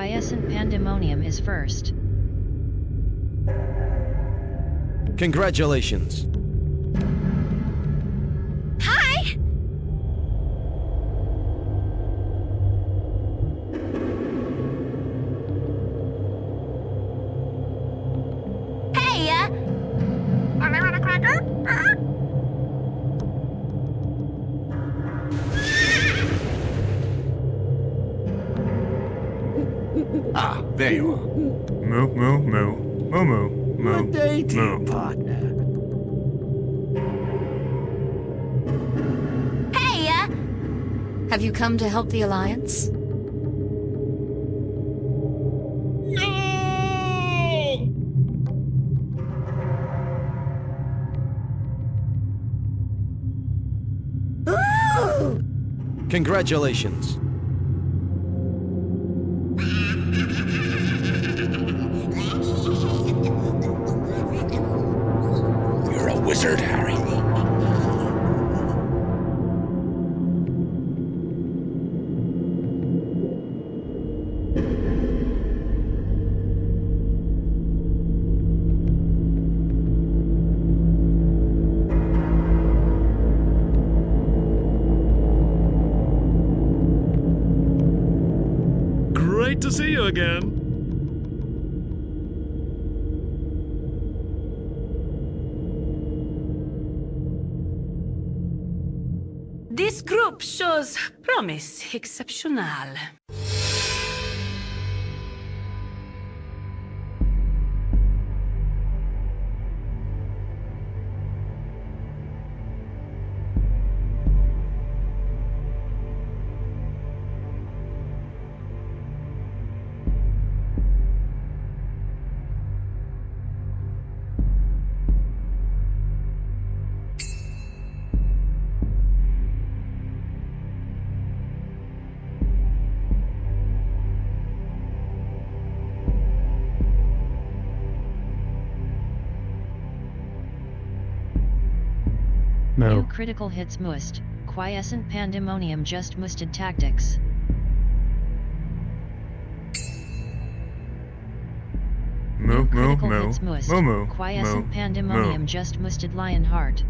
Quiescent Pandemonium is first. Congratulations. Hi! Hey, wanna have a cracker? Ah, there you are. Moo, moo, moo. Moo, moo, moo. Good day to you, Moo. partner. Hey, have you come to help the Alliance? Ooh! Congratulations. You're a wizard, Harry. Great to see you again. This group shows promise exceptional. New critical hits must. Quiescent Pandemonium just musted tactics. Moo, moo, Critical moo. hits must. Moo, moo. Quiescent Moo. Pandemonium Moo. just musted Lionheart.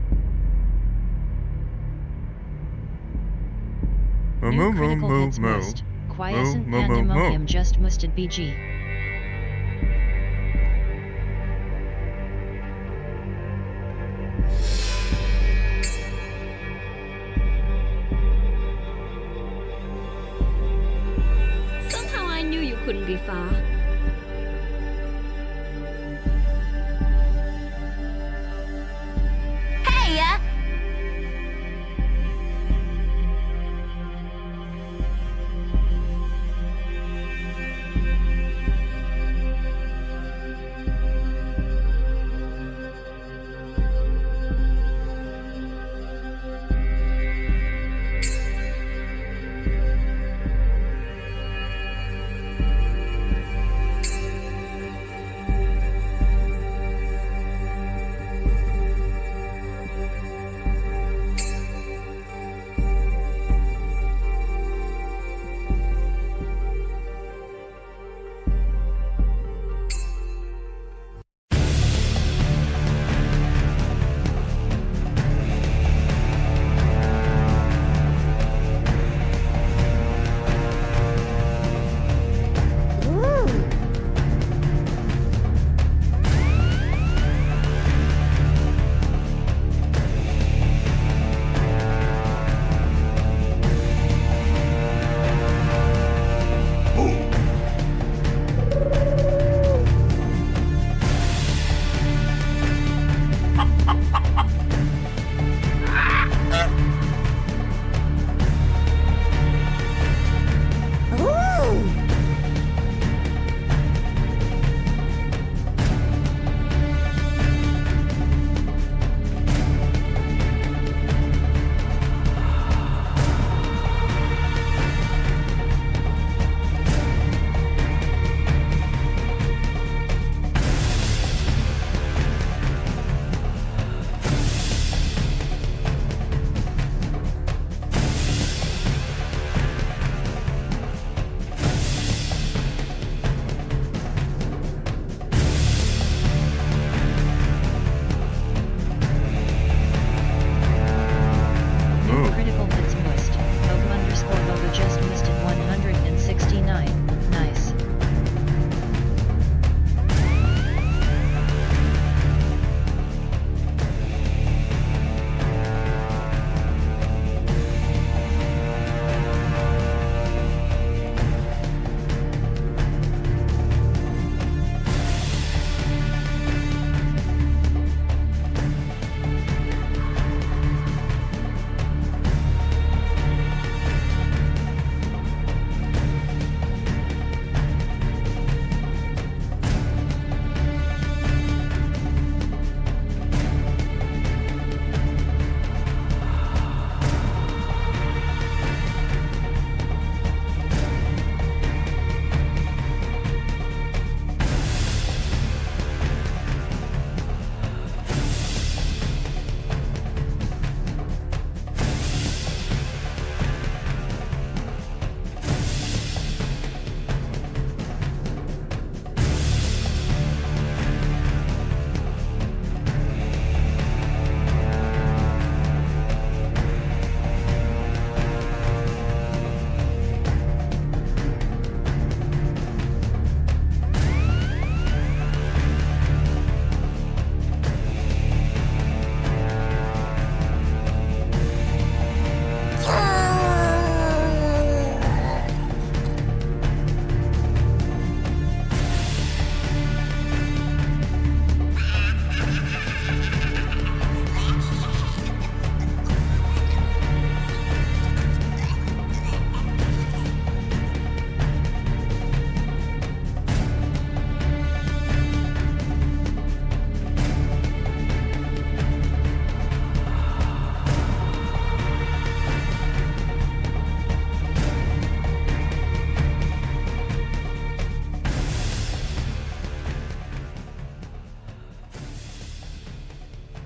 Moo, New moo, moo, critical moo, hits moo. must. Quiescent Moo, moo, moo, Pandemonium moo. just musted BG. Somehow I knew you couldn't be far. Hey,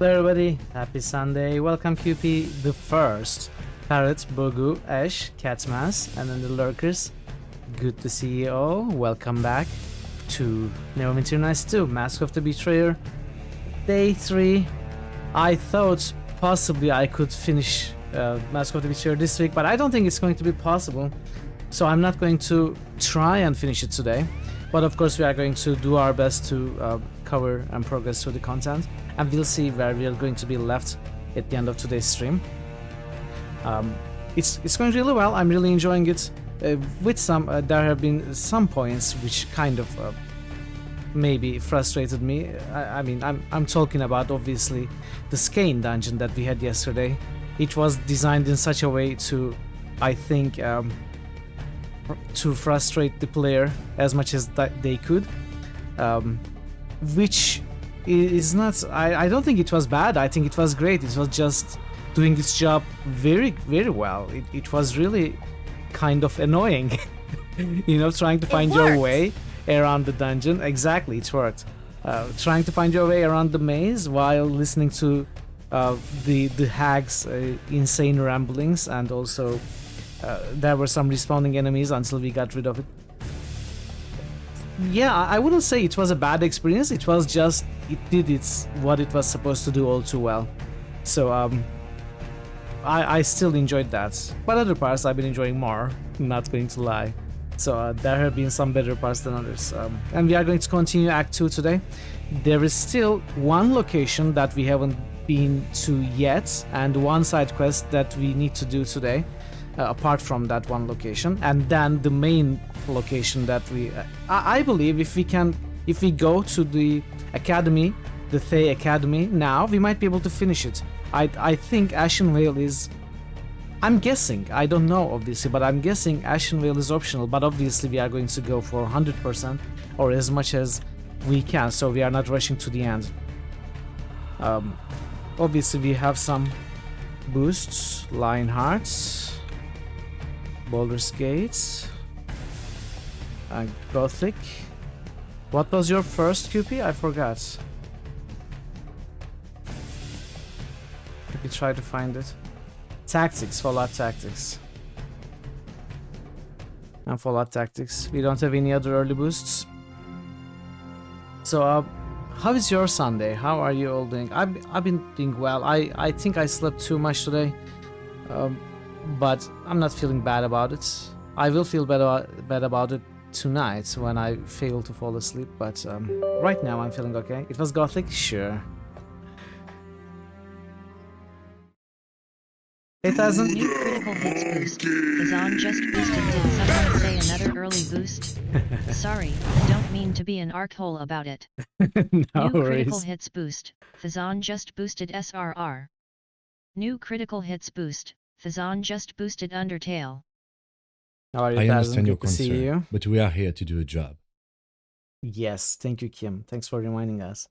Hello everybody, happy Sunday. Welcome QP the first. Parrot, Bogu, Ash, Catmas, and then the lurkers. Good to see you all. Welcome back to Neverwinter Nights 2, Mask of the Betrayer. Day 3. I thought possibly I could finish Mask of the Betrayer this week, but I don't think it's going to be possible. So I'm not going to try and finish it today. But of course we are going to do our best to cover and progress through the content. And we'll see where we are going to be left at the end of today's stream. It's going really well. I'm really enjoying it. With some, there have been some points which kind of maybe frustrated me. I mean, I'm talking about obviously the Skane dungeon that we had yesterday. It was designed in such a way to, I think, to frustrate the player as much as they could, which is not. I don't think it was bad. I think it was great. It was just doing its job very, very well. It was really kind of annoying, you know, trying to find your way around the dungeon. Exactly, it worked. Trying to find your way around the maze while listening to the hag's insane ramblings, and also there were some respawning enemies until we got rid of it. Yeah, I wouldn't say it was a bad experience. It was just it did what it was supposed to do all too well. So I still enjoyed that, but other parts I've been enjoying more. Not going to lie. So there have been some better parts than others. And we are going to continue Act 2 today. There is still one location that we haven't been to yet, and one side quest that we need to do today. Apart from that one location, and then the main location that I believe if we go to the academy, the Thay Academy now, we might be able to finish it. I think Ashen Vale is, I'm guessing, I don't know obviously, but I'm guessing Ashen Vale is optional, but obviously we are going to go for 100% or as much as we can, so we are not rushing to the end. Obviously we have some boosts, Lionhearts, Baldur's Gate, Gothic. What was your first QP? I forgot. Let me try to find it. Tactics, Fallout Tactics. And Fallout Tactics. We don't have any other early boosts. So, how is your Sunday? How are you all doing? I've been doing well. I think I slept too much today. But I'm not feeling bad about it. I will feel bad about it tonight when I fail to fall asleep, but right now I'm feeling okay. It was Gothic? Sure. It hasn't. New critical hits boost. Kazan just boosted. Did someone say another early boost? Sorry, don't mean to be an arcehole about it. No New worries. critical hits boost. Fazan just boosted SRR. New critical hits boost. Fazan just boosted Undertale. How are you, I Tazan? understand your Good to see concern, you. but we are here to do a job. Yes, thank you, Kim. Thanks for reminding us.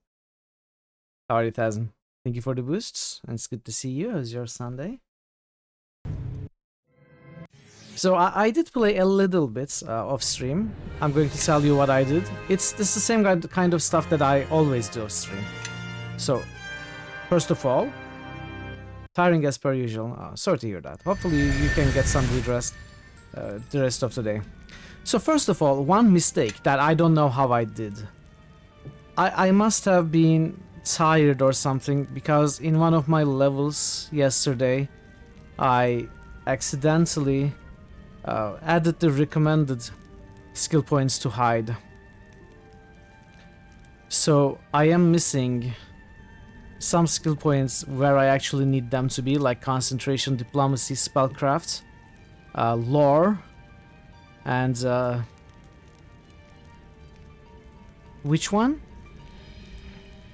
How are you, Tazan? Thank you for the boosts, and it's good to see you. How's your Sunday? So I did play a little bit off stream. I'm going to tell you what I did. It's the same kind of stuff that I always do off stream. So, first of all, tiring as per usual. Sorry to hear that. Hopefully you can get some good rest the rest of the day. So first of all, one mistake that I don't know how I did. I must have been tired or something, because in one of my levels yesterday, I accidentally added the recommended skill points to hide. So I am missing some skill points where I actually need them to be, like concentration, diplomacy, spellcraft, lore, and which one?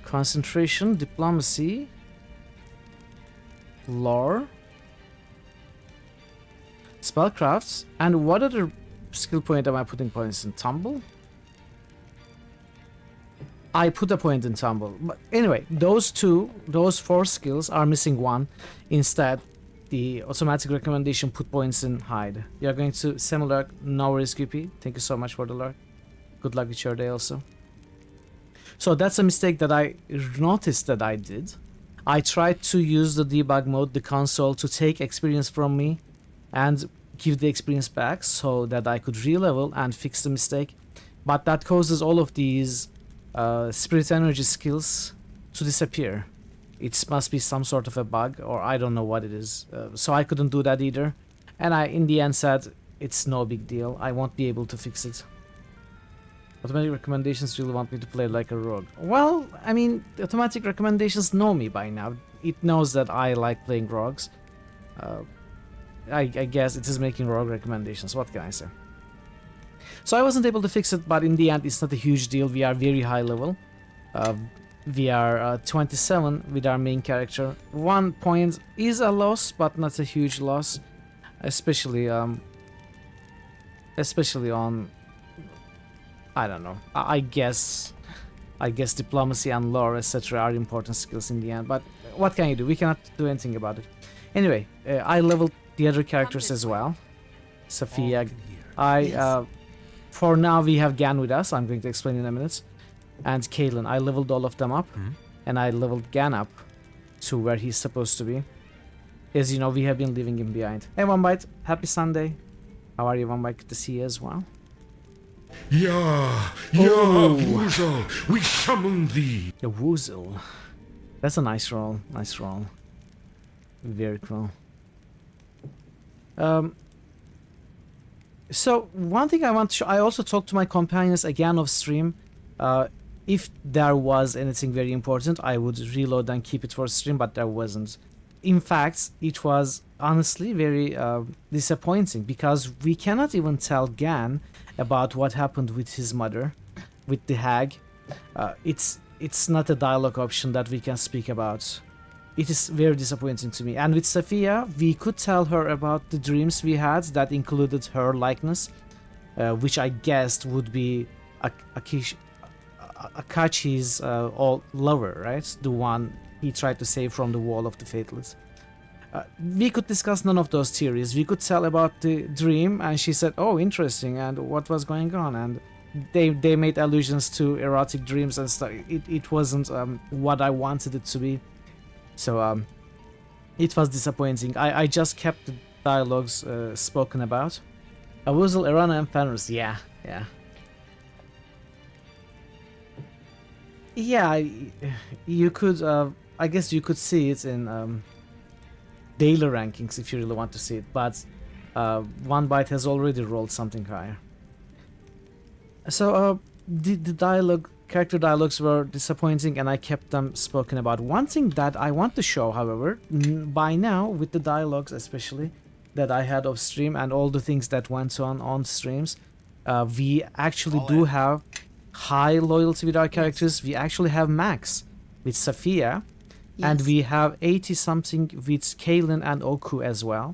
Concentration, diplomacy, lore, spellcrafts, and what other skill point am I putting points in? Tumble? I put a point in tumble. But anyway, those four skills are missing one. Instead, the automatic recommendation put points in hide. You are going to similar, no worries, QP. Thank you so much for the lurk. Good luck with your day also. So that's a mistake that I noticed that I did. I tried to use the debug mode, the console, to take experience from me and give the experience back so that I could re-level and fix the mistake. But that causes all of these spirit energy skills to disappear. It must be some sort of a bug, or I don't know what it is. So I couldn't do that either. And I, in the end, said it's no big deal. I won't be able to fix it. Automatic recommendations really want me to play like a rogue. Well, I mean, the automatic recommendations know me by now. It knows that I like playing rogues. I guess it is making rogue recommendations. What can I say? So I wasn't able to fix it, but in the end, it's not a huge deal. We are very high level. We are 27 with our main character. 1 point is a loss, but not a huge loss, especially on, I don't know. I guess diplomacy and lore, etc., are important skills in the end. But what can you do? We cannot do anything about it. Anyway, I leveled the other characters as well. Sophia. For now, we have Gan with us. I'm going to explain in a minute. And Caitlin. I leveled all of them up. And I leveled Gan up to where he's supposed to be. As you know, we have been leaving him behind. Hey, One Bite. Happy Sunday. How are you, One Bite? Good to see you as well. Woozle, we summon thee. The Woozle. That's a nice roll. Nice roll. Very cool. So one thing I want to show, I also talked to my companions again off stream. If there was anything very important, I would reload and keep it for stream, but there wasn't. In fact, it was honestly very disappointing because we cannot even tell Gan about what happened with his mother, with the hag. It's not a dialogue option that we can speak about. It is very disappointing to me. And with Sophia, we could tell her about the dreams we had that included her likeness, which I guessed would be Akachi's old lover, right? The one he tried to save from the wall of the Fatalists. We could discuss none of those theories. We could tell about the dream, and she said, "Oh, interesting," and what was going on, and they made allusions to erotic dreams and stuff. It wasn't what I wanted it to be, so it was disappointing. I just kept the dialogues spoken about. Woozle, Erana, and Fenris. Yeah. You could. I guess you could see it in daily rankings if you really want to see it, but One Bite has already rolled something higher. So the character dialogues were disappointing, and I kept them spoken about. One thing that I want to show, however, by now with the dialogues especially that I had off stream and all the things that went on streams, we actually do have high loyalty with our characters. We actually have max with Sophia. Yes. And we have 80 something with Caitlin and Oku as well.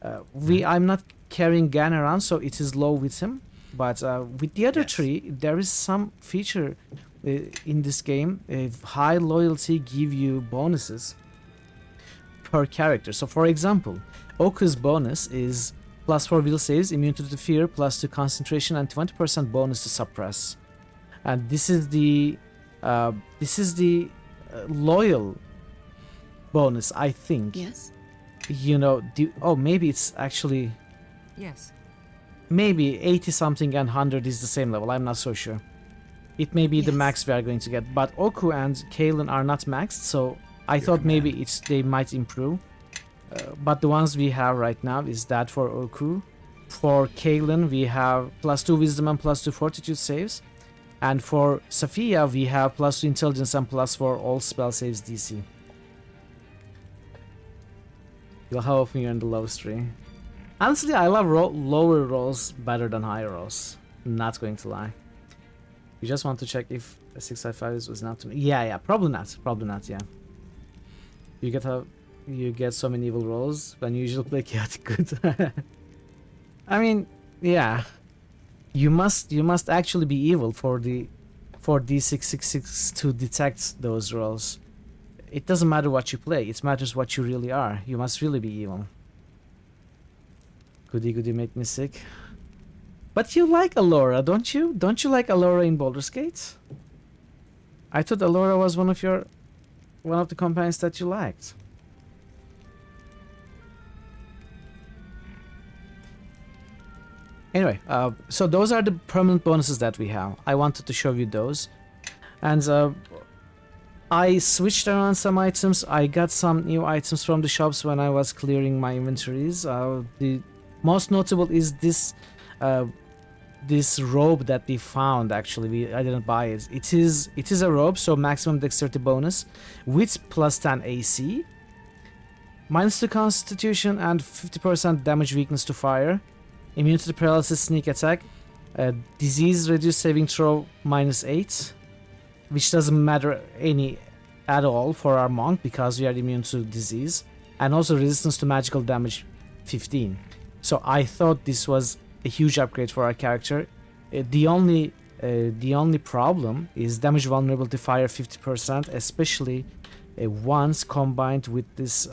I'm not carrying Gan around, so it is low with him. But with the other three, there is some feature in this game. High loyalty give you bonuses per character. So for example, Oku's bonus is +4 will saves, immunity to fear, +2 concentration, and 20% bonus to suppress. And this is the loyal bonus, I think. Yes. You know, maybe it's actually... Yes. Maybe 80 something and 100 is the same level, I'm not so sure. It may be the max we are going to get, but Oku and Caitlin are not maxed, so I thought maybe they might improve. But the ones we have right now is that for Oku. For Caitlin, we have +2 wisdom and +2 fortitude saves. And for Sophia, we have +2 intelligence and +4 all spell saves DC. How often you're in the lowest tree? Honestly, I love lower rolls better than higher rolls. Not going to lie. You just want to check if a 655 was not to me. Yeah, probably not. Probably not, yeah. You get so many evil rolls when you usually play chaotic good. I mean, yeah. You must actually be evil for D666 to detect those rolls. It doesn't matter what you play, it matters what you really are. You must really be evil. Goody make me sick. But you like Alora, don't you? Don't you like Alora in Baldur's Gate? I thought Alora was one of your one of the companions that you liked. Anyway, so those are the permanent bonuses that we have. I wanted to show you those. And I switched around some items. I got some new items from the shops when I was clearing my inventories. The most notable is this this robe that we found. Actually, I didn't buy it. It is a robe, so maximum dexterity bonus with plus 10 AC, -2 constitution, and 50% damage weakness to fire. Immunity to paralysis, sneak attack, disease reduced saving throw -8, which doesn't matter any at all for our monk because we are immune to disease, and also resistance to magical damage 15. So I thought this was a huge upgrade for our character. The only problem is damage vulnerability fire 50%, especially once combined with this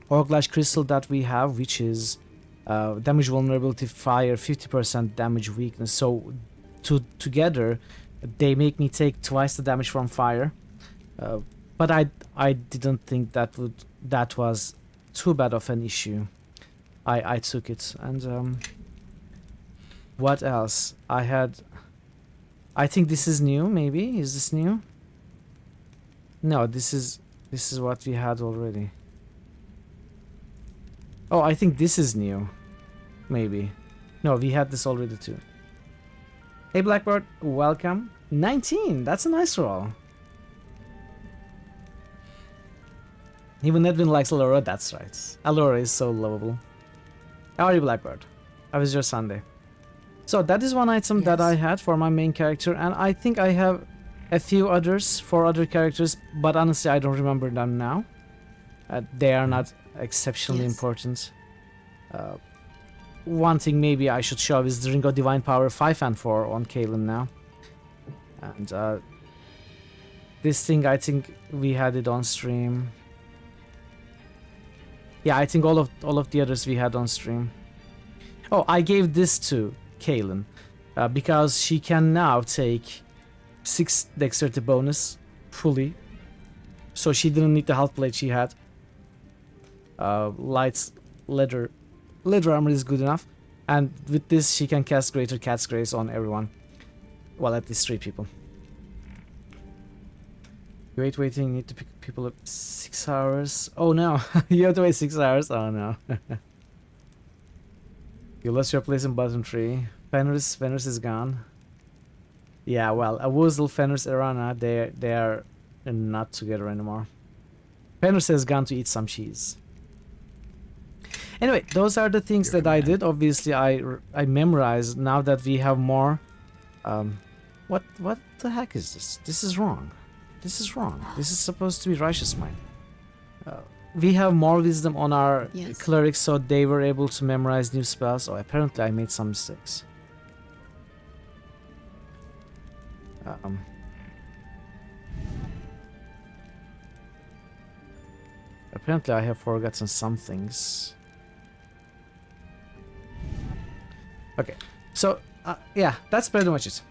Orglash crystal that we have, which is damage vulnerability fire 50% damage weakness. So together they make me take twice the damage from fire, but I didn't think that was too bad of an issue. I took it. And what else I had? I think this is new. Maybe is this new? No, this is what we had already. Oh, I think this is new. Maybe. No, we had this already too. Hey Blackbird, welcome. 19, that's a nice roll. Even Edwin likes Allura, that's right. Allura is so lovable. How are you, Blackbird? How was your Sunday? So that is one item that I had for my main character, and I think I have a few others for other characters, but honestly I don't remember them now. They are not exceptionally important. One thing maybe I should show is the Ring of Divine Power 5 and 4 on Kaelin now. And this thing, I think we had it on stream. Yeah, I think all of the others we had on stream. Oh, I gave this to Kaelin because she can now take 6 dexterity bonus fully. So she didn't need the health plate she had. Light leather armor is good enough, and with this she can cast Greater Cat's Grace on everyone. Well, at least 3 people. Waiting, need to pick people up 6 hours. Oh no, you have to wait 6 hours. Oh no. You lost your place in bottom 3. Fenris is gone. Yeah, well, Awuzel, Fenris, Erana, they are not together anymore. Fenris has gone to eat some cheese. Anyway, those are the things that I did. Obviously, I memorized. Now that we have more, what the heck is this? This is wrong. This is wrong. This is supposed to be righteous mind. We have more wisdom on our clerics, so they were able to memorize new spells. Oh, apparently I made some mistakes. Apparently I have forgotten some things. Okay, so yeah, that's pretty much it.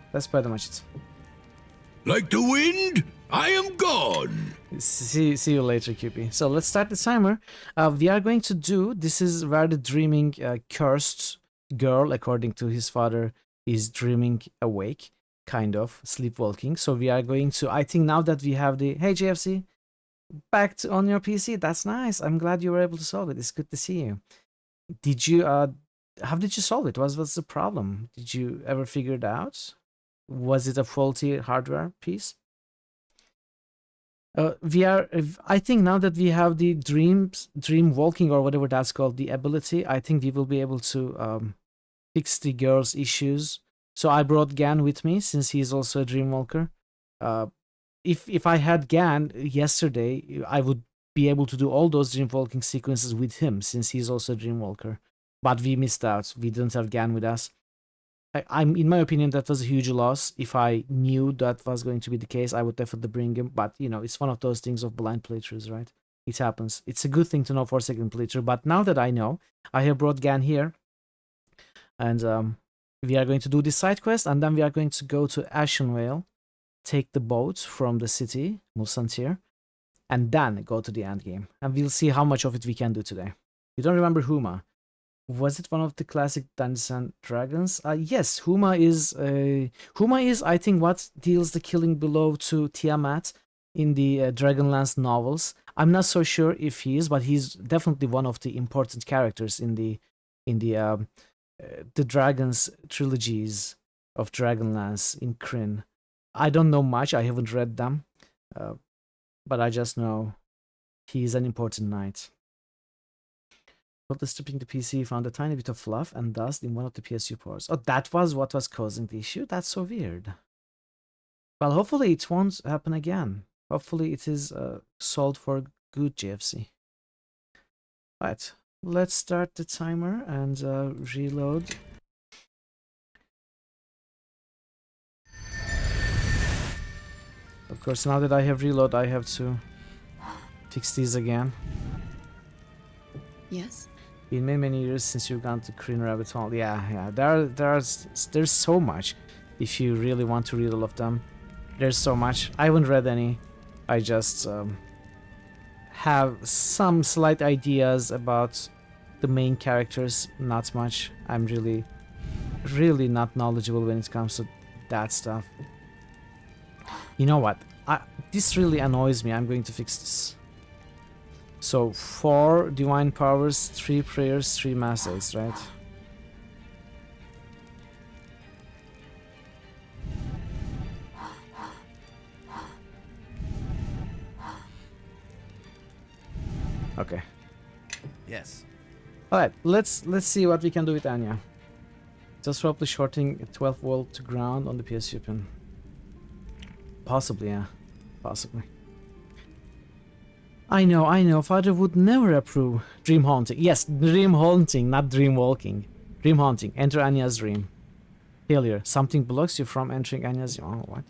Like the wind, I am gone. See you later, QP. So let's start the timer. We are going to do, this is where the dreaming cursed girl, according to his father, is dreaming awake, kind of sleepwalking. So we are going to, I think now that we have the, hey JFC, back on your PC, that's nice. I'm glad you were able to solve it. It's good to see you. Did you, how did you solve it? What's the problem? Did you ever figure it out? Was it a faulty hardware piece? I think now that we have the dream walking or whatever that's called, the ability, I think we will be able to fix the girl's issues. So I brought Gan with me since he's also a dreamwalker. If I had Gan yesterday, I would be able to do all those dreamwalking sequences with him since he's also a dreamwalker. But we missed out. We didn't have Gan with us. I'm in my opinion, that was a huge loss. If I knew that was going to be the case, I would definitely bring him. But you know, it's one of those things of blind playthroughs, right? It happens. It's a good thing to know for a second playthrough. But now that I know, I have brought Gan here, and we are going to do this side quest, and then we are going to go to Ashenvale, take the boat from the city, Mulsantir, and then go to the end game. And we'll see how much of it we can do today. You don't remember Huma? Was it one of the classic Dungeons and Dragons? Yes, Huma is, I think, what deals the killing blow to Tiamat in the Dragonlance novels. I'm not so sure if he is, but he's definitely one of the important characters in the Dragons trilogies of Dragonlance in Kryn. I don't know much. I haven't read them, but I just know he's an important knight. After stripping the PC, found a tiny bit of fluff and dust in one of the PSU ports. Oh, that was what was causing the issue? That's so weird. Well, hopefully it won't happen again. Hopefully it is solved for good, GFC. Right, let's start the timer and reload. Of course, now that I have reload, I have to fix these again. Yes? Been many years since you've gone to Green Rabbit Hole. Yeah. There's so much. If you really want to read all of them, there's so much. I haven't read any. I just have some slight ideas about the main characters. Not much. I'm really not knowledgeable when it comes to that stuff. You know what? This really annoys me. I'm going to fix this. So 4 divine powers, 3 prayers, 3 mass aids, right? Okay. Yes. Alright, let's see what we can do with Anya. Just probably shorting a 12 volt to ground on the PSU pin. Possibly, yeah. Possibly. I know, Father would never approve dream haunting. Yes, dream haunting, not dream walking. Dream haunting. Enter Anya's dream. Failure. Something blocks you from entering Anya's dream. Oh, what?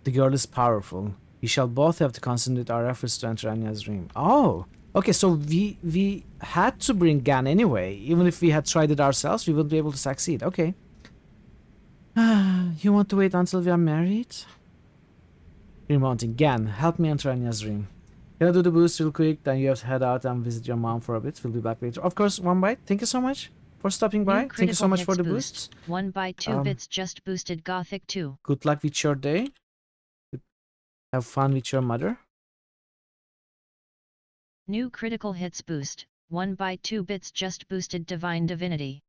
The girl is powerful. We shall both have to concentrate our efforts to enter Anya's dream. Oh, okay, so we had to bring Gan anyway. Even if we had tried it ourselves, we wouldn't be able to succeed. Okay. You want to wait until we are married? Dream haunting. Gan, help me enter Anya's dream. Can I do the boost real quick? Then you have to head out and visit your mom for a bit. We'll be back later. Of course, One Bite, thank you so much for stopping by. Thank you so much for the boosts. 1 by 2 bits just boosted Gothic 2. Good luck with your day. Have fun with your mother. New critical hits boost. 1 by 2 bits just boosted Divine Divinity.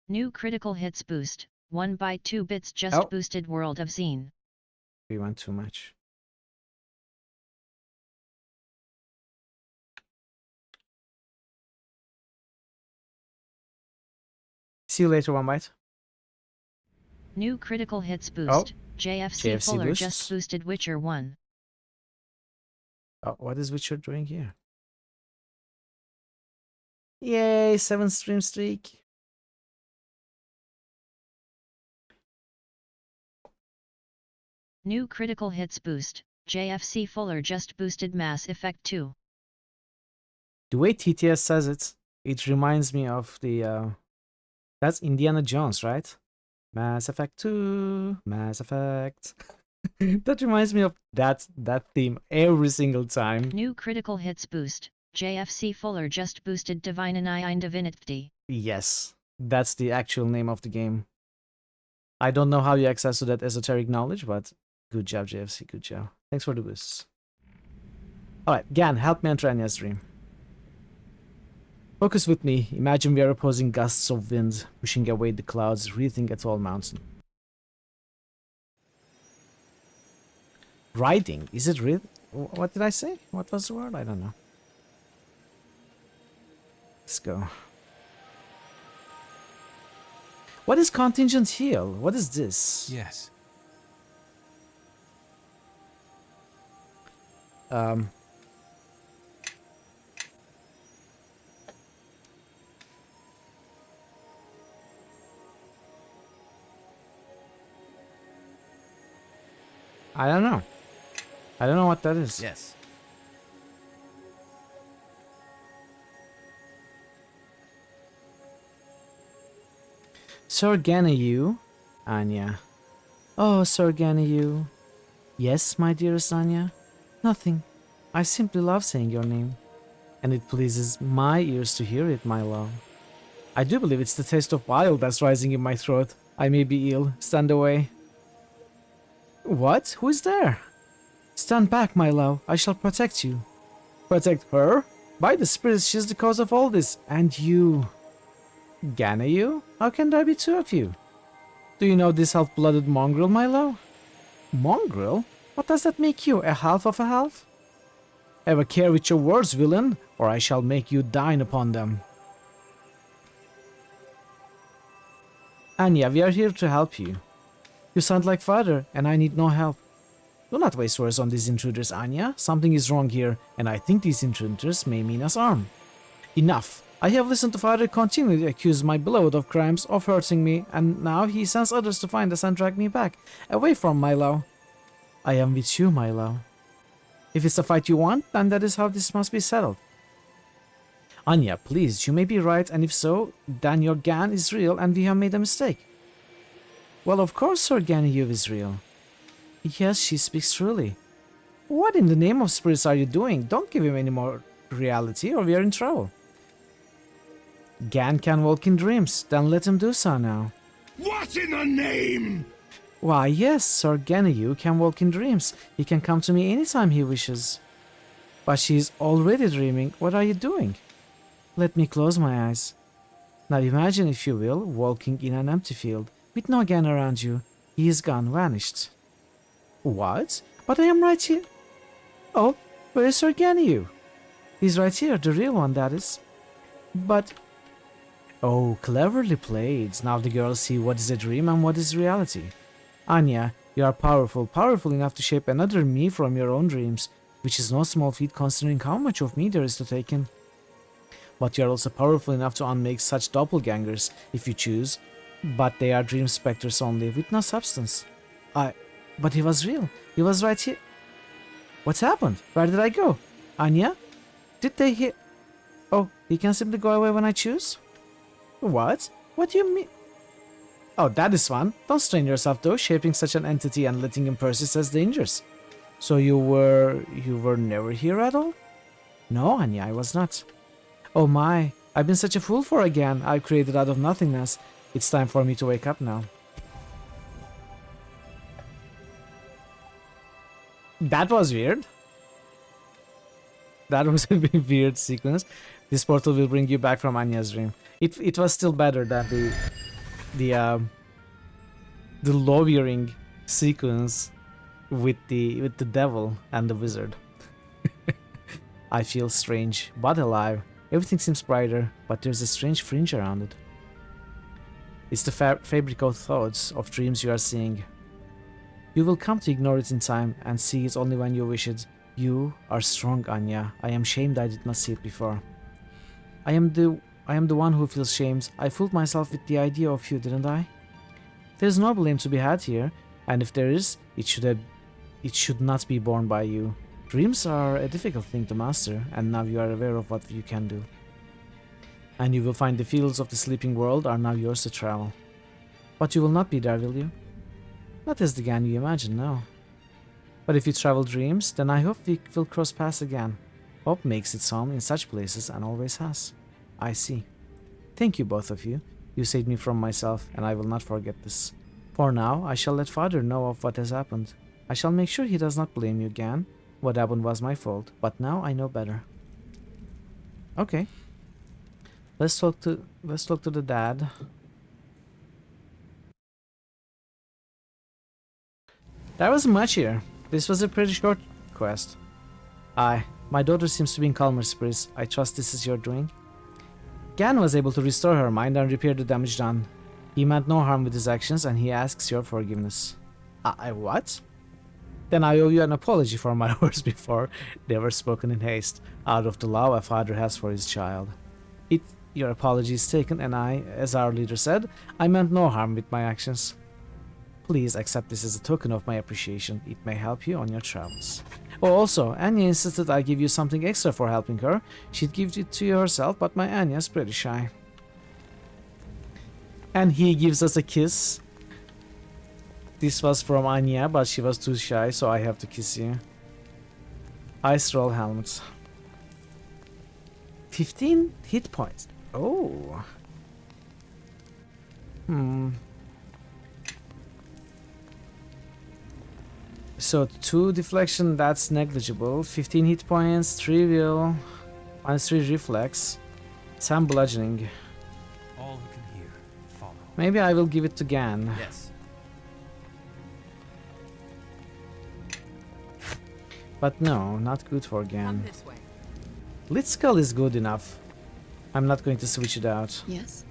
New critical hits boost. 1 by 2 bits just boosted World of Zine. We went too much. See you later, One Bite. New critical hits boost. JFC Fuller boosts. just boosted Witcher 1. Oh, what is Witcher doing here? Yay, 7 stream streak. New critical hits boost. JFC Fuller just boosted Mass Effect 2. The way TTS says it, it reminds me of the that's Indiana Jones, right? Mass Effect 2, Mass Effect. That reminds me of that theme every single time. New critical hits boost. JFC Fuller just boosted Divine Divinity. Yes, that's the actual name of the game. I don't know how you access to that esoteric knowledge, but good job, JFC, good job. Thanks for the boosts. Alright, Gan, help me enter Anya's dream. Focus with me. Imagine we are opposing gusts of wind, pushing away the clouds, wreathing a tall mountain. Riding? Is it real? What did I say? What was the word? I don't know. Let's go. What is contingent heal? What is this? Yes. I don't know. I don't know what that is. Yes. Sir Ganayu, Anya. Oh, Sir Ganayu. Yes, my dearest Anya. Nothing. I simply love saying your name, and it pleases my ears to hear it, my love. I do believe it's the taste of bile that's rising in my throat. I may be ill. Stand away. What? Who is there? Stand back, my love. I shall protect you. Protect her? By the spirits, she's the cause of all this. And you... Ganayu? How can there be two of you? Do you know this half-blooded mongrel, my love? Mongrel? What does that make you? A half of a half? Have a care with your words, villain, or I shall make you dine upon them. Anya, we are here to help you. You sound like father, and I need no help. Do not waste words on these intruders, Anya. Something is wrong here, and I think these intruders may mean us harm. Enough. I have listened to father continually accuse my beloved of crimes, of hurting me, and now he sends others to find us and drag me back, away from my love. I am with you, my love. If it's the fight you want, then that is how this must be settled. Anya, please, you may be right, and if so, then your Gan is real and we have made a mistake. Well, of course Sir Ganayu is real. Yes, she speaks truly. What in the name of spirits are you doing? Don't give him any more reality or we are in trouble. Gan can walk in dreams, then let him do so now. What in the name? Why, yes, Sir Ganayu can walk in dreams. He can come to me anytime he wishes. But she is already dreaming. What are you doing? Let me close my eyes. Now imagine, if you will, walking in an empty field, with no Gan around you. He is gone, vanished. What? But I am right here. Oh, where is Sir Ganayu? He's right here, the real one, that is. But... Oh, cleverly played. Now the girls see what is a dream and what is reality. Anya, you are powerful enough to shape another me from your own dreams, which is no small feat considering how much of me there is to take in. But you are also powerful enough to unmake such doppelgangers, if you choose, but they are dream specters only, with no substance. But he was real. He was right here. What's happened? Where did I go? Anya? Did they hear... Oh, he can simply go away when I choose? What? What do you mean? Oh, that is fun. Don't strain yourself though, shaping such an entity and letting him persist as dangerous. So you were never here at all? No, Anya, I was not. Oh my, I've been such a fool for a Gan I've created out of nothingness. It's time for me to wake up now. That was weird. That was a weird sequence. This portal will bring you back from Anya's dream. It was still better than the lawyering sequence with the devil and the wizard. I feel strange, but alive. Everything seems brighter, but there's a strange fringe around it. It's the fabric of thoughts, of dreams you are seeing. You will come to ignore it in time and see it only when you wish it. You are strong, Anya. I am shamed I did not see it before. I am the one who feels shamed. I fooled myself with the idea of you, didn't I? There is no blame to be had here, and if there is, it should not be borne by you. Dreams are a difficult thing to master, and now you are aware of what you can do. And you will find the fields of the sleeping world are now yours to travel. But you will not be there, will you? Not as the Gan you imagine, no. But if you travel dreams, then I hope we will cross paths again. Hope makes its home in such places and always has. I see. Thank you, both of you. You saved me from myself, and I will not forget this. For now, I shall let father know of what has happened. I shall make sure he does not blame you, Gan. What happened was my fault, but now I know better. Okay. Let's talk to the dad. There wasn't much here. This was a pretty short quest. My daughter seems to be in calmer spirits. I trust this is your doing. Gan was able to restore her mind and repair the damage done. He meant no harm with his actions and he asks your forgiveness. What? Then I owe you an apology for my words before. They were spoken in haste, out of the love a father has for his child. Your apology is taken, and I, as our leader said, I meant no harm with my actions. Please accept this as a token of my appreciation. It may help you on your travels. Oh, also, Anya insisted I give you something extra for helping her. She'd give it to you herself, but my Anya's pretty shy. And he gives us a kiss. This was from Anya, but she was too shy, so I have to kiss you. Ice roll helmet. 15 hit points. Oh. So 2 deflection, that's negligible. 15 hit points, trivial, -3 reflex, 10 bludgeoning. All who can hear, follow. Maybe I will give it to Gan. Yes. But no, not good for Gan. This way. Blitzskull is good enough. I'm not going to switch it out. Yes.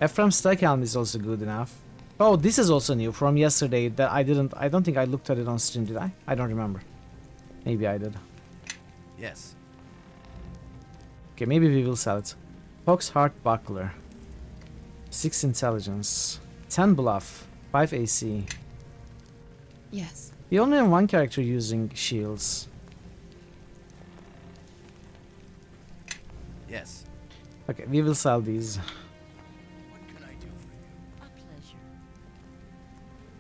Ephraim's Helm is also good enough. Oh, this is also new from yesterday that I don't think I looked at it on stream, did I? I don't remember. Maybe I did. Yes. Okay, maybe we will sell it. Fox Heart Buckler. 6 intelligence. 10 bluff. 5 AC. Yes. We only have 1 character using shields. Yes. Okay, we will sell these. What can I do for you? A pleasure.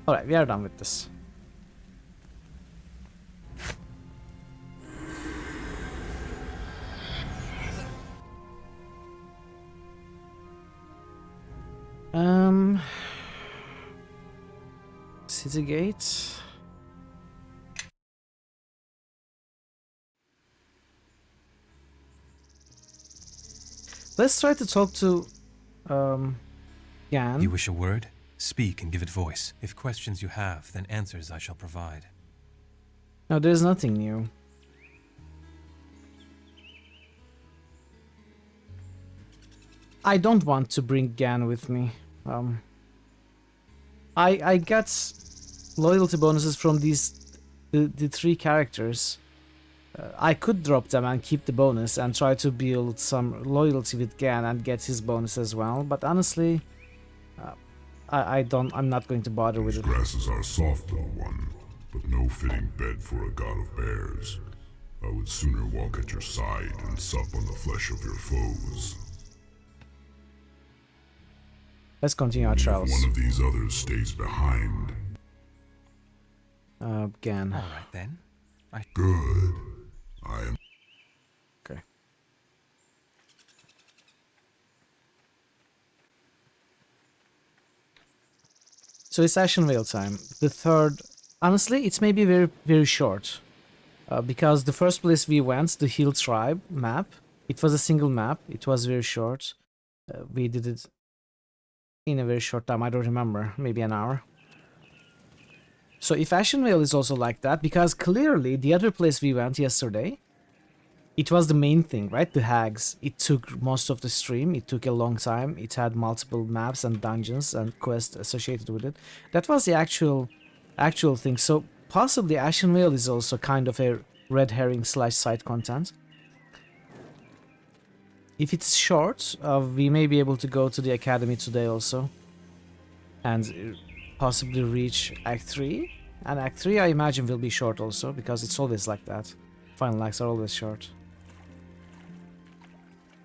Alright, we are done with this. City Gate. Let's try to talk to Gan. You wish a word? Speak and give it voice. If questions you have, then answers I shall provide. No, there's nothing new. I don't want to bring Gan with me. I got loyalty bonuses from the 3 characters. I could drop them and keep the bonus and try to build some loyalty with Gan and get his bonus as well. But honestly, I'm not going to bother with it. Grasses are soft, little one, but no fitting bed for a god of bears. I would sooner walk at your side and sup on the flesh of your foes. Let's continue our If travels. one of these others stays behind, Gan. All right then. good. I am. Okay. So it's Ashen Veil time. The third, honestly, it's maybe very, very short. Because the first place we went, the Hill Tribe map, it was a single map. It was very short. We did it in a very short time. I don't remember, maybe an hour. So if Ashen Veil is also like that, because clearly the other place we went yesterday, it was the main thing, right? The hags. It took most of the stream. It took a long time. It had multiple maps and dungeons and quests associated with it. That was the actual thing. So possibly Ashen Veil is also kind of a red herring / side content. If it's short, we may be able to go to the academy today also. And possibly reach Act 3. And Act 3 I imagine will be short also, because it's always like that. Final acts are always short.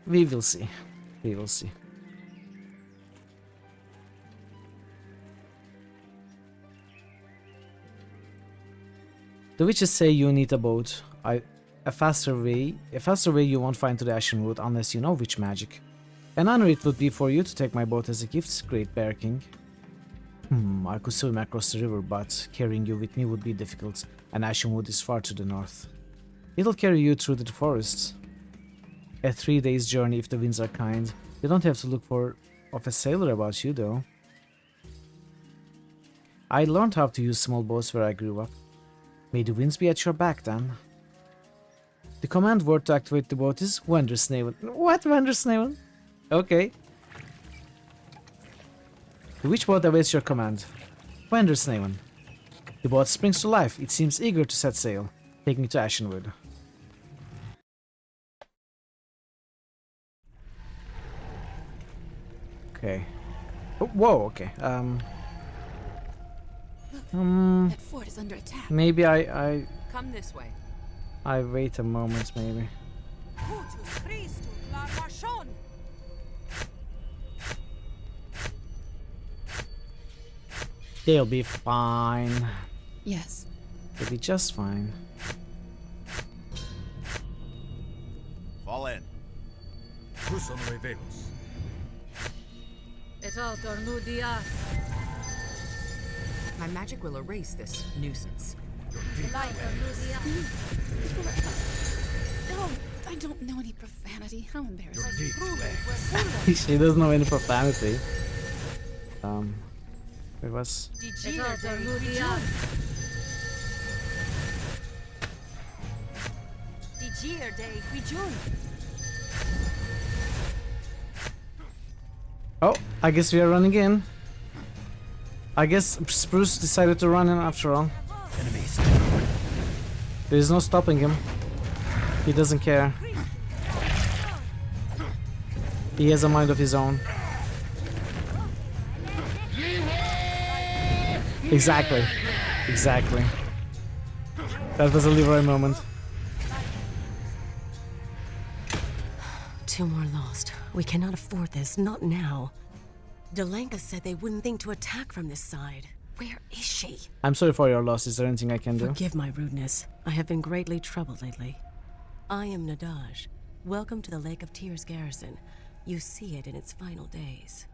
We will see. We will see. The witches say you need a boat. A faster way you won't find to the Ashen Wood unless you know witch magic. An honor it would be for you to take my boat as a gift, Great Bear King. I could swim across the river, but carrying you with me would be difficult, and Ashenwood is far to the north. It'll carry you through the forests. A 3 days journey if the winds are kind. You don't have to look for a sailor about you, though. I learned how to use small boats where I grew up. May the winds be at your back, then. The command word to activate the boat is Wendersnaven. What, Wendersnaven? Okay. The witch boat awaits your command. Wendersnaven. The boat springs to life. It seems eager to set sail. Take me to Ashenwood. Okay. Oh, whoa, okay. That fort is under attack. Maybe I Come this way. wait a moment, maybe. They'll be fine. Yes. They'll be just fine. My magic will erase this nuisance. Oh, I don't know any profanity. How embarrassing. She doesn't know any profanity. It was. Oh, I guess we are running in. I guess Spruce decided to run in after all. Enemies. There is no stopping him. He doesn't care. He has a mind of his own. Exactly. Exactly. That was a Leroy moment. 2 more lost. We cannot afford this, not now. Delenka said they wouldn't think to attack from this side. Where is she? I'm sorry for your loss. Is there anything I can do? Forgive my rudeness. I have been greatly troubled lately. I am Nadaj. Welcome to the Lake of Tears garrison. You see it in its final days.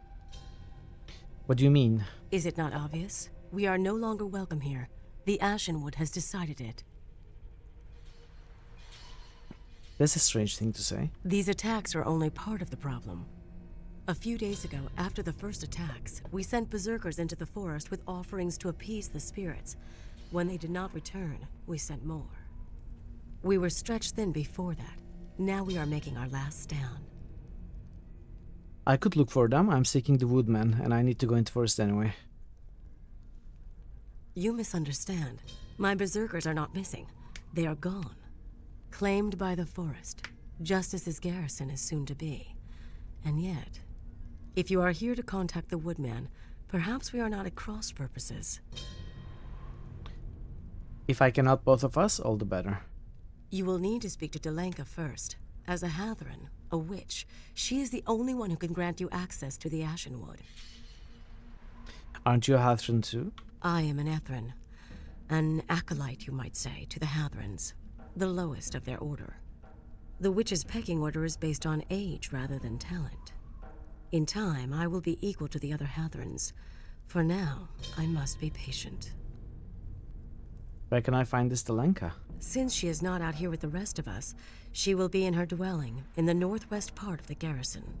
What do you mean? Is it not obvious? We are no longer welcome here. The Ashenwood has decided it. That's a strange thing to say. These attacks are only part of the problem. A few days ago, after the first attacks, we sent berserkers into the forest with offerings to appease the spirits. When they did not return, we sent more. We were stretched thin before that. Now we are making our last stand. I could look for them. I'm seeking the woodman, and I need to go into forest anyway. You misunderstand. My berserkers are not missing. They are gone. Claimed by the forest, just as this garrison is soon to be. And yet, if you are here to contact the woodman, perhaps we are not at cross purposes. If I can help both of us, all the better. You will need to speak to Delenka first. As a Hatheran, a witch, she is the only one who can grant you access to the Ashenwood. Aren't you a Hathran too? I am an Ethran. An acolyte, you might say, to the Hathrans. The lowest of their order. The witch's pecking order is based on age rather than talent. In time, I will be equal to the other Hathrans. For now, I must be patient. Where can I find this Delenka? Since she is not out here with the rest of us, she will be in her dwelling in the northwest part of the garrison.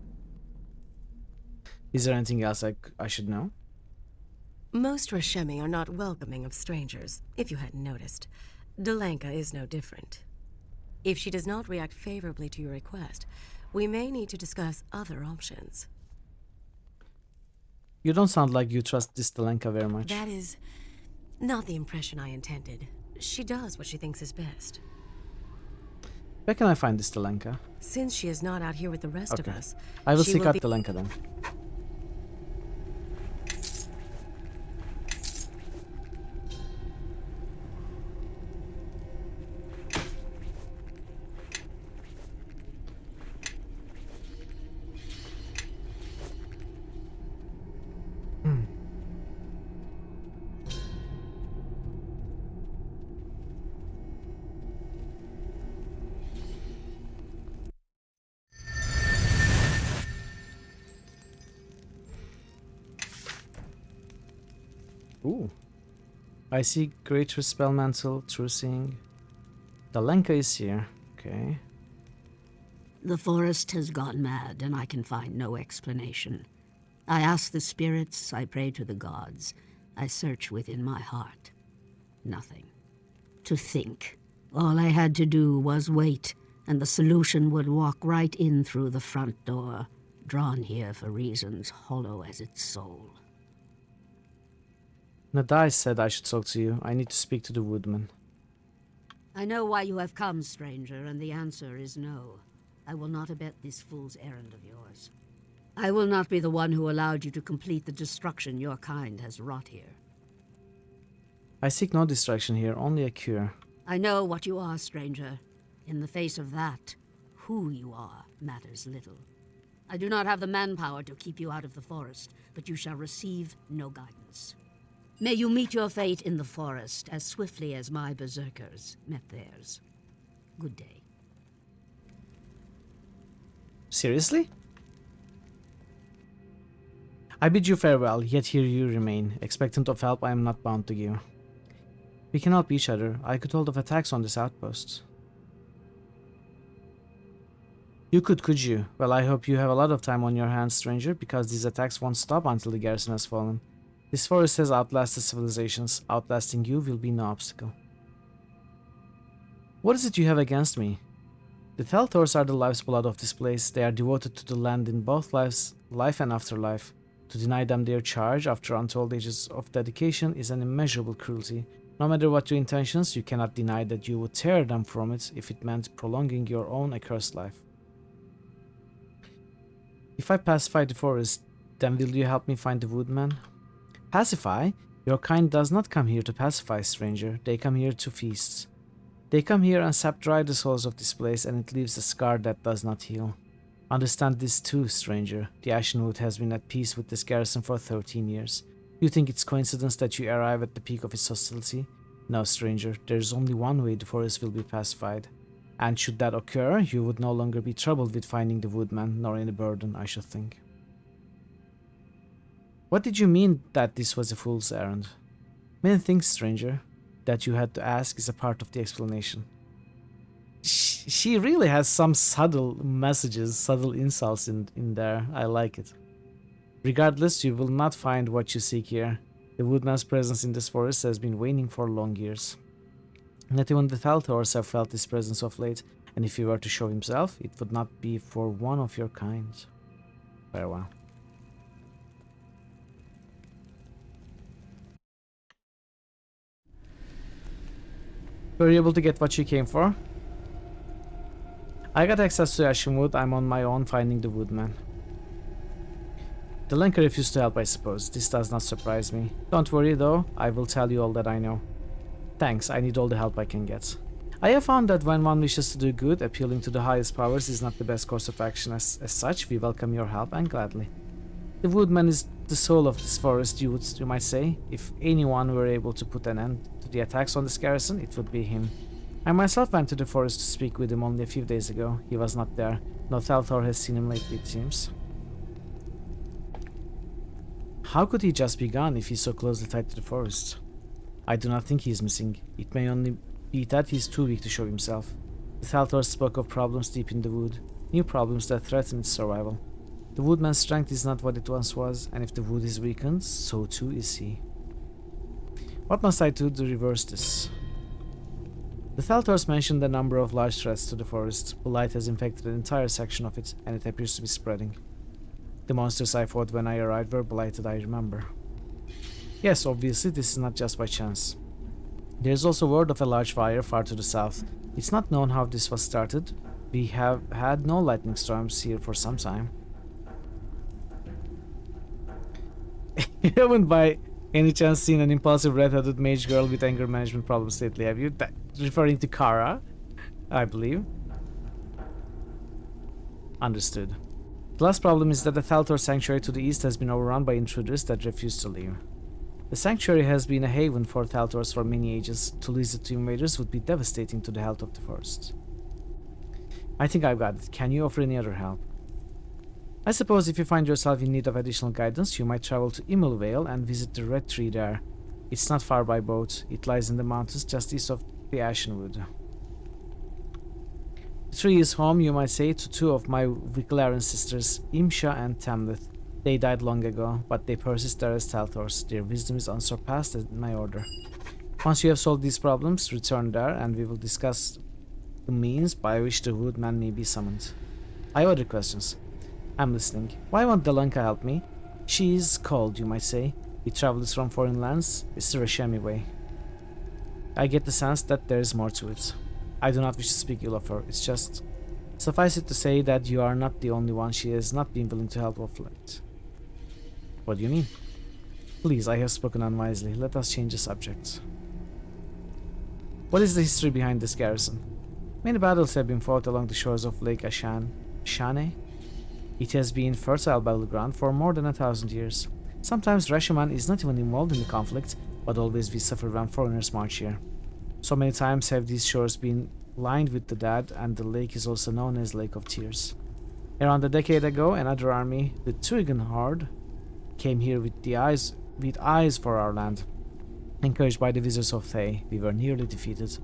Is there anything else I should know? Most Rashemi are not welcoming of strangers, if you hadn't noticed. Delenka is no different. If she does not react favorably to your request, we may need to discuss other options. You don't sound like you trust this Delenka very much. That is not the impression I intended. She does what she thinks is best. Where can I find this Delenka? Since she is not out here with the rest of us, I will she seek will out be... Delenka then. Ooh. I see Greater Spell Mantle, True Seeing. Delenka is here. Okay. The forest has gone mad, and I can find no explanation. I ask the spirits, I pray to the gods. I search within my heart. Nothing. To think. All I had to do was wait, and the solution would walk right in through the front door, drawn here for reasons hollow as its soul. Nadai said I should talk to you. I need to speak to the woodman. I know why you have come, stranger, and the answer is no. I will not abet this fool's errand of yours. I will not be the one who allowed you to complete the destruction your kind has wrought here. I seek no distraction here, only a cure. I know what you are, stranger. In the face of that, who you are matters little. I do not have the manpower to keep you out of the forest, but you shall receive no guidance. May you meet your fate in the forest as swiftly as my berserkers met theirs. Good day. Seriously? I bid you farewell, yet here you remain. Expectant of help I am not bound to give. We can help each other. I could hold off attacks on this outpost. You could you? Well, I hope you have a lot of time on your hands, stranger, because these attacks won't stop until the garrison has fallen. This forest has outlasted civilizations. Outlasting you will be no obstacle. What is it you have against me? The Thalthors are the life's blood of this place. They are devoted to the land in both life and afterlife. To deny them their charge after untold ages of dedication is an immeasurable cruelty. No matter what your intentions, you cannot deny that you would tear them from it if it meant prolonging your own accursed life. If I pacify the forest, then will you help me find the woodman? Pacify? Your kind does not come here to pacify, stranger. They come here to feast. They come here and sap dry the souls of this place, and it leaves a scar that does not heal. Understand this too, stranger. The Ashenwood has been at peace with this garrison for 13 years. You think it's coincidence that you arrive at the peak of its hostility? No, stranger. There is only one way the forest will be pacified. And should that occur, you would no longer be troubled with finding the woodman, nor any burden, I should think. What did you mean that this was a fool's errand? Many things, stranger, that you had to ask is a part of the explanation. She really has some subtle messages, subtle insults in there. I like it. Regardless, you will not find what you seek here. The woodman's presence in this forest has been waning for long years. Not even the Thalthors have felt his presence of late, and if he were to show himself, it would not be for one of your kind. Farewell. Were you able to get what you came for? I got access to Ashenwood. I'm on my own finding the woodman. The Lenka refused to help, I suppose. This does not surprise me. Don't worry though, I will tell you all that I know. Thanks, I need all the help I can get. I have found that when one wishes to do good, appealing to the highest powers is not the best course of action. As such, we welcome your help and gladly. The woodman is the soul of this forest, you might say. If anyone were able to put an end to the attacks on this garrison, it would be him. I myself went to the forest to speak with him only a few days ago. He was not there. No Thalthor has seen him lately, it seems. How could he just be gone if he's so closely tied to the forest? I do not think he is missing. It may only be that he is too weak to show himself. The Thalthor spoke of problems deep in the wood, new problems that threaten its survival. The woodman's strength is not what it once was, and if the wood is weakened, so too is he. What must I do to reverse this? The Thalthors mentioned a number of large threats to the forest. Blight has infected an entire section of it, and it appears to be spreading. The monsters I fought when I arrived were blighted, I remember. Yes, obviously this is not just by chance. There is also word of a large fire far to the south. It's not known how this was started. We have had no lightning storms here for some time. You haven't by any chance seen an impulsive red-headed mage girl with anger management problems lately, have you? Referring to Kara, I believe. Understood. The last problem is that the Thalthor sanctuary to the east has been overrun by intruders that refuse to leave. The sanctuary has been a haven for Thalthors for many ages. To lose it to invaders would be devastating to the health of the forest. I think I've got it. Can you offer any other help? I suppose if you find yourself in need of additional guidance, you might travel to Immelvale and visit the Red Tree there. It's not far by boat. It lies in the mountains just east of the Ashenwood. The tree is home, you might say, to two of my Viclarian sisters, Imsha and Tamlith. They died long ago, but they persist there as Thalthors. Their wisdom is unsurpassed in my order. Once you have solved these problems, return there and we will discuss the means by which the woodman may be summoned. I have other questions. I'm listening. Why won't Delanka help me? She is cold, you might say. We travelers from foreign lands. It's the Rashemi way. I get the sense that there is more to it. I do not wish to speak ill of her. It's just... Suffice it to say that you are not the only one she has not been willing to help of late. What do you mean? Please, I have spoken unwisely. Let us change the subject. What is the history behind this garrison? Many battles have been fought along the shores of Lake Ashane. It has been fertile battleground for more than 1,000 years. Sometimes Rashiman is not even involved in the conflict, but always we suffer when foreigners march here. So many times have these shores been lined with the dead, and the lake is also known as Lake of Tears. Around a decade ago, another army, the Tuigan Horde, came here with eyes for our land. Encouraged by the Wizards of Thay, we were nearly defeated.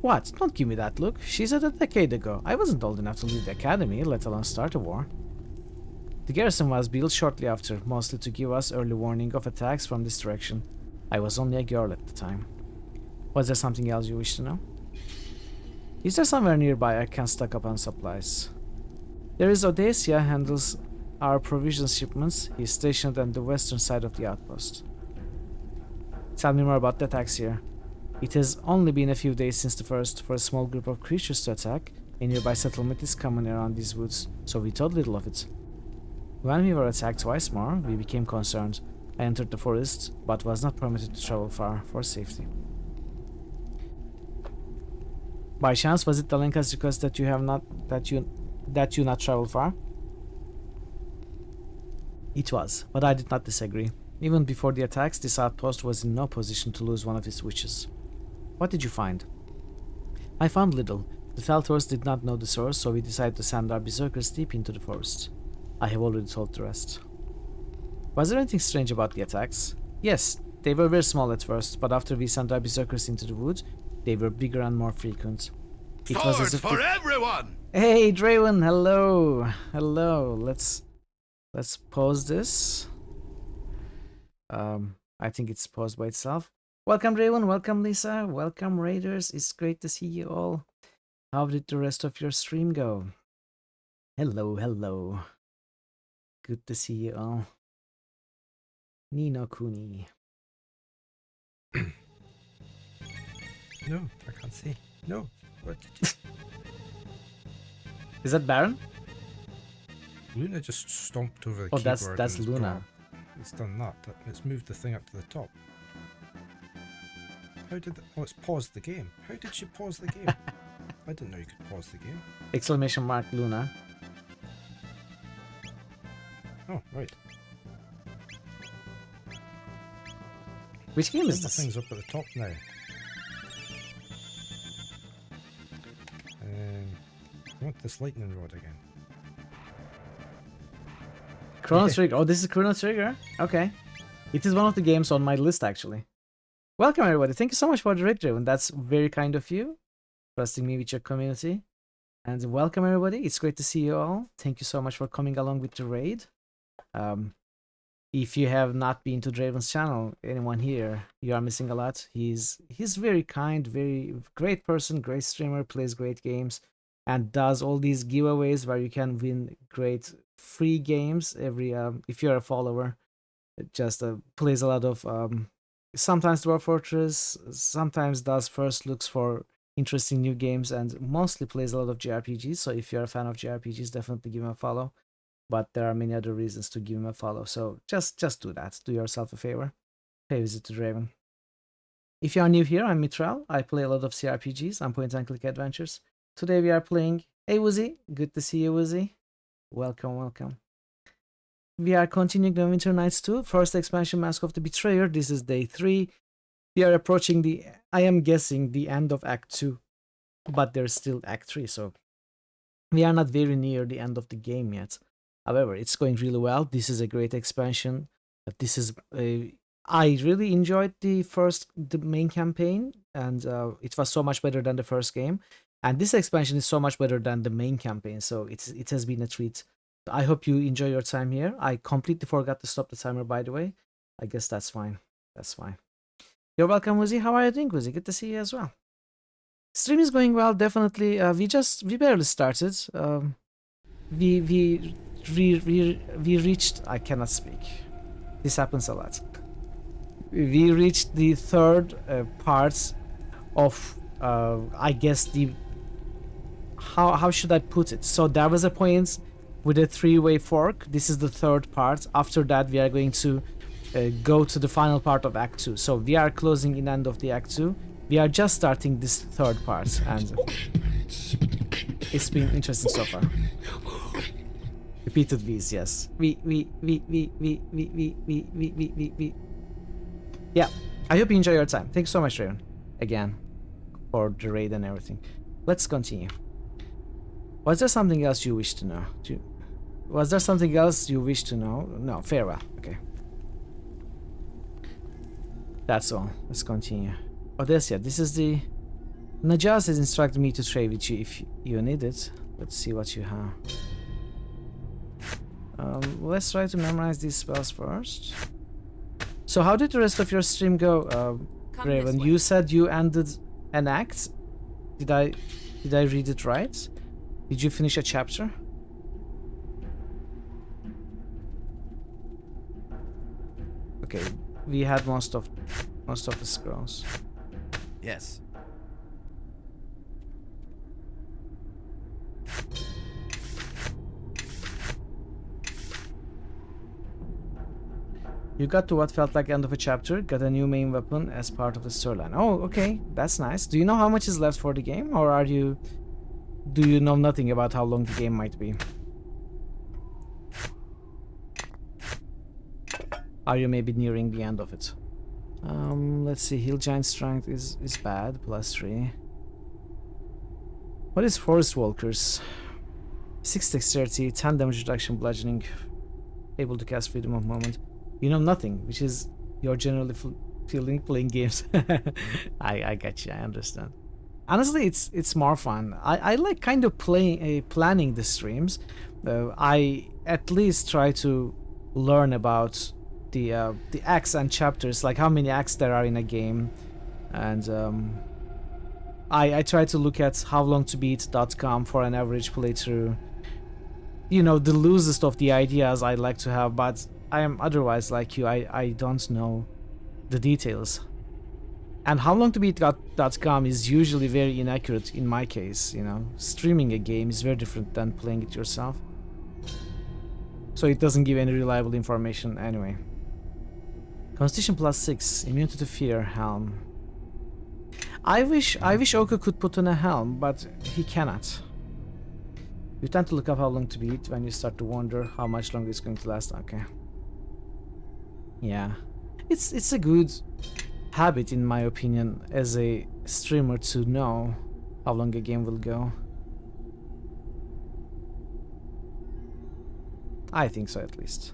What? Don't give me that look. She said a decade ago. I wasn't old enough to leave the academy, let alone start a war. The garrison was built shortly after, mostly to give us early warning of attacks from this direction. I was only a girl at the time. Was there something else you wish to know? Is there somewhere nearby I can stock up on supplies? There is Odacia, handles our provision shipments. He is stationed on the western side of the outpost. Tell me more about the attacks here. It has only been a few days since the first for a small group of creatures to attack. A nearby settlement is common around these woods, so we thought little of it. When we were attacked twice more, we became concerned. I entered the forest, but was not permitted to travel far for safety. By chance, was it Dalenka's request that you not travel far? It was, but I did not disagree. Even before the attacks, this outpost was in no position to lose one of its witches. What did you find? I found little. The Feltors did not know the source, so we decided to send our berserkers deep into the forest. I have already told the rest. Was there anything strange about the attacks? Yes, they were very small at first, but after we sent our berserkers into the woods, they were bigger and more frequent. It was as if for everyone! Hey, Draven, hello! Hello, let's pause this. I think it's paused by itself. Welcome, Draven, welcome, Lisa, welcome, Raiders. It's great to see you all. How did the rest of your stream go? Hello, hello. Good to see you all. Nino Kuni. No, I can't see. No, what did you... Is that Baron? Luna just stomped over the Oh, keyboard. that's and Luna. It's done that. It's moved the thing up to the top. How did... Oh, it's paused the game. How did she pause the game? I didn't know you could pause the game. Exclamation mark Luna. Oh, right. Which game is The this? thing's up at the top now. I want this lightning rod again. Chrono Trigger. Oh, this is Chrono Trigger? Okay. It is one of the games on my list, actually. Welcome, everybody. Thank you so much for the raid, Draven. That's very kind of you. Trusting me with your community. And welcome, everybody. It's great to see you all. Thank you so much for coming along with the raid. If you have not been to Draven's channel, anyone here, you are missing a lot. He's very kind, very great person, great streamer, plays great games, and does all these giveaways where you can win great free games every if you're a follower. It just plays a lot of sometimes Dwarf Fortress, sometimes does first looks for interesting new games, and mostly plays a lot of JRPGs. So if you're a fan of JRPGs, definitely give him a follow. But there are many other reasons to give him a follow, so just do that. Do yourself a favor. Pay a visit to Draven. If you are new here, I'm Mitral. I play a lot of CRPGs and point-and-click adventures. Today we are playing... Hey Woozy, good to see you, Woozy. Welcome, welcome. We are continuing the Winter Nights 2, first expansion, Mask of the Betrayer. This is day 3. We are approaching the, I am guessing, the end of Act 2. But there's still Act 3, so... We are not very near the end of the game yet. However, it's going really well. This is a great expansion. This is I really enjoyed the main campaign, and it was so much better than the first game. And this expansion is so much better than the main campaign, so it has been a treat. I hope you enjoy your time here. I completely forgot to stop the timer, by the way. I guess that's fine. That's fine. You're welcome, Woozy. How are you doing, Woozy? Good to see you as well. Stream is going well, definitely. We barely started. We reached... I cannot speak. This happens a lot. We reached the third part of, I guess, the... How should I put it? So there was a point with a 3-way fork. This is the third part. After that, we are going to go to the final part of Act 2. So we are closing in end of the Act 2. We are just starting this third part, and it's been interesting so far. Repeated V's, yes. We. Yeah, I hope you enjoy your time. Thanks so much, Raven, again, for the raid and everything. Let's continue. Was there something else you wish to know? Was there something else you wish to know? No, farewell. Okay. That's all. Let's continue. Odessia, this is the... Najas has instructed me to trade with you if you need it. Let's see what you have. Let's try to memorize these spells first. So how did the rest of your stream go, Raven? You said you ended an act? Did I read it right? Did you finish a chapter? Okay, we had most of the scrolls. Yes. You got to what felt like end of a chapter, got a new main weapon as part of the storyline. Oh, okay, that's nice. Do you know how much is left for the game, or do you know nothing about how long the game might be? Are you maybe nearing the end of it? Let's see, heal giant strength is bad, +3. What is forest walkers? 6 dexterity, 10 damage reduction, bludgeoning, able to cast freedom of movement. You know nothing, which is you're generally feeling playing games. I got you, I understand. Honestly, it's more fun. I like kind of planning the streams. I at least try to learn about the acts and chapters, like how many acts there are in a game, and I try to look at howlongtobeat.com for an average playthrough. You know, the loosest of the ideas I like to have, but I am otherwise like you. I don't know the details. And howlongtobeat.com is usually very inaccurate in my case. You know, streaming a game is very different than playing it yourself. So it doesn't give any reliable information anyway. Constitution +6, immunity to fear, helm. I wish Oka could put on a helm, but he cannot. You tend to look up how long to beat when you start to wonder how much longer it's going to last. Okay. Yeah. It's a good habit, in my opinion, as a streamer to know how long a game will go. I think so, at least.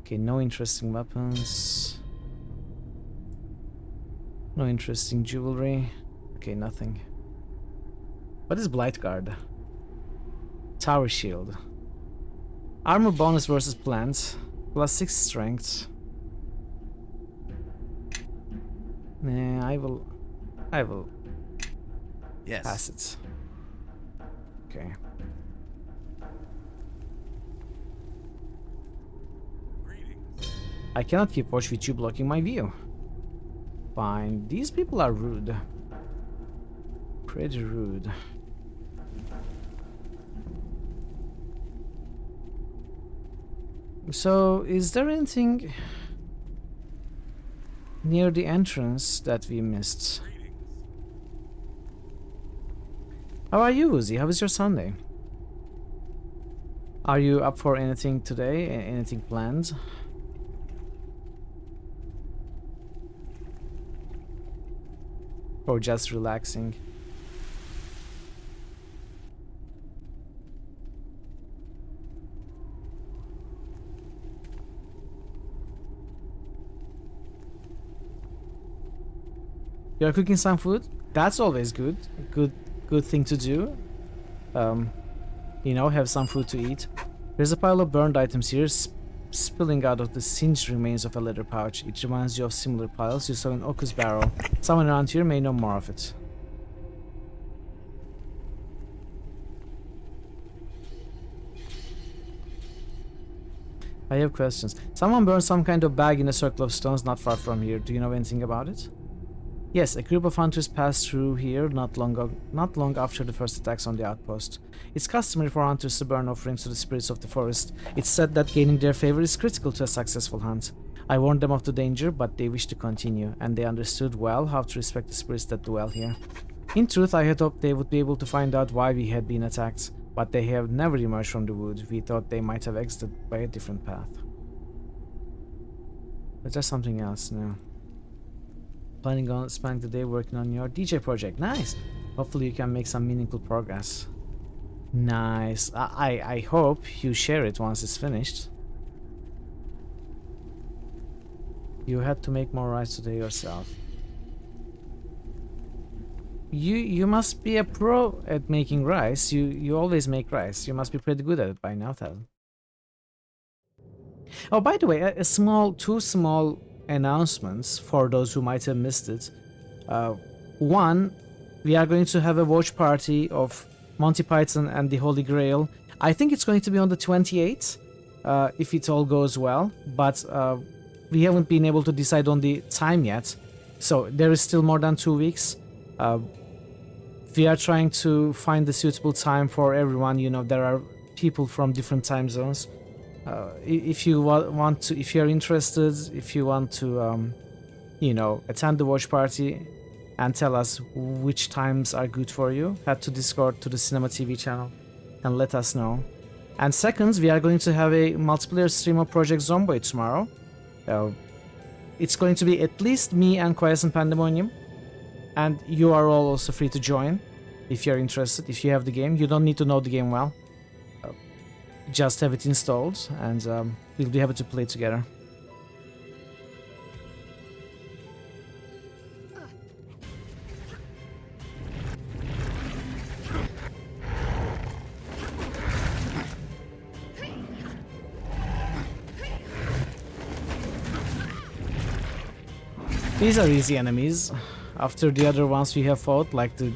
Okay, no interesting weapons. No interesting jewelry. Okay, nothing. What is Blight Guard? Tower Shield. Armor bonus versus plant. +6 strength. Nah, I will Yes. pass it. Okay. I cannot keep watch with you blocking my view. Fine. These people are rude. Pretty rude. So, is there anything near the entrance that we missed? How are you, Uzi? How was your Sunday? Are you up for anything today? Anything planned? Or just relaxing? You're cooking some food? That's always good. Good thing to do. You know, have some food to eat. There's a pile of burned items here, spilling out of the singed remains of a leather pouch. It reminds you of similar piles you saw in Oku's barrel. Someone around here may know more of it. I have questions. Someone burned some kind of bag in a circle of stones not far from here. Do you know anything about it? Yes, a group of hunters passed through here not long after the first attacks on the outpost. It's customary for hunters to burn offerings to the spirits of the forest. It's said that gaining their favor is critical to a successful hunt. I warned them of the danger, but they wished to continue, and they understood well how to respect the spirits that dwell here. In truth, I had hoped they would be able to find out why we had been attacked, but they have never emerged from the wood. We thought they might have exited by a different path. But there's something else now. Planning on spending the day working on your DJ project. Nice! Hopefully you can make some meaningful progress. Nice. I hope you share it once it's finished. You had to make more rice today yourself. You must be a pro at making rice. You always make rice. You must be pretty good at it by now, Tal. Oh, by the way, two small announcements for those who might have missed it. One, we are going to have a watch party of Monty Python and the Holy Grail. I think it's going to be on the 28th, if it all goes well, but we haven't been able to decide on the time yet, so there is still more than 2 weeks. We are trying to find the suitable time for everyone. You know, there are people from different time zones. If you want to, if you are interested, if you want to, you know, attend the watch party and tell us which times are good for you, head to Discord to the Cinema TV channel and let us know. And second, we are going to have a multiplayer stream of Project Zomboid tomorrow. It's going to be at least me and Quiescent Pandemonium, and you are all also free to join if you're interested, if you have the game. You don't need to know the game well. Just have it installed, and we'll be happy to play together. These are easy enemies. After the other ones we have fought, like the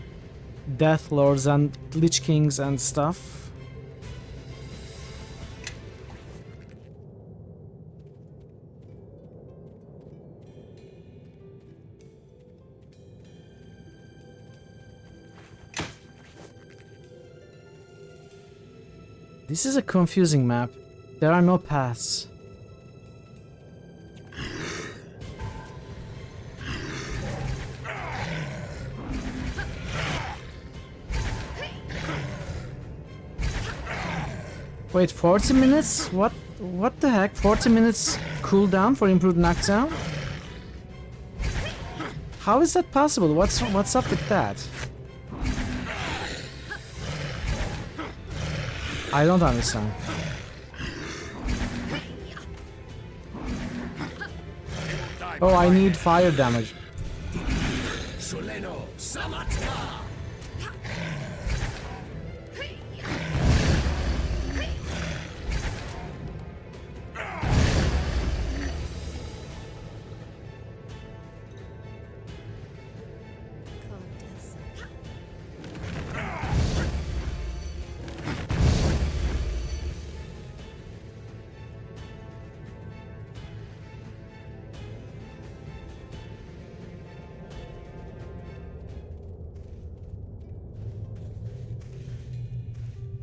Death Lords and Lich Kings and stuff. This is a confusing map. There are no paths. Wait, 40 minutes? What the heck? 40 minutes cooldown for improved knockdown? How is that possible? What's up with that? I don't understand. Oh, I need fire damage.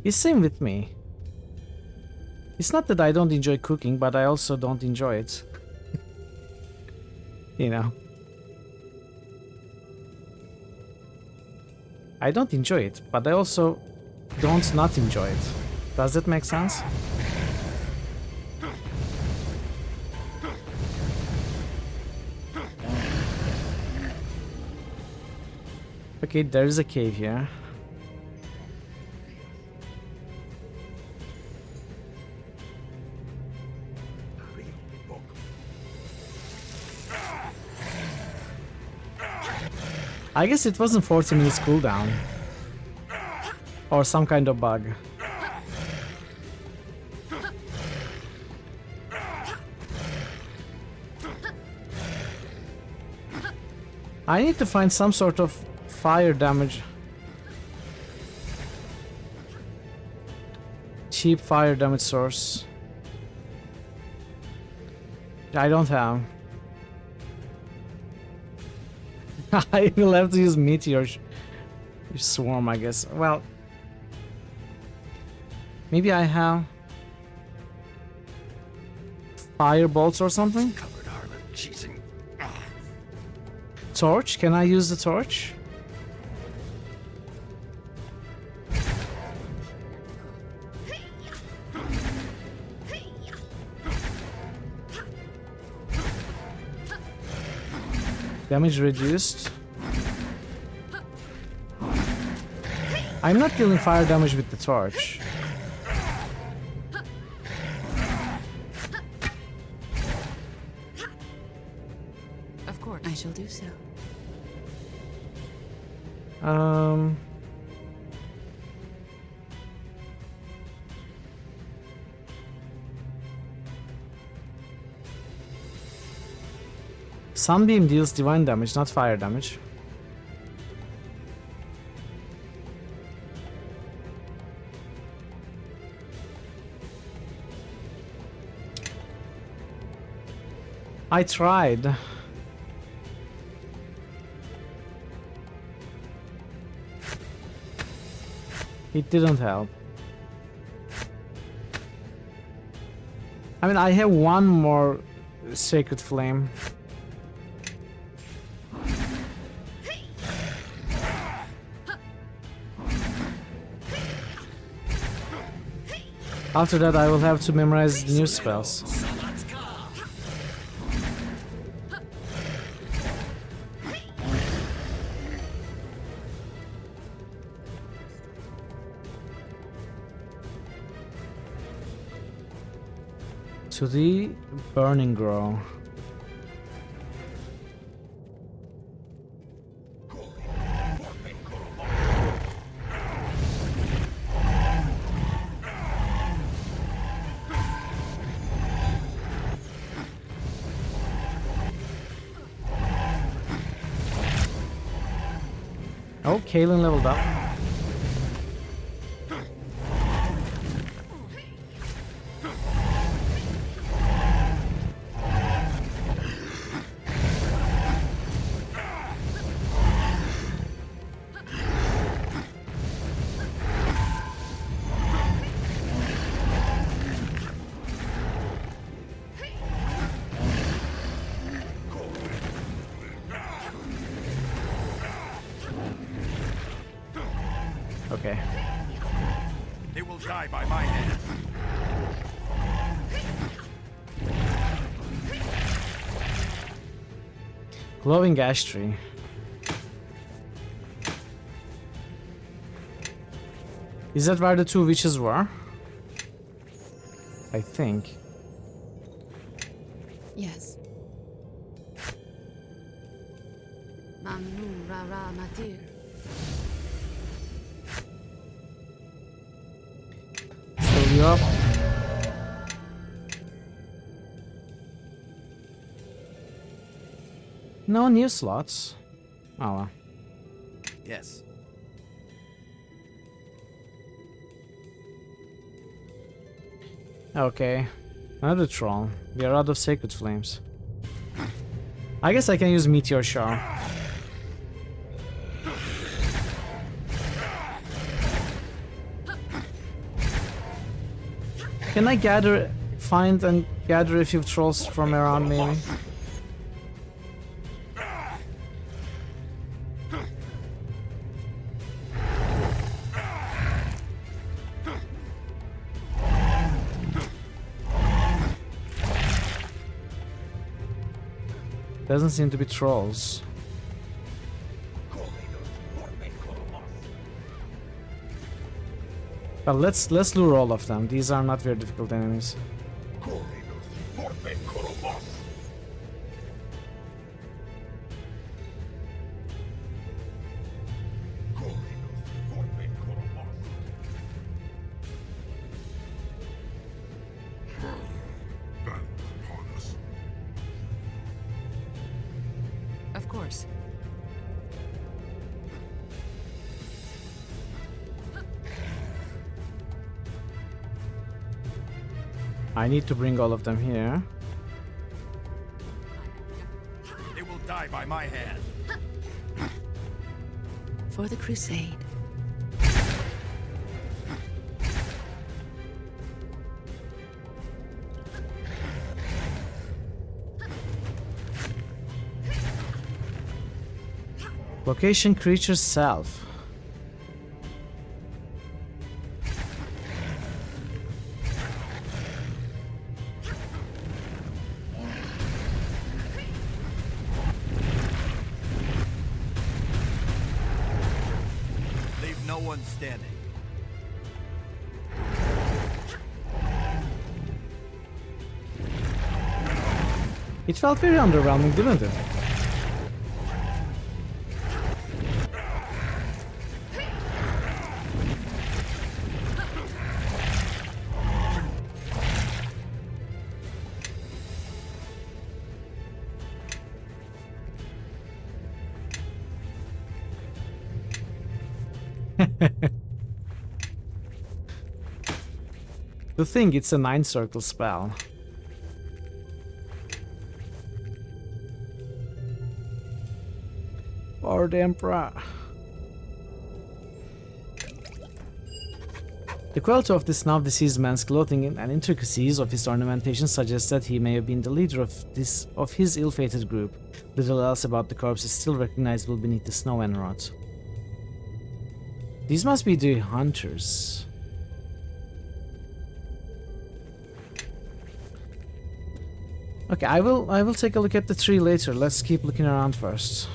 It's same with me. It's not that I don't enjoy cooking, but I also don't enjoy it. You know. I don't enjoy it, but I also don't not enjoy it. Does that make sense? Okay, there is a cave here. I guess it wasn't 40 minutes cooldown. Or some kind of bug. I need to find some sort of fire damage. Cheap fire damage source. I don't have. I will have to use meteor swarm, I guess. Well, maybe I have fire bolts or something. Torch? Can I use the torch? Damage reduced. I'm not dealing fire damage with the torch. Of course. I shall do so. Sunbeam deals divine damage, not fire damage. I tried. It didn't help. I mean, I have one more Sacred Flame. After that, I will have to memorize new spells. To the Burning Grow. Oh, Kaelin leveled up. Okay. They will die by my hand. Glowing ash tree. Is that where the two witches were? I think. Yes. So yup. No new slots. Oh well. Yes. Okay. Another troll. We are out of Sacred Flames. I guess I can use Meteor Shower. Can I find and gather a few trolls from around maybe? Doesn't seem to be trolls. But let's lure all of them. These are not very difficult enemies. Of course. I need to bring all of them here. They will die by my hand. For the crusade. Location creature self. Leave no one standing. It felt very underwhelming, didn't it? To think it's a 9-circle spell. Or the Emperor. The quality of this now deceased man's clothing and intricacies of his ornamentation suggest that he may have been the leader of his ill-fated group. Little else about the corpse is still recognizable beneath the snow and rot. These must be the hunters. Okay, I will take a look at the tree later. Let's keep looking around first.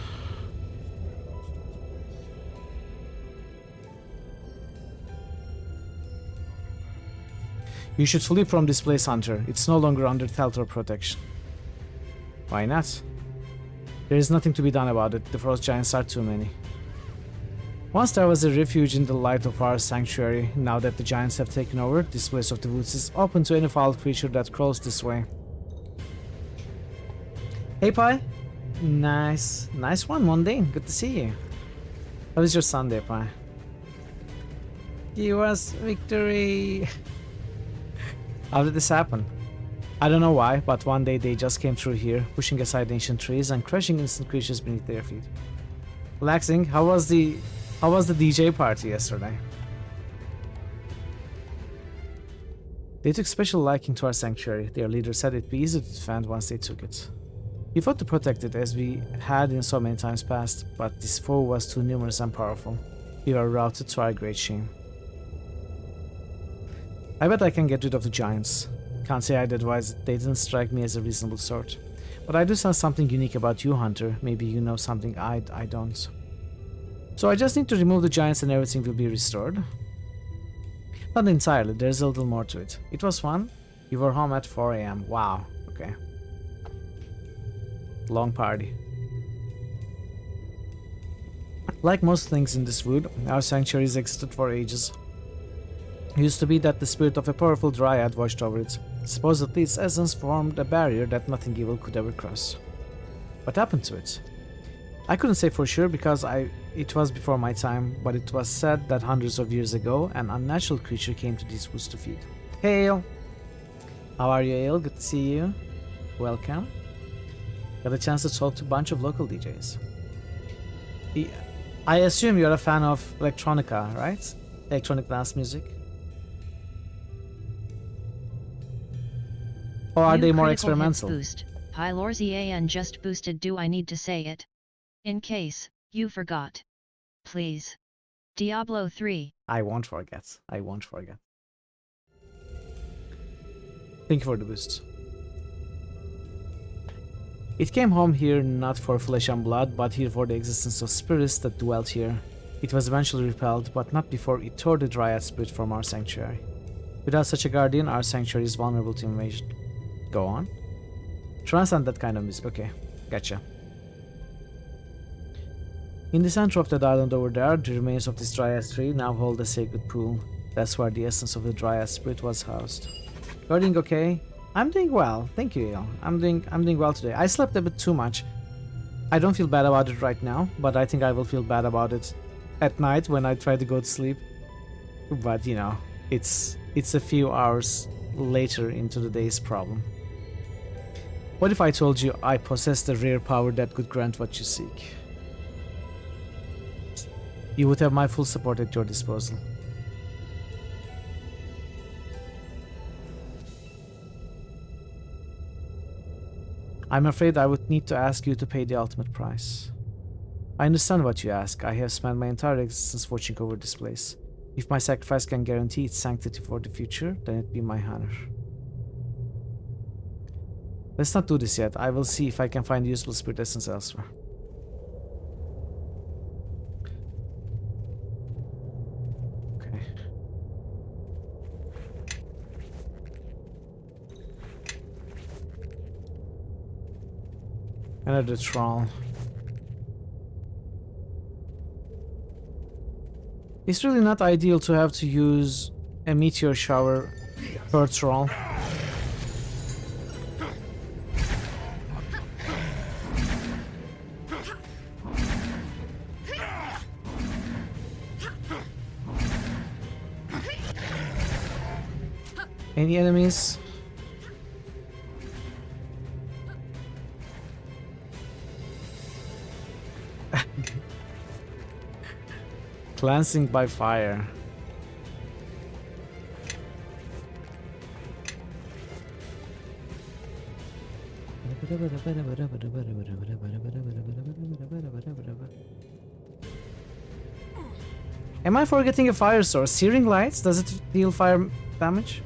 You should flee from this place, Hunter. It's no longer under Thaltor protection. Why not? There is nothing to be done about it. The frost giants are too many. Once there was a refuge in the light of our sanctuary. Now that the giants have taken over, this place of the woods is open to any foul creature that crawls this way. Hey, Pi. Nice one, Mundane. Good to see you. How was your Sunday, Pi? Give us victory. How did this happen? I don't know why, but one day they just came through here, pushing aside ancient trees and crushing instant creatures beneath their feet. Relaxing. How was the DJ party yesterday? They took special liking to our sanctuary. Their leader said it'd be easy to defend once they took it. We fought to protect it as we had in so many times past, but this foe was too numerous and powerful. We were routed to our great shame. I bet I can get rid of the giants. Can't say I'd advise it. They didn't strike me as a reasonable sort. But I do sense something unique about you, Hunter. Maybe you know something I don't. So I just need to remove the giants and everything will be restored? Not entirely, there's a little more to it. It was fun. You were home at 4 AM. Wow, okay. Long party. Like most things in this wood, our sanctuaries existed for ages. It used to be that the spirit of a powerful dryad watched over it. Supposedly its essence formed a barrier that nothing evil could ever cross. What happened to it? I couldn't say for sure because it was before my time, but it was said that hundreds of years ago an unnatural creature came to these woods to feed. Hey Ale! How are you, Ale? Good to see you. Welcome. Got a chance to talk to a bunch of local DJs. I assume you're a fan of electronica, right? Electronic dance music? Or are New they more critical hits experimental? Boost. Pylorzian just boosted. Do I need to say it? In case you forgot. Please. Diablo 3. I won't forget. I won't forget. Thank you for the boost. It came home here not for flesh and blood, but here for the existence of spirits that dwelt here. It was eventually repelled, but not before it tore the dryad spirit from our sanctuary. Without such a guardian, our sanctuary is vulnerable to invasion. Go on. Transcend that kind of music. Okay, gotcha. In the center of that island over there, the remains of this dryad tree now hold a sacred pool. That's where the essence of the dryad spirit was housed. You're doing okay? I'm doing well, thank you, Eel. I'm doing well today. I slept a bit too much. I don't feel bad about it right now, but I think I will feel bad about it at night when I try to go to sleep. But you know, it's a few hours later into the day's problem. What if I told you I possess the rare power that could grant what you seek? You would have my full support at your disposal. I'm afraid I would need to ask you to pay the ultimate price. I understand what you ask. I have spent my entire existence watching over this place. If my sacrifice can guarantee its sanctity for the future, then it'd be my honor. Let's not do this yet. I will see if I can find useful spirit essence elsewhere. Another troll. It's really not ideal to have to use a meteor shower per troll. Any enemies? Cleansing by fire. Am I forgetting a fire source? Searing lights? Does it deal fire damage?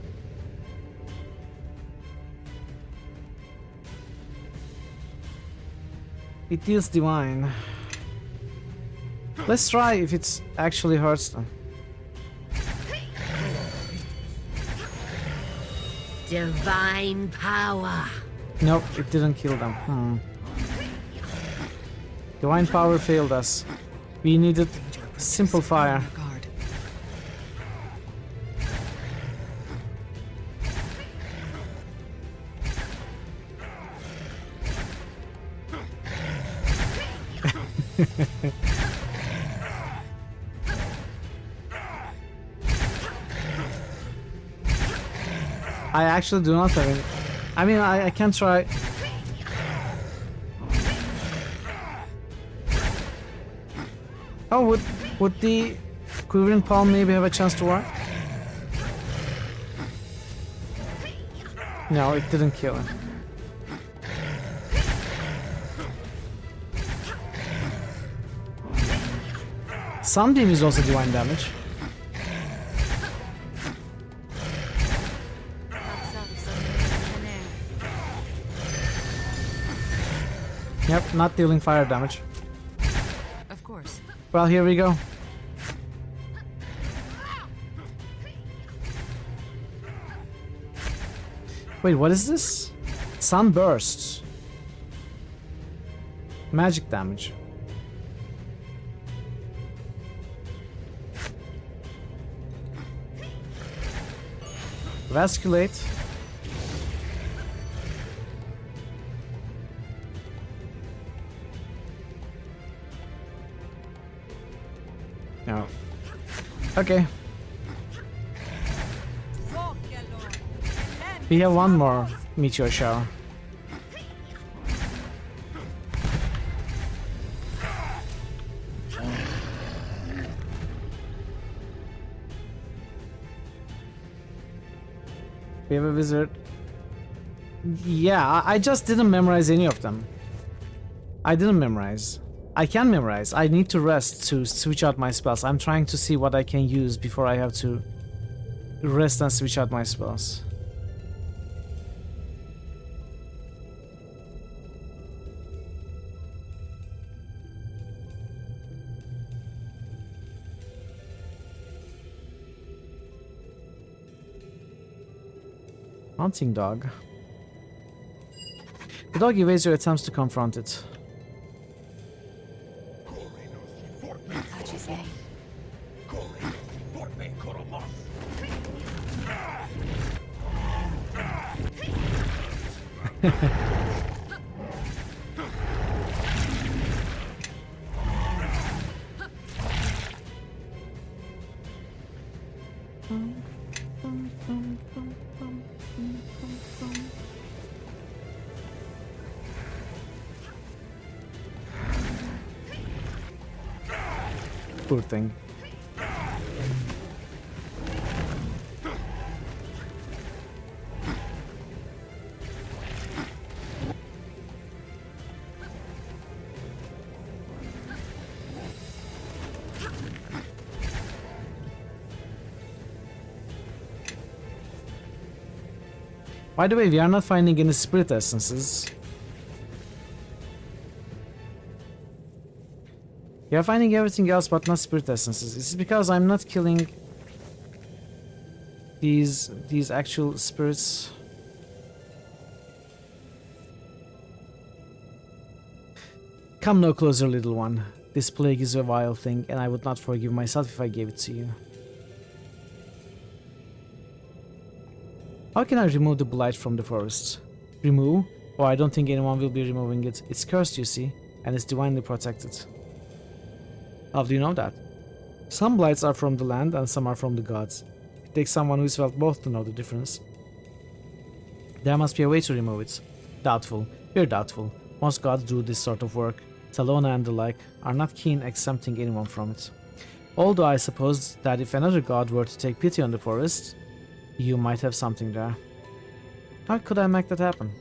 It deals divine. Let's try if it actually hurts them. Divine power. Nope, it didn't kill them. Divine power failed us. We needed simple fire. I actually do not have any. I mean, I can try. Oh, would the quivering palm maybe have a chance to work? No, it didn't kill him. Sunbeam is also divine damage. Yep, not dealing fire damage. Of course. Well, here we go. Wait, what is this? Sunbursts. Magic damage. Vasculate. No. Okay. We have one more meteor shower. We have a wizard. Yeah, I just didn't memorize any of them. I didn't memorize. I can memorize. I need to rest to switch out my spells. I'm trying to see what I can use before I have to rest and switch out my spells. Hunting dog. The dog evades your attempts to confront it. How'd you say? Poor thing. By the way, we are not finding any spirit essences. We are finding everything else but not spirit essences. It's because I'm not killing these actual spirits. Come no closer, little one. This plague is a vile thing, and I would not forgive myself if I gave it to you. How can I remove the blight from the forest? Remove? Oh, I don't think anyone will be removing it. It's cursed, you see, and it's divinely protected. How do you know that? Some blights are from the land and some are from the gods. It takes someone who's felt both to know the difference. There must be a way to remove it. Doubtful. We're doubtful. Most gods do this sort of work. Talona and the like are not keen exempting anyone from it. Although I suppose that if another god were to take pity on the forest, you might have something there. How could I make that happen?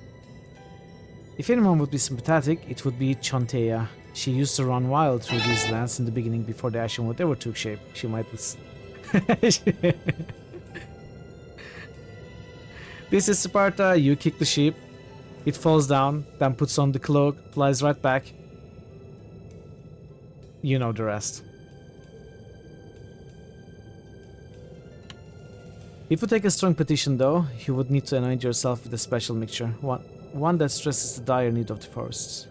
If anyone would be sympathetic, it would be Chontea. She used to run wild through these lands in the beginning before the Ashenwood ever took shape. She might be... This is Sparta. You kick the sheep. It falls down, then puts on the cloak, flies right back. You know the rest. If you take a strong petition though, you would need to anoint yourself with a special mixture, one that stresses the dire need of the forests.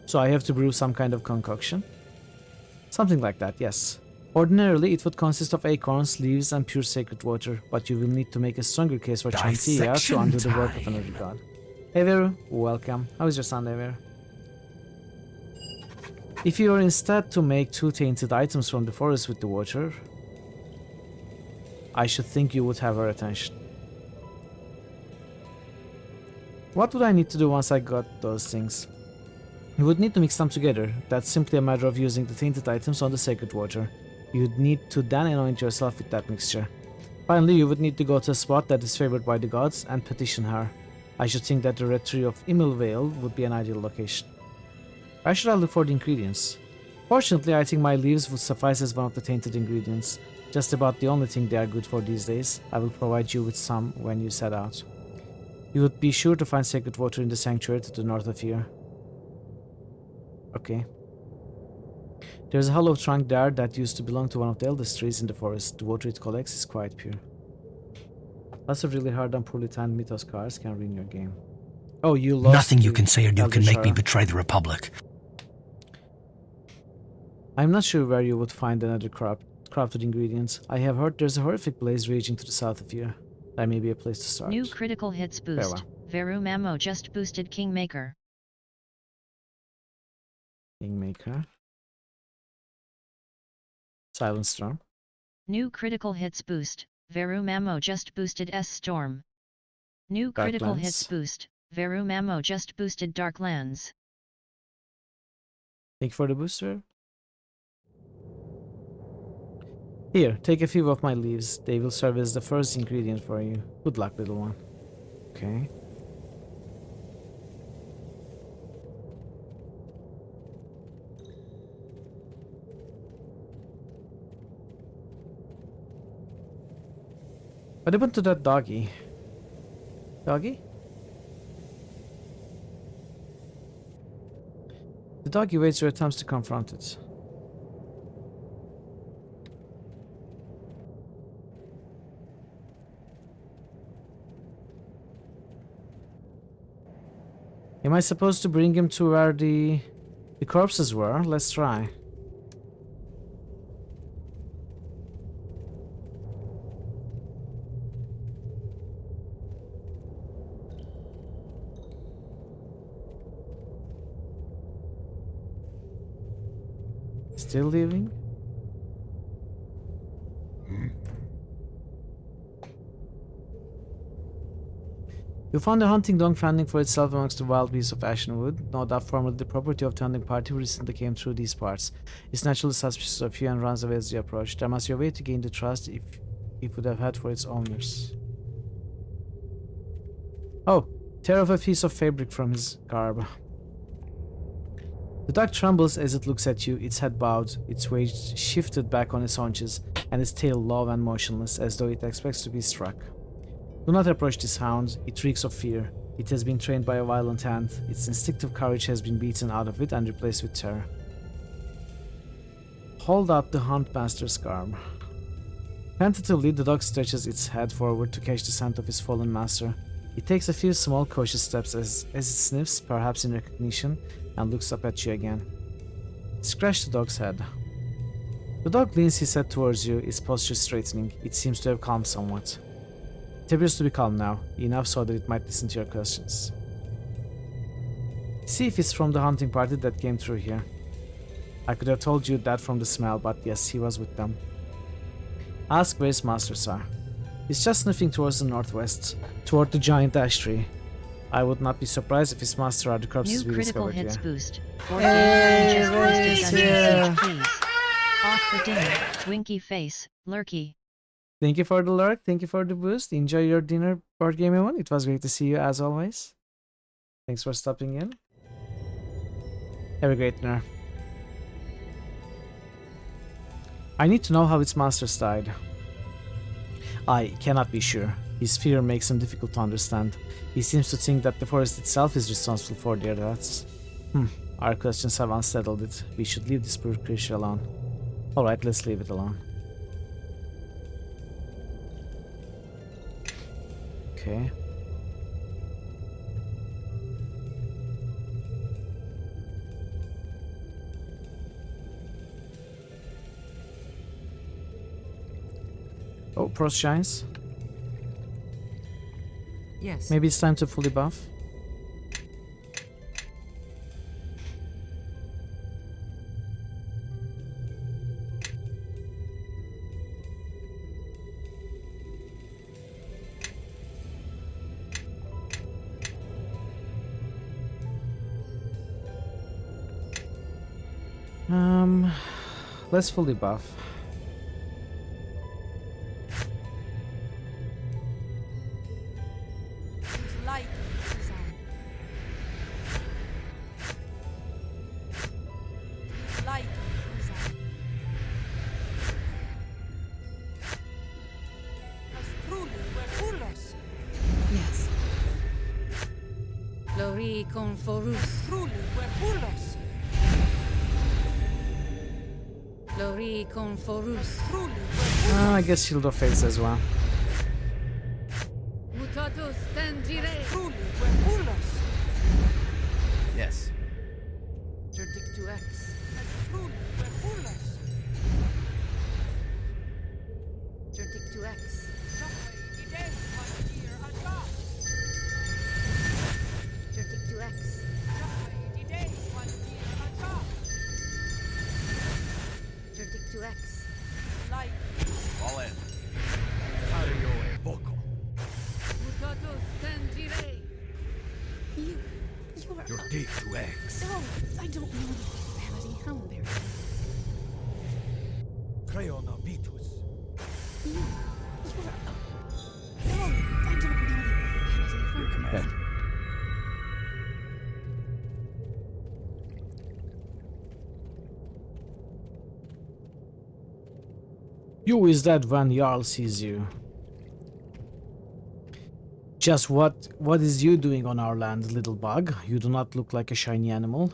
So I have to brew some kind of concoction? Something like that, yes. Ordinarily it would consist of acorns, leaves and pure sacred water, but you will need to make a stronger case for Chantia to undo the work of another god. Hey Veru, welcome. How is your Sunday, Veru? If you were instead to make 2 tainted items from the forest with the water, I should think you would have her attention. What would I need to do once I got those things? You would need to mix them together. That's simply a matter of using the tainted items on the sacred water. You would need to then anoint yourself with that mixture. Finally, you would need to go to a spot that is favored by the gods and petition her. I should think that the Red Tree of Imilvale would be an ideal location. Where should I look for the ingredients? Fortunately, I think my leaves would suffice as one of the tainted ingredients. Just about the only thing they are good for these days. I will provide you with some when you set out. You would be sure to find sacred water in the sanctuary to the north of here. Okay. There's a hollow trunk there that used to belong to one of the eldest trees in the forest. The water it collects is quite pure. Lots of really hard and poorly timed mythos cars can ruin your game. Oh, you lost. Nothing you can say or do can make me Shara. betray the Republic. I'm not sure where you would find another crafted ingredients. I have heard there's a horrific blaze raging to the south of here. That may be a place to start. New critical hits boost. Veru Mamo just boosted Kingmaker. Kingmaker. Silent Storm. New critical hits boost. Veru Mamo just boosted S Storm. New critical hits boost. Veru Mamo just boosted Darklands. Thank you for the booster. Here, take a few of my leaves. They will serve as the first ingredient for you. Good luck, little one. Okay. What happened to that doggy? Doggy? The doggy waits your attempts to confront it. Am I supposed to bring him to where the corpses were? Let's try. Still leaving? You found a hunting dog fending for itself amongst the wild beasts of Ashenwood. No doubt formerly the property of the hunting party who recently came through these parts. It's naturally suspicious of you and runs away as you approach. There must be a way to gain the trust it would have had for its owners. Oh, tear off a piece of fabric from his garb. The dog trembles as it looks at you, its head bowed, its weight shifted back on its haunches, and its tail low and motionless, as though it expects to be struck. Do not approach this hound, it reeks of fear. It has been trained by a violent hand. Its instinctive courage has been beaten out of it and replaced with terror. Hold out the huntmaster's garb. Tentatively, the dog stretches its head forward to catch the scent of his fallen master. It takes a few small cautious steps as it sniffs, perhaps in recognition, and looks up at you again. Scratch the dog's head. The dog leans his head towards you, its posture straightening. It seems to have calmed somewhat. It appears to be calm now, enough so that it might listen to your questions. See if it's from the hunting party that came through here. I could have told you that from the smell, but yes, he was with them. Ask where his masters are. He's just sniffing towards the northwest, toward the giant ash tree. I would not be surprised if his master are the corpses New we critical discovered hits here. boost. 4 Hey, just boosted right Dungeon here. Siege, please. Off for dinner. Winky face. Lurky. Thank you for the lurk, thank you for the boost. Enjoy your dinner, board game everyone. It was great to see you as always. Thanks for stopping in. Have a great dinner. I need to know how its masters died. I cannot be sure. His fear makes him difficult to understand. He seems to think that the forest itself is responsible for their deaths. Our questions have unsettled it. We should leave this poor creature alone. Alright, let's leave it alone. Okay. Oh, Frost shines. Yes. Maybe it's time to fully buff. Let's fully buff. Yes. Flori conforus. Flori conforus. I guess Shield of Fates as well. Mutatus tangire. Yes. Jerdictuex. Jerdictuex. Jerdictuex. Jerdictuex. All in. Cario e poco. Mutatus tangire. You are... Your D2X. No, I don't know the profanity. How embarrassing. Creona Vitus. You are... No, I don't know the profanity. Your command. Okay. You is that when Jarl sees you. Just what is you doing on our land, little bug? You do not look like a shiny animal.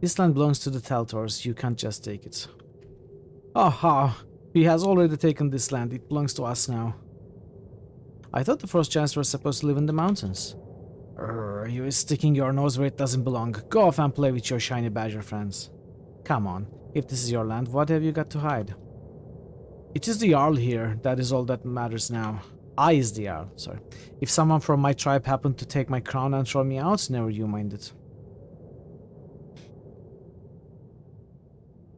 This land belongs to the Teltors, you can't just take it. Aha! He has already taken this land, it belongs to us now. I thought the Frost Giants were supposed to live in the mountains. You is sticking your nose where it doesn't belong. Go off and play with your shiny badger friends. Come on, if this is your land, what have you got to hide? It is the Jarl here, that is all that matters now. I is the Jarl, sorry. If someone from my tribe happened to take my crown and throw me out, never you mind it.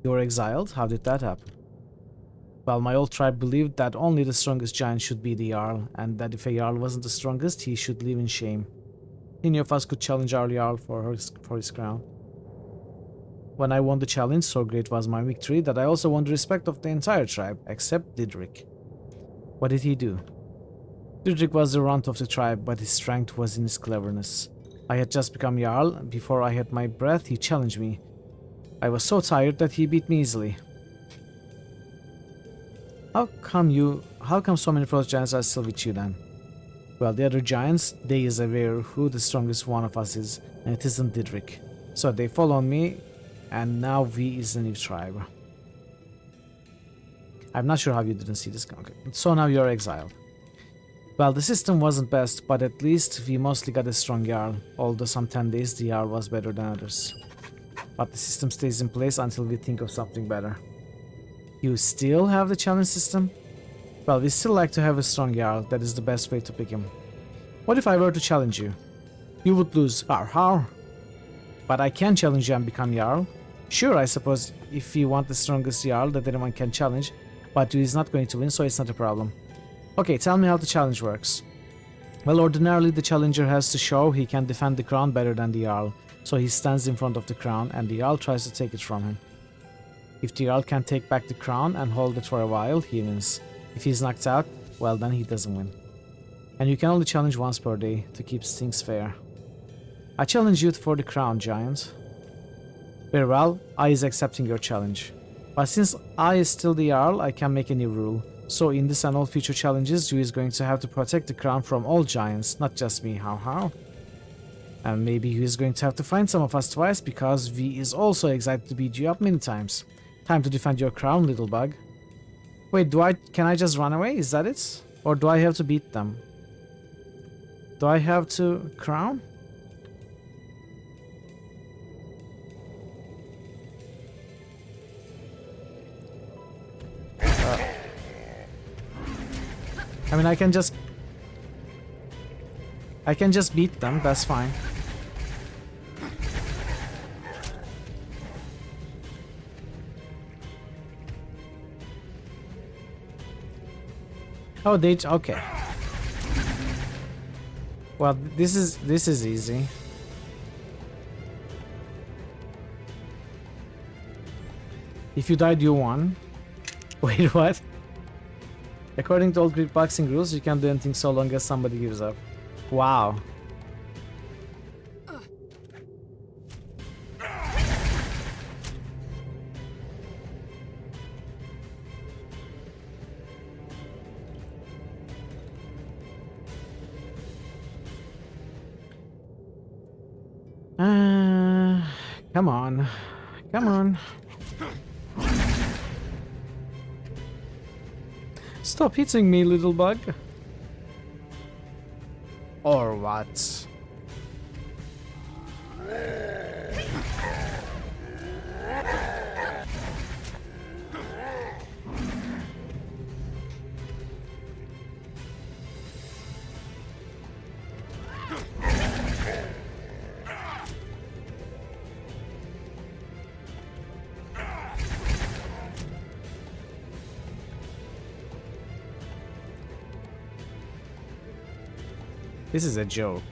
You were exiled? How did that happen? Well, my old tribe believed that only the strongest giant should be the Jarl, and that if a Jarl wasn't the strongest, he should live in shame. Any of us could challenge our Jarl for his crown. When I won the challenge, so great was my victory that I also won the respect of the entire tribe, except Didrik. What did he do? Didrik was the runt of the tribe, but his strength was in his cleverness. I had just become Jarl, and before I had my breath, he challenged me. I was so tired that he beat me easily. How come so many Frost Giants are still with you then? Well, the other giants, they is aware who the strongest one of us is, and it isn't Didrik. So they follow me, and now we is the new tribe. I'm not sure how you didn't see this coming. So now you're exiled. Well, the system wasn't best, but at least we mostly got a strong Jarl, although some 10 days the Jarl was better than others. But the system stays in place until we think of something better. You still have the challenge system? Well, we still like to have a strong Jarl. That is the best way to pick him. What if I were to challenge you? You would lose. Har. But I can challenge you and become Jarl. Sure, I suppose if you want the strongest Jarl that anyone can challenge, but he is not going to win, so it's not a problem. Okay, tell me how the challenge works. Well, ordinarily the challenger has to show he can defend the crown better than the Jarl, so he stands in front of the crown and the Jarl tries to take it from him. If the Jarl can take back the crown and hold it for a while, he wins. If he's knocked out, well then he doesn't win. And you can only challenge once per day to keep things fair. I challenge you for the crown, giant. Very well, I is accepting your challenge. But since I is still the Jarl, I can make a new rule. So in this and all future challenges, you is going to have to protect the crown from all giants, not just me, how? And maybe you is going to have to find some of us twice, because we is also excited to beat you up many times. Time to defend your crown, little bug. Wait, can I just run away? Is that it? Or do I have to beat them? Do I have to crown? I mean, I can just beat them, that's fine. Oh, okay. Well, this is easy. If you died, you won. Wait, what? According to old Greek boxing rules, you can't do anything so long as somebody gives up. Wow. Come on. Come on. Stop hitting me, little bug. Or what? This is a joke.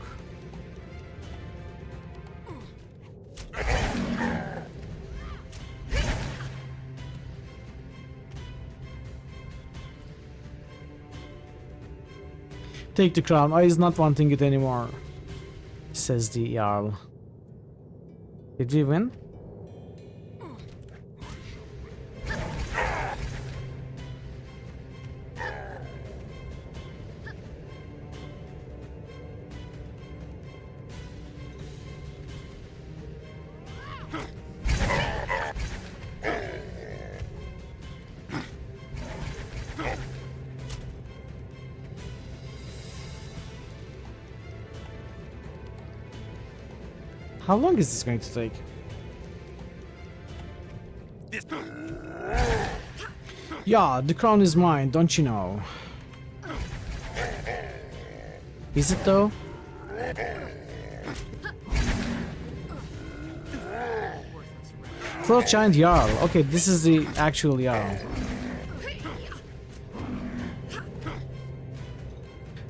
Take the crown. I is not wanting it anymore, says the Jarl. Did we win? How long is this going to take? Yeah, the crown is mine, don't you know? Is it though? Frost Giant Jarl. Okay, this is the actual Jarl.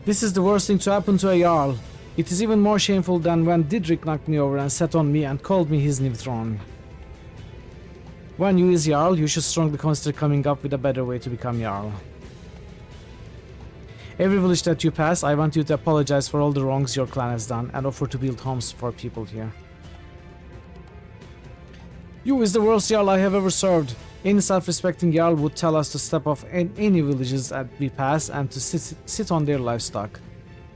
This is the worst thing to happen to a Jarl. It is even more shameful than when Didrik knocked me over and sat on me and called me his new throne. When you is Jarl, you should strongly consider coming up with a better way to become Jarl. Every village that you pass, I want you to apologize for all the wrongs your clan has done and offer to build homes for people here. You is the worst Jarl I have ever served. Any self-respecting Jarl would tell us to step off any villages that we pass and to sit on their livestock.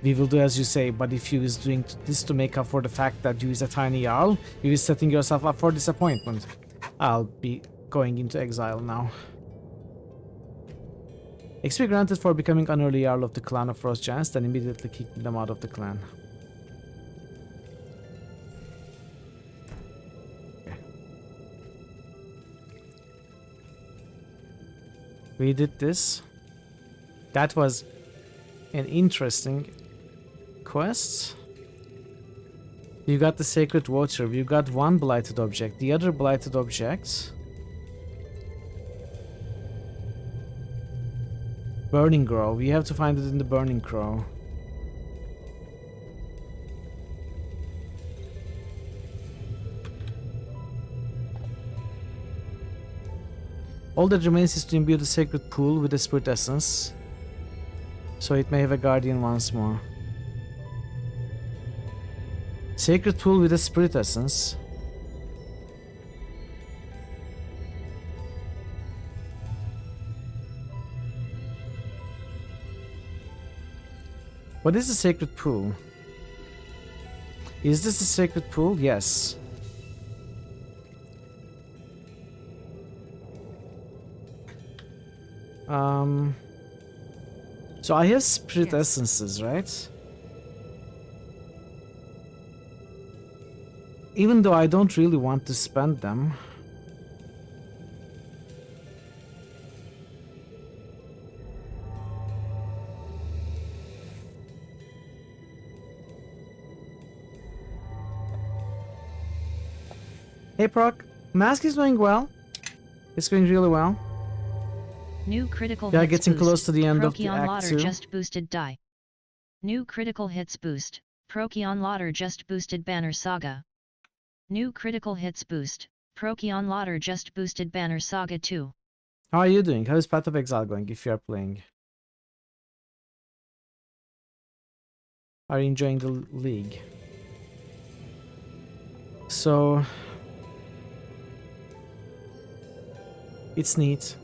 We will do as you say, but if you is doing this to make up for the fact that you is a tiny Jarl, you is setting yourself up for disappointment. I'll be going into exile now. XP granted for becoming an early Jarl of the clan of Frost Giants, then immediately kicking them out of the clan. Okay. We did this. That was an interesting quest. You got the sacred water. You got one blighted object. The other blighted object. Burning Grove. We have to find it in the Burning Grove. All that remains is to imbue the sacred pool with the spirit essence, so it may have a guardian once more. Sacred pool with a spirit essence. What is the sacred pool? Is this the sacred pool? Yes. So I have spirit essences, right? Even though I don't really want to spend them. Hey Proc, Mask is going well. It's going really well. New critical Yeah, hits getting boost. close to the end of the Procyon Act Lauder 2. just boosted die. New critical hits boost. Procyon Lauder just boosted Banner Saga. New critical hits boost. Procyon Lauder just boosted Banner Saga 2. How are you doing? How is Path of Exile going if you are playing? Are you enjoying the league? So it's neat.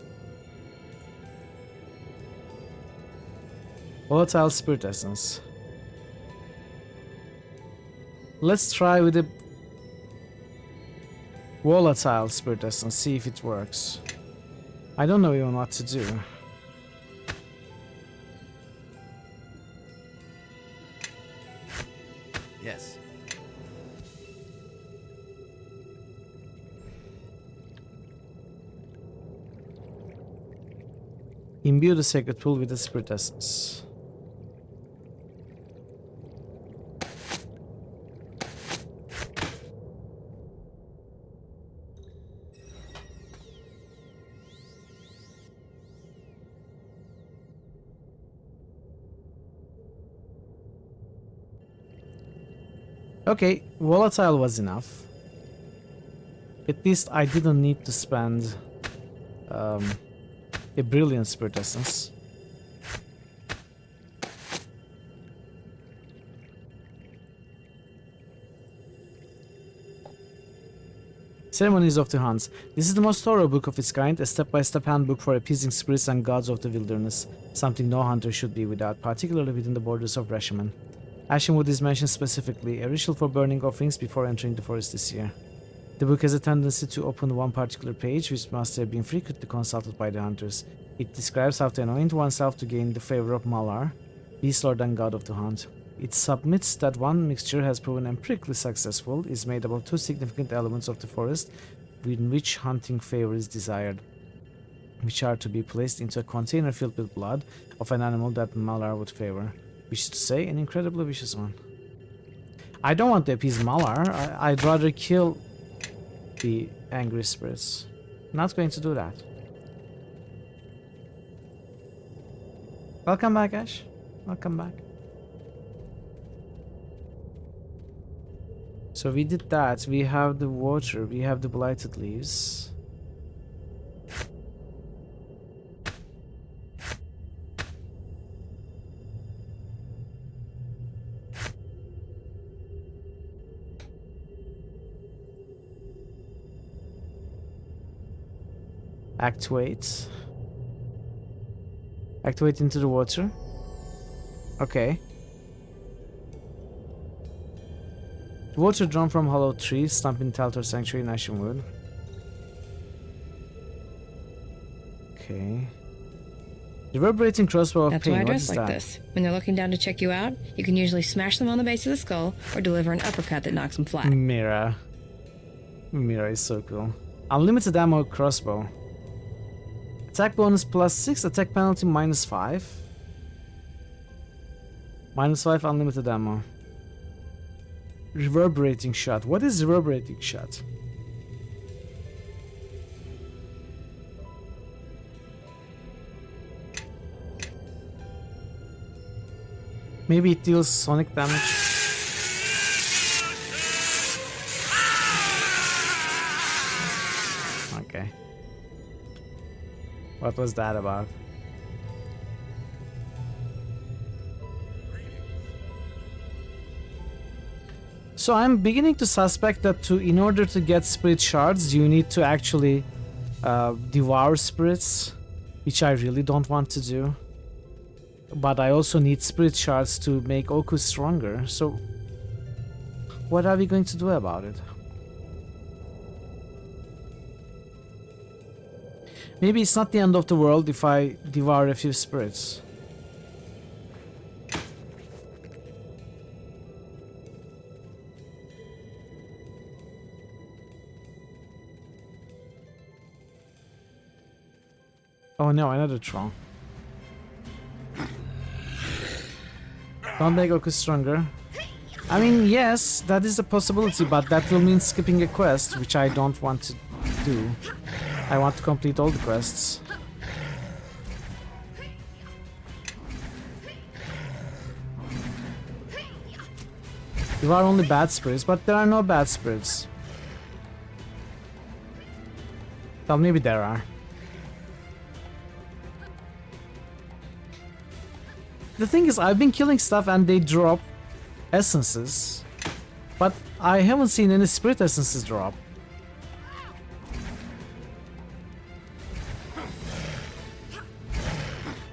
Volatile Spirit Essence. Let's try with the Volatile Spirit Essence, see if it works. I don't know even what to do. Yes. Imbue the sacred pool with the spirit essence. Okay, volatile was enough. At least I didn't need to spend a brilliant spirit essence. Ceremonies of the Hunt. This is the most thorough book of its kind, a step-by-step handbook for appeasing spirits and gods of the wilderness, something no hunter should be without, particularly within the borders of Reshiman. Ashenwood is mentioned specifically, a ritual for burning offerings before entering the forest this year. The book has a tendency to open one particular page, which must have been frequently consulted by the hunters. It describes how to anoint oneself to gain the favor of Malar, Beast Lord and God of the Hunt. It submits that one mixture has proven empirically successful, is made up of two significant elements of the forest, in which hunting favor is desired, which are to be placed into a container filled with blood of an animal that Malar would favor. Which is to say, an incredibly vicious one. I don't want to appease Malar. I'd rather kill the angry spirits. Not going to do that. Welcome back, Ash. Welcome back. So we did that. We have the water. We have the blighted leaves. Activate. Activate into the water. Okay. Water drawn from hollow trees, stamping Taltor Sanctuary in Ashenwood. Okay. Reverberating crossbow of That's pain. why I What dress is like that? this. When they're looking down to check you out, you can usually smash them on the base of the skull or deliver an uppercut that knocks them flat. Mira. Mira is so cool. Unlimited ammo crossbow. Attack bonus +6, attack penalty -5. -5 unlimited ammo. Reverberating shot. What is reverberating shot? Maybe it deals sonic damage. Okay. What was that about? So I'm beginning to suspect that in order to get spirit shards, you need to actually devour spirits, which I really don't want to do. But I also need spirit shards to make Oku stronger, so what are we going to do about it? Maybe it's not the end of the world if I devour a few spirits. Oh no, another troll. Don't make Oku stronger. I mean, yes, that is a possibility, but that will mean skipping a quest, which I don't want to do. I want to complete all the quests. There are only bad spirits, but there are no bad spirits. Well, maybe there are. The thing is, I've been killing stuff and they drop essences, but I haven't seen any spirit essences drop.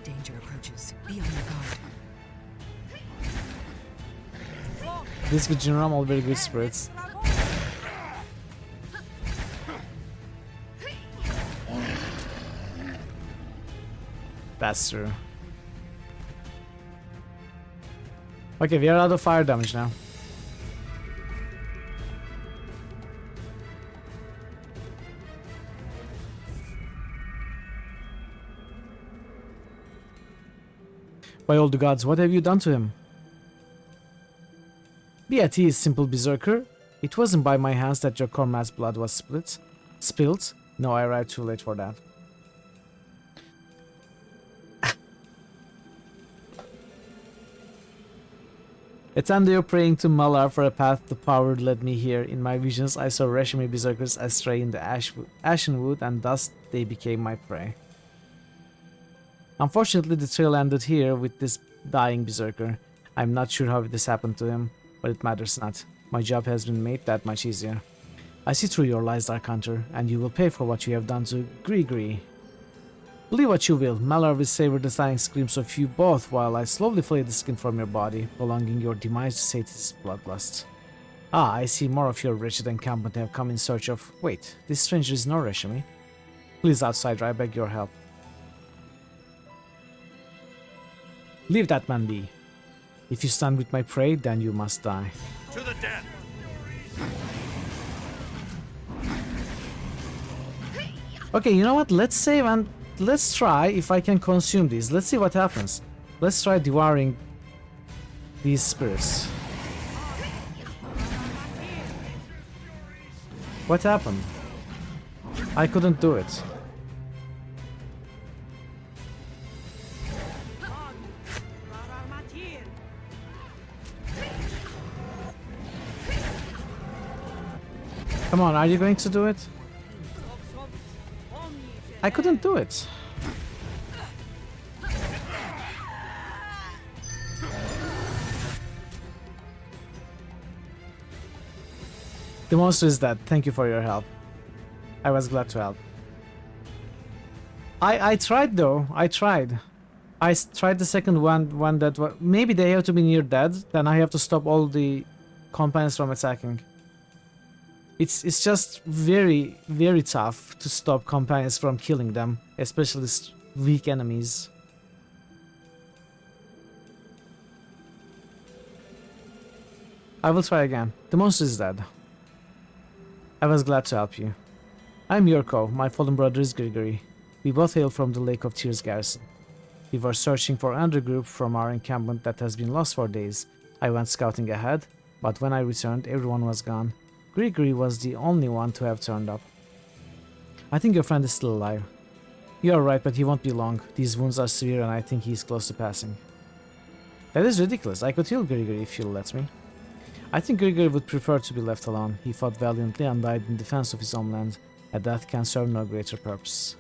Danger approaches. Be on your guard. This good general, all very good spirits. That's true. Okay, we are out of fire damage now. By all the gods, what have you done to him? Be at ease, simple berserker. It wasn't by my hands that your comrade's blood was spilled. No, I arrived too late for that. Etandeo praying to Malar for a path to power led me here. In my visions, I saw Reshmi berserkers astray in the ashen wood, and thus they became my prey. Unfortunately, the trail ended here with this dying berserker. I'm not sure how this happened to him, but it matters not. My job has been made that much easier. I see through your lies, Dark Hunter, and you will pay for what you have done to Grigri. Believe what you will, Malar will savor the dying screams of you both while I slowly flay the skin from your body, prolonging your demise to Satan's bloodlust. Ah, I see more of your wretched encampment have come in search of... Wait, this stranger is no Reshmi. Please, outsider, I beg your help. Leave that man be. If you stand with my prey, then you must die. To the death! Okay, you know what? Let's save and let's try if I can consume these. Let's see what happens. Let's try devouring these spirits. What happened? I couldn't do it. Come on, are you going to do it? I couldn't do it. The monster is dead. Thank you for your help. I was glad to help. I tried though. I tried the second one that was... Maybe they have to be near dead. Then I have to stop all the companions from attacking. It's just very, very tough to stop companions from killing them, especially weak enemies. I will try again. The monster is dead. I was glad to help you. I'm Yurko. My fallen brother is Grigory. We both hail from the Lake of Tears garrison. We were searching for another group from our encampment that has been lost for days. I went scouting ahead, but when I returned, everyone was gone. Grigory was the only one to have turned up. I think your friend is still alive. You are right, but he won't be long. These wounds are severe and I think he is close to passing. That is ridiculous. I could heal Grigory if you'll let me. I think Grigory would prefer to be left alone. He fought valiantly and died in defense of his homeland. A death can serve no greater purpose.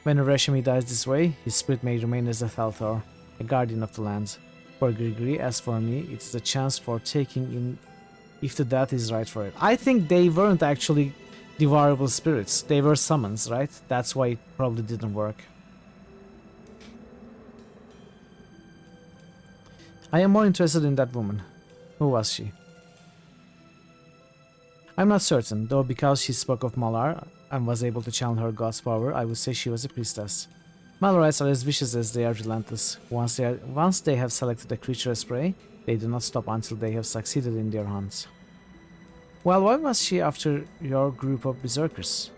When Urashimi dies this way, his spirit may remain as a Thalthor, a guardian of the land. For Grigory, as for me, it's the chance for taking in if the death is right for it. I think they weren't actually devourable spirits. They were summons, right? That's why it probably didn't work. I am more interested in that woman. Who was she? I'm not certain, though because she spoke of Malar and was able to channel her god's power, I would say she was a priestess. Malarites are as vicious as they are relentless. Once they have selected a creature as prey, they do not stop until they have succeeded in their hunt. Well, why was she after your group of berserkers?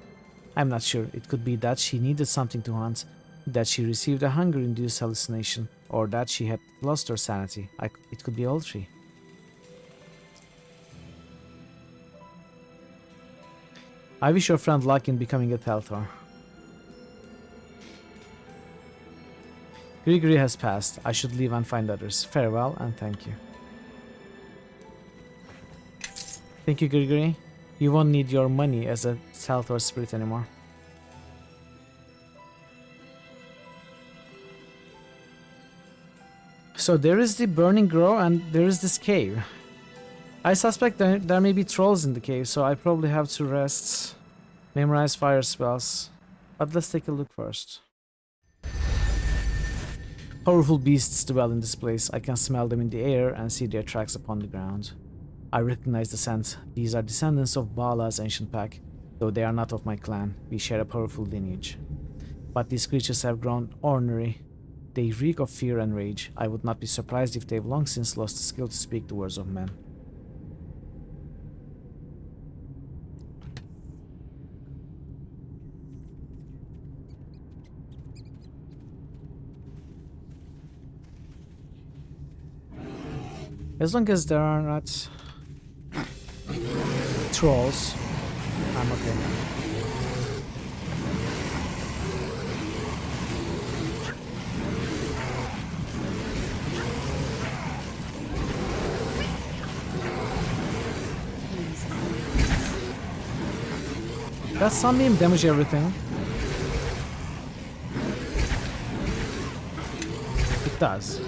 I'm not sure. It could be that she needed something to hunt, that she received a hunger-induced hallucination, or that she had lost her sanity. It could be all three. I wish your friend luck in becoming a Thalthor. Grigory has passed. I should leave and find others. Farewell and thank you. Thank you, Grigory. You won't need your money as a Thalthor spirit anymore. So there is the burning grove and there is this cave. I suspect there may be trolls in the cave, so I probably have to rest, memorize fire spells. But let's take a look first. Powerful beasts dwell in this place. I can smell them in the air and see their tracks upon the ground. I recognize the scent. These are descendants of Bala's ancient pack, though they are not of my clan. We share a powerful lineage. But these creatures have grown ornery. They reek of fear and rage. I would not be surprised if they've long since lost the skill to speak the words of men. As long as there are not trolls, I'm okay. Does Sunbeam damage everything? It does.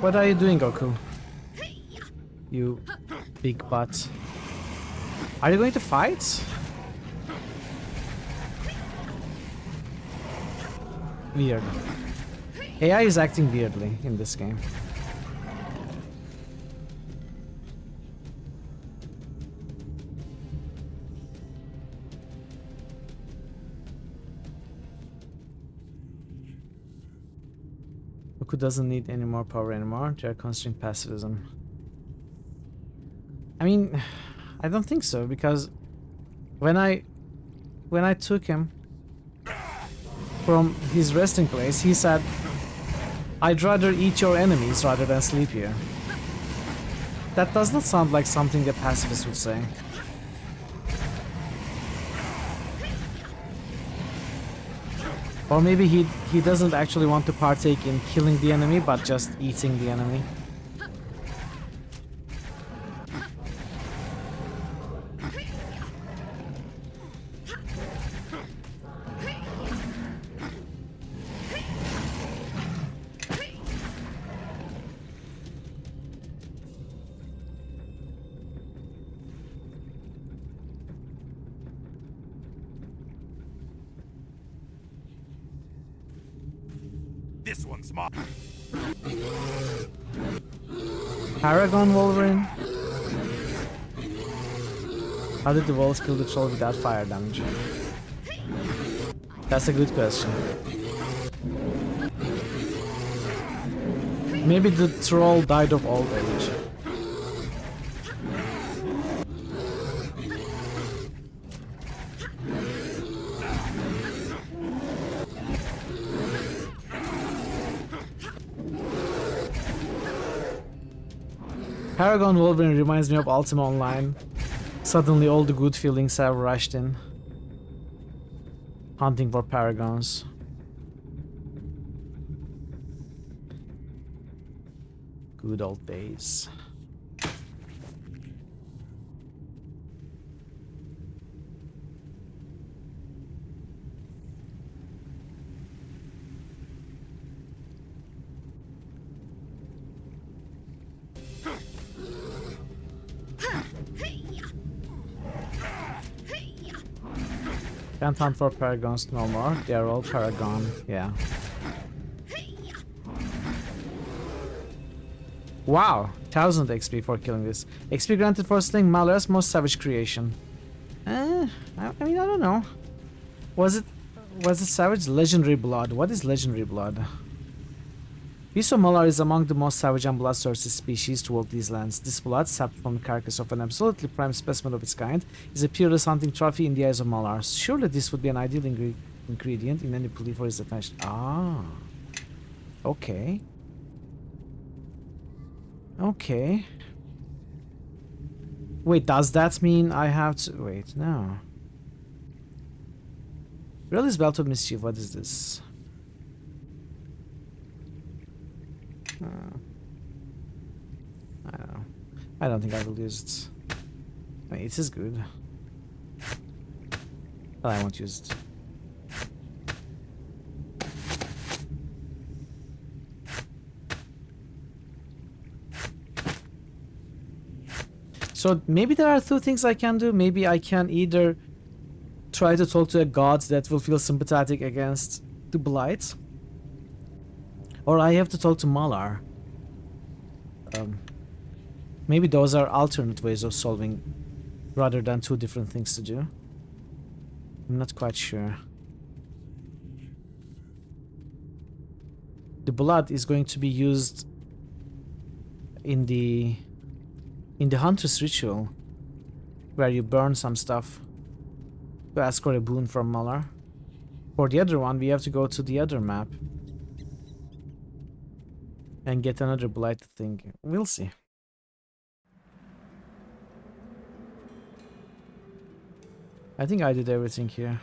What are you doing, Goku? You big butt. Are you going to fight? Weird. AI is acting weirdly in this game. Goku doesn't need any more power anymore. They are considering pacifism. I mean, I don't think so, because when I took him from his resting place, he said, "I'd rather eat your enemies rather than sleep here." That does not sound like something a pacifist would say. Or maybe he doesn't actually want to partake in killing the enemy, but just eating the enemy. This one's mine. Paragon Wolverine. How did the walls kill the troll without fire damage? That's a good question. Maybe the troll died of old age. Paragon Wolverine reminds me of Ultima Online. Suddenly all the good feelings have rushed in. Hunting for paragons. Good old days. Can't hunt for paragons no more. They are all paragon. Yeah. Wow, 1000 XP for killing this. XP granted for slaying Malara's most savage creation. I mean, I don't know. Was it savage? Legendary blood. What is legendary blood? Beast of Malar is among the most savage and bloodthirsty species to walk these lands. This blood, sapped from the carcass of an absolutely prime specimen of its kind, is a peerless hunting trophy in the eyes of Malar. Surely this would be an ideal ingredient in any plea for his attention. Ah. Okay. Okay. Wait, does that mean I have to... Wait, no. Release Belt of Mischief, what is this? I don't know. I don't think I will use it. I mean, it is good. But I won't use it. So maybe there are two things I can do. Maybe I can either try to talk to a god that will feel sympathetic against the Blight, or I have to talk to Malar. Maybe those are alternate ways of solving rather than two different things to do. I'm not quite sure. The blood is going to be used in the Hunter's Ritual, where you burn some stuff to ask for a boon from Malar. For the other one, we have to go to the other map and get another blight thing. We'll see. I think I did everything here.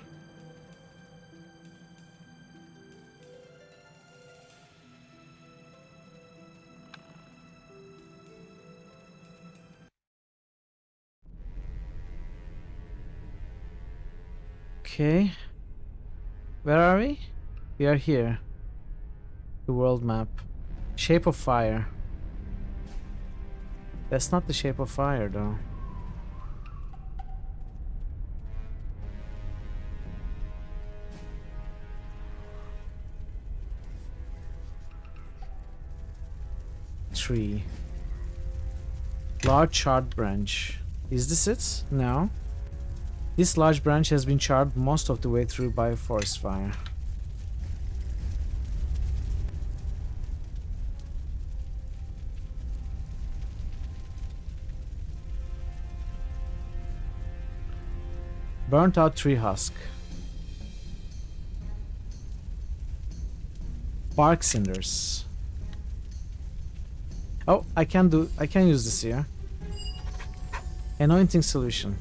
Okay. Where are we? We are here. The world map. Shape of Fire. That's not the Shape of Fire, though. Tree. Large charred branch. Is this it? No. This large branch has been charred most of the way through by a forest fire. Burnt out tree husk. Bark cinders. Oh, I can use this here. Anointing solution.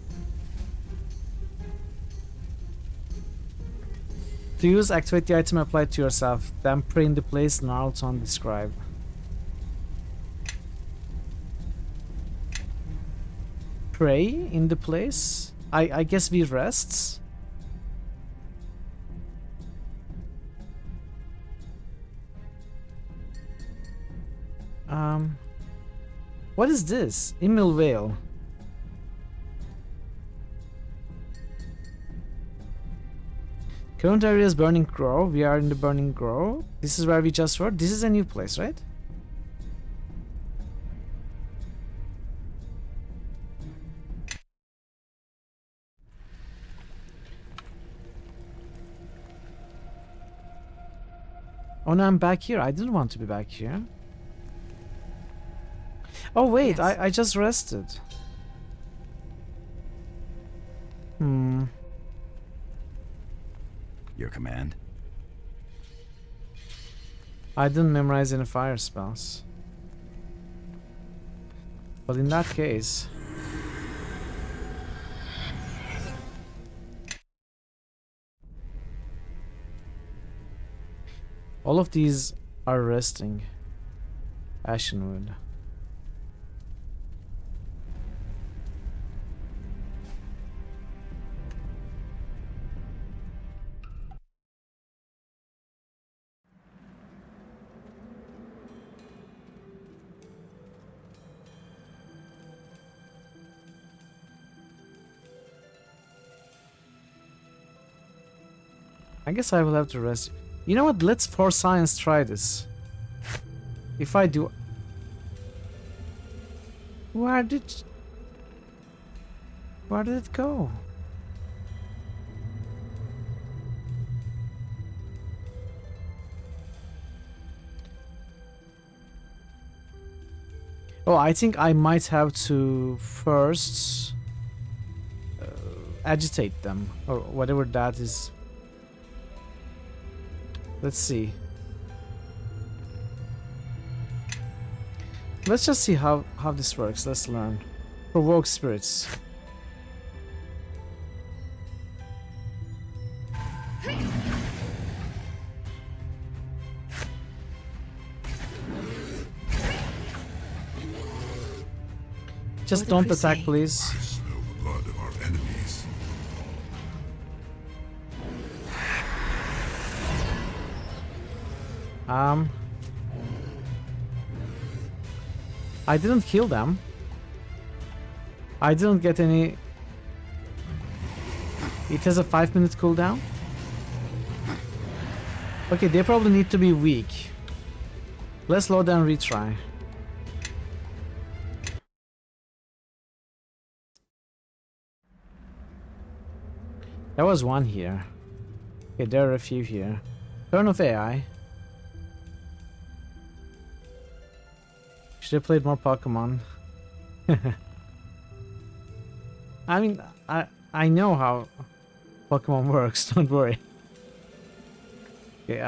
To use, activate the item applied to yourself. Then pray in the place gnarled on describe. Pray in the place? I guess we rests. What is this? Emil Vale. Current area is Burning Grove. We are in the Burning Grove. This is where we just were. This is a new place, right? Oh no, I'm back here. I didn't want to be back here. Oh wait, Yes. I just rested. Your command? I didn't memorize any fire spells. But in that case... all of these are resting. Ashenwood. I guess I will have to rest. You know what? Let's for science try this. If I do... Where did it go? Oh, I think I might have to first agitate them, or whatever that is. Let's see. Let's just see how this works. Let's learn. Provoke spirits. Just don't attack, please. I smell the blood of our enemies. I didn't kill them. I didn't get any... It has a 5-minute cooldown. Okay, they probably need to be weak. Let's load and retry. There was one here. Okay, there are a few here. Turn off AI. Should have played more Pokemon. I mean, I know how Pokemon works, don't worry. Okay,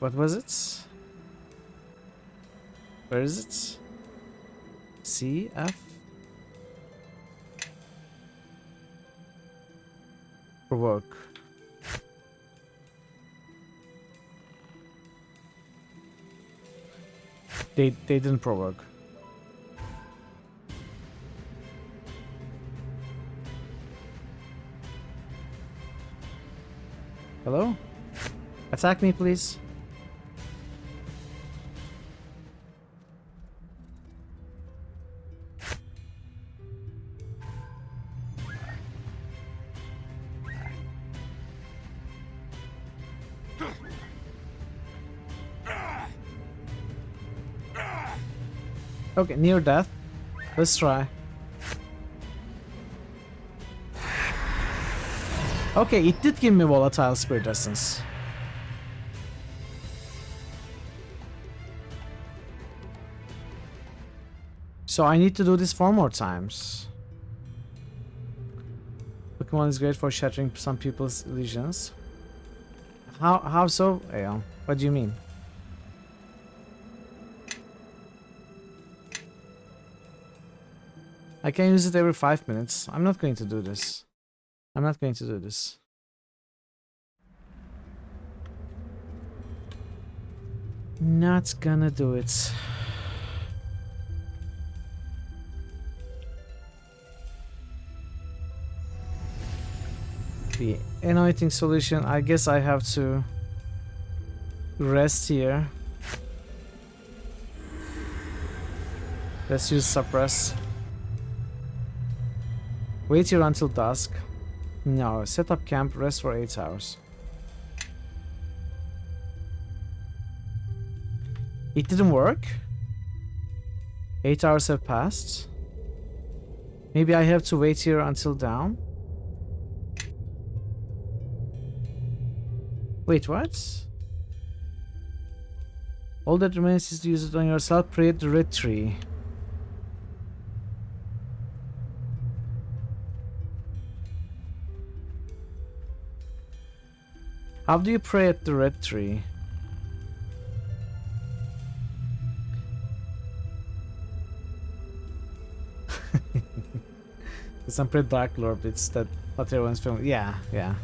what was it? Where is it? C, F? Provoke. They didn't provoke. Hello? Attack me, please. Okay, near death. Let's try. Okay, it did give me volatile spirit essence. So I need to do this 4 more times. Pokemon is great for shattering some people's illusions. How so, Aeon? What do you mean? I can use it every 5 minutes. I'm not going to do this. I'm not going to do this. Not gonna do it. The anointing solution, I guess I have to rest here. Let's use suppress. Wait here until dusk. No, set up camp, rest for 8 hours. It didn't work? 8 hours have passed. Maybe I have to wait here until dawn? Wait, what? All that remains is to use it on yourself. Pray at the red tree. How do you pray at the red tree? Some pretty Dark Lord, it's that what everyone's filming. Yeah, yeah.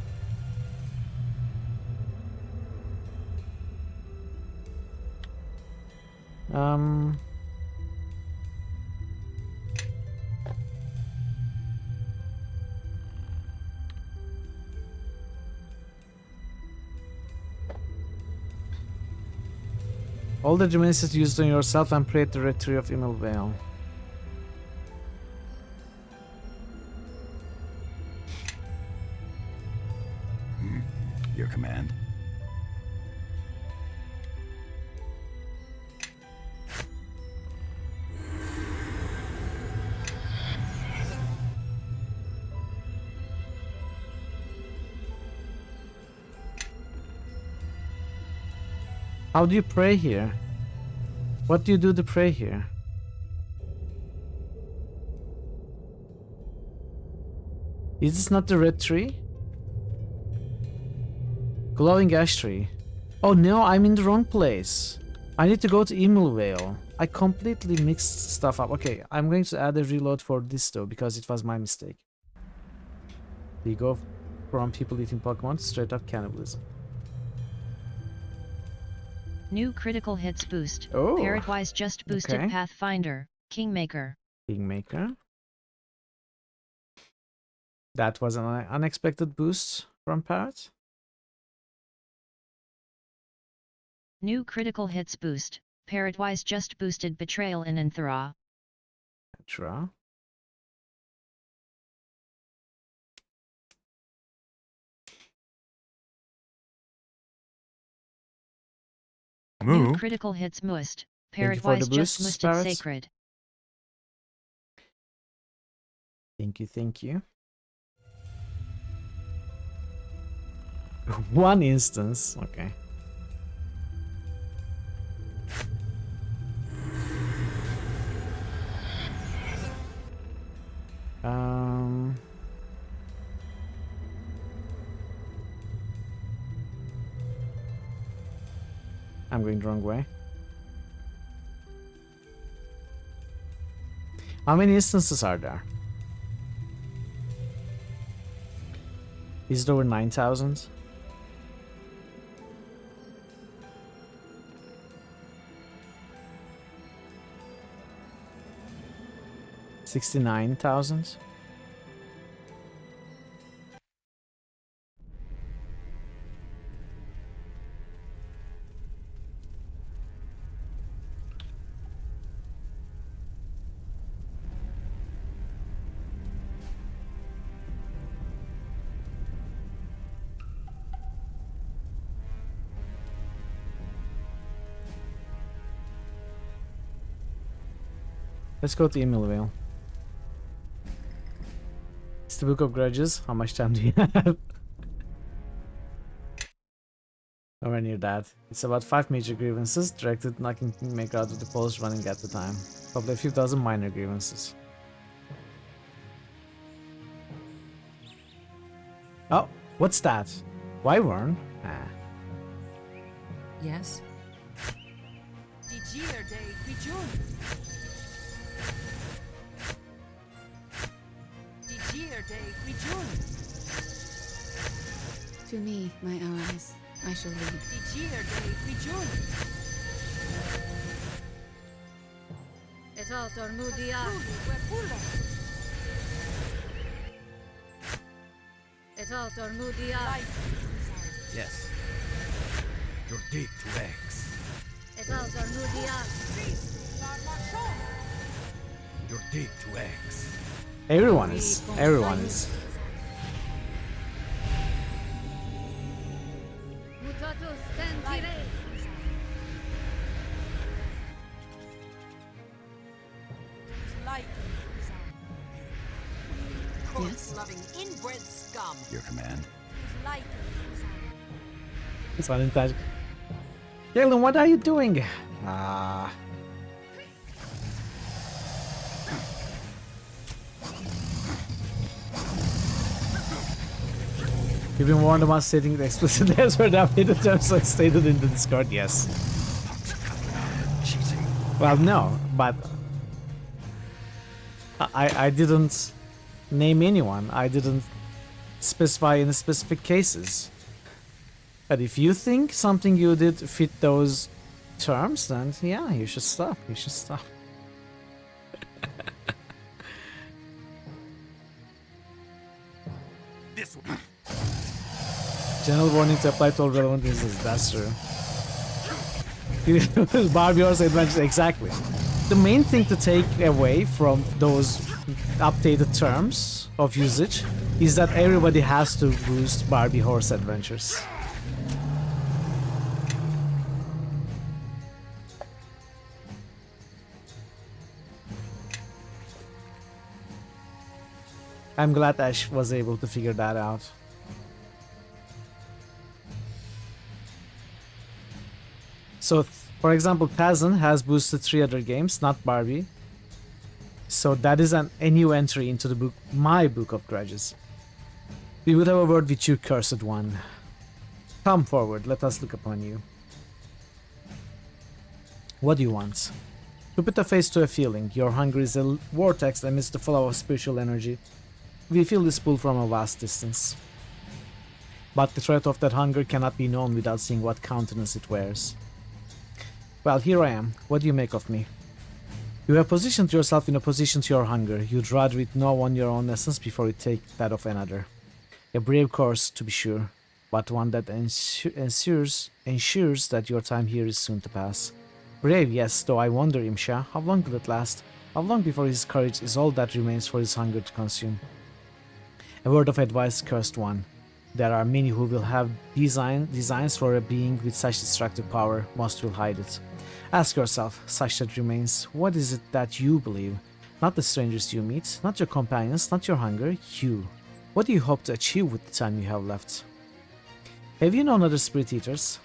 All the remains is used on yourself and pray at the red tree of Imel Vale. Your command. How do you pray here? What do you do to pray here? Is this not the red tree? Glowing ash tree. Oh no, I'm in the wrong place. I need to go to Imel Vale. I completely mixed stuff up. Okay, I'm going to add a reload for this though, because it was my mistake. We go from people eating Pokemon to straight up cannibalism. New critical hits boost. Oh, Parrotwise just boosted okay. Pathfinder, Kingmaker. Kingmaker. That was an unexpected boost from Parrot. New critical hits boost. Parrotwise just boosted Betrayal in Anthra. Petra. New Moo. critical hits must. Thank you for the Parrotwise just boosts, boosted Parrots. Sacred. Thank you, thank you. One instance, okay. I'm going the wrong way. How many instances are there? Is it over 9,000? $69,000? Let's go to Imel Vale. It's the Book of Grudges. How much time do you have? Nowhere near that. It's about 5 major grievances directed knocking Kingmaker out of the post running at the time. Probably a few dozen minor grievances. Oh, what's that? Wyvern? Ah. Yes? To me, my allies, I shall lead. Et altor nudia. Et altor nudia. Yes. Your dig to X. Et altor nudia. Your dig to X. Everyone is. Everyone is. Mutatus tentire. Yes? Inbred scum. Your command. It's unintentional. Galen, what are you doing? Ah. You've been warned about stating the explicit names for the updated terms like stated in the Discord, yes. Well, no, but I didn't name anyone. I didn't specify any specific cases. But if you think something you did fit those terms, then yeah, you should stop. You should stop. This one. General warning to apply to all relevant instances. That's true. Barbie Horse Adventures, exactly. The main thing to take away from those updated terms of usage is that everybody has to boost Barbie Horse Adventures. I'm glad Ash was able to figure that out. So, for example, Tazan has boosted 3 other games, not Barbie. So that is a new entry into the book, my book of grudges. We would have a word with you, cursed one. Come forward, let us look upon you. What do you want? To put a face to a feeling, your hunger is a vortex amidst the flow of spiritual energy. We feel this pull from a vast distance. But the threat of that hunger cannot be known without seeing what countenance it wears. Well, here I am. What do you make of me? You have positioned yourself in opposition to your hunger. You'd rather it know on your own essence before you take that of another. A brave course, to be sure, but one that ensures that your time here is soon to pass. Brave, yes, though I wonder, Imsha, how long will it last? How long before his courage is all that remains for his hunger to consume? A word of advice, cursed one. There are many who will have designs for a being with such destructive power, most will hide it. Ask yourself, such that remains, what is it that you believe? Not the strangers you meet, not your companions, not your hunger, you. What do you hope to achieve with the time you have left? Have you known other spirit eaters?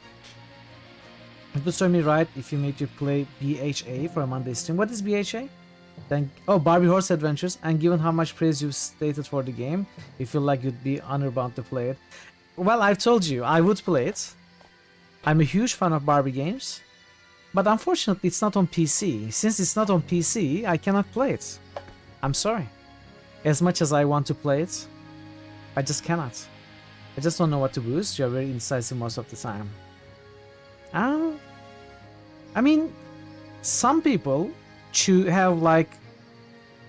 It would serve me right if you made you play BHA for a Monday stream. What is BHA? Barbie Horse Adventures, and given how much praise you've stated for the game, you feel like you'd be honor-bound to play it. Well, I've told you, I would play it. I'm a huge fan of Barbie games, but unfortunately it's not on PC. Since it's not on PC, I cannot play it. I'm sorry. As much as I want to play it, I just cannot. I just don't know what to boost. You're very indecisive most of the time. I mean, some people have like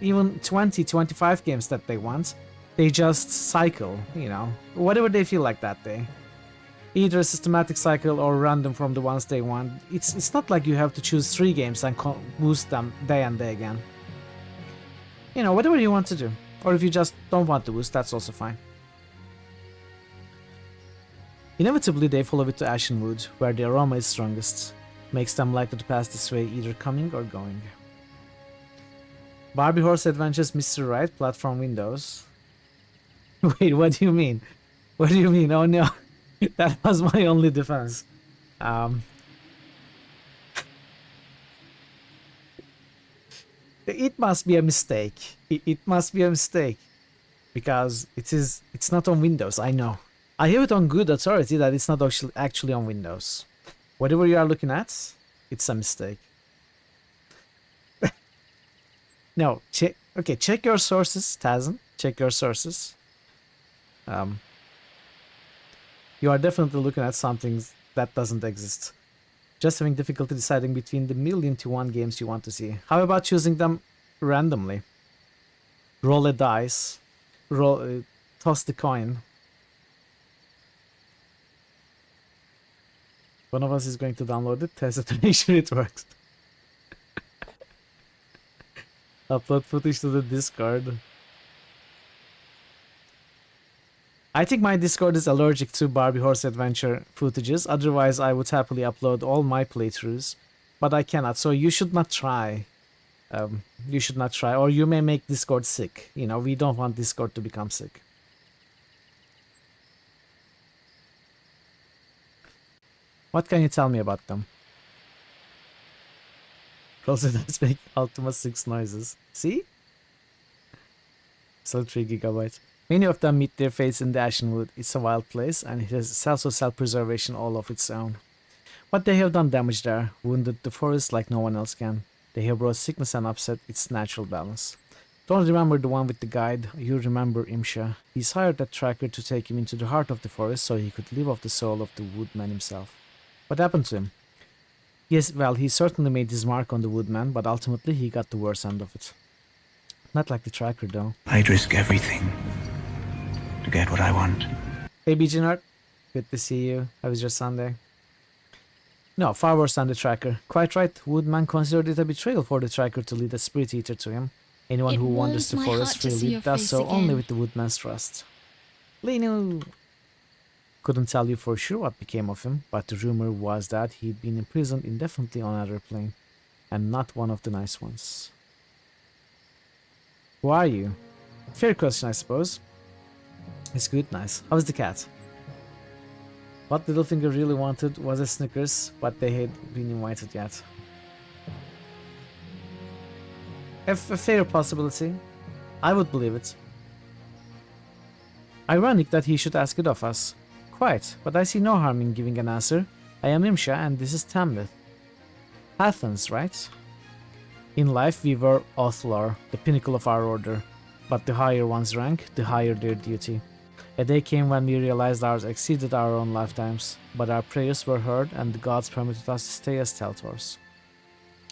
even 20-25 games that they want. They just cycle, you know, whatever they feel like that day. Either a systematic cycle or random from the ones they want. It's not like you have to choose 3 games and boost them day and day again. You know, whatever you want to do. Or if you just don't want to boost, that's also fine. Inevitably, they follow it to Ashenwood, where the aroma is strongest. Makes them likely to pass this way, either coming or going. Barbie Horse Adventures, Mr. Right, platform Windows. Wait, what do you mean? What do you mean? Oh no, that was my only defense. It must be a mistake. It must be a mistake. Because it's not on Windows, I know. I have it on good authority that it's not actually on Windows. Whatever you are looking at, it's a mistake. No, check your sources, Tazan. Check your sources. You are definitely looking at something that doesn't exist. Just having difficulty deciding between the 1,000,000 games you want to see. How about choosing them randomly? Roll a dice. Toss the coin. One of us is going to download it, test it to make sure it works. Upload footage to the Discord. I think my Discord is allergic to Barbie Horse Adventure footages, otherwise I would happily upload all my playthroughs. But I cannot, so you should not try. You should not try, or you may make Discord sick. You know, we don't want Discord to become sick. What can you tell me about them? Also does make Ultima 6 noises. See? So 3 gigabytes. Many of them meet their fates in the Ashenwood. It's a wild place, and it has also self-preservation all of its own. But they have done damage there, wounded the forest like no one else can. They have brought sickness and upset its natural balance. Don't remember the one with the guide, you remember Imsha. He's hired that tracker to take him into the heart of the forest so he could live off the soul of the woodman himself. What happened to him? Yes, well, he certainly made his mark on the woodman, but ultimately he got the worst end of it. Not like the tracker, though. I'd risk everything to get what I want. Hey, Bijinart. Good to see you. How was your Sunday? No, far worse than the tracker. Quite right, Woodman considered it a betrayal for the tracker to lead a spirit eater to him. Anyone who wanders the forest freely does so only with the Woodman's trust. Linu! Couldn't tell you for sure what became of him, but the rumor was that he'd been imprisoned indefinitely on another plane, and not one of the nice ones. Who are you? Fair question, I suppose. It's good, nice. How's the cat? What Littlefinger really wanted was a Snickers, but they hadn't been invited yet. A fair possibility. I would believe it. Ironic that he should ask it of us. Quite, but I see no harm in giving an answer. I am Imsha and this is Tamlith. Athens, right? In life we were Othlar, the pinnacle of our order, but the higher one's rank, the higher their duty. A day came when we realized ours exceeded our own lifetimes, but our prayers were heard and the gods permitted us to stay as Teltors.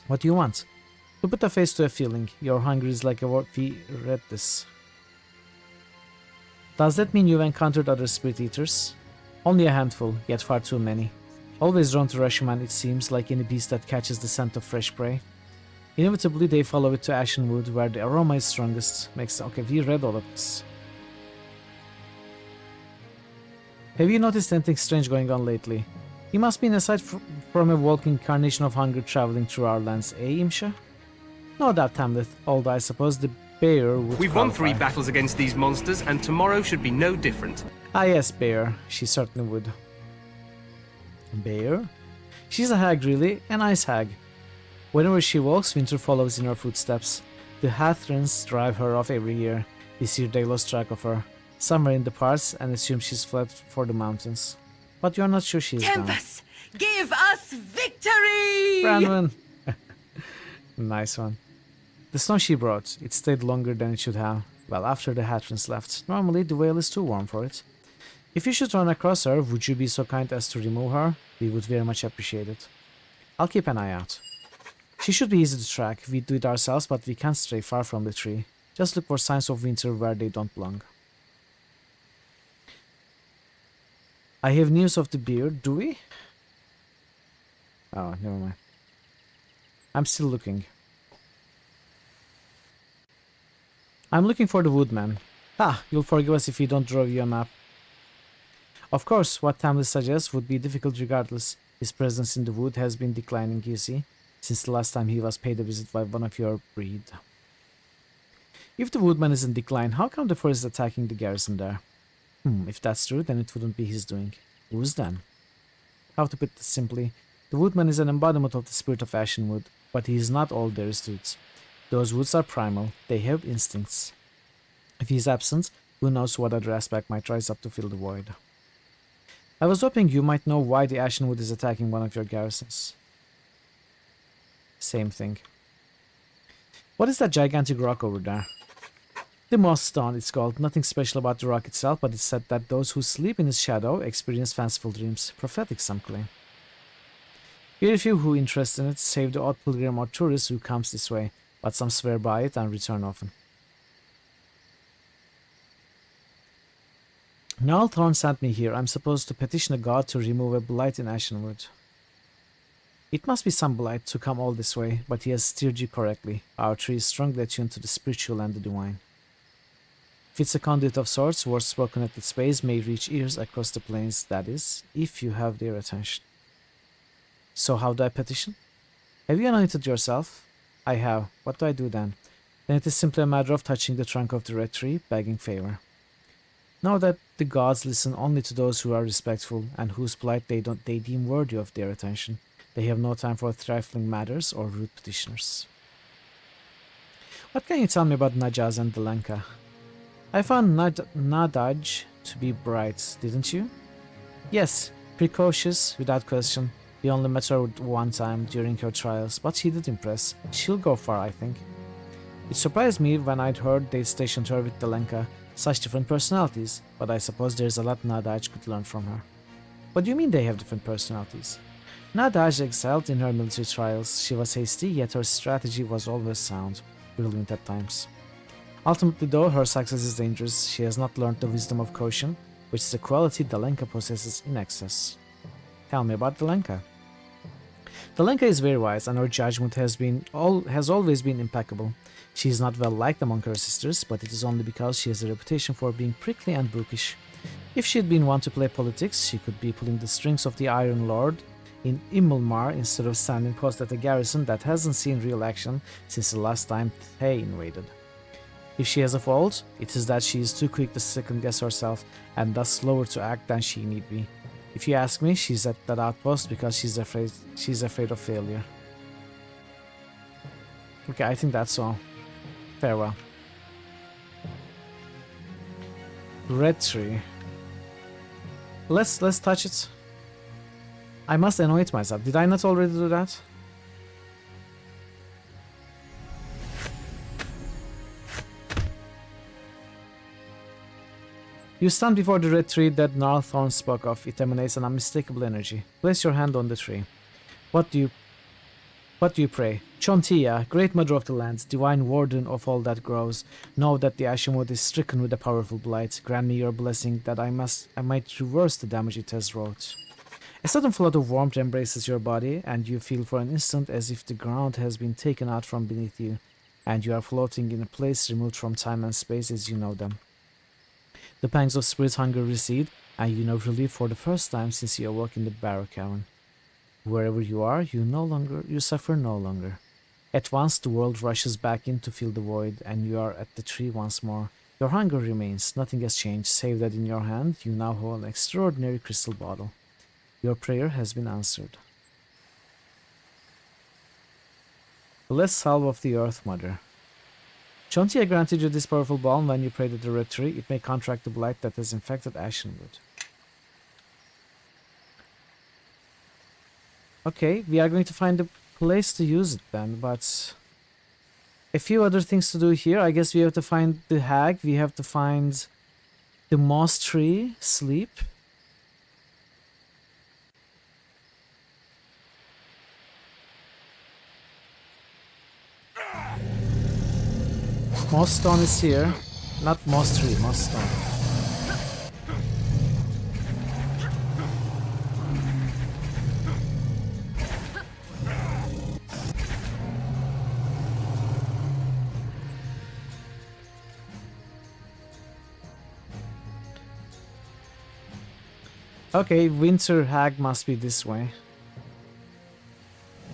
What do you want? To put a face to a feeling, your hunger is like a word. We read this. Does that mean you've encountered other spirit eaters? Only a handful, yet far too many. Always drawn to Rashiman, it seems, like any beast that catches the scent of fresh prey. Inevitably they follow it to Ashenwood, where the aroma is strongest. Okay, we read all of this. Have you noticed anything strange going on lately? He must be aside from a walking incarnation of hunger traveling through our lands, eh, Imsha? No doubt, Tamlith, although I suppose the bear would We've won 3 battles against these monsters, and tomorrow should be no different. Ah yes, Bear. She certainly would. Bear? She's a hag, really. An ice hag. Whenever she walks, winter follows in her footsteps. The Hathrans drive her off every year. This year they lost track of her. Somewhere in the parts and assume she's fled for the mountains. But you're not sure she's gone. Tempest, give us victory! Brandon! Nice one. The snow she brought, it stayed longer than it should have. Well, after the Hattrans left. Normally, the Vale is too warm for it. If you should run across her, would you be so kind as to remove her? We would very much appreciate it. I'll keep an eye out. She should be easy to track. We do it ourselves, but we can't stray far from the tree. Just look for signs of winter where they don't belong. I have news of the beard, do we? Oh, never mind. I'm still looking. I'm looking for the woodman. Ah, you'll forgive us if we don't draw you a map. Of course, what Tamlith suggests would be difficult regardless. His presence in the wood has been declining, you see, since the last time he was paid a visit by one of your breed. If the woodman is in decline, how come the forest is attacking the garrison there? If that's true, then it wouldn't be his doing. Whose then? How to put this simply, the woodman is an embodiment of the spirit of Ashenwood, but he is not all there is to it. Those woods are primal, they have instincts. If he is absent, who knows what other aspect might rise up to fill the void. I was hoping you might know why the Ashenwood is attacking one of your garrisons. Same thing. What is that gigantic rock over there? The Moss Stone, it's called. Nothing special about the rock itself, but it's said that those who sleep in its shadow experience fanciful dreams. Prophetic, some claim. Very few who interest in it, save the odd pilgrim or tourist who comes this way, but some swear by it and return often. Now Thorn sent me here. I'm supposed to petition a god to remove a blight in Ashenwood. It must be some blight to come all this way, but he has steered you correctly. Our tree is strongly attuned to the spiritual and the divine. If it's a conduit of sorts, words spoken at its base may reach ears across the plains, that is, if you have their attention. So how do I petition? Have you anointed yourself? I have. What do I do then? Then it is simply a matter of touching the trunk of the red tree, begging favor. Know that the gods listen only to those who are respectful and whose plight they deem worthy of their attention. They have no time for trifling matters or rude petitioners. What can you tell me about Najaz and Delenka? I found Nadaj to be bright, didn't you? Yes, precocious, without question. We only met her one time during her trials, but she did impress. She'll go far, I think. It surprised me when I'd heard they'd stationed her with Delenka, such different personalities, but I suppose there's a lot Nadaj could learn from her. What do you mean they have different personalities? Nadaj excelled in her military trials. She was hasty, yet her strategy was always sound, brilliant at times. Ultimately though, her success is dangerous. She has not learned the wisdom of caution, which is a quality Delenka possesses in excess. Tell me about Delenka. Delenka is very wise, and her judgment has always been impeccable. She is not well liked among her sisters, but it is only because she has a reputation for being prickly and bookish. If she had been one to play politics, she could be pulling the strings of the Iron Lord in Immelmar instead of standing post at a garrison that hasn't seen real action since the last time Thay invaded. If she has a fault, it is that she is too quick to second-guess herself and thus slower to act than she need be. If you ask me, she's at that outpost because she's afraid of failure. Okay, I think that's all. Farewell. Red tree. Let's touch it. I must anoint myself. Did I not already do that? You stand before the red tree that Gnarlthorn spoke of. It emanates an unmistakable energy. Place your hand on the tree. What do you pray? Chontia, great mother of the land, divine warden of all that grows, know that the Ashimod is stricken with a powerful blight. Grant me your blessing that I might reverse the damage it has wrought. A sudden flood of warmth embraces your body, and you feel for an instant as if the ground has been taken out from beneath you, and you are floating in a place removed from time and space as you know them. The pangs of spirit hunger recede, and you know relief for the first time since you awoke in the Barrow Cavern. Wherever you are, you suffer no longer. At once the world rushes back in to fill the void, and you are at the tree once more. Your hunger remains, nothing has changed, save that in your hand you now hold an extraordinary crystal bottle. Your prayer has been answered. Blessed salve of the Earth Mother. Chontia granted you this powerful balm when you prayed at the red tree. It may counteract the blight that has infected Ashenwood. Okay, we are going to find a place to use it then, but a few other things to do here. I guess we have to find the hag, we have to find the moss tree, sleep. Moss stone is here, not moss tree, moss stone. Okay, winter hag must be this way.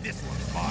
This one's mine.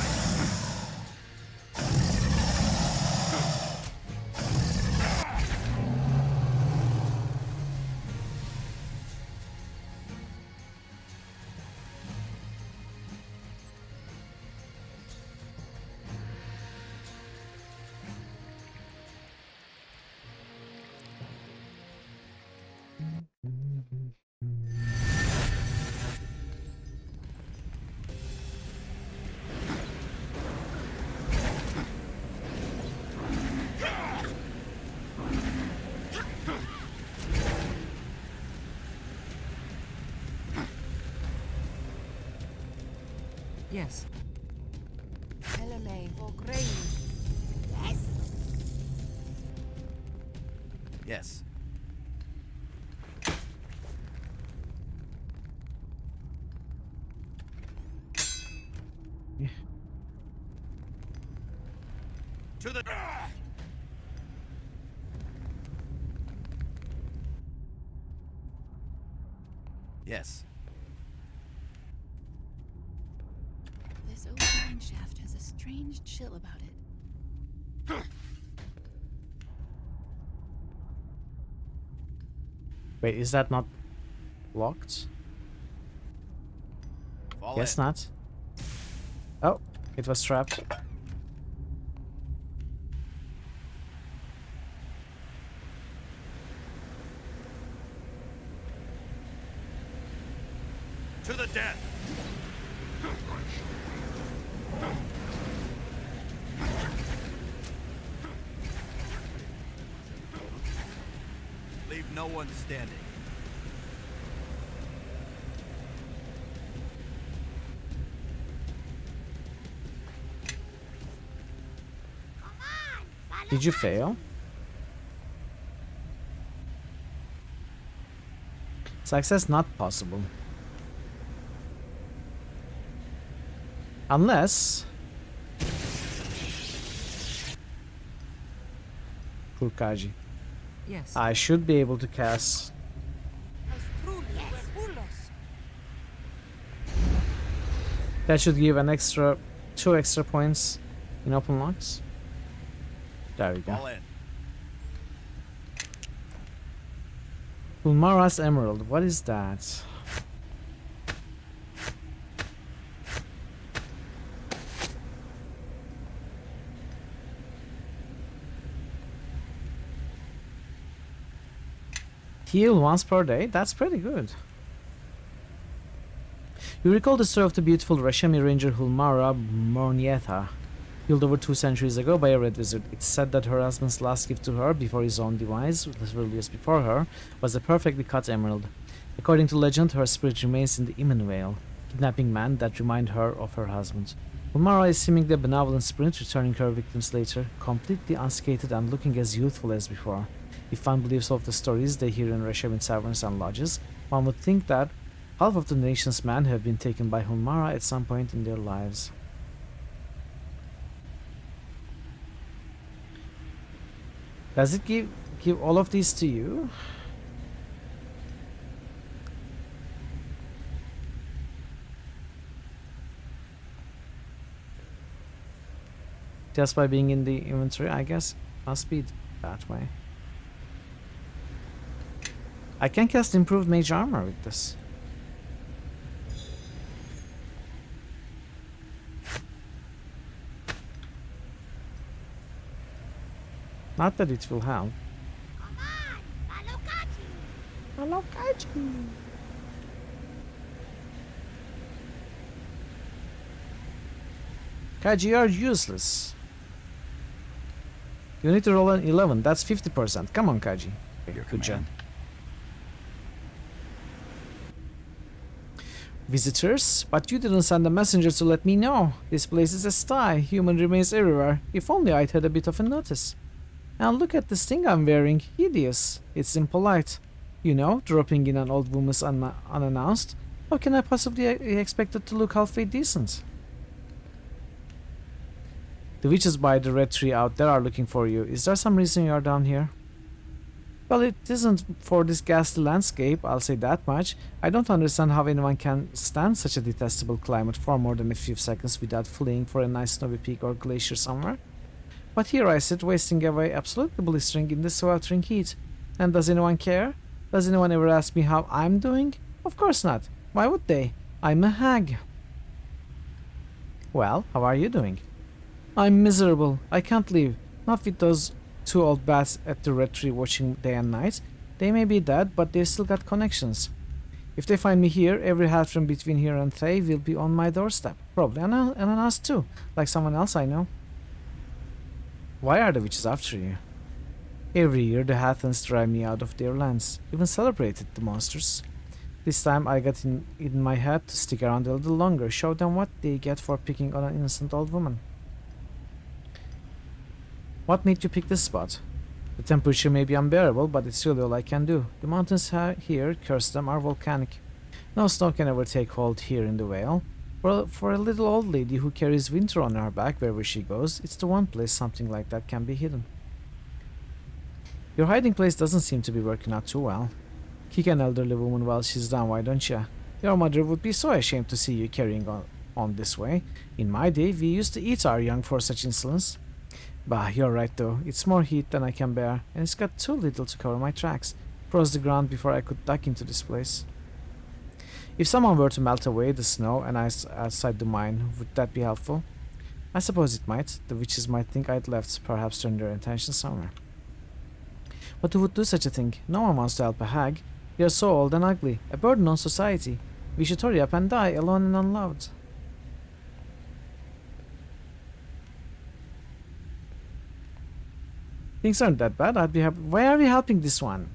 Yes. Yes. To the... Yes. This old mine shaft has a strange chill about it. Wait, is that not locked? Fall Guess in. not. It was trapped. To the death! Leave no one standing. Did you fail? Success not possible. Unless... Poor Kaji. Yes. I should be able to cast... That should give an extra... 2 extra points in open locks. There we go. All in. Ulmara's Emerald, what is that? Heal once per day? That's pretty good. You recall the story of the beautiful Rashami Ranger Hulmara Mornietha, killed over 2 centuries ago by a red wizard. It's said that her husband's last gift to her, before his own demise, several years before her, was a perfectly cut emerald. According to legend, her spirit remains in the Iman Vale, kidnapping men that remind her of her husband. Hulmara is seemingly a benevolent spirit, returning her victims later, completely unscathed and looking as youthful as before. If one believes all of the stories they hear in Rashami taverns and lodges, one would think that half of the nation's men have been taken by Hulmara at some point in their lives. Does it give all of these to you? Just by being in the inventory, I guess. Must be that way. I can cast improved mage armor with this. Not that it will help. Follow Kaji. Kaji, you are useless. You need to roll an 11. That's 50%. Come on, Kaji. Okay, good job. Visitors? But you didn't send a messenger to let me know. This place is a sty. Human remains everywhere. If only I'd had a bit of a notice. And look at this thing I'm wearing. Hideous. It's impolite. You know, dropping in an old woman's unannounced. How can I possibly be expected to look halfway decent? The witches by the red tree out there are looking for you. Is there some reason you are down here? Well, it isn't for this ghastly landscape, I'll say that much. I don't understand how anyone can stand such a detestable climate for more than a few seconds without fleeing for a nice snowy peak or glacier somewhere. But here I sit, wasting away, absolutely blistering in this sweltering heat. And does anyone care? Does anyone ever ask me how I'm doing? Of course not. Why would they? I'm a hag. Well, how are you doing? I'm miserable. I can't leave. Not with those 2 old bats at the red tree watching day and night. They may be dead, but they've still got connections. If they find me here, every halfling between here and Thay will be on my doorstep. Probably unannounced too, like someone else I know. Why are the witches after you? Every year the halflings drive me out of their lands, even celebrated the monsters. This time I got in my head to stick around a little longer, show them what they get for picking on an innocent old woman. What made you pick this spot? The temperature may be unbearable, but it's really all I can do. The mountains here, curse them, are volcanic. No snow can ever take hold here in the Vale. For a little old lady who carries winter on her back wherever she goes, it's the one place something like that can be hidden. Your hiding place doesn't seem to be working out too well. Kick an elderly woman while she's down, why don't ya? Your mother would be so ashamed to see you carrying on this way. In my day, we used to eat our young for such insolence. Bah, you're right though. It's more heat than I can bear, and it's got too little to cover my tracks. Froze the ground before I could duck into this place. If someone were to melt away the snow and ice outside the mine, would that be helpful? I suppose it might. The witches might think I'd left, perhaps turn their attention somewhere. But who would do such a thing? No one wants to help a hag. We are so old and ugly, a burden on society. We should hurry up and die, alone and unloved. Things aren't that bad. I'd be happy. Why are we helping this one?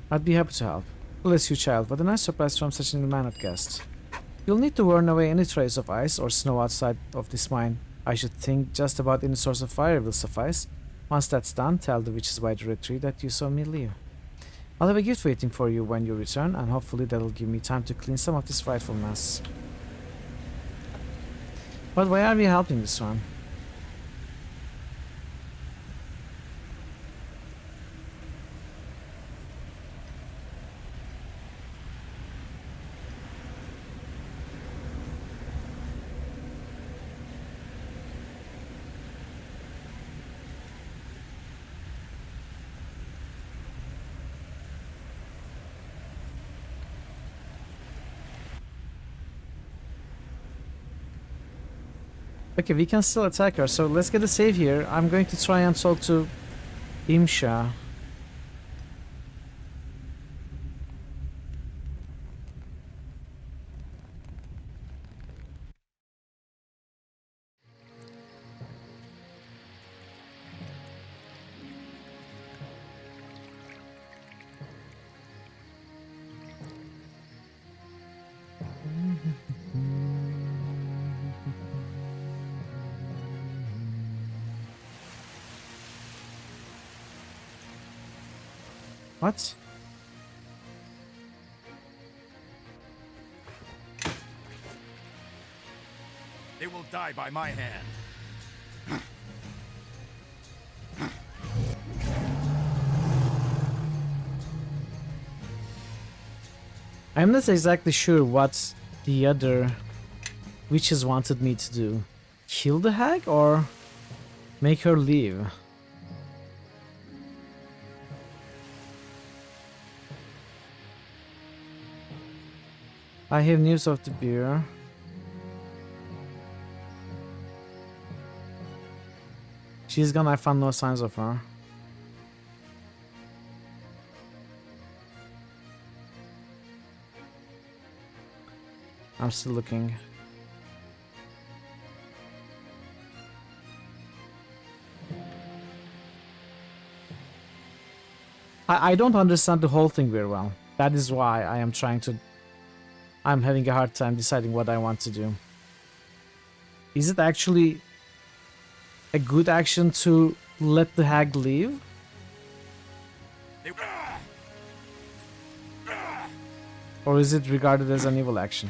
I'd be happy to help. Bless you, child. What a nice surprise from such an ill-mannered guest. You'll need to burn away any trace of ice or snow outside of this mine. I should think just about any source of fire will suffice. Once that's done, tell the witches by the retreat that you saw me leave. I'll have a gift waiting for you when you return, and hopefully that'll give me time to clean some of this frightful mess. But why are we helping this one? Okay, we can still attack her, so let's get a save here. I'm going to try and talk to Imsha. What? They will die by my hand. I'm not exactly sure what the other witches wanted me to do. Kill the hag or make her leave? I have news of the beer. She's gone. I found no signs of her. I'm still looking. I don't understand the whole thing very well. That is why I am trying to... I'm having a hard time deciding what I want to do. Is it actually a good action to let the hag leave? Or is it regarded as an evil action?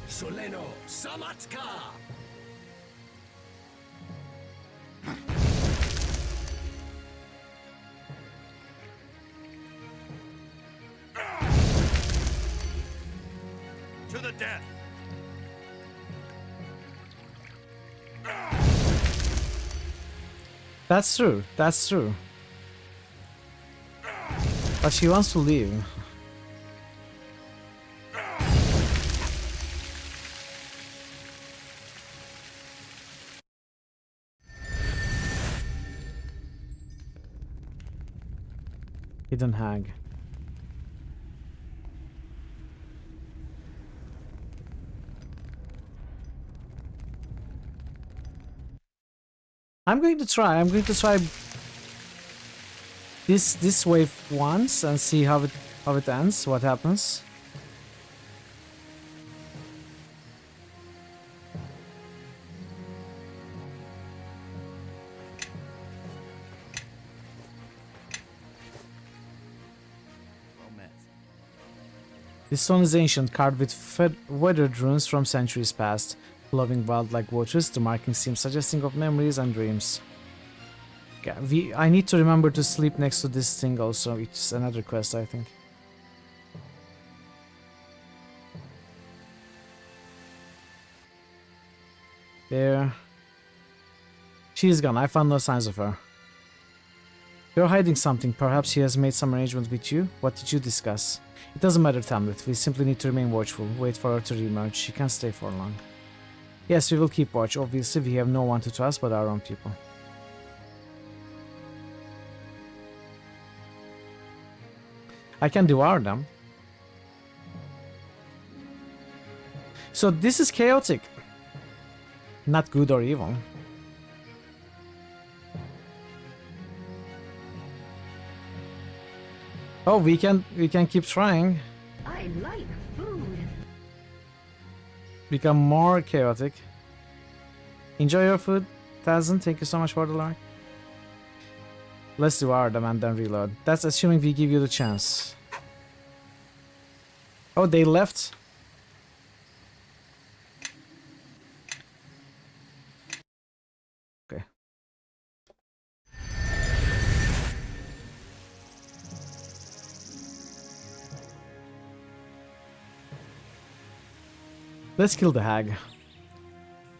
Soleno Samatka. To the death. That's true. That's true. But she wants to leave. Hidden hag. I'm going to try this wave once and see how it ends, what happens. This stone is ancient, carved with weathered runes from centuries past. Flowing wild like waters, the markings seem suggesting of memories and dreams. Okay, I need to remember to sleep next to this thing also. It's another quest, I think. There. She's gone. I found no signs of her. You're hiding something. Perhaps he has made some arrangement with you. What did you discuss? It doesn't matter, Tamlet. We simply need to remain watchful. Wait for her to reemerge. She can't stay for long. Yes, we will keep watch. Obviously, we have no one to trust but our own people. I can devour them. So this is chaotic. Not good or evil. Oh, we can keep trying. I like food. Become more chaotic. Enjoy your food, Tazan. Thank you so much for the like. Let's devour them and then reload. That's assuming we give you the chance. Oh, they left. Okay. Let's kill the hag.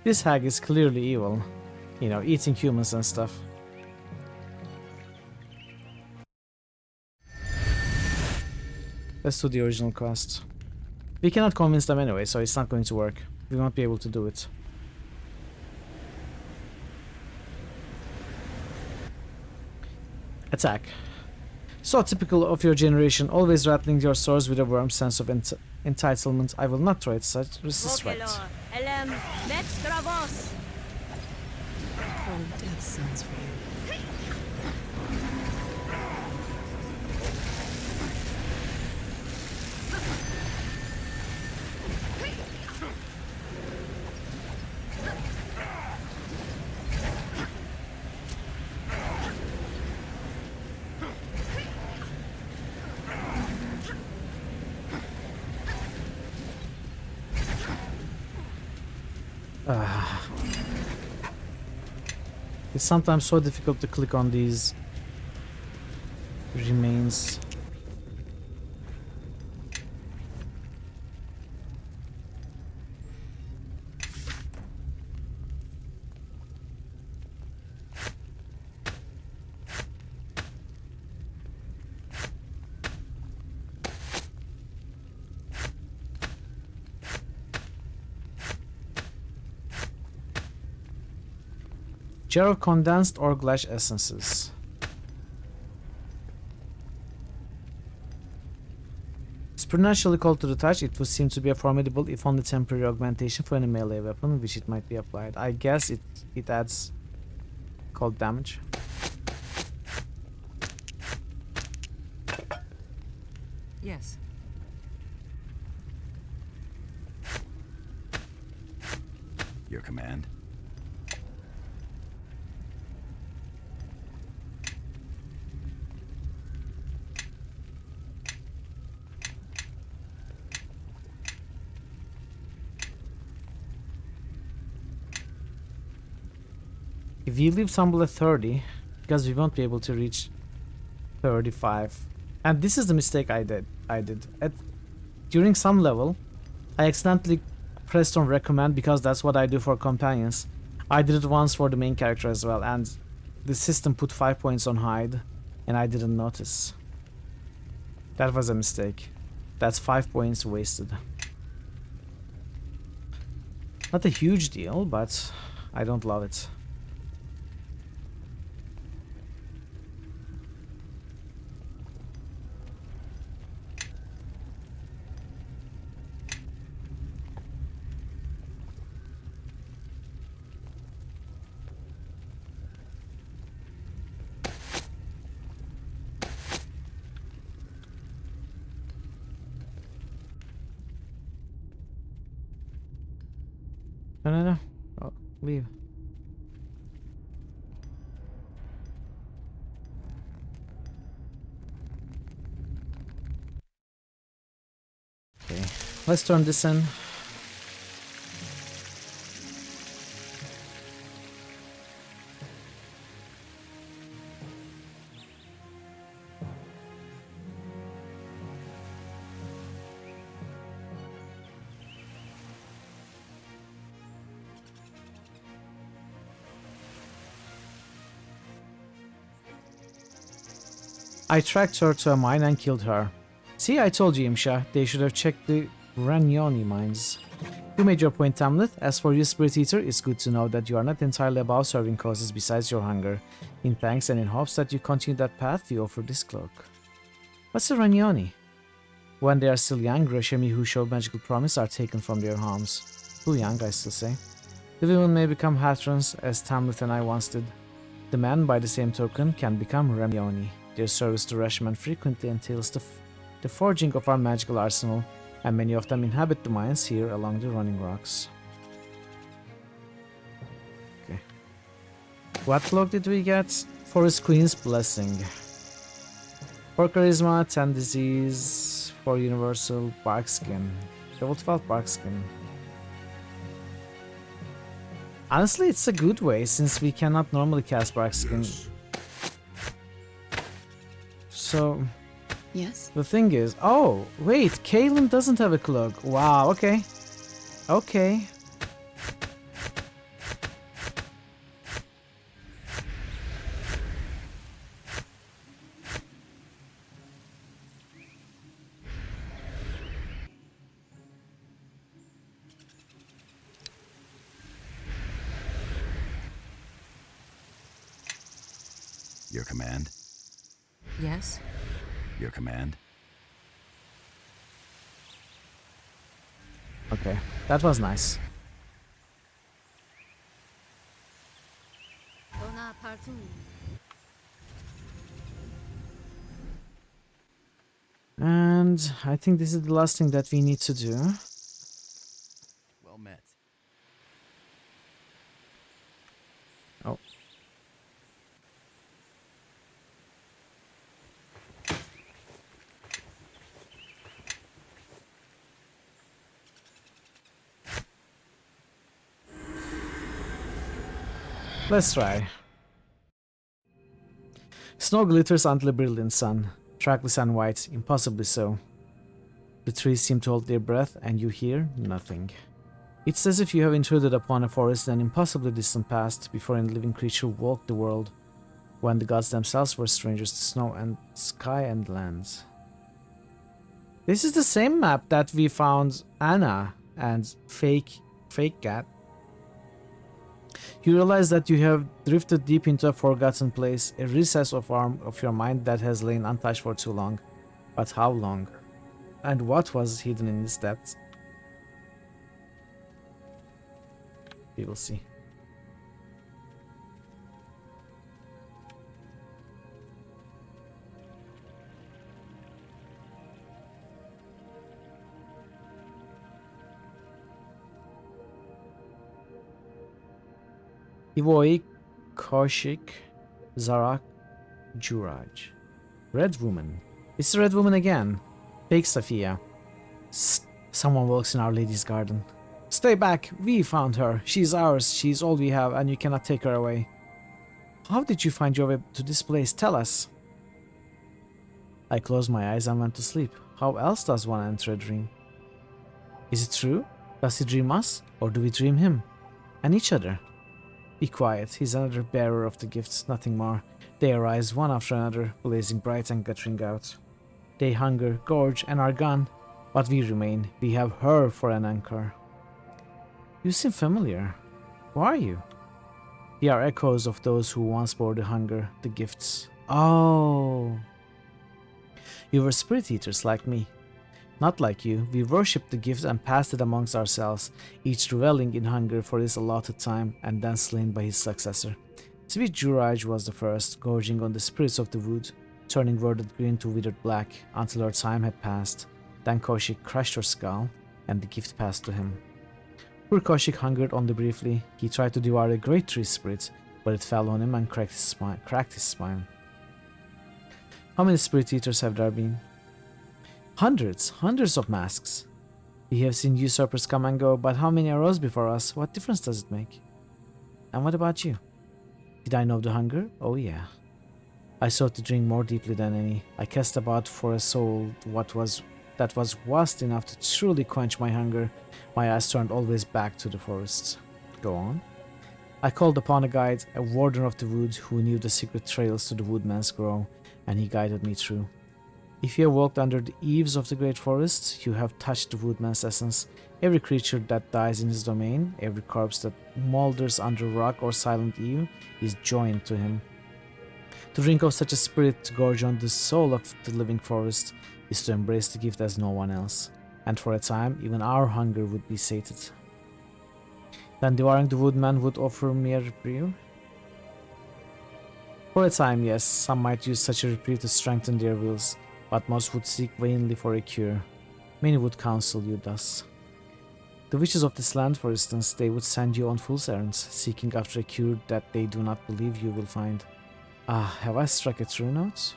This hag is clearly evil. You know, eating humans and stuff. Let's do the original quest. We cannot convince them anyway, so it's not going to work. We won't be able to do it. Attack. So typical of your generation, always rattling your swords with a worm sense of entitlement. I will not try it such disrespect. Oh, death sounds for you. It's sometimes so difficult to click on these remains. Jar of condensed or glass essences. Supernaturally cold to the touch, it would seem to be a formidable, if only temporary augmentation for any melee weapon, which it might be applied. I guess it adds cold damage. Yes. Your command? If we leave Tumble at 30, because we won't be able to reach 35. And this is the mistake I did. During some level, I accidentally pressed on recommend because that's what I do for companions. I did it once for the main character as well, and the system put 5 points on hide, and I didn't notice. That was a mistake. That's 5 points wasted. Not a huge deal, but I don't love it. No. Oh, leave. Okay, let's turn this in. I tracked her to a mine and killed her. See, I told you, Imsha, they should have checked the Ranyoni mines. You made your point, Tamlet. As for you, Spirit Eater, it's good to know that you are not entirely above serving causes besides your hunger. In thanks and in hopes that you continue that path, we offer this cloak. What's a Ranyoni? When they are still young, Rashemi who show magical promise are taken from their homes. Too young, I still say. The women may become Hatrons, as Tamlet and I once did. The men, by the same token, can become Ranyoni. Their service to Rashman frequently entails the forging of our magical arsenal, and many of them inhabit the mines here along the running rocks. Okay. What cloak did we get? Forest Queen's Blessing. For Charisma, 10 Disease, for Universal, Bark Skin. Level 12 Bark Skin. Honestly, it's a good way, since we cannot normally cast Bark Skin. So... Yes? The thing is... Oh, wait, Kaylin doesn't have a cloak. Wow, okay. Okay. Your command? Yes? Your command? Okay, that was nice. And I think this is the last thing that we need to do. Well met. Oh. Let's try. Snow glitters under the brilliant sun, trackless and white, impossibly so. The trees seem to hold their breath, and you hear nothing. It's as if you have intruded upon a forest in an impossibly distant past, before any living creature walked the world, when the gods themselves were strangers to snow and sky and land. This is the same map that we found Anna and Fake Cat. You realize that you have drifted deep into a forgotten place, a recess of your mind that has lain untouched for too long. But how long? And what was hidden in its depths? We will see. Ivoi, Kaushik, Zarak, Juraj. Red Woman. It's the Red Woman again. Fake Safia. Someone walks in Our Lady's garden. Stay back! We found her. She's ours. She's all we have, and you cannot take her away. How did you find your way to this place? Tell us. I closed my eyes and went to sleep. How else does one enter a dream? Is it true? Does he dream us? Or do we dream him? And each other? Be quiet, he's another bearer of the gifts, nothing more. They arise one after another, blazing bright and guttering out. They hunger, gorge, and are gone, but we remain. We have her for an anchor. You seem familiar. Who are you? We are echoes of those who once bore the hunger, the gifts. Oh. You were spirit eaters like me. Not like you, we worshipped the gift and passed it amongst ourselves, each reveling in hunger for his allotted time, and then slain by his successor. Sweet Juraj was the first, gorging on the spirits of the wood, turning verdant green to withered black, until her time had passed. Then Kaushik crushed her skull, and the gift passed to him. Poor Kaushik hungered only briefly. He tried to devour a great tree spirit, but it fell on him and cracked his spine. How many spirit eaters have there been? Hundreds of masks. We have seen usurpers come and go, but how many arose before us? What difference does it make? And what about you? Did I know the hunger? Oh yeah. I sought to drink more deeply than any. I cast about for a soul that was vast enough to truly quench my hunger. My eyes turned always back to the forests. Go on. I called upon a guide, a warden of the wood, who knew the secret trails to the woodman's grove, and he guided me through. If you have walked under the eaves of the great forest, you have touched the woodman's essence. Every creature that dies in his domain, every corpse that moulders under rock or silent eve, is joined to him. To drink of such a spirit, to gorge on the soul of the living forest, is to embrace the gift as no one else, and for a time, even our hunger would be sated. Then devouring the woodman would offer me a reprieve? For a time, yes, some might use such a reprieve to strengthen their wills, but most would seek vainly for a cure. Many would counsel you thus. The witches of this land, for instance, they would send you on fool's errands, seeking after a cure that they do not believe you will find. Ah, have I struck a true note?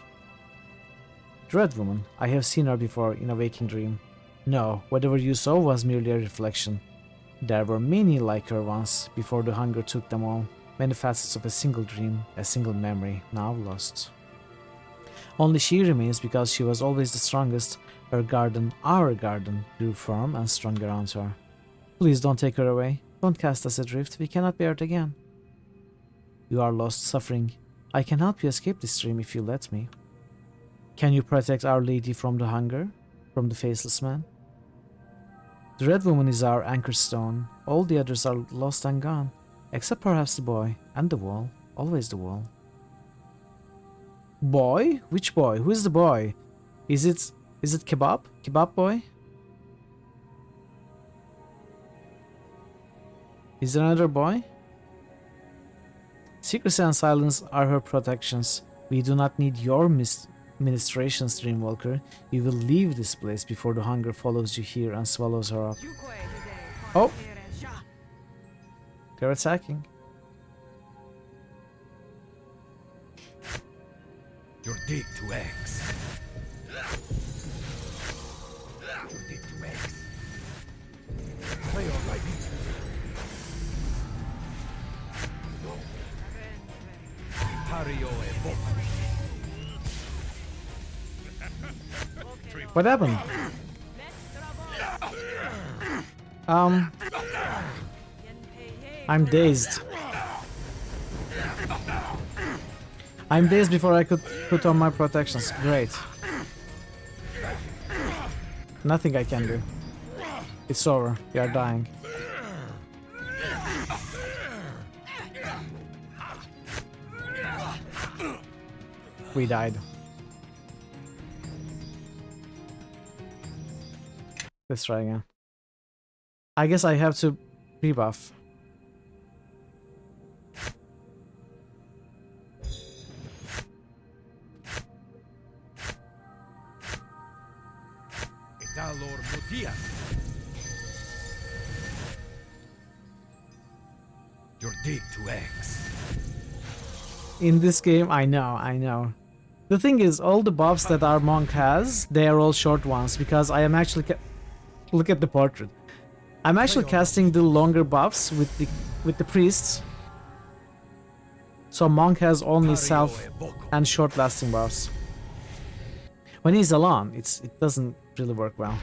The Red Woman, I have seen her before in a waking dream. No, whatever you saw was merely a reflection. There were many like her once, before the hunger took them all. Many facets of a single dream, a single memory, now lost. Only she remains because she was always the strongest. Her garden, our garden, grew firm and strong around her. Please don't take her away. Don't cast us adrift. We cannot bear it again. You are lost, suffering. I can help you escape this dream if you let me. Can you protect Our Lady from the hunger? From the faceless man? The Red Woman is our anchor stone. All the others are lost and gone. Except perhaps the boy. And the wall. Always the wall. Boy? Which boy? Who is the boy? Is it Kebab? Kebab boy? Is there another boy? Secrecy and silence are her protections. We do not need your ministrations, Dreamwalker. You will leave this place before the hunger follows you here and swallows her up. Oh! They're attacking. Your dig to X. Your dig to X. Play all right. What happened? I'm dazed. I'm dazed before I could put on my protections. Great. Nothing I can do. It's over. We are dying. We died. Let's try again. I guess I have to rebuff. Your dig to X. In this game, I know. The thing is, all the buffs that our monk has, they are all short ones, because I am actually... Look at the portrait. I'm actually casting the longer buffs with the priests. So monk has only self and short lasting buffs. When he's alone, it doesn't really work well.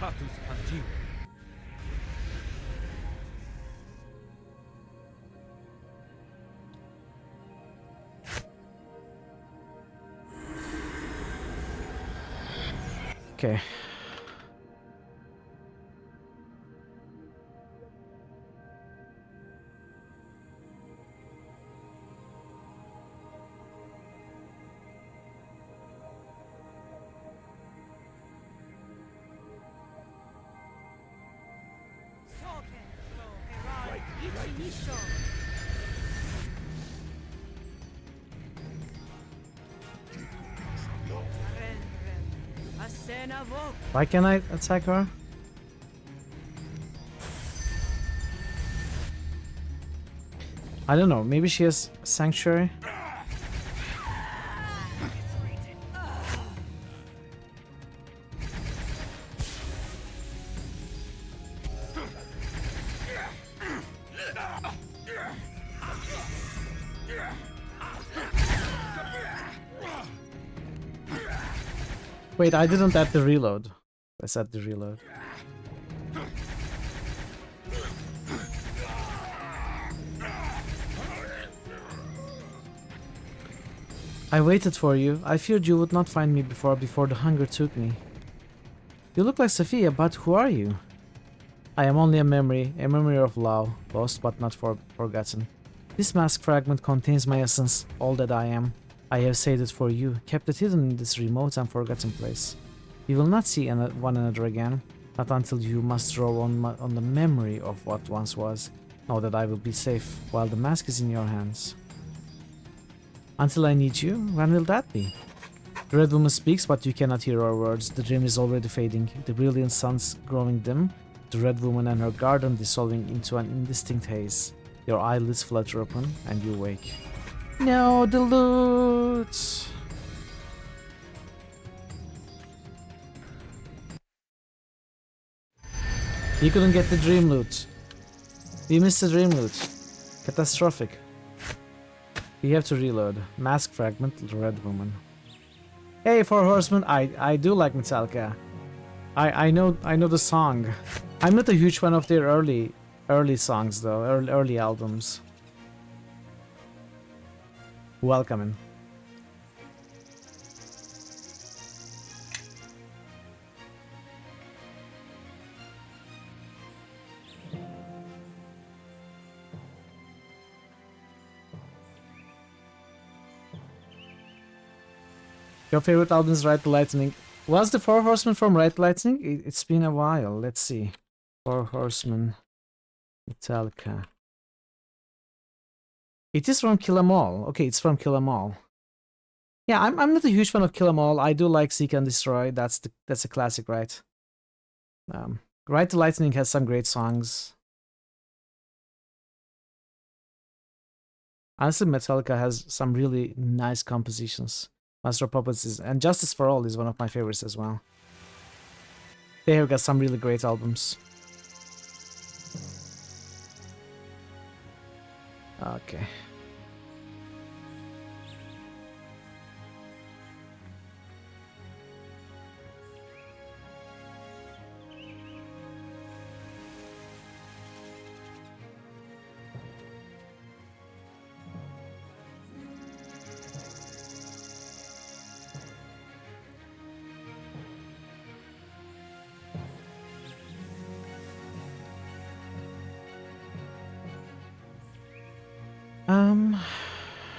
Okay. Why can't I attack her? I don't know, maybe she has sanctuary? Wait, I didn't add the reload. Let's add the reload. I waited for you. I feared you would not find me before the hunger took me. You look like Sophia, but who are you? I am only a memory of love, lost but not forgotten. This mask fragment contains my essence, all that I am. I have saved it for you, kept it hidden in this remote and forgotten place. We will not see one another again, not until you must draw on the memory of what once was. Know that I will be safe while the mask is in your hands. Until I need you, when will that be? The Red Woman speaks, but you cannot hear her words. The dream is already fading, the brilliant sun's growing dim, the Red Woman and her garden dissolving into an indistinct haze. Your eyelids flutter open, and you wake. No, the loot! You couldn't get the dream loot. We missed the dream loot. Catastrophic. We have to reload. Mask fragment, Red Woman. Hey, Four Horsemen, I do like Metallica. I know the song. I'm not a huge fan of their early songs though, early albums. Welcome. Your favorite album is Ride the Lightning. Was the Four Horsemen from Ride the Lightning? It's been a while. Let's see. Four Horsemen. Metallica. It is from Kill 'Em All. Okay, it's from Kill 'Em All. Yeah, I'm not a huge fan of Kill 'Em All. I do like Seek and Destroy. That's a classic, right? Ride the Lightning has some great songs. Honestly, Metallica has some really nice compositions. Master of Puppets and Justice for All is one of my favorites as well. They have got some really great albums. Okay.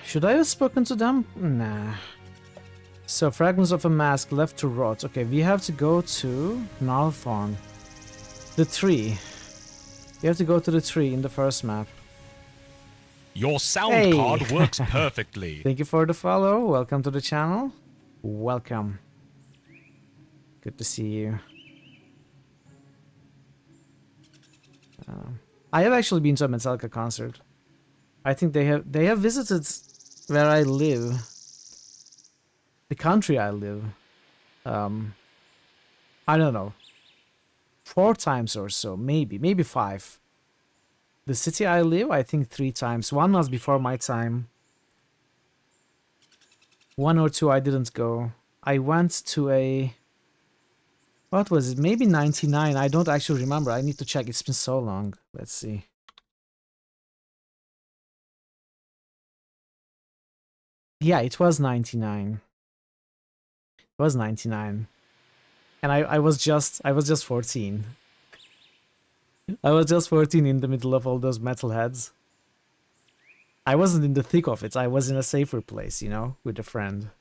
Should I have spoken to them? Nah. So, fragments of a mask left to rot. Okay, we have to go to Gnarlthorn. The tree. You have to go to the tree in the first map. Your sound card works perfectly. Thank you for the follow. Welcome to the channel. Welcome. Good to see you. I have actually been to a Metallica concert. I think they have visited where I live, the country I live. I don't know, 4 times or so, maybe 5. The city I live, I think 3 times. 1 was before my time. 1 or 2 I didn't go. I went to a, what was it? Maybe 99. I don't actually remember. I need to check. It's been so long. Let's see. Yeah, it was 99. It was 99. And I was just 14. I was just 14 in the middle of all those metalheads. I wasn't in the thick of it. I was in a safer place, you know, with a friend.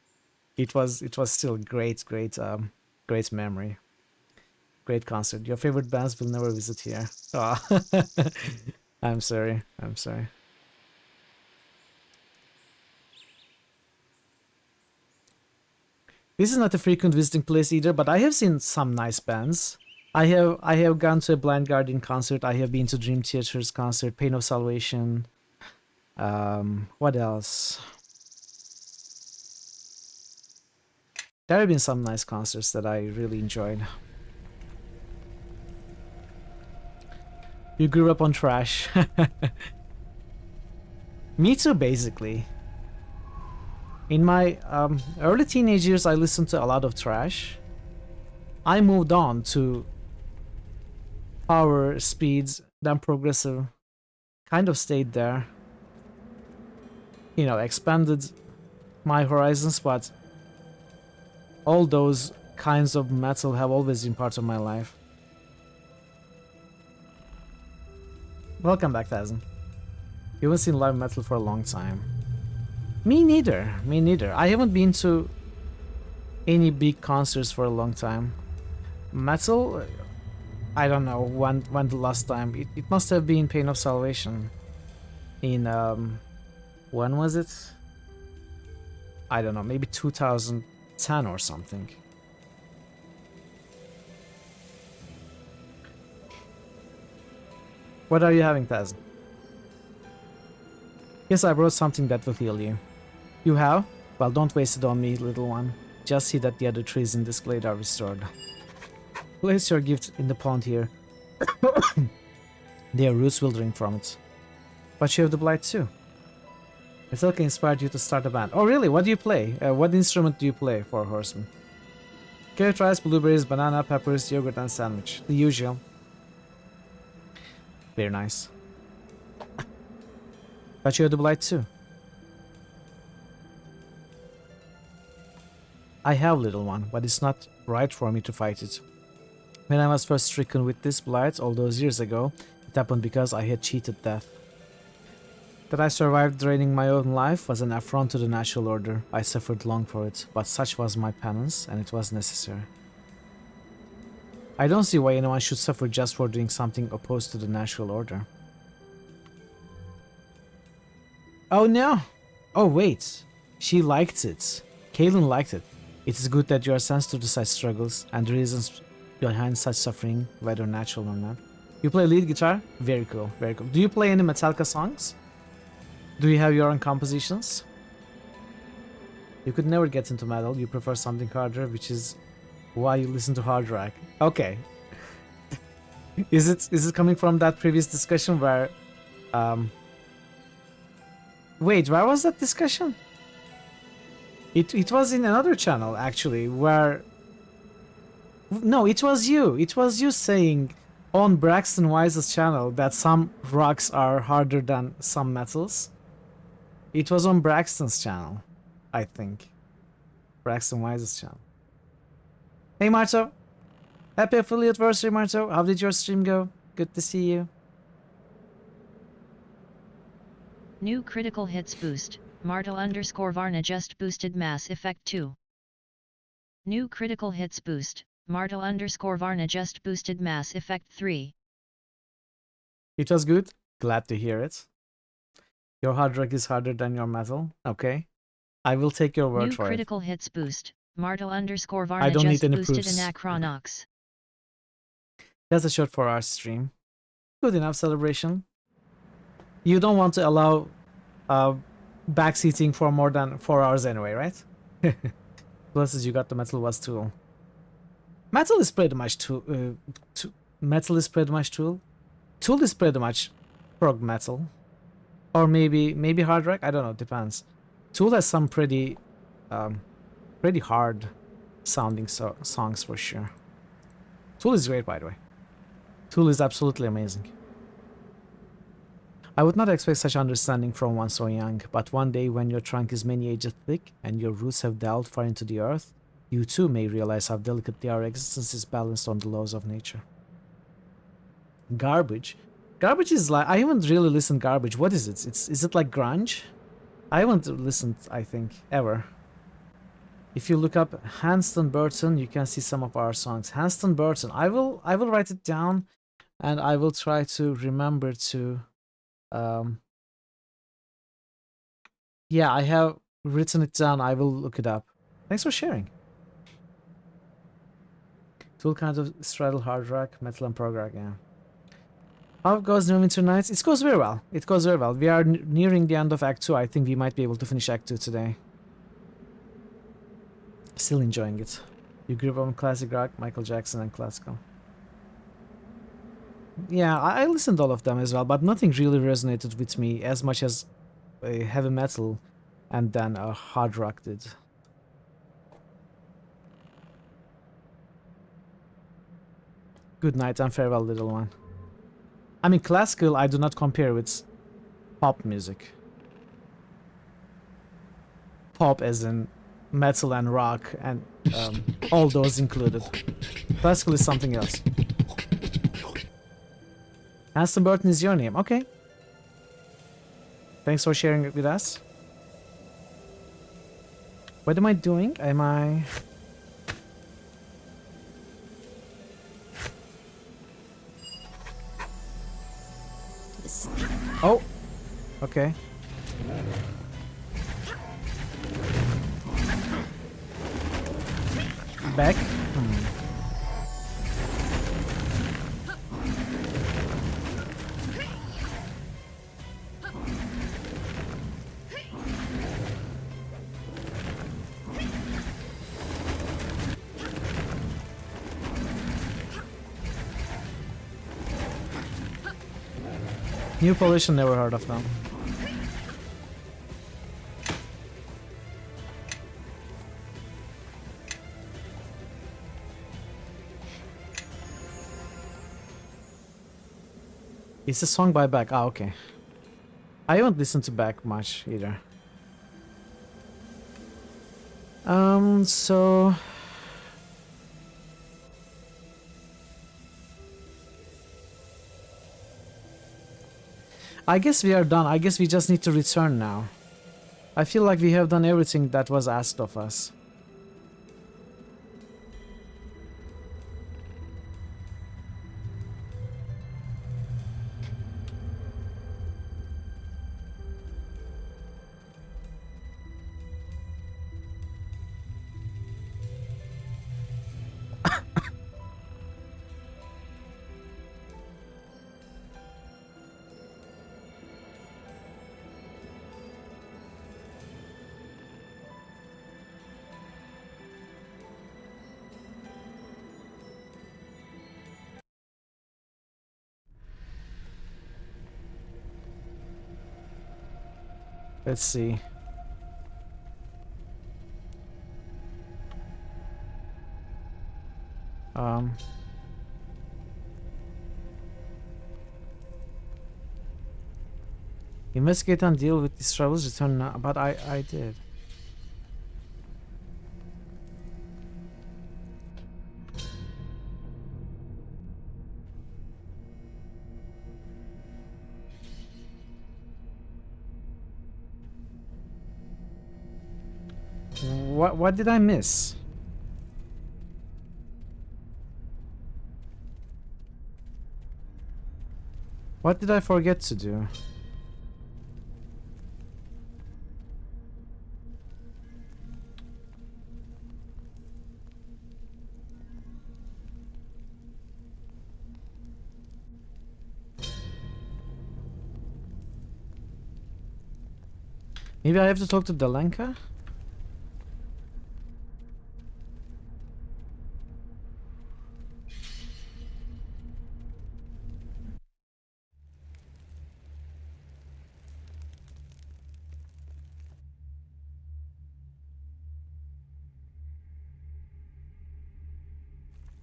It was still great memory. Great concert. Your favorite bands will never visit here. Oh. I'm sorry. This is not a frequent visiting place either, but I have seen some nice bands. I have gone to a Blind Guardian concert. I have been to Dream Theater's concert, Pain of Salvation. What else? There have been some nice concerts that I really enjoyed. You grew up on trash. Me too, basically. In my early teenage years, I listened to a lot of trash. I moved on to power, speeds, then progressive. Kind of stayed there. You know, expanded my horizons, but all those kinds of metal have always been part of my life. Welcome back, Tazin. You haven't seen live metal for a long time. Me neither. Me neither. I haven't been to any big concerts for a long time. Metal, I don't know when the last time. It must have been Pain of Salvation. In when was it? I don't know, maybe 2010 or something. What are you having, Taz? Yes, I brought something that will heal you. You have? Well, don't waste it on me, little one. Just see that the other trees in this glade are restored. Place your gift in the pond here. Their roots will drink from it. But you have the blight too. Metallica inspired you to start a band. Oh really? What do you play? What instrument do you play for Horseman? Carrot rice, blueberries, banana, peppers, yogurt and sandwich. The usual. Very nice. But you have the blight too. I have little one, but it's not right for me to fight it. When I was first stricken with this blight all those years ago, it happened because I had cheated death. That I survived draining my own life was an affront to the natural order. I suffered long for it, but such was my penance, and it was necessary. I don't see why anyone should suffer just for doing something opposed to the natural order. Oh no! Oh wait, she liked it. Kaylin liked it. It is good that you are sensitive to such struggles and the reasons behind such suffering, whether natural or not. You play lead guitar? Very cool, very cool. Do you play any Metallica songs? Do you have your own compositions? You could never get into metal, you prefer something harder, which is why you listen to hard rock. Okay. Is it coming from that previous discussion where wait, where was that discussion? It was in another channel actually where no, it was you. It was you saying on Braxton Wise's channel that some rocks are harder than some metals. It was on Braxton's channel, I think. Braxton Wise's channel. Hey Marto! Happy affiliate anniversary, Marto! How did your stream go? Good to see you. New critical hits boost. Marto_Varna just boosted Mass Effect 2. New critical hits boost. Marto_Varna just boosted Mass Effect 3. It was good. Glad to hear it. Your hard rock is harder than your metal. Okay. I will take your word New for it. New critical hits boost. Marto_Varna I don't just need any boosted proofs. Anachronox. That's a shot for our stream. Good enough celebration. You don't want to allow backseating for more than 4 hours anyway, right? Plus, you got the metal was tool. Metal is pretty much tool. Metal is pretty much tool. Tool is pretty much prog metal, or maybe hard rock. I don't know. Depends. Tool has some pretty hard sounding songs for sure. Tool is great, by the way. Tool is absolutely amazing. I would not expect such understanding from one so young, but one day when your trunk is many ages thick and your roots have delved far into the earth, you too may realize how delicately our existence is balanced on the laws of nature. Garbage? Garbage is like, I haven't really listened to Garbage. What is it? Is it like grunge? I haven't listened, I think, ever. If you look up Hanston Burton, you can see some of our songs. Hanston Burton, I will write it down, and I will try to remember to yeah, I have written it down. I will look it up. Thanks for sharing. Tool kinds of straddle hard rock, metal and prog rock, yeah. How goes Neverwinter Nights? It goes very well. It goes very well. We are nearing the end of Act 2. I think we might be able to finish Act 2 today. Still enjoying it. You grew up on classic rock, Michael Jackson and classical. Yeah, I listened to all of them as well, but nothing really resonated with me as much as heavy metal and then hard rock did. Good night and farewell, little one. I mean, classical I do not compare with pop music. pop as in metal and rock and all those included. Classical is something else. Aston Burton is your name. Okay. Thanks for sharing it with us. What am I doing? Am I... Oh! Okay. Back? New Pollution, never heard of them. It's a song by Beck. Ah, okay. I haven't listened to Beck much either. So... I guess we are done. I guess we just need to return now. I feel like we have done everything that was asked of us. Let's see. Investigate and deal with these troubles. Return now. But I did. What did I miss? What did I forget to do? Maybe I have to talk to Dalenka?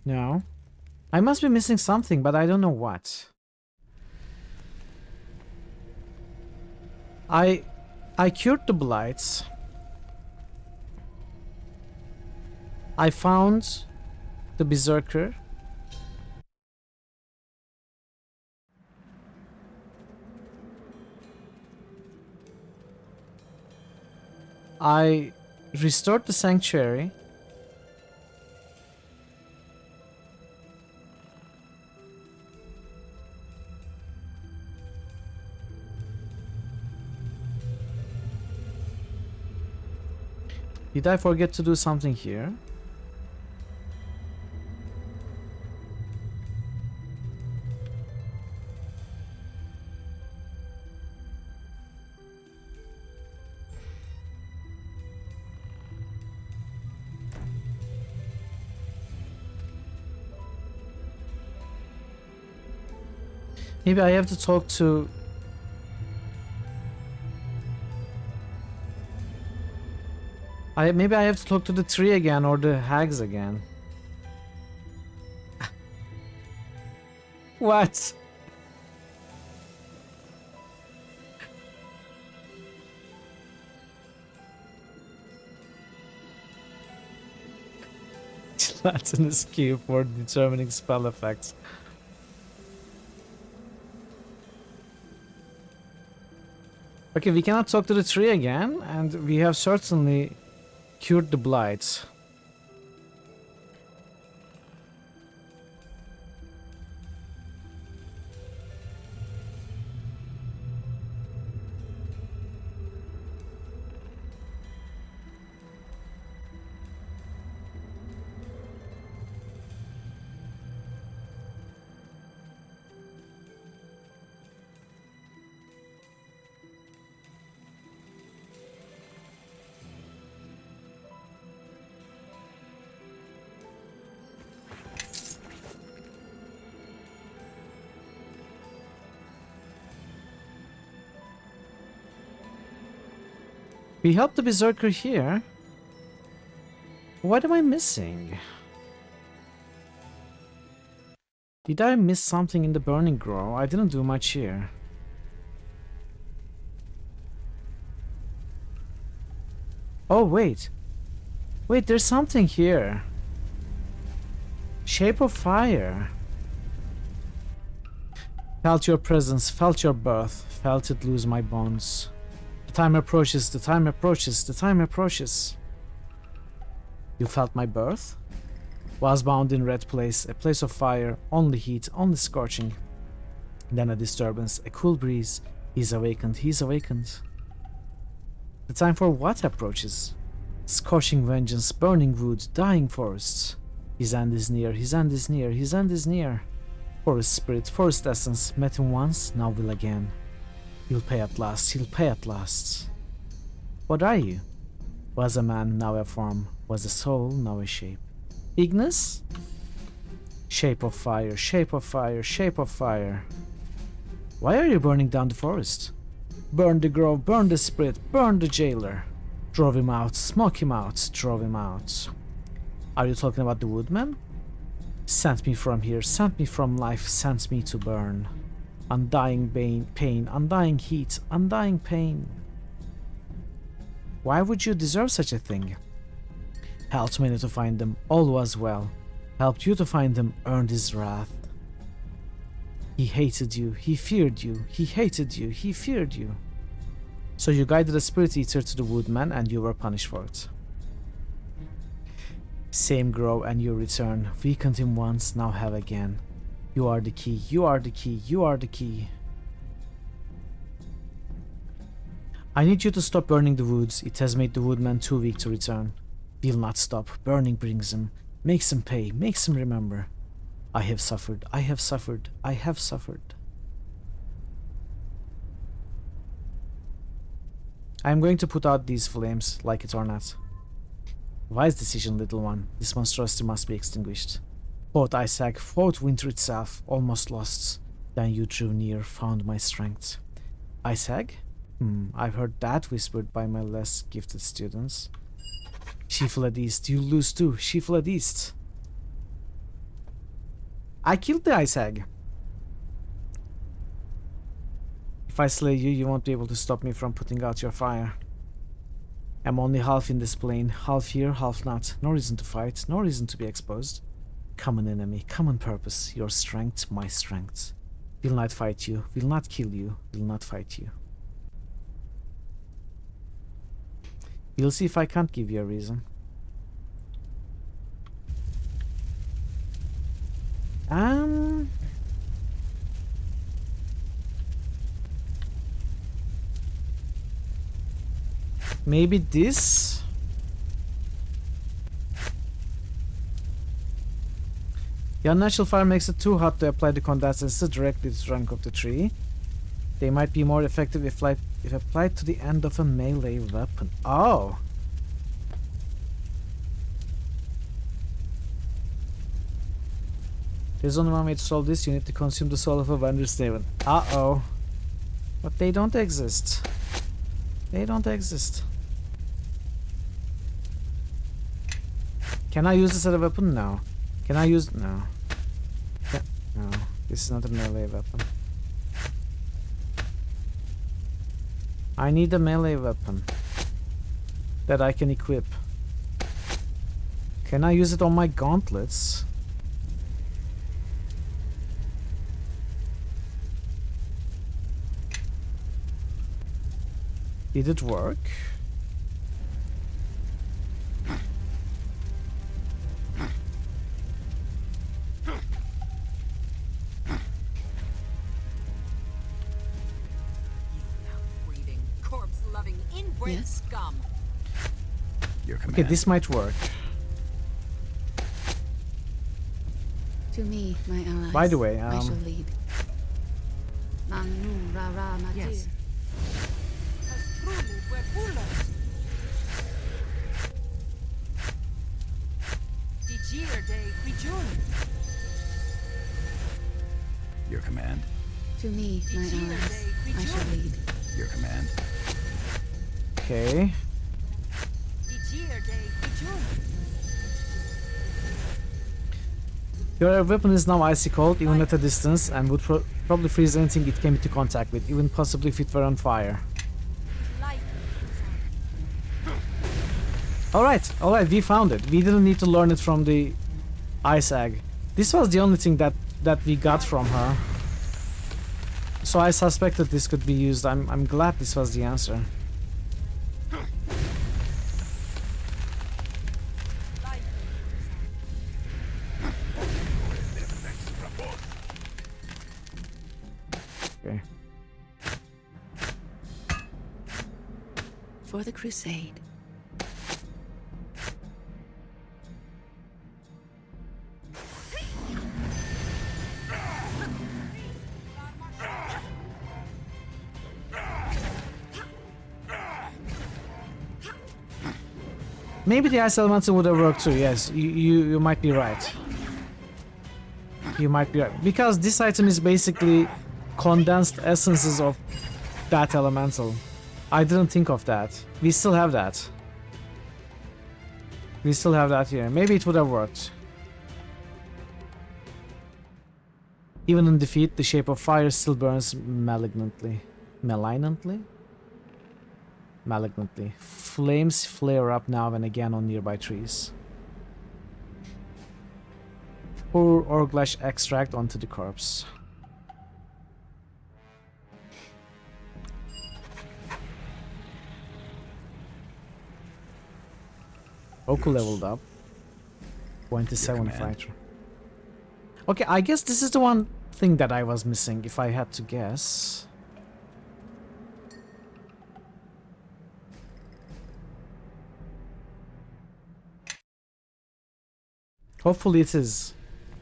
No. I must be missing something, but I don't know what. I cured the blights. I found the berserker. I restored the sanctuary. Did I forget to do something here? Maybe I have to talk to... maybe I have to talk to the tree again or the hags again. What? Platinum key for determining spell effects. Okay, we cannot talk to the tree again, and we have certainly cured the blight. We helped the berserker here. What am I missing? Did I miss something in the burning grove? I didn't do much here. Oh, wait. Wait, there's something here. Shape of fire. Felt your presence, felt your birth, felt it lose my bones. The time approaches, the time approaches, the time approaches. You felt my birth? Was bound in red place, a place of fire, only heat, only scorching. Then a disturbance, a cool breeze. He's awakened, he's awakened. The time for what approaches? Scorching vengeance, burning wood, dying forests. His end is near, his end is near, his end is near. Forest spirit, forest essence, met him once, now will again. He'll pay at last, he'll pay at last. What are you? Was a man, now a form. Was a soul, now a shape. Ignis? Shape of fire, shape of fire, shape of fire. Why are you burning down the forest? Burn the grove, burn the spirit, burn the jailer. Drove him out, smoke him out, drove him out. Are you talking about the woodman? Sent me from here, sent me from life, sent me to burn. Undying pain, undying heat, undying pain. Why would you deserve such a thing? Helped many to find them, all was well. Helped you to find them, earned his wrath. He hated you, he feared you, he hated you, he feared you. So you guided a spirit eater to the woodman and you were punished for it. Same grow and you return. Weakened him once, now have again. You are the key, you are the key, you are the key. I need you to stop burning the woods. It has made the woodman too weak to return. Will not stop. Burning brings him. Makes him pay, makes him remember. I have suffered, I have suffered, I have suffered. I am going to put out these flames, like it or not. Wise decision, little one. This monstrosity must be extinguished. Fought Isaac, fought winter itself, almost lost. Then you drew near, found my strength. Isaac? I've heard that whispered by my less gifted students. She fled east, you lose too, she fled east. I killed the Isaac. If I slay you, you won't be able to stop me from putting out your fire. I'm only half in this plane, half here, half not. No reason to fight, no reason to be exposed. Common enemy, common purpose, your strength, my strength. Will not fight you, will not kill you, will not fight you. We'll see if I can't give you a reason. Maybe this? The unnatural fire makes it too hot to apply the condensances directly to the trunk of the tree. They might be more effective if applied to the end of a melee weapon. Oh! There's only one way to solve this. You need to consume the soul of a Vandersnaven. Uh-oh. But they don't exist. They don't exist. Can I use this as a weapon? No. Can I use... No. No. This is not a melee weapon. I need a melee weapon that I can equip. Can I use it on my gauntlets? Did it work? Breathing, corpse-loving, inbred Yes? scum. Your command. Okay, this might work. To me, my allies. By the way, I shall lead. Manu Rara Matir. Yes. Your command. To me, my allies. I shall lead. Your command. Okay. Your weapon is now icy cold, even at a distance, and would probably freeze anything it came into contact with, even possibly if it were on fire. Alright, we found it. We didn't need to learn it from the ice egg. This was the only thing that we got from her. So I suspected this could be used. I'm glad this was the answer. Okay. For the crusade. Maybe the ice elemental would have worked too. Yes, you might be right. You might be right, because this item is basically condensed essences of that elemental. I didn't think of that. We still have that. We still have that here. Maybe it would have worked. Even in defeat, the shape of fire still burns malignantly. Malignantly? Malignantly. Flames flare up now and again on nearby trees. Pour Orglash extract onto the corpse. Oku leveled up. 27 fighter. Okay, I guess this is the one thing that I was missing, if I had to guess. Hopefully it is.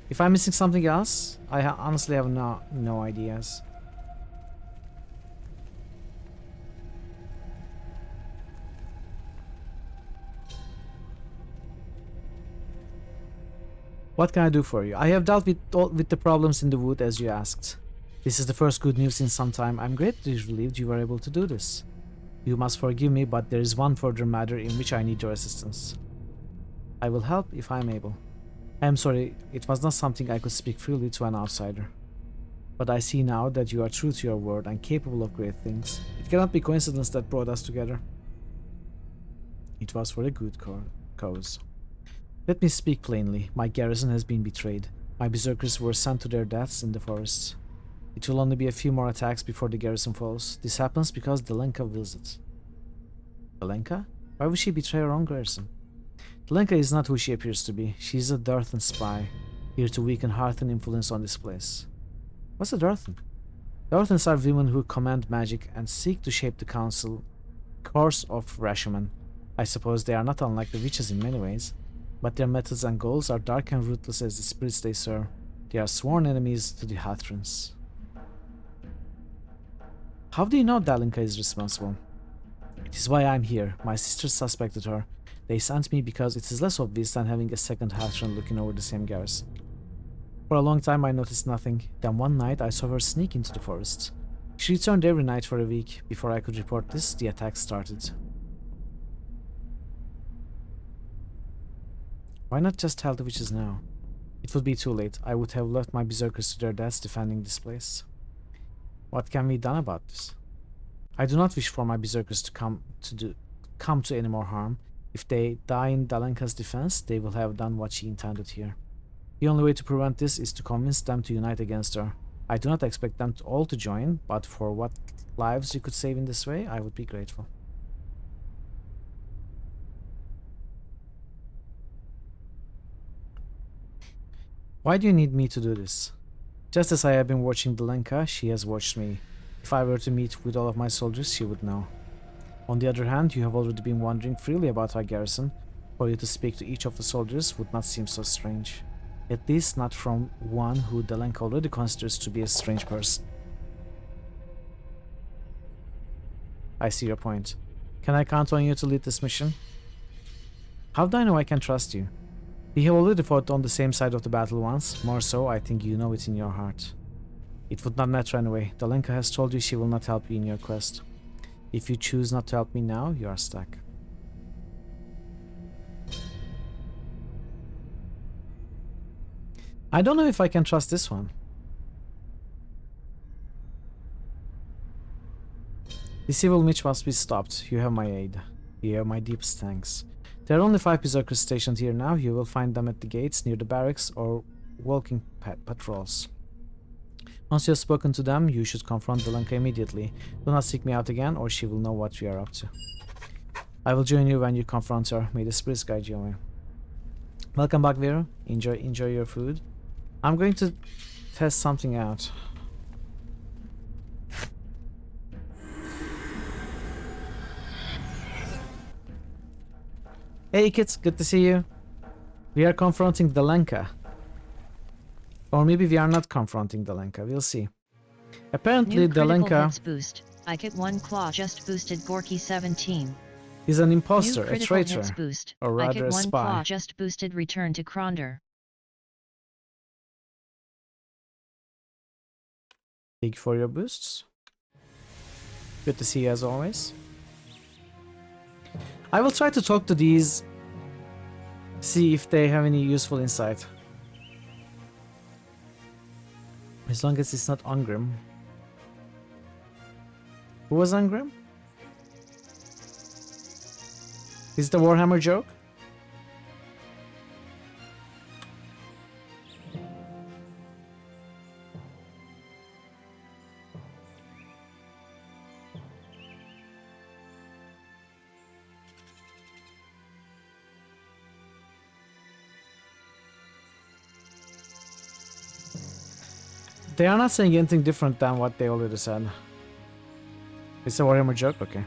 If I'm missing something else, I honestly have no ideas. What can I do for you? I have dealt with the problems in the wood as you asked. This is the first good news in some time. I'm greatly relieved you were able to do this. You must forgive me, but there is one further matter in which I need your assistance. I will help if I am able. I am sorry, it was not something I could speak freely to an outsider. But I see now that you are true to your word and capable of great things. It cannot be coincidence that brought us together. It was for a good cause. Let me speak plainly. My garrison has been betrayed. My berserkers were sent to their deaths in the forests. It will only be a few more attacks before the garrison falls. This happens because Delenka wills it. Delenka? Why would she betray her own garrison? Delenka is not who she appears to be. She is a Darthan spy, here to weaken Hearthen influence on this place. What's a Darthan? Darthans are women who command magic and seek to shape the course of Rashomon. I suppose they are not unlike the witches in many ways, but their methods and goals are dark and ruthless as the spirits they serve. They are sworn enemies to the Hathrans. How do you know Dalinka is responsible? It is why I'm here. My sisters suspected her. They sent me because it is less obvious than having a second Hathran looking over the same garrison. For a long time I noticed nothing. Then one night I saw her sneak into the forest. She returned every night for a week. Before I could report this, the attack started. Why not just tell the witches now? It would be too late. I would have left my berserkers to their deaths defending this place. What can be done about this? I do not wish for my berserkers to come to any more harm. If they die in Dalenka's defense, they will have done what she intended here. The only way to prevent this is to convince them to unite against her. I do not expect them all to join, but for what lives you could save in this way, I would be grateful. Why do you need me to do this? Just as I have been watching Dalenka, she has watched me. If I were to meet with all of my soldiers, she would know. On the other hand, you have already been wandering freely about our garrison. For you to speak to each of the soldiers would not seem so strange. At least not from one who Dalenka already considers to be a strange person. I see your point. Can I count on you to lead this mission? How do I know I can trust you? We have already fought on the same side of the battle once. More so, I think you know it in your heart. It would not matter anyway. Dalenka has told you she will not help you in your quest. If you choose not to help me now, you are stuck. I don't know if I can trust this one. This evil Mitch must be stopped. You have my aid. You have my deepest thanks. There are only 5 berserkers stationed here now. You will find them at the gates near the barracks or walking patrols. Once you have spoken to them, you should confront Dalenka immediately. Do not seek me out again, or she will know what we are up to. I will join you when you confront her. May the spirits guide you away. Welcome back, Vera. Enjoy your food. I'm going to test something out. Hey kids, good to see you. We are confronting Dalenka. Or maybe we are not confronting Dalenka, we'll see. Apparently Dalenka boost. I get 1 claw just boosted Gorky 17. is an imposter, New a traitor, hits boost. or I rather get a 1 spy. claw just boosted return to Kronder. Thank you for your boosts. Good to see you as always. I will try to talk to these, see if they have any useful insight. As long as it's not Ungrim. Who was Ungrim? Is it the Warhammer joke? They are not saying anything different than what they already said. It's a Warhammer joke? Okay.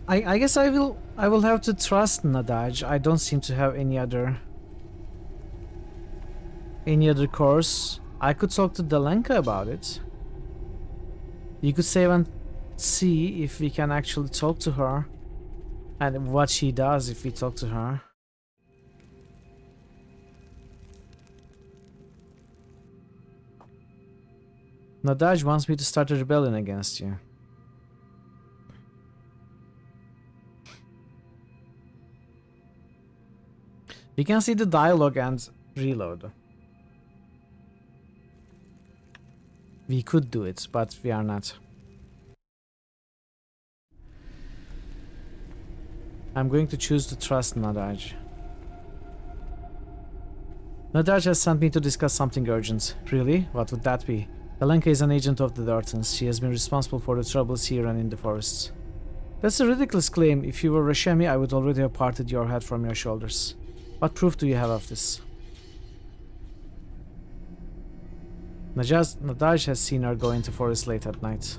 I guess I will have to trust Nadaj. I don't seem to have any other course. I could talk to Dalenka about it. You could save and see if we can actually talk to her and what she does if we talk to her. Nadaj wants me to start a rebellion against you. We can see the dialogue and reload. We could do it, but we are not. I'm going to choose to trust Nadaj. Nadaj has sent me to discuss something urgent. Really? What would that be? Dalenka is an agent of the Dartons. She has been responsible for the troubles here and in the forests. That's a ridiculous claim. If you were Rashemi, I would already have parted your head from your shoulders. What proof do you have of this? Nadaj has seen her go into forest late at night.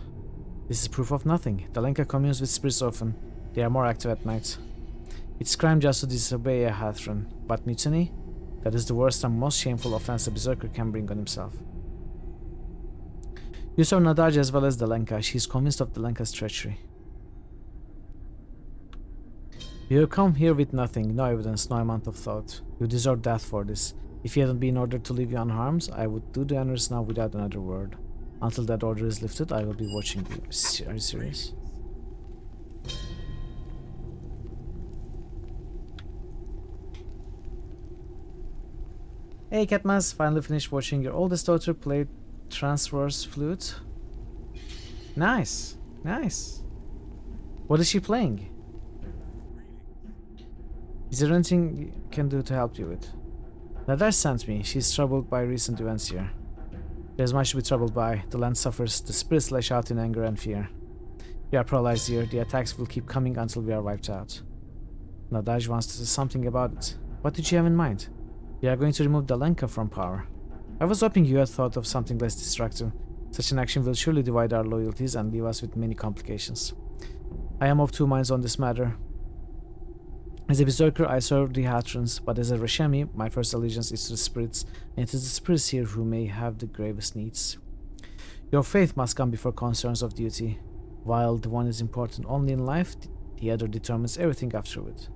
This is proof of nothing. Dalenka communes with spirits often. They are more active at night. It's crime just to disobey a Hathran, but mutiny? That is the worst and most shameful offense a berserker can bring on himself. You saw Nadaj as well as Delenka. She's convinced of Delenka's treachery. You have come here with nothing, no evidence, no amount of thought. You deserve death for this. If you hadn't been ordered to leave you unharmed, I would do the honors now without another word. Until that order is lifted, I will be watching you. Are you serious? Hey Katmas, finally finished watching your oldest daughter play transverse flute. Nice, nice. What is she playing? Is there anything you can do to help you with? Nadaj sent me. She's troubled by recent events here. There's much to be troubled by. The land suffers. The spirits lash out in anger and fear. We are paralyzed here. The attacks will keep coming until we are wiped out. Nadaj wants to do something about it. What did you have in mind? We are going to remove Delenka from power. I was hoping you had thought of something less destructive. Such an action will surely divide our loyalties and leave us with many complications. I am of two minds on this matter. As a berserker, I serve the Hatrans, but as a Reshami, my first allegiance is to the spirits, and it is the spirits here who may have the gravest needs. Your faith must come before concerns of duty. While the one is important only in life, the other determines everything afterward.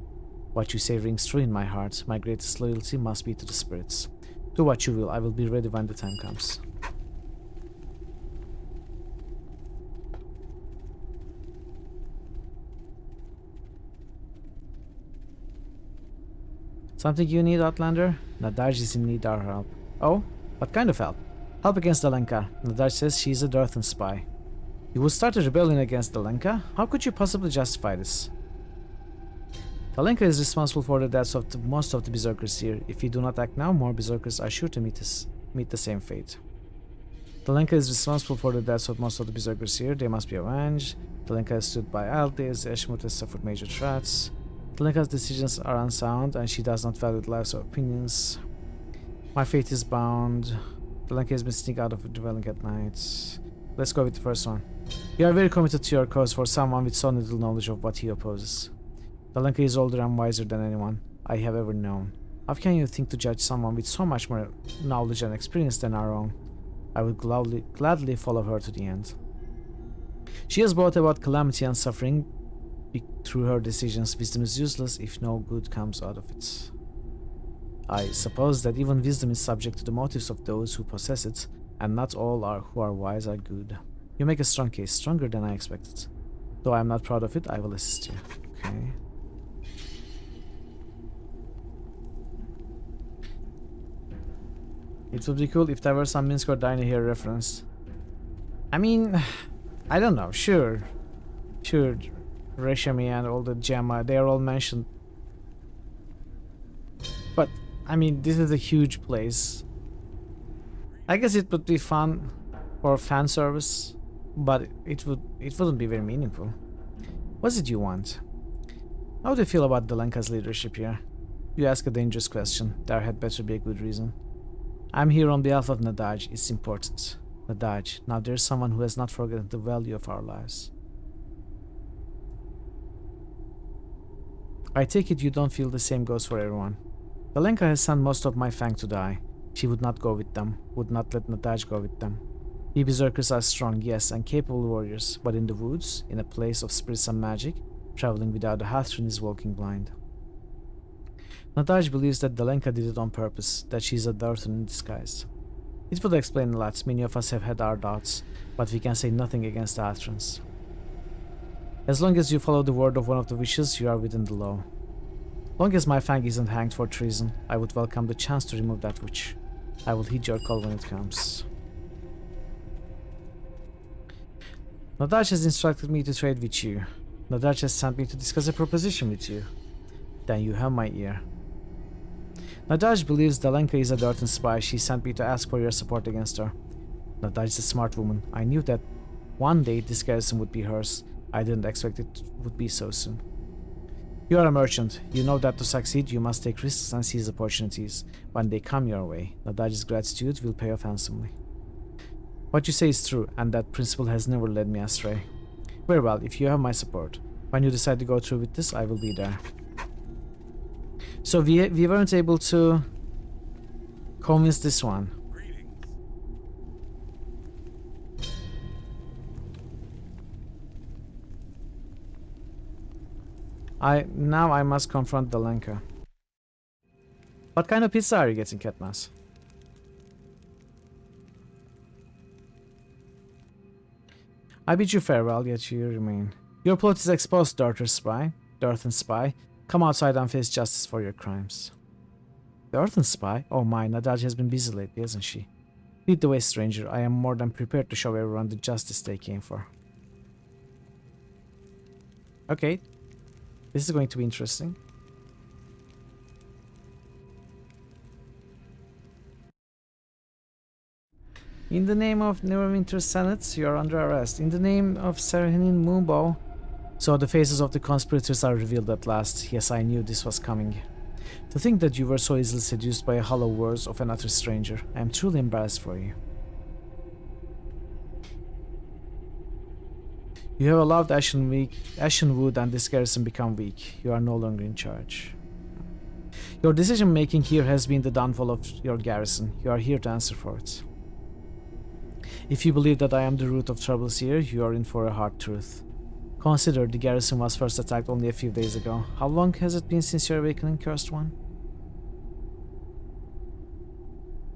What you say rings true in my heart. My greatest loyalty must be to the spirits. Do what you will. I will be ready when the time comes. Something you need, Outlander? Nadaj is in need of our help. Oh? What kind of help? Help against Delenka. Nadaj says she is a Darthan spy. You will start a rebellion against Delenka? How could you possibly justify this? Delenka is responsible for the deaths of most of the berserkers here. If we do not act now, more berserkers are sure to meet the same fate. Delenka is responsible for the deaths of most of the berserkers here. They must be avenged. Delenka has stood by idly as Eshmut has suffered major threats. Delenka's decisions are unsound, and she does not value the lives or opinions. My fate is bound. Delenka has been sneaking out of the dwelling at night. Let's go with the first one. You are very committed to your cause for someone with so little knowledge of what he opposes. Delenka is older and wiser than anyone I have ever known. How can you think to judge someone with so much more knowledge and experience than our own? I would gladly follow her to the end. She has brought about calamity and suffering through her decisions. Wisdom is useless if no good comes out of it. I suppose that even wisdom is subject to the motives of those who possess it, and not all who are wise are good. You make a strong case, stronger than I expected. Though I am not proud of it, I will assist you. Okay. It would be cool if there were some Minsk or Dino here reference. I mean, I don't know, sure. Reshami and all the Gemma, they are all mentioned. But, I mean, this is a huge place. I guess it would be fun for fan service, but it wouldn't be very meaningful. What is it you want? How do you feel about Delenka's leadership here? You ask a dangerous question. There had better be a good reason. I'm here on behalf of Nadaj. It's important. Nadaj, now there's someone who has not forgotten the value of our lives. I take it you don't feel the same goes for everyone. Delenka has sent most of my Fang to die. She would not go with them, would not let Nadaj go with them. We berserkers are strong, yes, and capable warriors, but in the woods, in a place of spirits and magic, traveling without a Hathran is walking blind. Nadaj believes that Delenka did it on purpose, that she is a Darthan in disguise. It would explain a lot. Many of us have had our doubts, but we can say nothing against the Hathrans. As long as you follow the word of one of the witches, you are within the law. Long as my Fang isn't hanged for treason, I would welcome the chance to remove that witch. I will heed your call when it comes. Nadaj has instructed me to trade with you. Nadaj has sent me to discuss a proposition with you. Then you have my ear. Nadaj believes Delenka is a Darthan spy. She sent me to ask for your support against her. Nadaj is a smart woman. I knew that one day this garrison would be hers. I didn't expect it would be so soon. You are a merchant. You know that to succeed, you must take risks and seize opportunities when they come your way. Nadaj's gratitude will pay off handsomely. What you say is true, and that principle has never led me astray. Very well, if you have my support. When you decide to go through with this, I will be there. So we weren't able to convince this one. Now I must confront Dalenka. What kind of pizza are you getting, Katniss? I bid you farewell, yet you remain. Your plot is exposed, Darth and Spy. Come outside and face justice for your crimes. Darth and Spy? Oh my, Nadaj has been busy lately, hasn't she? Lead the way, stranger. I am more than prepared to show everyone the justice they came for. Okay. This is going to be interesting. In the name of Neverwinter Senate, you are under arrest. In the name of Serhanin Moonbow. So the faces of the conspirators are revealed at last. Yes, I knew this was coming. To think that you were so easily seduced by the hollow words of an utter stranger. I am truly embarrassed for you. You have allowed Ashenwood and this garrison become weak. You are no longer in charge. Your decision making here has been the downfall of your garrison. You are here to answer for it. If you believe that I am the root of troubles here, you are in for a hard truth. Consider the garrison was first attacked only a few days ago. How long has it been since your awakening, Cursed One?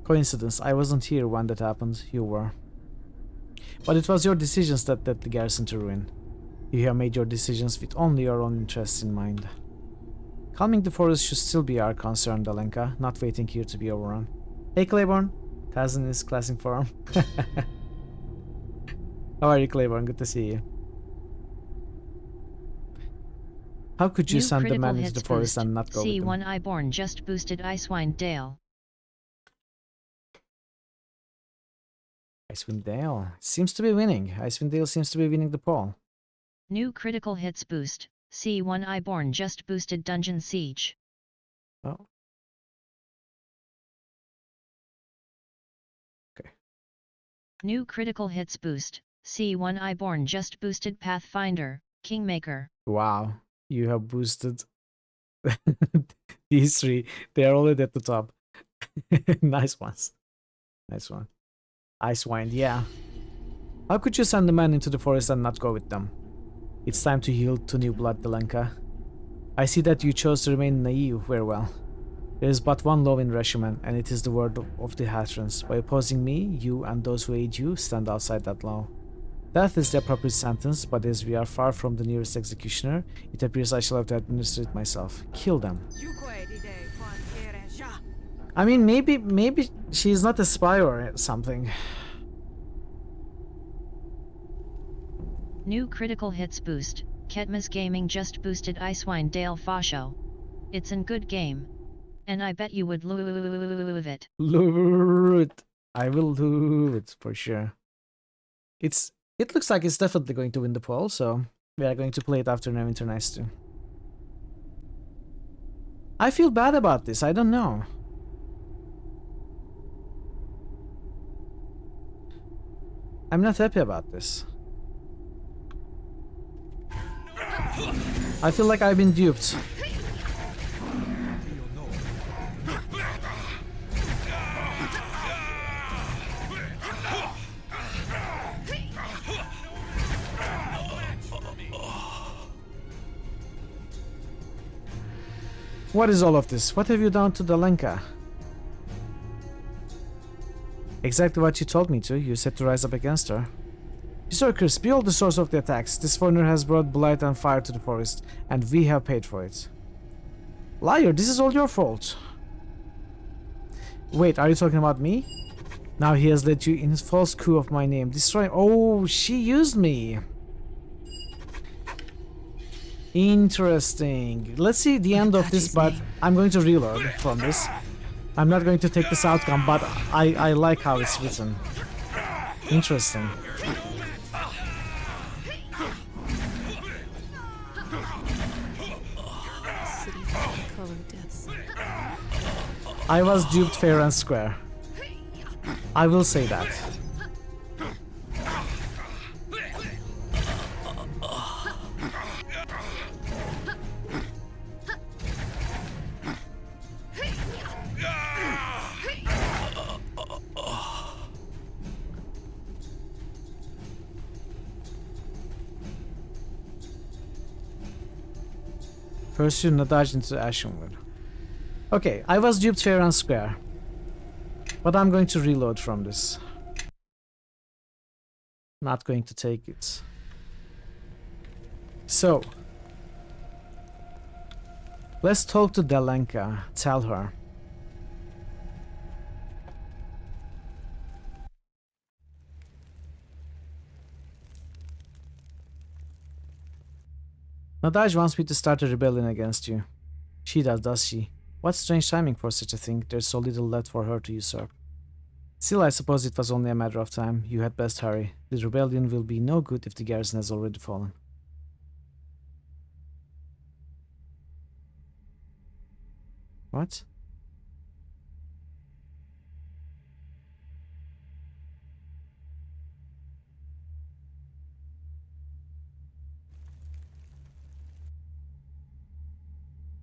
Coincidence, I wasn't here when that happened, you were. But it was your decisions that led the garrison to ruin. You have made your decisions with only your own interests in mind. Calming the forest should still be our concern, Dalenka, not waiting here to be overrun. Hey Claiborne! Tazin is classing form. How are you, Claiborne? Good to see you. How could you send the man into the forest and not go with them? C1 Iborn just boosted Icewind Dale. Icewind Dale seems to be winning. Icewind Dale seems to be winning the poll. New critical hits boost. C1 Iborn just boosted Dungeon Siege. Oh. Okay. New critical hits boost. C1 Iborn just boosted Pathfinder, Kingmaker. Wow. You have boosted these three. They are already at the top. Nice ones. Nice one. Icewind, yeah. How could you send the man into the forest and not go with them? It's time to yield to new blood, Dalenka. I see that you chose to remain naive very well. There is but one law in Reshiman, and it is the word of the Hatrans. By opposing me, you and those who aid you stand outside that law. Death is the appropriate sentence, but as we are far from the nearest executioner, it appears I shall have to administer it myself. Kill them. I mean, maybe she's not a spy or something. New critical hits boost. Ketmas Gaming just boosted Icewind Dale Fasho. It's an good game. And I bet you would love it. Love it. I will do it for sure. It looks like it's definitely going to win the poll, so we are going to play it after Neverwinter Nights 2. I feel bad about this, I don't know. I'm not happy about this. I feel like I've been duped. What is all of this? What have you done to Dalenka? Exactly what you told me to. You said to rise up against her. Berserkers, behold the source of the attacks. This foreigner has brought blight and fire to the forest, and we have paid for it. Liar, this is all your fault. Wait, are you talking about me? Now he has led you in his false coup of my name. Destroy. Oh, she used me. Interesting. Let's see the end of this, but I'm going to reload from this. I'm not going to take this outcome, but I like how it's written. Interesting. I was duped fair and square. I will say that. Pursue Nadaj into Ashenwood. Okay, I was duped fair and square. But I'm going to reload from this. Not going to take it. So, let's talk to Delenka. Tell her. Nadaj wants me to start a rebellion against you. She does she? What strange timing for such a thing. There's so little left for her to usurp. Still, I suppose it was only a matter of time. You had best hurry. The rebellion will be no good if the garrison has already fallen. What?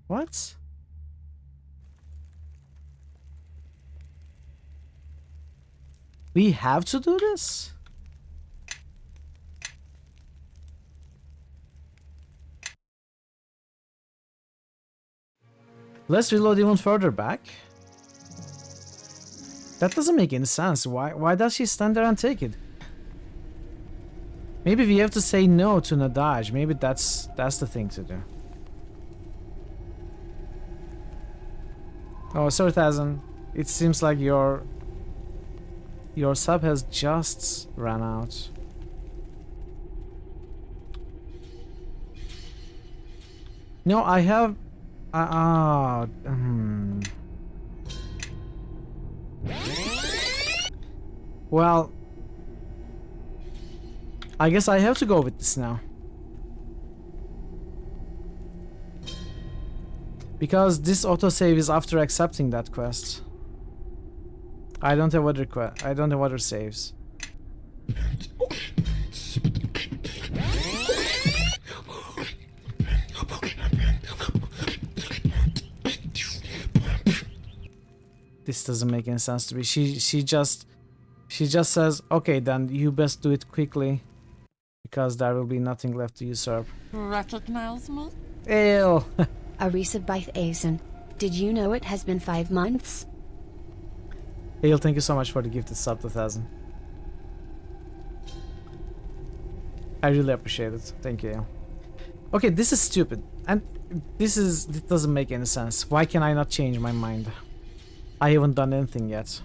What? We have to do this? Let's reload even further back. That doesn't make any sense. Why does she stand there and take it? Maybe we have to say no to Nadaj. Maybe that's the thing to do. Oh, sorry, Tazan. It seems like your sub has just ran out. No, I have. Well, I guess I have to go with this now. Because this autosave is after accepting that quest. I don't have other saves. This doesn't make any sense to me. She just says, okay, then you best do it quickly, because there will be nothing left to usurp. Recognize me? Ew. Arisa Blythe Azen. Did you know it has been 5 months? Hale, thank you so much for the gifted sub to 1,000. I really appreciate it. Thank you, Hale. Okay, this is stupid. And this doesn't make any sense. Why can I not change my mind? I haven't done anything yet.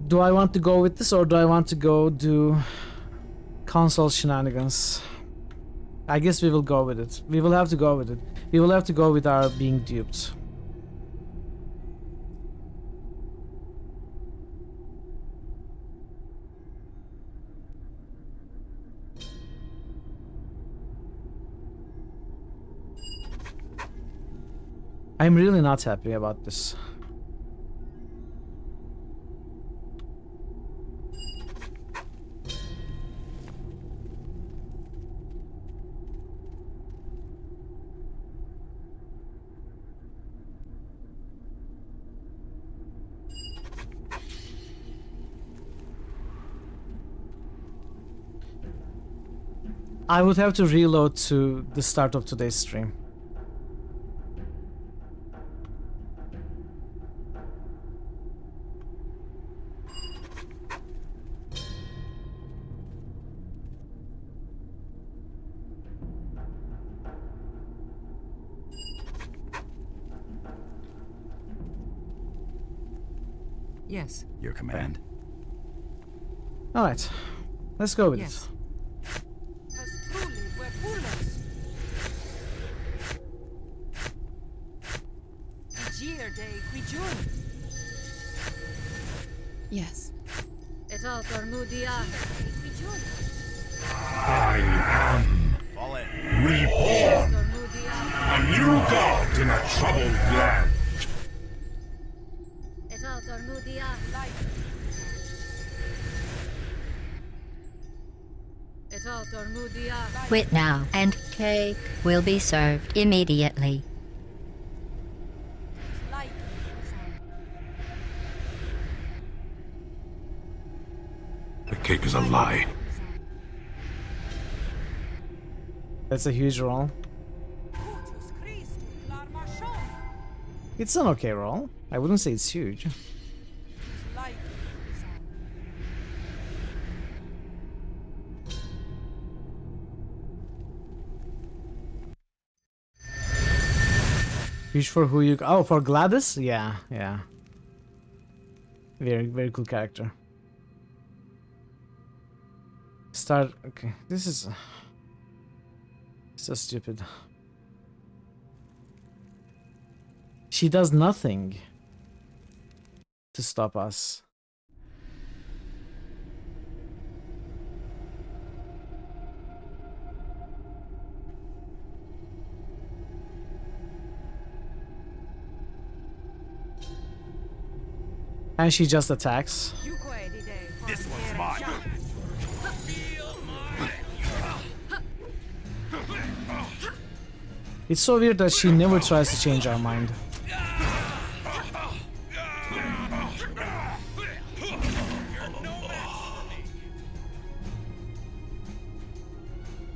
Do I want to go with this, or do I want to go do console shenanigans? I guess we will go with it. We will have to go with it. We will have to go with our being duped. I'm really not happy about this. I would have to reload to the start of today's stream. Yes. Your command. All right, let's go with Yes. it. Yes. I am reborn, a new god in a troubled land. Quit now, and cake will be served immediately. The cake is a lie. That's a huge roll. It's an okay roll. I wouldn't say it's huge. Huge for who you... Oh, for Gladys? Yeah, yeah. Very, very cool character. Start... Okay, this is... so stupid. She does nothing to stop us. And she just attacks. This one's mine. It's so weird that she never tries to change our mind.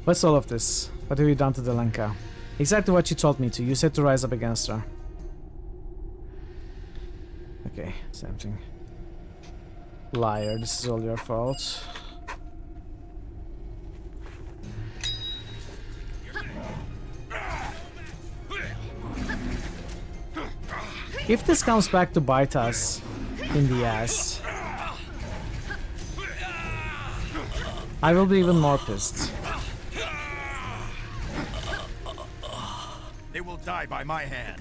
What's all of this? What have you done to Delenka? Exactly what you told me to. You said to rise up against her. Okay, same thing. Liar, this is all your fault. If this comes back to bite us in the ass, I will be even more pissed. They will die by my hand.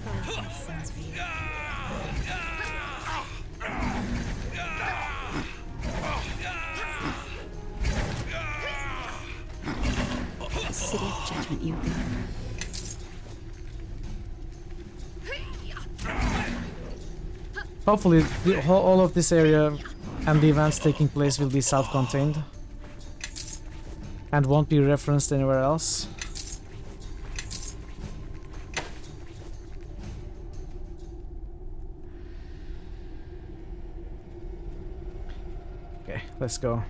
The city of judgment you build. Hopefully, all of this area and the events taking place will be self-contained and won't be referenced anywhere else. Okay, let's go.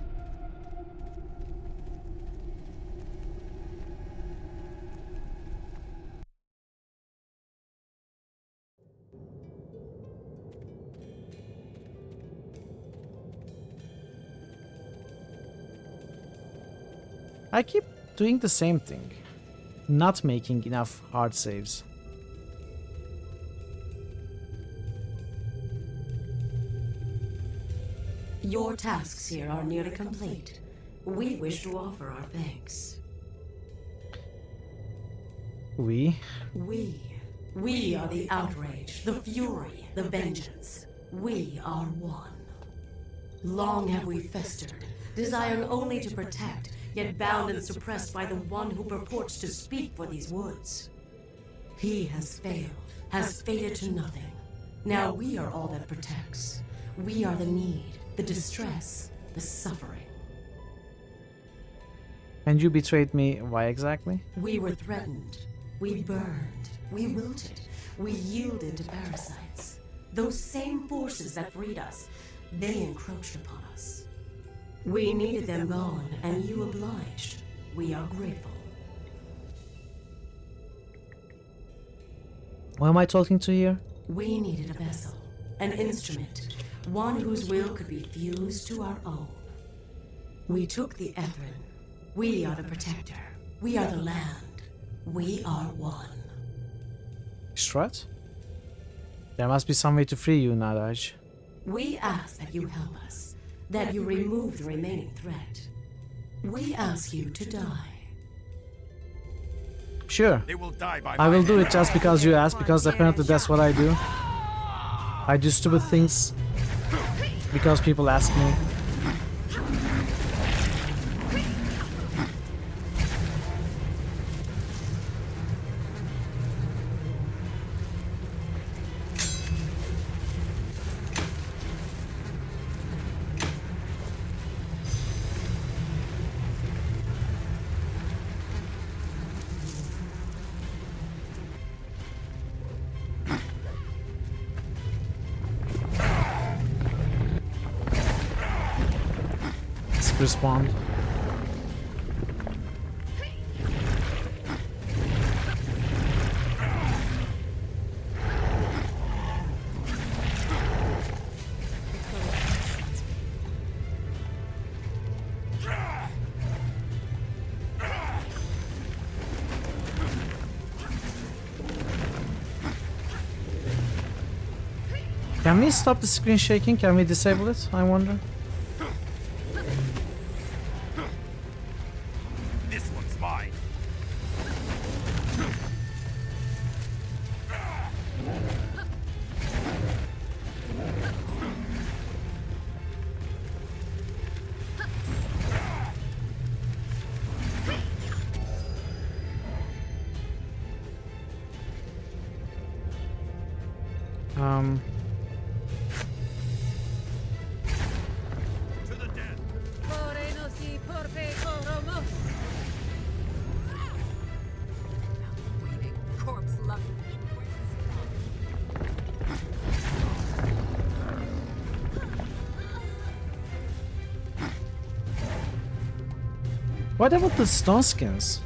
I keep doing the same thing, not making enough hard saves. Your tasks here are nearly complete. We wish to offer our thanks. We are the outrage, the fury, the vengeance. We are one. Long have we festered, desiring only to protect, yet bound and suppressed by the one who purports to speak for these woods. He has failed, has faded to nothing. Now we are all that protects. We are the need, the distress, the suffering. And you betrayed me, why exactly? We were threatened. We burned. We wilted. We yielded to parasites. Those same forces that freed us, they encroached upon us. We needed them gone, and you obliged. We are grateful. Who am I talking to here? We needed a vessel, an instrument, one whose will could be fused to our own. We took the Ethrin. We are the protector. We are the land. We are one. Strut? There must be some way to free you, Nadaj. We ask that you help us, that you remove the remaining threat. We ask you to die. Sure. They will die by I will do it just because you asked, because apparently that's what I do. I do stupid things because people ask me. Respond. Can we stop the screen shaking? Can we disable it? I wonder. This one's mine. Corpse loving. What about the stone skins?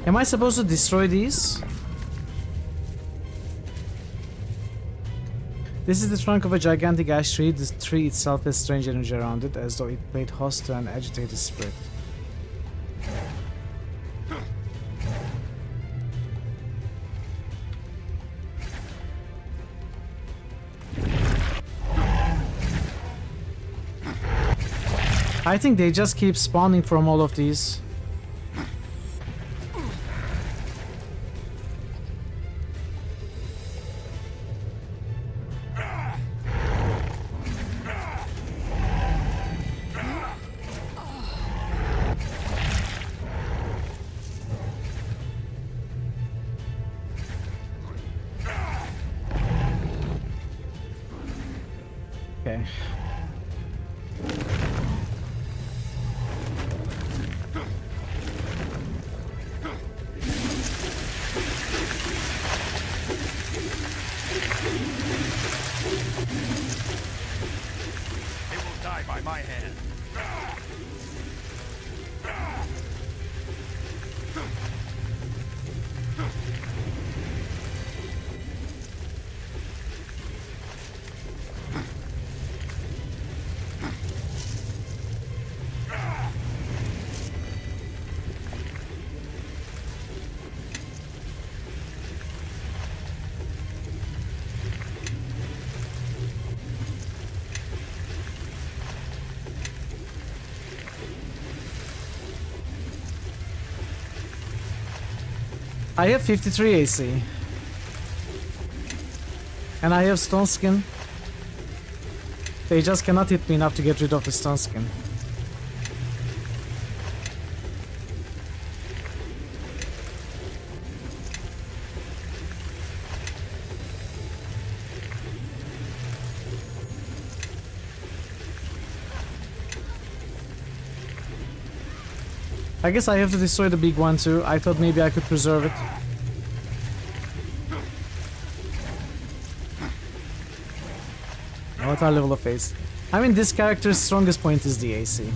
Am I supposed to destroy these? This is the trunk of a gigantic ash tree. The tree itself has strange energy around it, as though it played host to an agitated spirit. I think they just keep spawning from all of these. Okay. They will die by my hand. I have 53 AC. And I have stone skin. They just cannot hit me enough to get rid of the stone skin. I guess I have to destroy the big one too. I thought maybe I could preserve it. What our level of AC? I mean, this character's strongest point is the AC.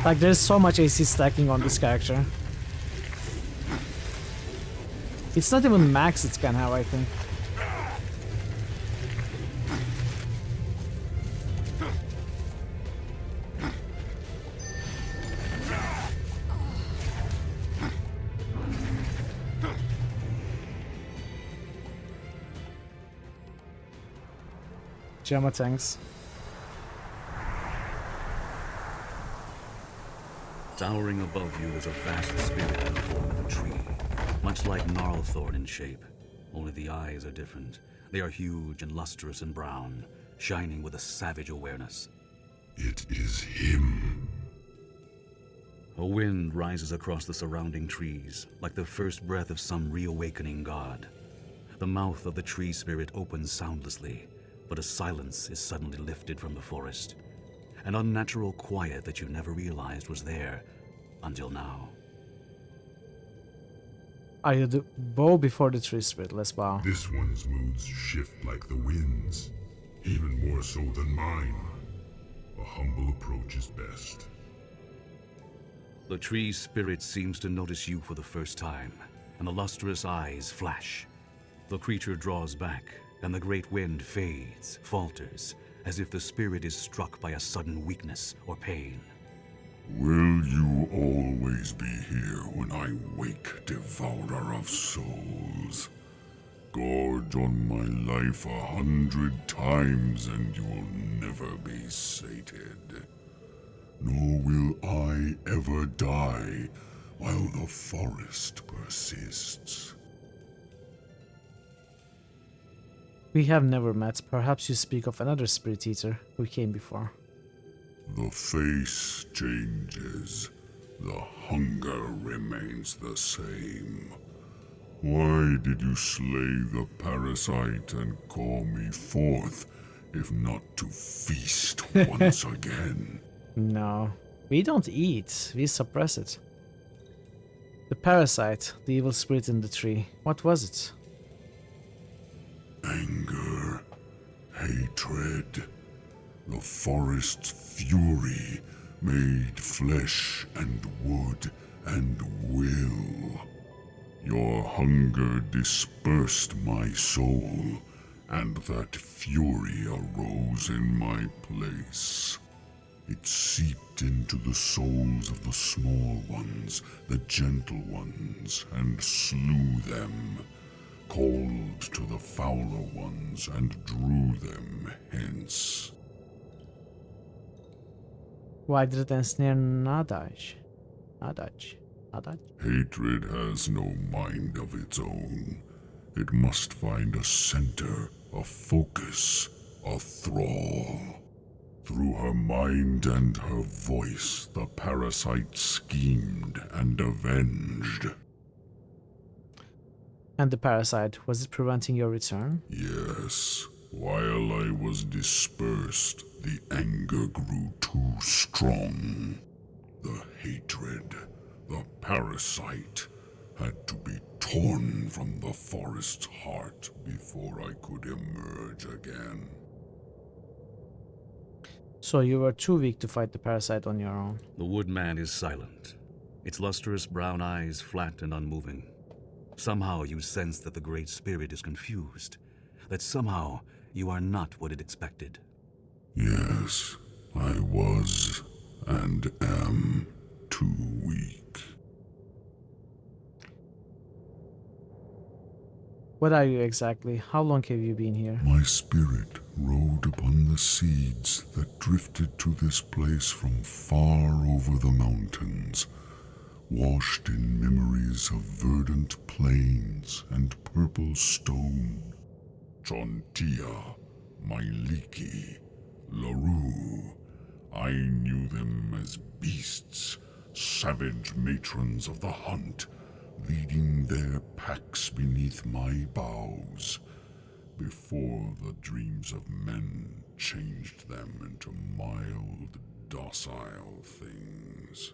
Like, there's so much AC stacking on this character. It's not even max it can have, I think. Gemma tanks. Towering above you is a vast spirit in the form of a tree, much like gnarlthorn in shape. Only the eyes are different. They are huge and lustrous and brown, shining with a savage awareness. It is him. A wind rises across the surrounding trees, like the first breath of some reawakening god. The mouth of the tree spirit opens soundlessly, but a silence is suddenly lifted from the forest. An unnatural quiet that you never realized was there until now. I had the bow before the tree spirit. Let's bow. This one's moods shift like the winds, even more so than mine. A humble approach is best. The tree spirit seems to notice you for the first time, and the lustrous eyes flash. The creature draws back, and the great wind fades, falters, as if the spirit is struck by a sudden weakness or pain. Will you always be here when I wake, devourer of souls? Gorge on my life 100 times and you will never be sated. Nor will I ever die while the forest persists. We have never met. Perhaps you speak of another spirit eater who came before. The face changes. The hunger remains the same. Why did you slay the parasite and call me forth, if not to feast once again? No, we don't eat. We suppress it. The parasite, the evil spirit in the tree. What was it? Anger, hatred, the forest's fury made flesh and wood and will. Your hunger dispersed my soul, and that fury arose in my place. It seeped into the souls of the small ones, the gentle ones, and slew them, called to the fouler ones, and drew them hence. Why did it ensnare Nadaj? Hatred has no mind of its own. It must find a center, a focus, a thrall. Through her mind and her voice, the parasite schemed and avenged. And the parasite, was it preventing your return? Yes. While I was dispersed, the anger grew too strong. The hatred, the parasite, had to be torn from the forest's heart before I could emerge again. So you were too weak to fight the parasite on your own. The woodman is silent, its lustrous brown eyes flat and unmoving. Somehow you sense that the Great Spirit is confused, that somehow you are not what it expected. Yes, I was and am too weak. What are you exactly? How long have you been here? My spirit rode upon the seeds that drifted to this place from far over the mountains, washed in memories of verdant plains and purple stone. Chontia, Mailiki, Larue, I knew them as beasts, savage matrons of the hunt, leading their packs beneath my boughs, before the dreams of men changed them into mild, docile things.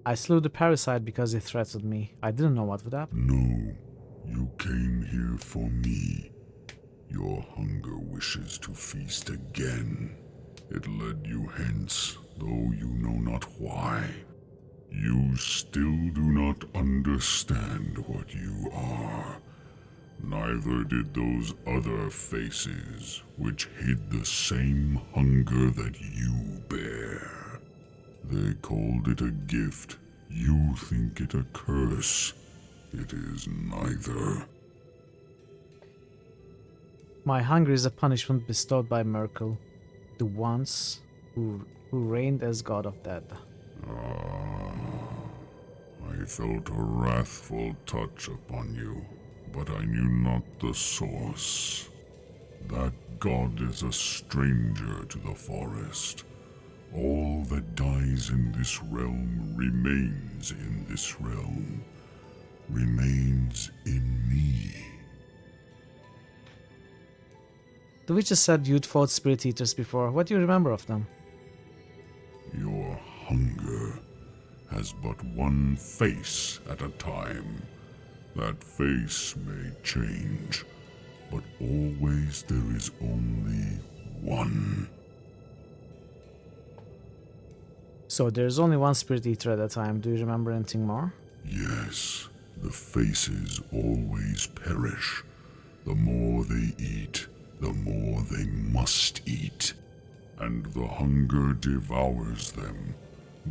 I slew the parasite because it threatened me. I didn't know what would happen. No, you came here for me. Your hunger wishes to feast again. It led you hence, though you know not why. You still do not understand what you are. Neither did those other faces, which hid the same hunger that you bear. They called it a gift. You think it a curse. It is neither. My hunger is a punishment bestowed by Merkel, the ones who reigned as god of death. I felt a wrathful touch upon you, but I knew not the source. That god is a stranger to the forest. All that dies in this realm remains in this realm, remains in me. The witches said you'd fought spirit eaters before. What do you remember of them? Your hunger has but one face at a time. That face may change, but always there is only one. So there's only one spirit eater at a time. Do you remember anything more? Yes, the faces always perish. The more they eat, the more they must eat. And the hunger devours them,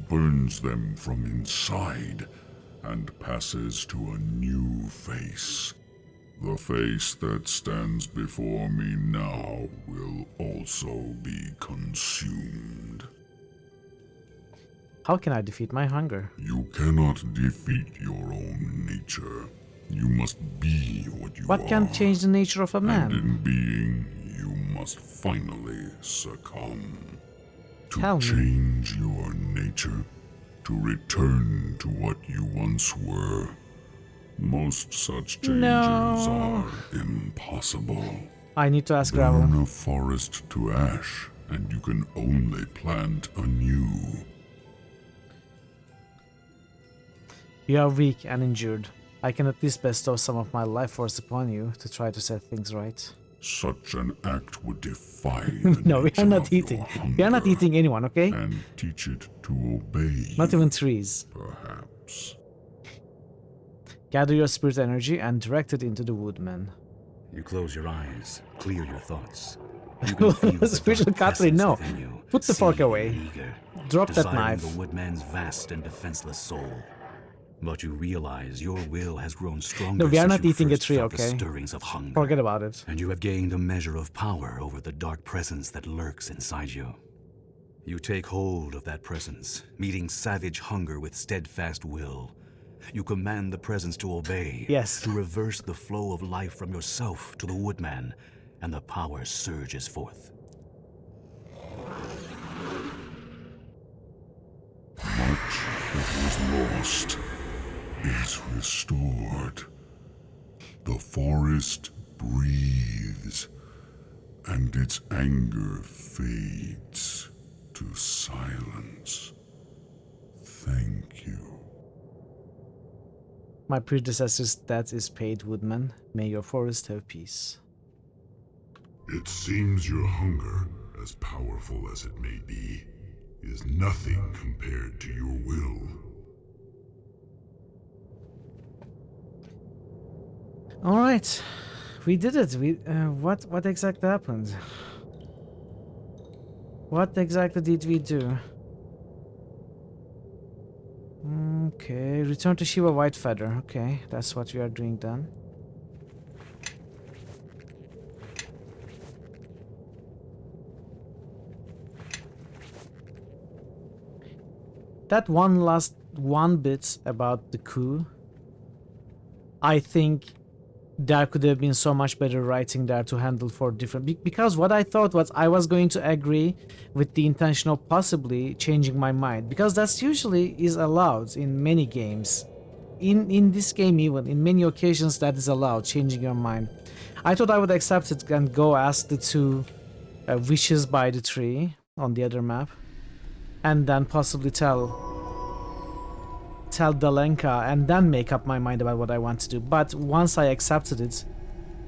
burns them from inside, and passes to a new face. The face that stands before me now will also be consumed. How can I defeat my hunger? You cannot defeat your own nature. You must be what you are. What can change the nature of a man? And in being, you must finally succumb. Tell To me. change your nature, to return to what you once were. Most such changes No. are impossible. I need to ask Gravel. Burn a forest to ash, and you can only plant anew. You are weak and injured. I can at least bestow some of my life force upon you to try to set things right. Such an act would defy the No, we nature are not of your eating. We are not hunger eating anyone, okay? and teach it to obey Not you, even trees. perhaps. Gather your spirit energy and direct it into the woodman. You close your eyes, clear your thoughts. You can feel the Spiritual dark cutlery, presence no. within you, Put the fork seeing away. and eager, Drop that desiring knife. the woodman's vast and defenseless soul. But you realize your will has grown stronger. No, we are since not you eating a first tree, felt okay? The stirrings of hunger. Forget about it. And you have gained a measure of power over the dark presence that lurks inside you. You take hold of that presence, meeting savage hunger with steadfast will. You command the presence to obey, yes, to reverse the flow of life from yourself to the woodman, and the power surges forth. Much that was lost is restored. The forest breathes, and its anger fades to silence. Thank you. My predecessor's debt is paid, woodman. May your forest have peace. It seems your hunger, as powerful as it may be, is nothing compared to your will. All right, we did it. What exactly happened? What exactly did we do? Okay, return to Shiva White Feather. Okay, that's what we are doing then. That one bit about the coup, I think there could have been so much better writing there to handle for different, because what I thought was I was going to agree with the intention of possibly changing my mind, because that's usually is allowed in many games. In this game, even in many occasions, that is allowed, changing your mind. I thought I would accept it and go ask the two wishes by the tree on the other map, and then possibly tell Dalenka and then make up my mind about what I want to do. But once I accepted it,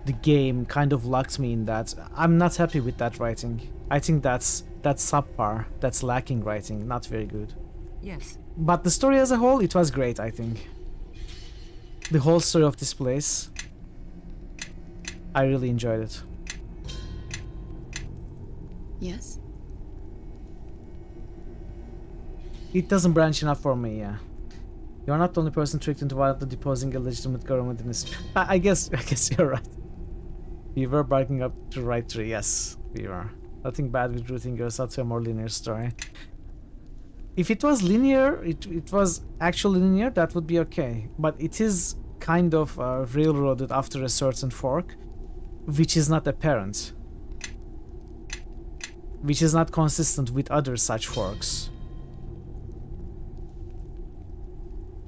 the game kind of locked me in that. I'm not happy with that writing. I think that's subpar, that's lacking writing, not very good. Yes. But the story as a whole, it was great, I think. The whole story of this place, I really enjoyed it. Yes? It doesn't branch enough for me, yeah. You're not the only person tricked into violently deposing a legitimate government in this. I guess you're right. We were barking up the right tree, yes, we were. Nothing bad with rooting yourself to a more linear story. If it was linear, it was actually linear, that would be okay. But it is kind of railroaded after a certain fork, which is not apparent. Which is not consistent with other such forks.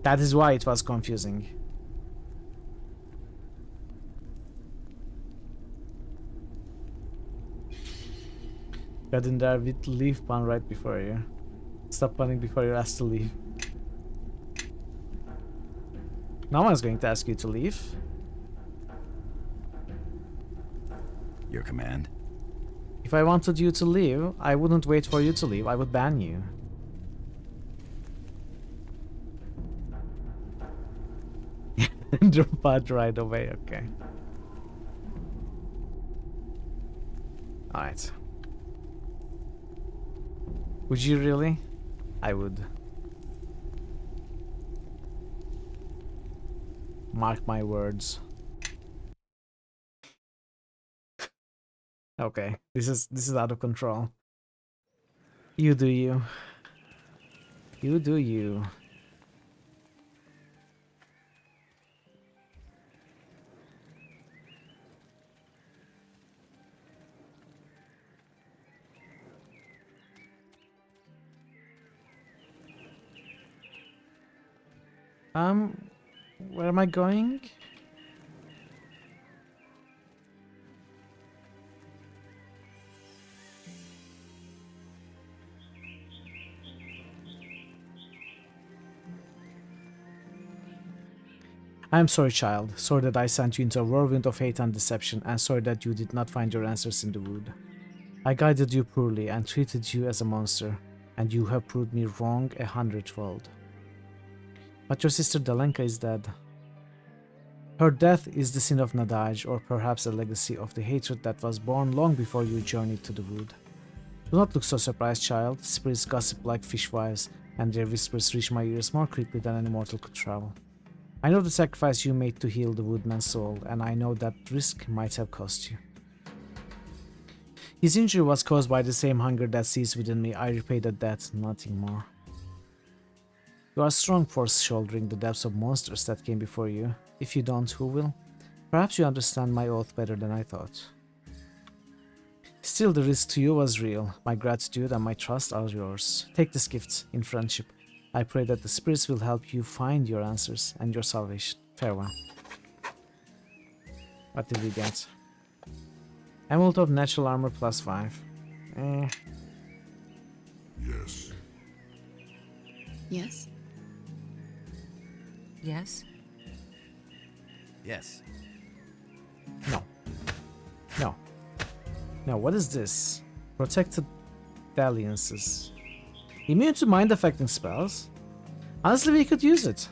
That is why it was confusing. Got in there with leave pun right before you. Stop punning before you're asked to leave. No one's going to ask you to leave. Your command? If I wanted you to leave, I wouldn't wait for you to leave, I would ban you. Drop right away, okay. Alright. Would you really? I would. Mark my words. Okay, this is out of control. You do you. You do you. Where am I going? I am sorry, child. Sorry that I sent you into a whirlwind of hate and deception, and sorry that you did not find your answers in the wood. I guided you poorly and treated you as a monster, and you have proved me wrong 100-fold. But your sister Dalenka is dead. Her death is the sin of Nadaj, or perhaps a legacy of the hatred that was born long before you journeyed to the wood. Do not look so surprised, child. Spirits gossip like fishwives, and their whispers reach my ears more quickly than any mortal could travel. I know the sacrifice you made to heal the woodman's soul, and I know that risk might have cost you. His injury was caused by the same hunger that sees within me. I repay the debt, nothing more. You are strong for shouldering the depths of monsters that came before you. If you don't, who will? Perhaps you understand my oath better than I thought. Still, the risk to you was real. My gratitude and my trust are yours. Take this gift in friendship. I pray that the spirits will help you find your answers and your salvation. Farewell. What did we get? Amulet of Natural Armor +5. Yes. Yes? Yes? Yes. No. No. No, what is this? Protected dalliances. Immune to mind-affecting spells? Honestly, we could use it.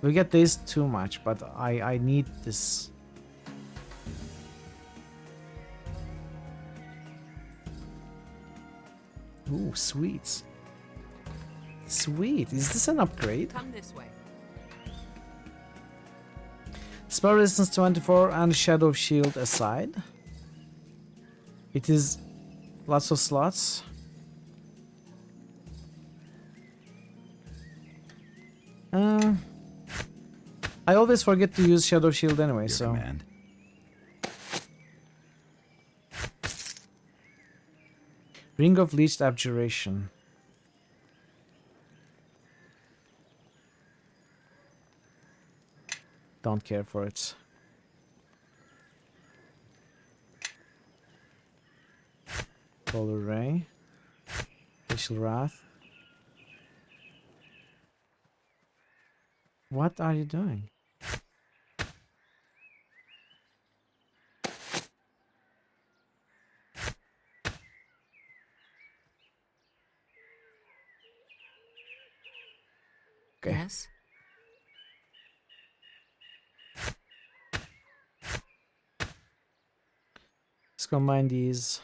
We get this too much, but I need this. Ooh, sweet. Sweet. Is this an upgrade? Come this way. Spell resistance 24 and Shadow Shield aside. It is lots of slots. I always forget to use Shadow Shield anyway, so... Command. Ring of Leeched Abjuration. Don't care for it. Polar Ray. Facial Wrath. What are you doing? Okay. Yes? Let's combine these.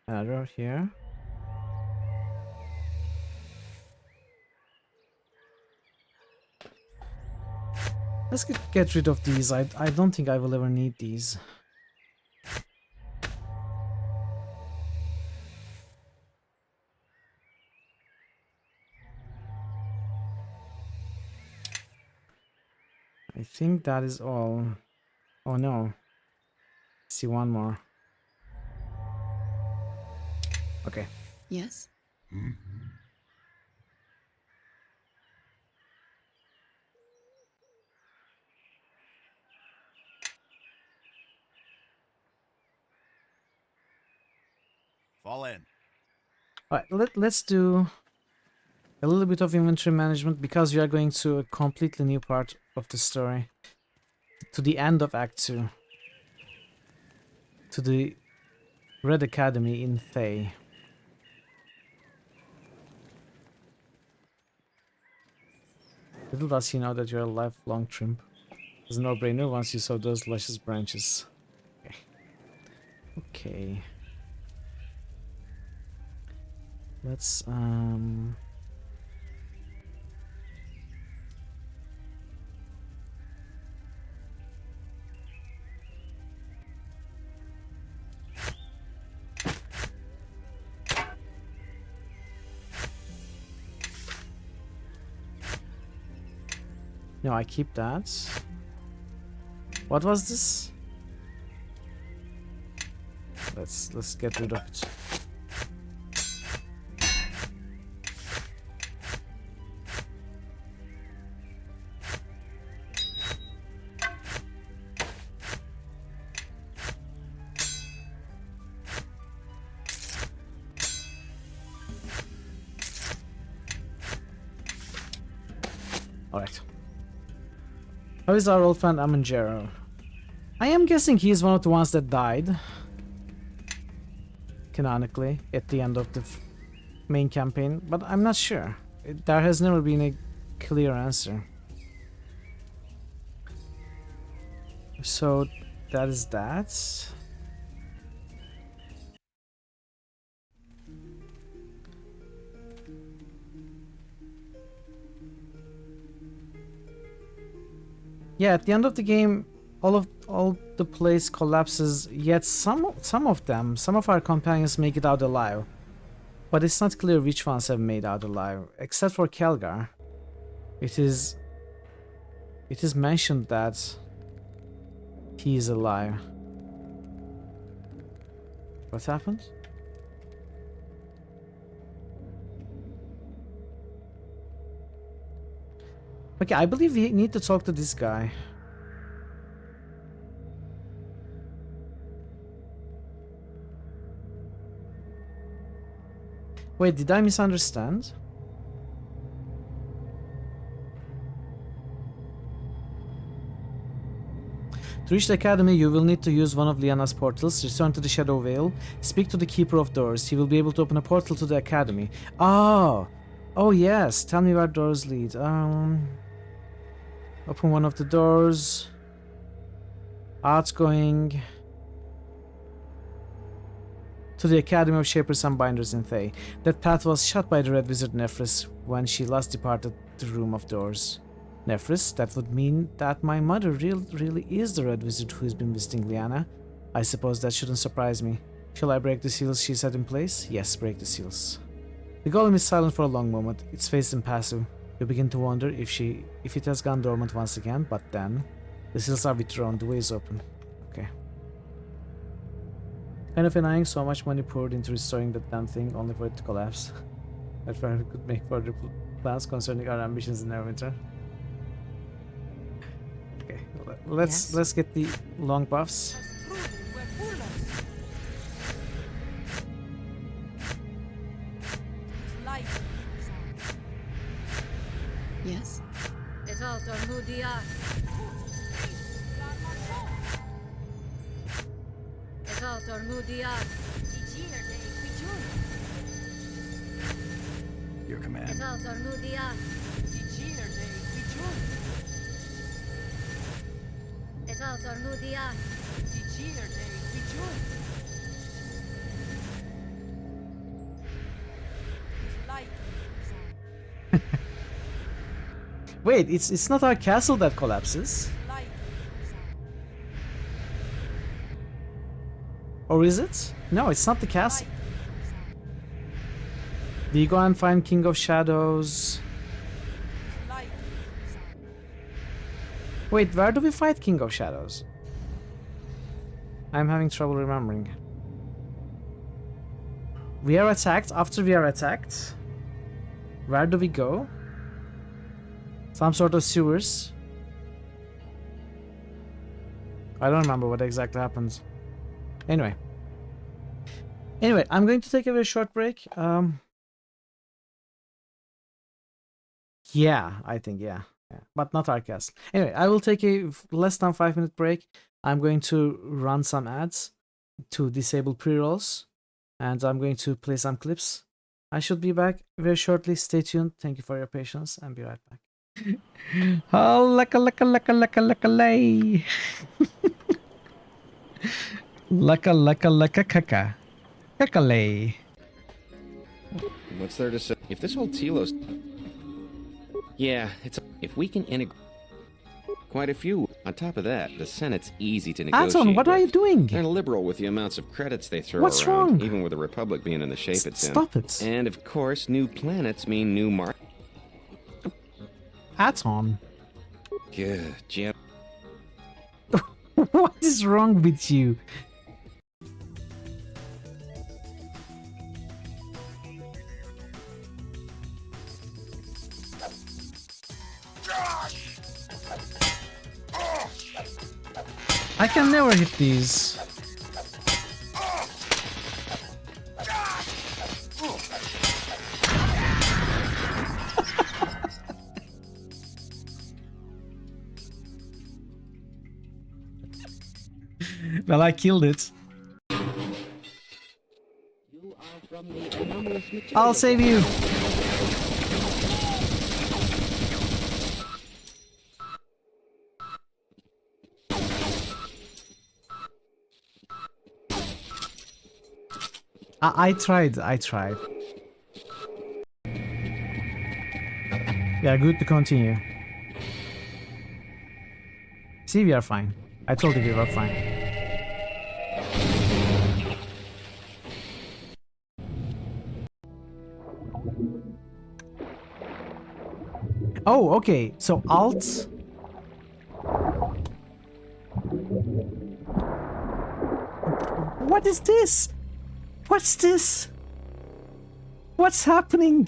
Another here. Let's get rid of these. I don't think I will ever need these. I think that is all. Oh no. See one more. Okay. Yes? Fall in. Alright, let's do A little bit of inventory management because we are going to a completely new part of the story. To the end of Act 2. To the Red Academy in Thay. Little does he know that you're a lifelong trimp. It's a no-brainer once you saw those luscious branches. Okay. Okay. Let's no, I keep that. What was this? Let's get rid of it. Alright. How is our old friend Amanjaro? I am guessing he is one of the ones that died. Canonically, at the end of the main campaign, but I'm not sure. There has never been a clear answer. So, that is that. Yeah, at the end of the game, all the place collapses. Yet some of our companions make it out alive, but it's not clear which ones have made out alive. Except for Kelgar, it is mentioned that he is alive. What happened? Okay, I believe we need to talk to this guy. Wait, did I misunderstand? To reach the academy, you will need to use one of Liana's portals, return to the Shadow Vale, speak to the Keeper of Doors. He will be able to open a portal to the academy. Oh! Oh yes, tell me where doors lead. Open one of the doors. Outgoing to the Academy of Shapers and Binders in Thay. That path was shut by the Red Wizard Nephris when she last departed the Room of Doors. Nephris, that would mean that my mother really is the Red Wizard who has been visiting Liana. I suppose that shouldn't surprise me. Shall I break the seals she set in place? Yes, break the seals. The golem is silent for a long moment, its face impassive. You begin to wonder if it has gone dormant once again, but then the seals are withdrawn, the way is open. Okay. Kind of annoying, so much money poured into restoring that damn thing, only for it to collapse. I thought we could make further plans concerning our ambitions in Neverwinter. Okay, let's get the long buffs. Yes? Your command. Wait, it's not our castle that collapses. Or is it? No, it's not the castle. Do you go and find King of Shadows? Wait, where do we fight King of Shadows? I'm having trouble remembering. We are attacked. After we are attacked, where do we go? Some sort of sewers. I don't remember what exactly happens. Anyway, I'm going to take a very short break. Yeah, I think, yeah. But not our castle. Anyway, I will take a less than 5-minute break. I'm going to run some ads to disable pre-rolls, and I'm going to play some clips. I should be back very shortly. Stay tuned. Thank you for your patience, and be right back. Oh, lay. Kaka. Kakalay. What's there to say? If this whole telos... Yeah, it's... If we can integrate... Quite a few. On top of that, the Senate's easy to negotiate Aton, what are you doing? They're liberal with the amounts of credits they throw What's around, wrong? even with the Republic being in the shape it's in. Stop it. And of course, new planets mean new Aton. Good, Jim. What is wrong with you? I can never hit these. Well, I killed it. I'll save you. I tried. Yeah, good to continue. See, we are fine. I told you we were fine. Oh, okay. So Alt. What is this? What's this? What's happening?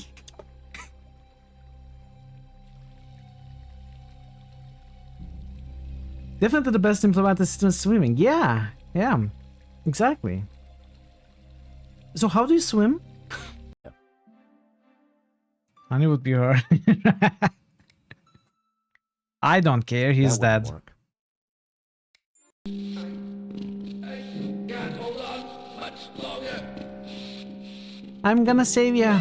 Definitely the best implemented system is swimming. Yeah, exactly. So how do you swim? Honey would be her. I don't care, he's dead. I'm gonna save ya.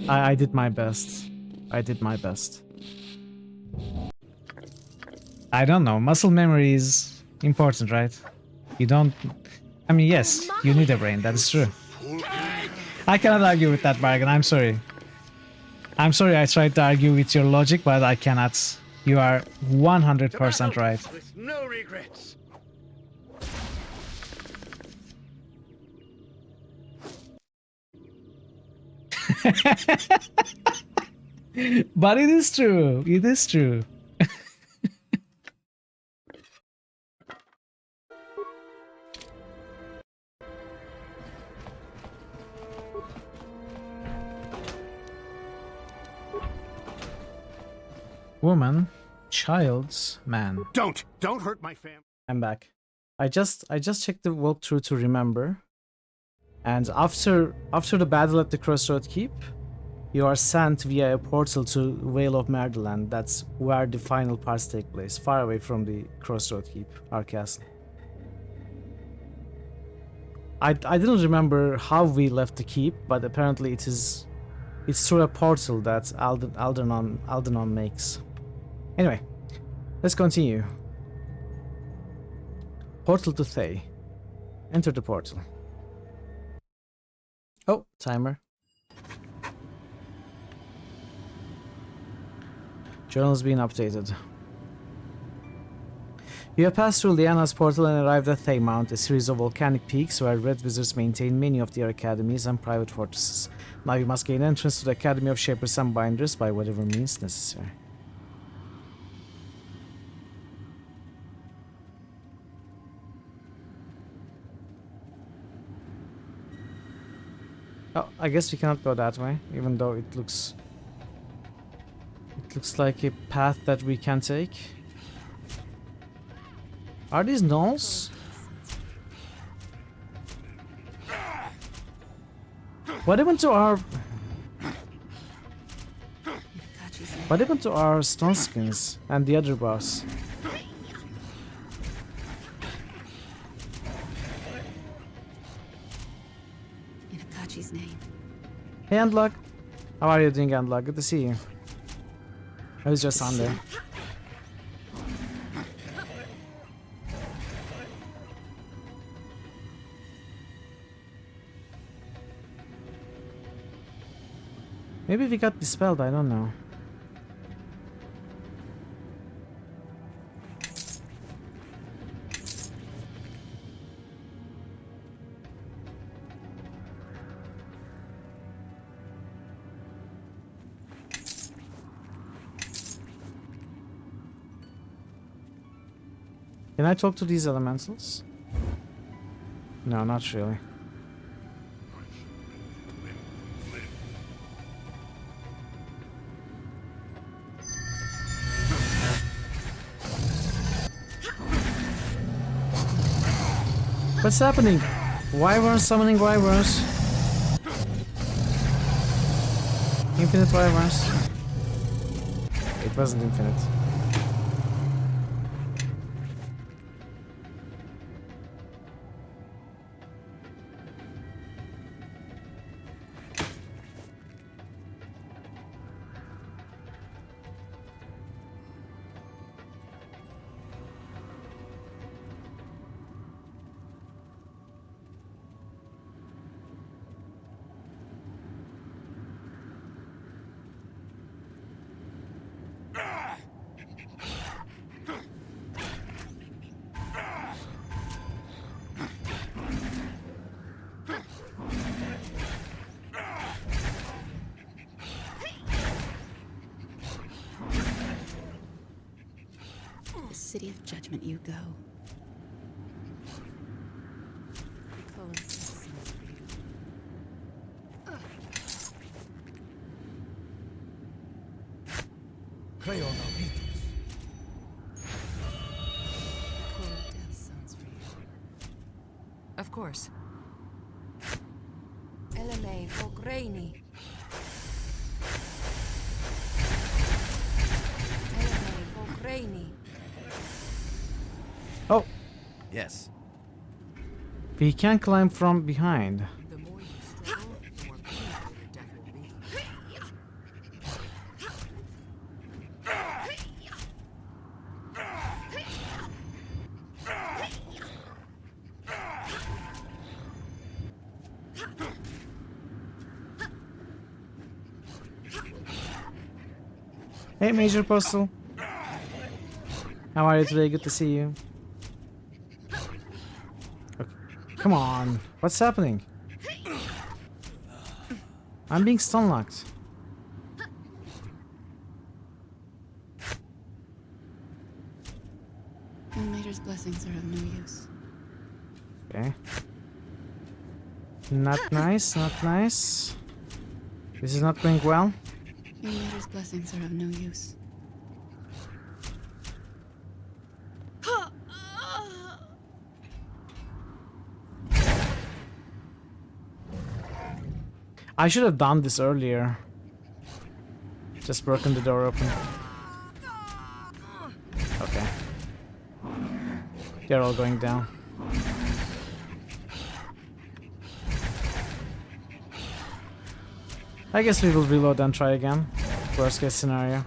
I did my best. I don't know. Muscle memory is important, right? You don't... I mean, yes, you need a brain. That is true. I cannot argue with that, Bargain. I'm sorry. I tried to argue with your logic, but I cannot. You are 100% right. With no regrets. But it is true. It is true. Woman, child's man. Don't hurt my family. I'm back. I just checked the walkthrough to remember. And after the battle at the Crossroad Keep, you are sent via a portal to Vale of Merderland. That's where the final parts take place, far away from the Crossroad Keep, our castle. I didn't remember how we left the keep, but apparently it's through a portal that Aldernon makes. Anyway, let's continue. Portal to Thay. Enter the portal. Oh, timer. Journal's been updated. You have passed through Liana's portal and arrived at Thay Mount, a series of volcanic peaks where Red Wizards maintain many of their academies and private fortresses. Now you must gain entrance to the Academy of Shapers and Binders by whatever means necessary. Oh, I guess we cannot go that way, even though it looks like a path that we can take. Are these gnolls? What happened to our... What happened to our stone skins and the other boss? In Akachi's name. Hey, Andluck. How are you doing, Andluck? Good to see you. It was just Sunday. Maybe we got dispelled, I don't know. Can I talk to these elementals? No, not really. What's happening? Wyverns summoning wyverns. Infinite wyverns. It wasn't infinite. The city of judgment you go. Of course. Eleme Fokraini. Eleme Fokraini. Oh! Yes. We can climb from behind. The more you struggle, the more painful your death will be. Hey, Major Postal. How are you today? Good to see you. Okay. Come on. What's happening? I'm being stun locked. Moonmater's blessings are of no use. Okay. Not nice, not nice. This is not going well. Moonmater's blessings are of no use. I should have done this earlier. Just broken the door open. Okay. They're all going down. I guess we will reload and try again. Worst case scenario.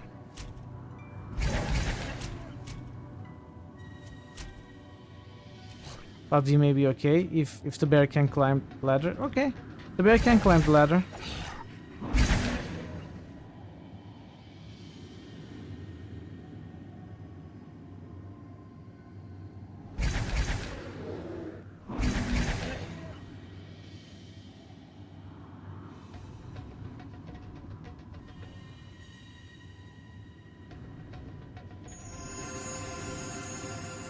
But we may be okay if the bear can climb the ladder. Okay. The bear can climb the ladder.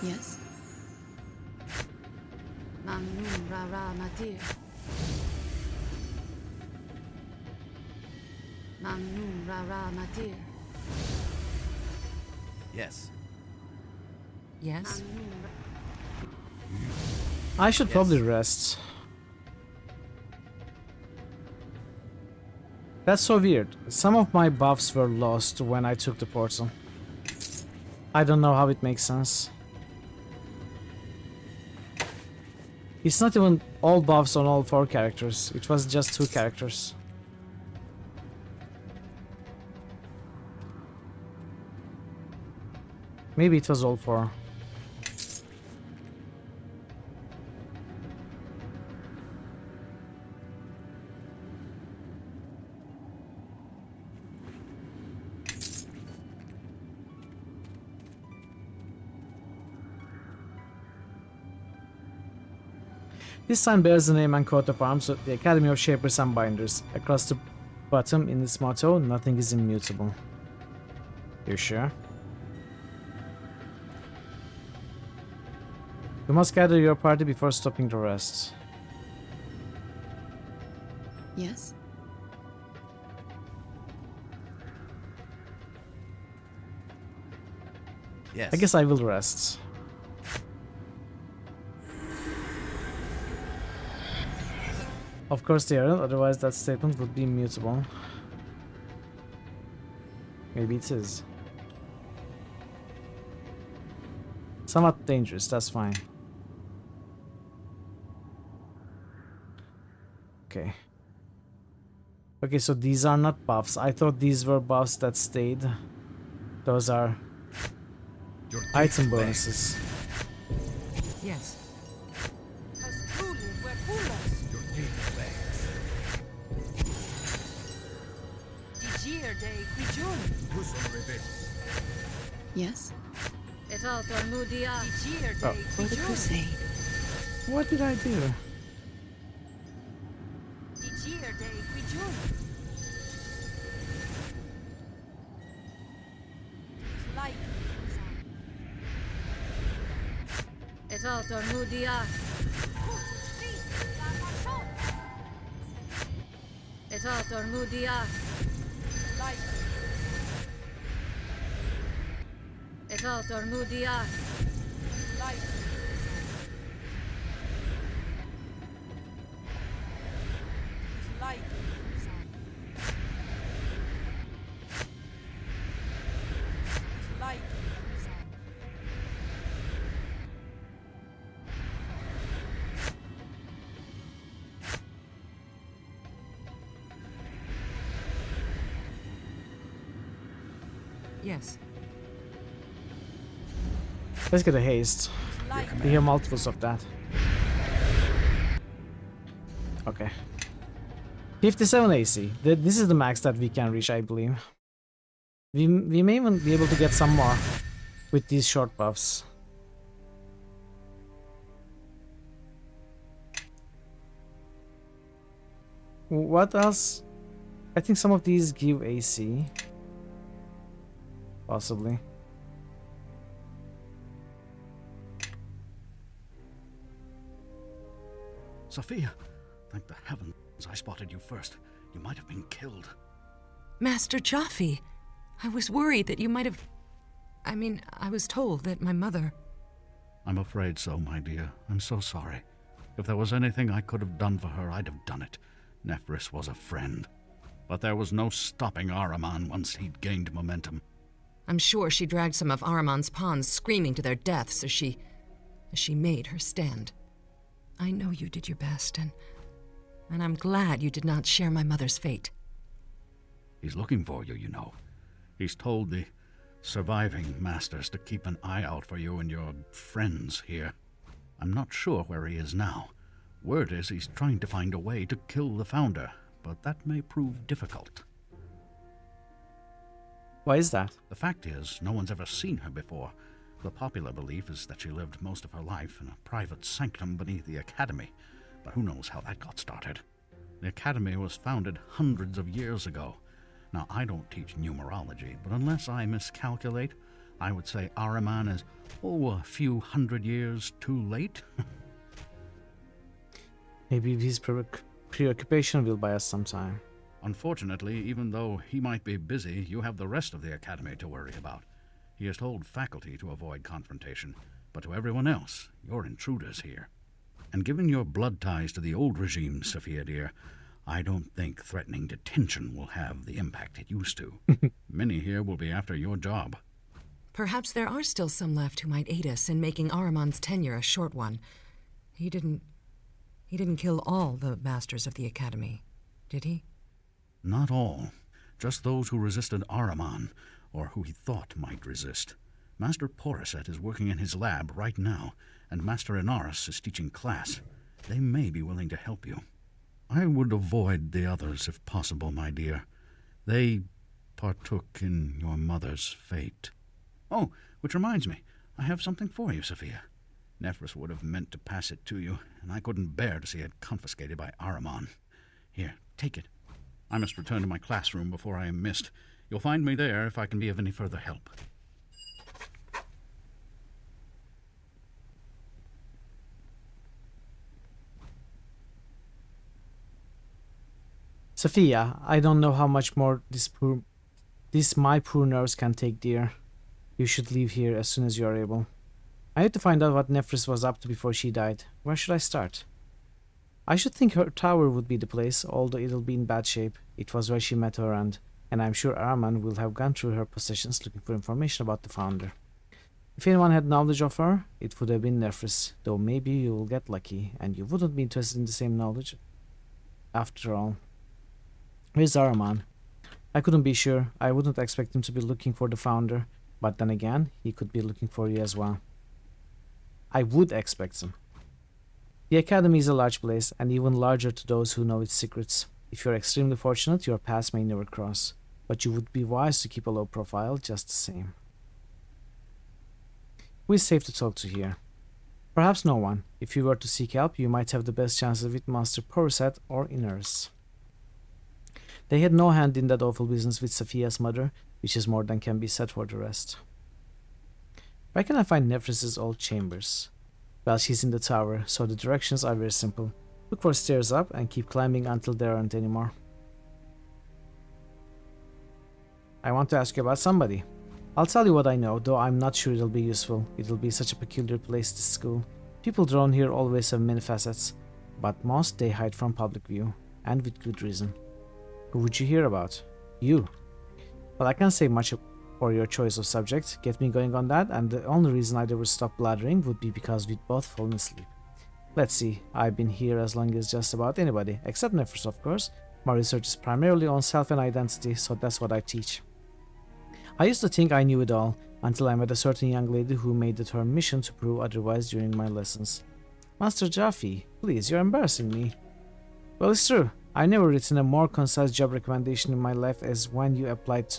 Yes? Mamnun Rara Nadir. Mamnun Rara Nadir. Yes. Yes? I should probably rest. That's so weird. Some of my buffs were lost when I took the portal. I don't know how it makes sense. It's not even all buffs on all 4 characters. It was just 2 characters. Maybe it was all 4. This sign bears the name and coat of arms of the Academy of Shapers and Binders. Across the bottom in its motto, nothing is immutable. You sure? You must gather your party before stopping the rest. Yes? Yes. I guess I will rest. Of course they aren't, otherwise that statement would be immutable. Maybe it is. Somewhat dangerous, that's fine. Okay. Okay, so these are not buffs. I thought these were buffs that stayed. Those are item bonuses. Yes. Yes? Oh. For the crusade. What did I do? Yes. Let's get a haste. We hear multiples of that. Okay. 57 AC. This is the max that we can reach, I believe. We may even be able to get some more with these short buffs. What else? I think some of these give AC. Possibly. Sophia, thank the heavens I spotted you first. You might have been killed. Master Jaffe, I was worried that you might have... I was told that my mother... I'm afraid so, my dear. I'm so sorry. If there was anything I could have done for her, I'd have done it. Nephris was a friend. But there was no stopping Ahriman once he'd gained momentum. I'm sure she dragged some of Ahriman's pawns screaming to their deaths as she made her stand. I know you did your best, and I'm glad you did not share my mother's fate. He's looking for you, you know. He's told the surviving masters to keep an eye out for you and your friends here. I'm not sure where he is now. Word is he's trying to find a way to kill the founder, but that may prove difficult. Why is that? The fact is, no one's ever seen her before. The popular belief is that she lived most of her life in a private sanctum beneath the Academy, but who knows how that got started. The Academy was founded hundreds of years ago. Now, I don't teach numerology, but unless I miscalculate, I would say Ahriman is, a few hundred years too late. Maybe his preoccupation will buy us some time. Unfortunately, even though he might be busy, you have the rest of the Academy to worry about. He has told faculty to avoid confrontation, but to everyone else, you're intruders here. And given your blood ties to the old regime, Sophia dear, I don't think threatening detention will have the impact it used to. Many here will be after your job. Perhaps there are still some left who might aid us in making Ahriman's tenure a short one. He didn't kill all the masters of the Academy, did he? Not all. Just those who resisted Ahriman, or who he thought might resist. Master Porisset is working in his lab right now, and Master Inaris is teaching class. They may be willing to help you. I would avoid the others if possible, my dear. They partook in your mother's fate. Oh, which reminds me, I have something for you, Sophia. Nephris would have meant to pass it to you, and I couldn't bear to see it confiscated by Ahriman. Here, take it. I must return to my classroom before I am missed. You'll find me there if I can be of any further help. Sophia, I don't know how much more this my poor nerves can take, dear. You should leave here as soon as you are able. I had to find out what Nephris was up to before she died. Where should I start? I should think her tower would be the place, although it'll be in bad shape. It was where she met her and I'm sure Ahriman will have gone through her possessions looking for information about the founder. If anyone had knowledge of her, it would have been Nephris, though maybe you will get lucky, and you wouldn't be interested in the same knowledge. After all. Where's Ahriman? I couldn't be sure. I wouldn't expect him to be looking for the founder, but then again, he could be looking for you as well. I would expect him. The Academy is a large place, and even larger to those who know its secrets. If you're extremely fortunate, your paths may never cross, but you would be wise to keep a low profile just the same. Who is safe to talk to here? Perhaps no one. If you were to seek help, you might have the best chances with Master Porisset or Inaris. They had no hand in that awful business with Sophia's mother, which is more than can be said for the rest. Where can I find Nephris's old chambers? Well, she's in the tower, so the directions are very simple. Look for stairs up and keep climbing until there aren't any more. I want to ask you about somebody. I'll tell you what I know, though I'm not sure it'll be useful. It'll be such a peculiar place, this school. People drawn here always have many facets, but most they hide from public view, and with good reason. Who would you hear about? You. Well, I can't say much for your choice of subject. Get me going on that, and the only reason I'd ever stop blathering would be because we'd both fallen asleep. Let's see, I've been here as long as just about anybody, except Nephris, of course. My research is primarily on self and identity, so that's what I teach. I used to think I knew it all, until I met a certain young lady who made it her mission to prove otherwise during my lessons. Master Jaffe, please, you're embarrassing me. Well, it's true. I've never written a more concise job recommendation in my life as when you applied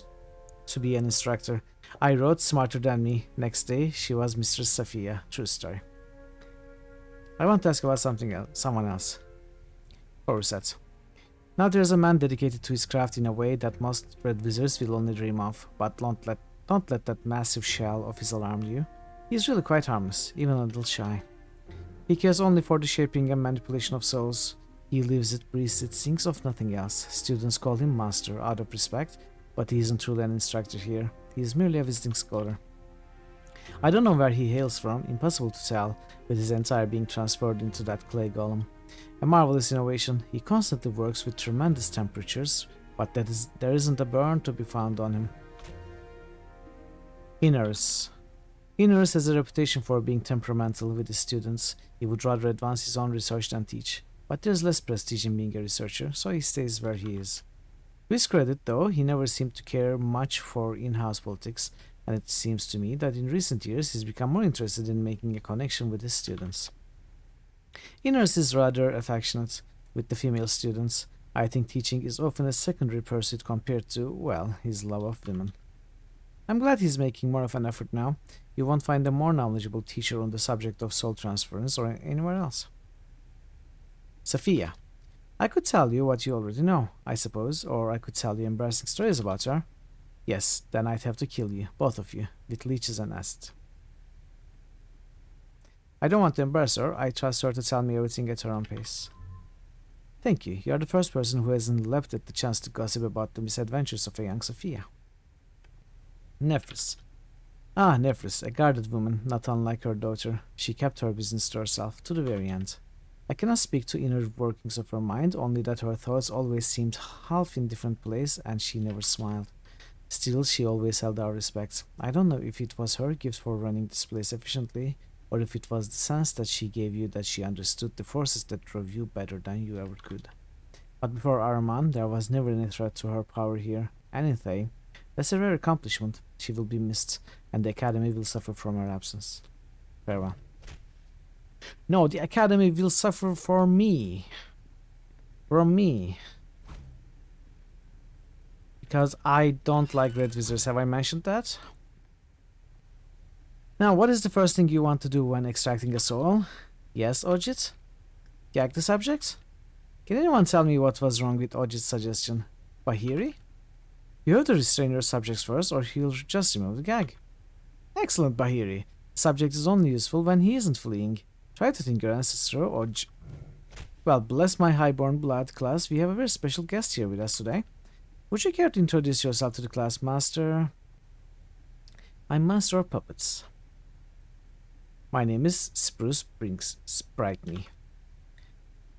to be an instructor. I wrote smarter than me. Next day, she was Mistress Sophia. True story. I want to ask about someone else. Porisset. Now there's a man dedicated to his craft in a way that most red wizards will only dream of, but don't let that massive shell of his alarm you. He's really quite harmless, even a little shy. He cares only for the shaping and manipulation of souls. He lives it, breathes it, thinks of nothing else. Students call him Master out of respect, but he isn't truly an instructor here. He is merely a visiting scholar. I don't know where he hails from, impossible to tell, with his entire being transferred into that clay golem. A marvelous innovation. He constantly works with tremendous temperatures, but there isn't a burn to be found on him. Inaris. Inaris has a reputation for being temperamental with his students. He would rather advance his own research than teach, but there's less prestige in being a researcher, so he stays where he is. To his credit, though, he never seemed to care much for in-house politics, and it seems to me that in recent years he's become more interested in making a connection with his students. Inaris is rather affectionate with the female students. I think teaching is often a secondary pursuit compared to, well, his love of women. I'm glad he's making more of an effort now. You won't find a more knowledgeable teacher on the subject of soul transference or anywhere else. Sophia. I could tell you what you already know, I suppose, or I could tell you embarrassing stories about her. Yes, then I'd have to kill you, both of you, with leeches and acid. I don't want to embarrass her. I trust her to tell me everything at her own pace. Thank you. You are the first person who hasn't leapt at the chance to gossip about the misadventures of a young Sophia. Nephris. Ah, Nephris, a guarded woman, not unlike her daughter. She kept her business to herself to the very end. I cannot speak to inner workings of her mind, only that her thoughts always seemed half in different place, and she never smiled. Still, she always held our respect. I don't know if it was her gift for running this place efficiently, or if it was the sense that she gave you that she understood the forces that drove you better than you ever could. But before Araman, there was never any threat to her power here. Anything. That's a rare accomplishment. She will be missed, and the Academy will suffer from her absence. Farewell. No, the Academy will suffer for me. From me. Because I don't like red wizards. Have I mentioned that? Now, what is the first thing you want to do when extracting a soul? Yes, Ojit? Gag the subject? Can anyone tell me what was wrong with Ojit's suggestion? Bahiri? You have to restrain your subjects first, or he'll just remove the gag. Excellent, Bahiri. The subject is only useful when he isn't fleeing. Try to think your ancestor, Oj. Well, bless my highborn blood class, we have a very special guest here with us today. Would you care to introduce yourself to the class, Master? I'm Master of Puppets. My name is Spruce Brinks Sprightney.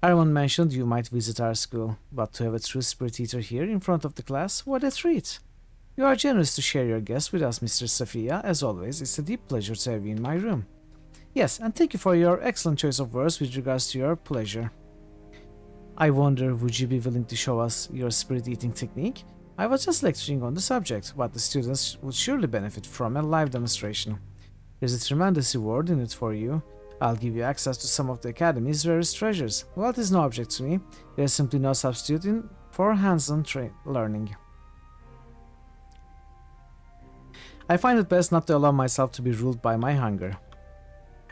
Everyone mentioned you might visit our school, but to have a true spirit eater here in front of the class, what a treat! You are generous to share your guest with us, Mr. Sophia. As always, it's a deep pleasure to have you in my room. Yes, and thank you for your excellent choice of words with regards to your pleasure. I wonder, would you be willing to show us your spirit-eating technique? I was just lecturing on the subject, but the students would surely benefit from a live demonstration. There's a tremendous reward in it for you. I'll give you access to some of the Academy's rarest treasures. Well, it is no object to me. There's simply no substitute for hands-on learning. I find it best not to allow myself to be ruled by my hunger.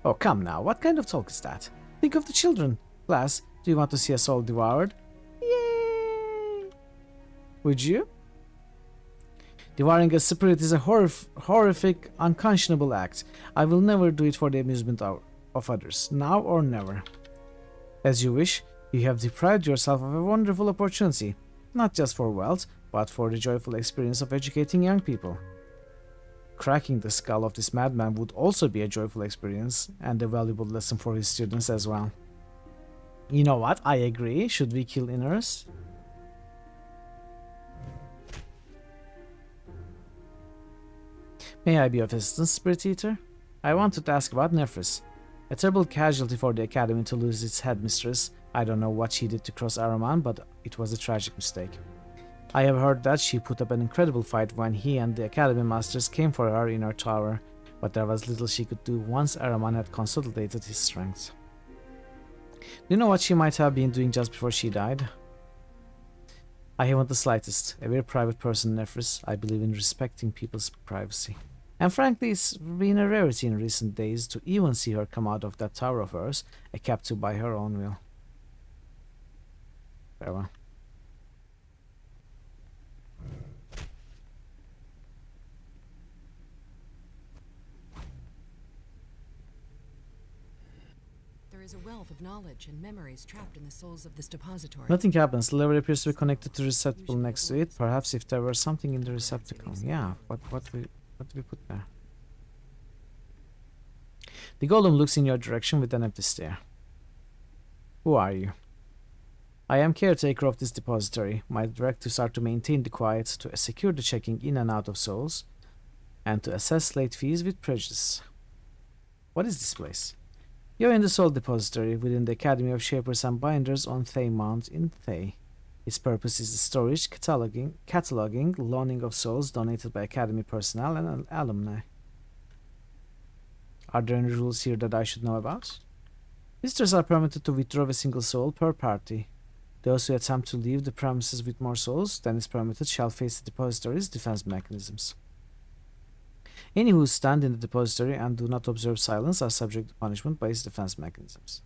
Oh, come now, what kind of talk is that? Think of the children. Class, do you want to see us all devoured? Yay! Would you? Devouring a spirit is a horrific, unconscionable act. I will never do it for the amusement of others, now or never. As you wish, you have deprived yourself of a wonderful opportunity, not just for wealth, but for the joyful experience of educating young people. Cracking the skull of this madman would also be a joyful experience, and a valuable lesson for his students as well. You know what? I agree. Should we kill Iners? May I be of assistance, Spirit Eater? I wanted to ask about Nephris. A terrible casualty for the Academy to lose its headmistress. I don't know what she did to cross Araman, but it was a tragic mistake. I have heard that she put up an incredible fight when he and the Academy Masters came for her in her tower, but there was little she could do once Araman had consolidated his strength. Do you know what she might have been doing just before she died? I haven't the slightest. A very private person, Nephris. I believe in respecting people's privacy. And frankly, it's been a rarity in recent days to even see her come out of that tower of hers, a captive by her own will. Farewell. There is a wealth of knowledge and memories trapped in the souls of this depository. Nothing happens. The lever appears to be connected to the receptacle next to it. Perhaps if there were something in the receptacle. Yeah, what do we put there? The golem looks in your direction with an empty stare. Who are you? I am caretaker of this depository. My directives are to maintain the quiet, to secure the checking in and out of souls, and to assess late fees with prejudice. What is this place? You're in the Soul Depository within the Academy of Shapers and Binders on Thay Mount in Thay. Its purpose is the storage, cataloging, loaning of souls donated by Academy personnel and alumni. Are there any rules here that I should know about? Visitors are permitted to withdraw a single soul per party. Those who attempt to leave the premises with more souls than is permitted shall face the depository's defense mechanisms. Any who stand in the depository and do not observe silence are subject to punishment by its defense mechanisms.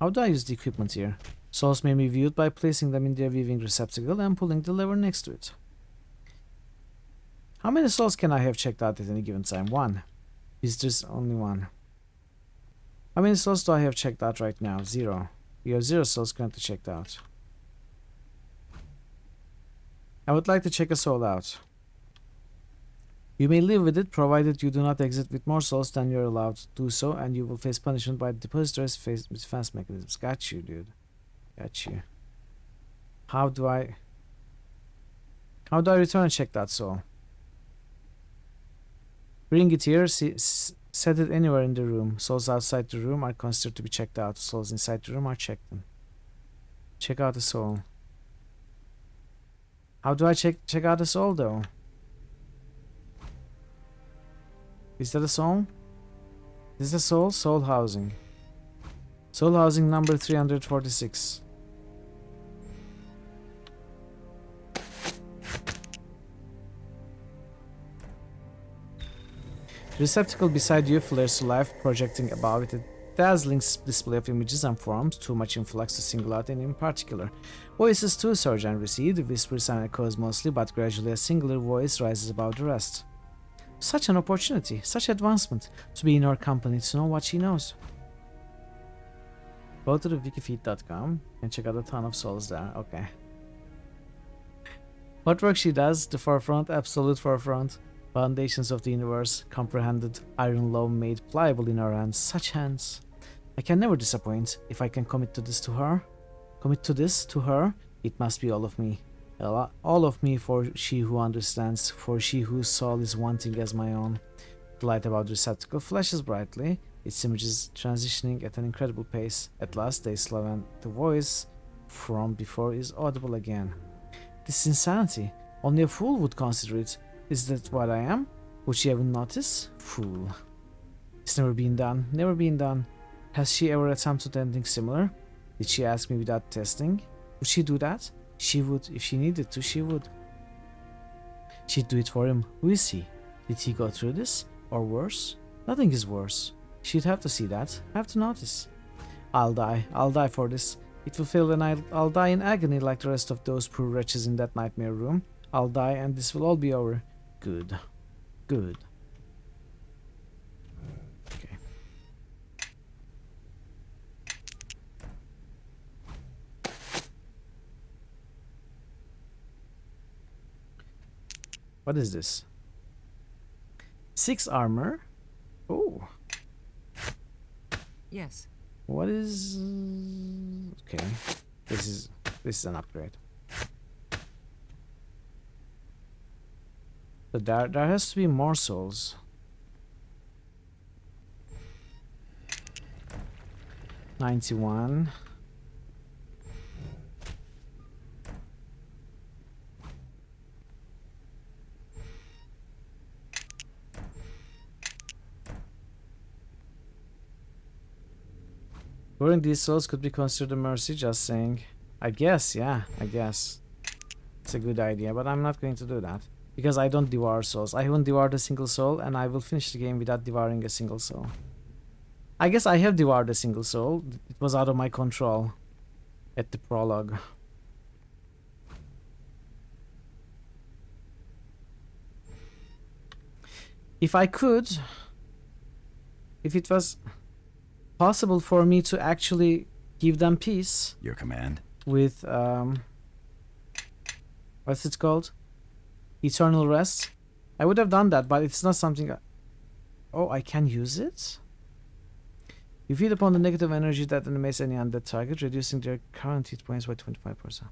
How do I use the equipment here? Souls may be viewed by placing them in their viewing receptacle and pulling the lever next to it. How many souls can I have checked out at any given time? 1. Visitors, only 1. How many souls do I have checked out right now? 0. We have 0 souls currently checked out. I would like to check a soul out. You may live with it, provided you do not exit with more souls than you're allowed to do so, and you will face punishment by the depositors faced with defense mechanisms. Got you, dude. Got you. How do I return and check that soul? Bring it here, set it anywhere in the room. Souls outside the room are considered to be checked out. Souls inside the room are checked in. Check out the soul. How do I check out the soul though? Is that a soul? Is this a soul? Soul housing. Soul housing number 346. The receptacle beside you flares to life, projecting above it a dazzling display of images and forms, too much in flux to single out any in particular. Voices too surge and recede, whispers and echoes mostly, but gradually a singular voice rises above the rest. Such an opportunity, such advancement, to be in her company, to know what she knows. Go to the wikifeed.com and check out a ton of souls there. Okay. What work she does, the forefront, absolute forefront. Foundations of the universe, comprehended, iron law made pliable in her hands. Such hands. I can never disappoint. If I can commit to this to her, it must be all of me. All of me, for she who understands, for she whose soul is wanting as my own. The light above the receptacle flashes brightly, its images transitioning at an incredible pace. At last they slow and the voice from before is audible again. This is insanity. Only a fool would consider it. Is that what I am? Would she even notice? Fool. It's never been done. Never been done. Has she ever attempted anything similar? Did she ask me without testing? Would she do that? She would. If she needed to, she would. She'd do it for him. Who is he? Did he go through this? Or worse? Nothing is worse. She'd have to see that. Have to notice. I'll die. I'll die for this. It will fail and I'll die in agony like the rest of those poor wretches in that nightmare room. I'll die and this will all be over. Good. Good. Okay. What is this? 6 armor? Oh. Yes. What is... Okay. This is an upgrade. But there has to be more souls. 91. Lowering these souls could be considered a mercy, just saying. I guess, yeah, I guess. It's a good idea, but I'm not going to do that. Because I don't devour souls. I haven't devoured a single soul, and I will finish the game without devouring a single soul. I guess I have devoured a single soul. It was out of my control at the prologue. If I could, if it was possible for me to actually give them peace. Your command. With, what's it called? Eternal rest. I would have done that, but it's not something... Oh, I can use it? You feed upon the negative energy that animates any undead target, reducing their current hit points by 25%.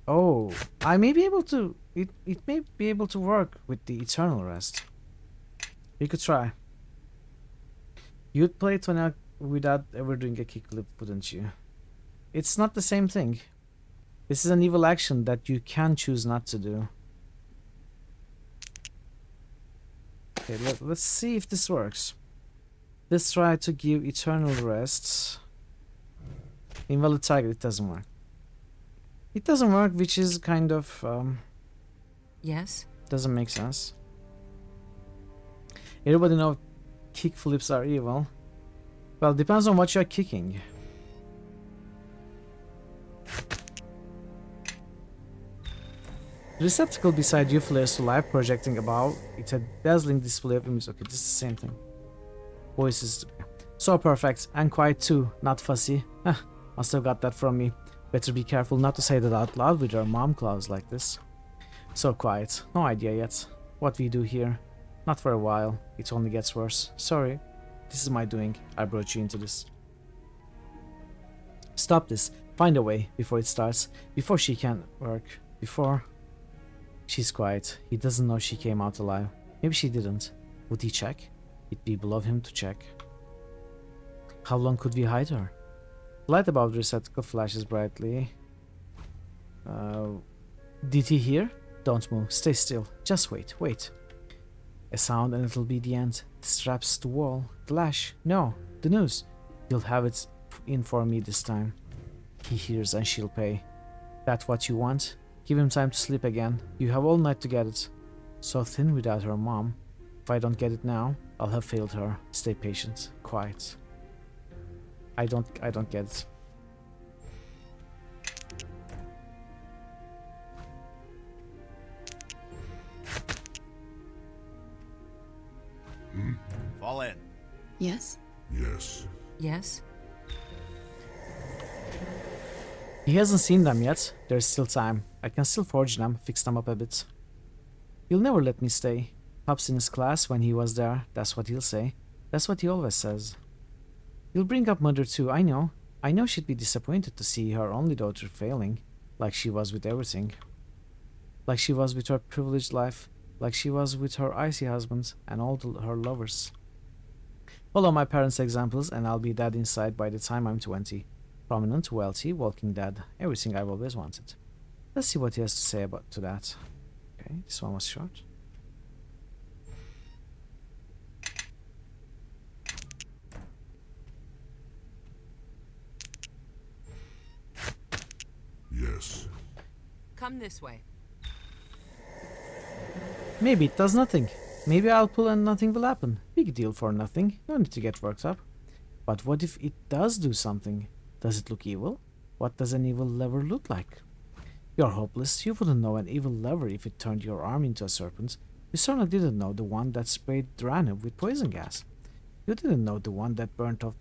Oh, I may be able to... It may be able to work with the eternal rest. You could try. You'd play Tonya without ever doing a kickflip, wouldn't you? It's not the same thing. This is an evil action that you can choose not to do. Okay, let's see if this works. Let's try to give eternal rests. Invalid target, it doesn't work. It doesn't work, which is kind of... Yes? Doesn't make sense. Everybody knows kickflips are evil. Well, depends on what you're kicking. The receptacle beside you flares to life, projecting above. It's a dazzling display of images. Okay, this is the same thing. Voices. So perfect, and quiet too, not fussy. Must have got that from me. Better be careful not to say that out loud with your mom claws like this. So quiet. No idea yet. What we do here? Not for a while. It only gets worse. Sorry. This is my doing. I brought you into this. Stop this. Find a way before it starts. Before she can work. Before... She's quiet. He doesn't know she came out alive. Maybe she didn't. Would he check? It'd be below him to check. How long could we hide her? Light above the receptacle flashes brightly. Did he hear? Don't move. Stay still. Just wait. Wait. A sound and it'll be the end. The straps to wall. The lash. No. The news. You'll have it in for me this time. He hears and she'll pay. That what you want? Give him time to sleep again. You have all night to get it. So thin without her mom. If I don't get it now, I'll have failed her. Stay patient. Quiet. I don't get it. Fall in. Yes? Yes. Yes? He hasn't seen them yet. There's still time. I can still forge them, fix them up a bit. He'll never let me stay. Pops in his class when he was there. That's what he'll say. That's what he always says. He'll bring up Mother too, I know. I know she'd be disappointed to see her only daughter failing. Like she was with everything. Like she was with her privileged life. Like she was with her icy husband and all her lovers. Follow my parents' examples and I'll be dead inside by the time I'm 20. Prominent, wealthy, walking dead. Everything I've always wanted. Let's see what he has to say to that. Okay, this one was short. Yes. Come this way. Maybe it does nothing. Maybe I'll pull and nothing will happen. Big deal for nothing. No need to get worked up. But what if it does do something? Does it look evil? What does an evil lever look like? You're hopeless. You wouldn't know an evil lever if it turned your arm into a serpent. You certainly didn't know the one that sprayed Dranub with poison gas. You didn't know the one that burnt off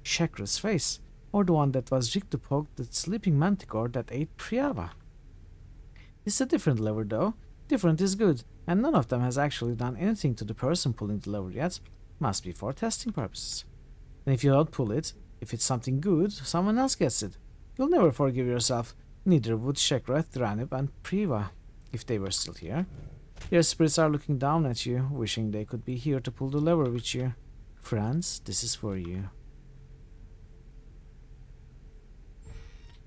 Shekra's face, or the one that was rigged to poke the sleeping manticore that ate Priava. It's a different lever though. Different is good, and none of them has actually done anything to the person pulling the lever yet. Must be for testing purposes. And if you don't pull it, if it's something good, someone else gets it. You'll never forgive yourself. Neither would Shekra, Thranib, and Priva, if they were still here. Their spirits are looking down at you, wishing they could be here to pull the lever with you. Friends, this is for you.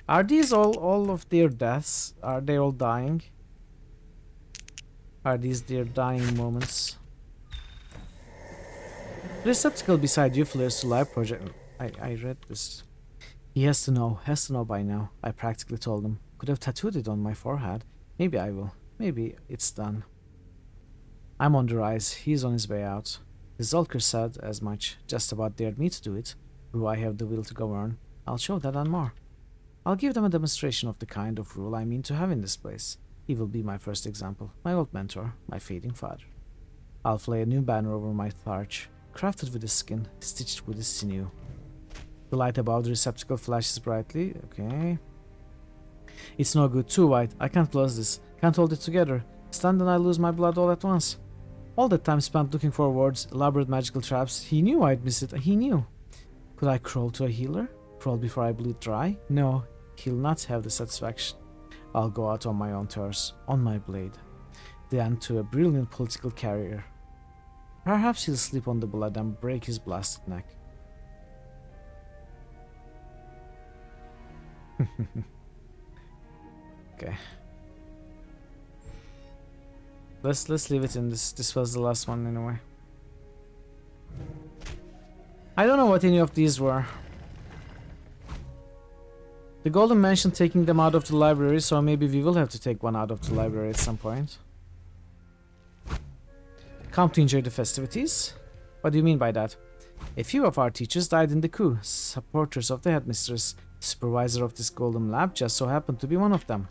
Are these all of their deaths? Are they all dying? Are these their dying moments? The receptacle beside you flares to life project. I read this. He has to know by now. I practically told him. Could have tattooed it on my forehead. Maybe I will. Maybe it's done. I'm on the rise. He's on his way out. The Zolker said as much. Just about dared me to do it. Who I have the will to govern. I'll show that and more. I'll give them a demonstration of the kind of rule I mean to have in this place. He will be my first example, my old mentor, my fading father. I'll flay a new banner over my tharch, crafted with his skin, stitched with his sinew. The light above the receptacle flashes brightly. Okay. It's no good, too white. I can't close this. Can't hold it together. Stand and I lose my blood all at once. All that time spent looking for words, elaborate magical traps. He knew I'd miss it. He knew. Could I crawl to a healer? Crawl before I bleed dry? No. He'll not have the satisfaction. I'll go out on my own terms, on my blade. Then to a brilliant political carrier. Perhaps he'll slip on the blood and break his blasted neck. Okay. Let's leave it in this. This was the last one anyway. I don't know what any of these were. The Golden mentioned taking them out of the library, so maybe we will have to take one out of the library at some point. Come to enjoy the festivities? What do you mean by that? A few of our teachers died in the coup. Supporters of the headmistress, the supervisor of this Golden lab, just so happened to be one of them.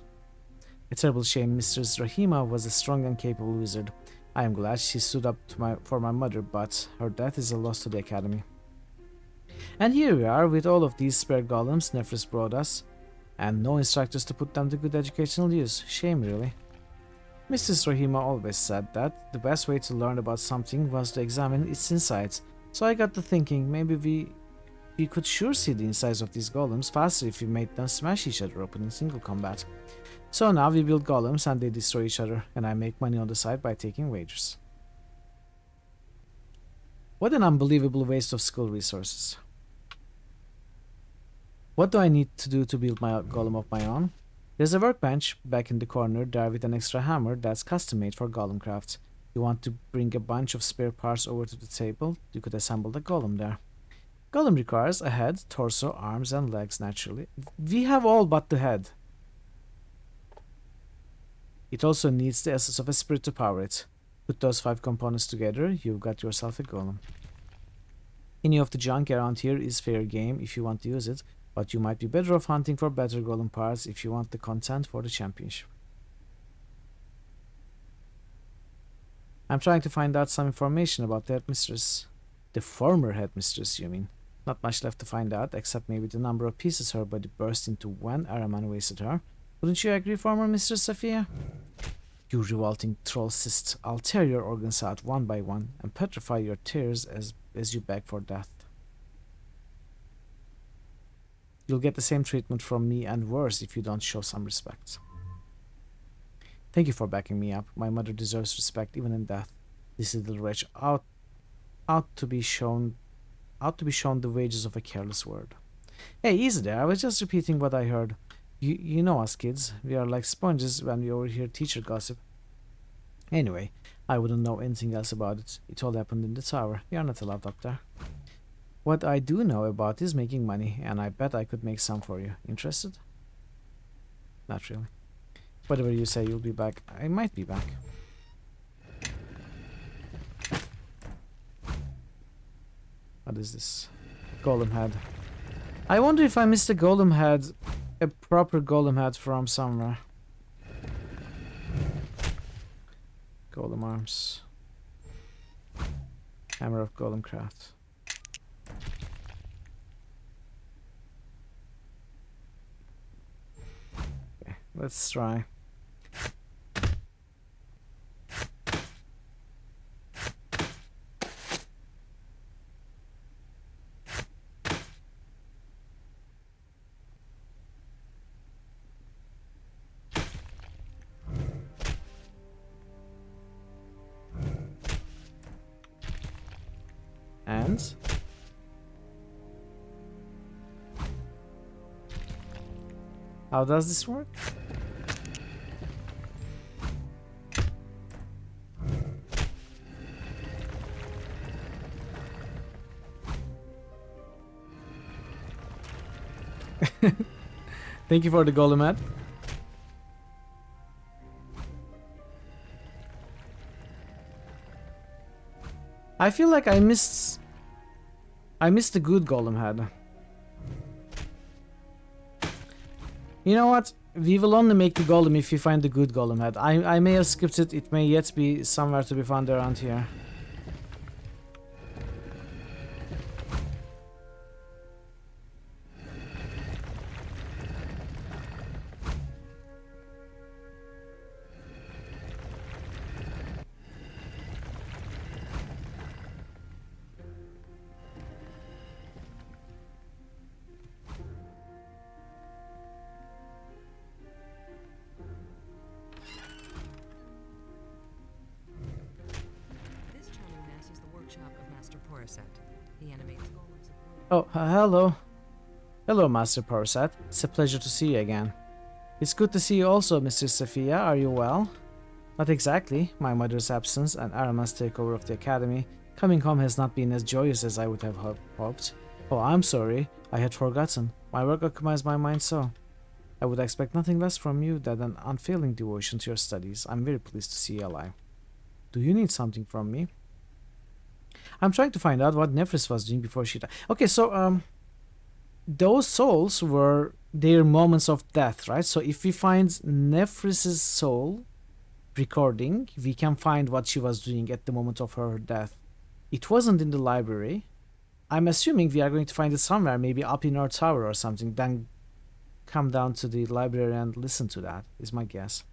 A terrible shame. Mistress Rahima was a strong and capable wizard. I am glad she stood up for my mother, but her death is a loss to the academy. And here we are with all of these spare golems Nefris brought us, and no instructors to put them to good educational use. Shame, really. Mrs. Rohima always said that the best way to learn about something was to examine its insides. So I got to thinking, maybe we could sure see the insides of these golems faster if we made them smash each other open in single combat. So now we build golems and they destroy each other, and I make money on the side by taking wagers. What an unbelievable waste of skill resources. What do I need to do to build my golem of my own? There's a workbench back in the corner there with an extra hammer that's custom made for golem craft. You want to bring a bunch of spare parts over to the table, you could assemble the golem there. Golem requires a head, torso, arms and legs naturally. We have all but the head. It also needs the essence of a spirit to power it. Put those 5 components together, you've got yourself a golem. Any of the junk around here is fair game if you want to use it, but you might be better off hunting for better golem parts if you want the content for the championship. I'm trying to find out some information about the headmistress. The former headmistress, you mean? Not much left to find out, except maybe the number of pieces her body burst into when Araman wasted her. Wouldn't you agree, former Mistress Sophia? You revolting troll cyst, I'll tear your organs out one by one and petrify your tears as you beg for death. You'll get the same treatment from me and worse if you don't show some respect. Thank you for backing me up. My mother deserves respect even in death. This little wretch ought to be shown the wages of a careless word. Hey, easy there. I was just repeating what I heard. You know us kids. We are like sponges when we overhear teacher gossip. Anyway, I wouldn't know anything else about it. It all happened in the tower. We are not allowed up there. What I do know about is making money, and I bet I could make some for you. Interested? Not really. Whatever you say, you'll be back. I might be back. What is this? Golem head. I wonder if I missed a golem head, a proper golem head from somewhere. Golem arms. Hammer of golem craft. Okay, let's try. And how does this work? Thank you for the golem head. I feel like I missed the good golem head. You know what? We will only make the golem if we find the good golem head. I may have skipped it. It may yet be somewhere to be found around here. Oh, hello. Hello, Master Porsat. It's a pleasure to see you again. It's good to see you also, Mr. Sophia. Are you well? Not exactly. My mother's absence and Araman's takeover of the academy. Coming home has not been as joyous as I would have hoped. Oh, I'm sorry. I had forgotten. My work occupies my mind so. I would expect nothing less from you than an unfailing devotion to your studies. I'm very pleased to see you alive. Do you need something from me? I'm trying to find out what Nephris was doing before she died. Okay, so those souls were their moments of death, right? So if we find Nephris's soul recording, we can find what she was doing at the moment of her death. It wasn't in the library. I'm assuming we are going to find it somewhere, maybe up in our tower or something. Then come down to the library and listen to that, is my guess.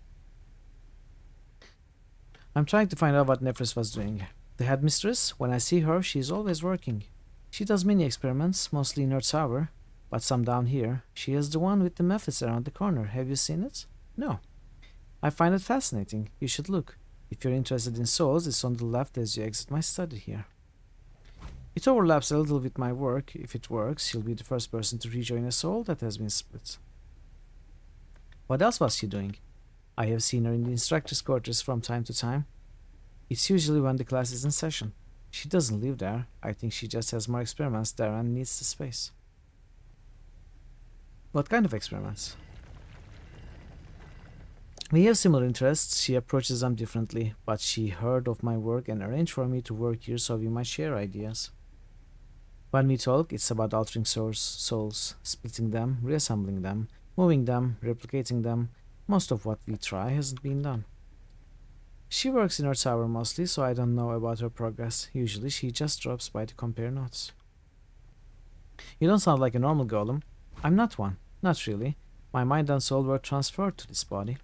I'm trying to find out what Nephris was doing. The headmistress, when I see her, she's always working. She does many experiments, mostly in her tower, but some down here. She is the one with the methods around the corner. Have you seen it? No. I find it fascinating. You should look. If you're interested in souls, it's on the left as you exit my study here. It overlaps a little with my work. If it works, you'll be the first person to rejoin a soul that has been split. What else was she doing? I have seen her in the instructor's quarters from time to time. It's usually when the class is in session. She doesn't live there. I think she just has more experiments there and needs the space. What kind of experiments? We have similar interests. She approaches them differently, but she heard of my work and arranged for me to work here so we might share ideas. When we talk, it's about altering souls, splitting them, reassembling them, moving them, replicating them. Most of what we try hasn't been done. She works in her tower mostly, so I don't know about her progress. Usually she just drops by to compare notes. You don't sound like a normal golem. I'm not one. Not really. My mind and soul were transferred to this body.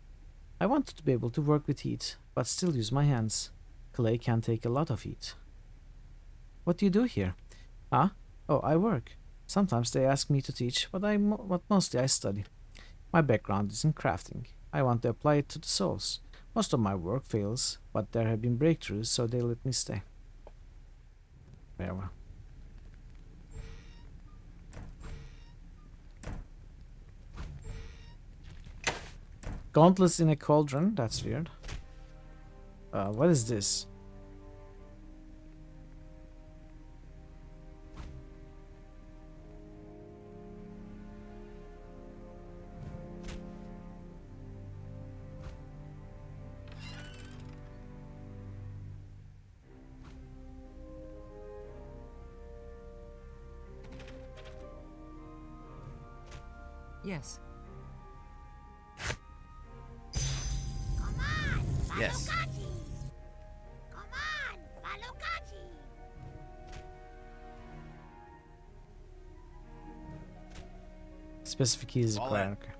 I wanted to be able to work with heat, but still use my hands. Clay can take a lot of heat. What do you do here? Ah? Oh, I work. Sometimes they ask me to teach, but mostly I study. My background is in crafting. I want to apply it to the souls. Most of my work fails, but there have been breakthroughs, so they let me stay. Very well. Gauntlets in a cauldron? That's weird. What is this? Yes. Yes. Specific keys required. Okay.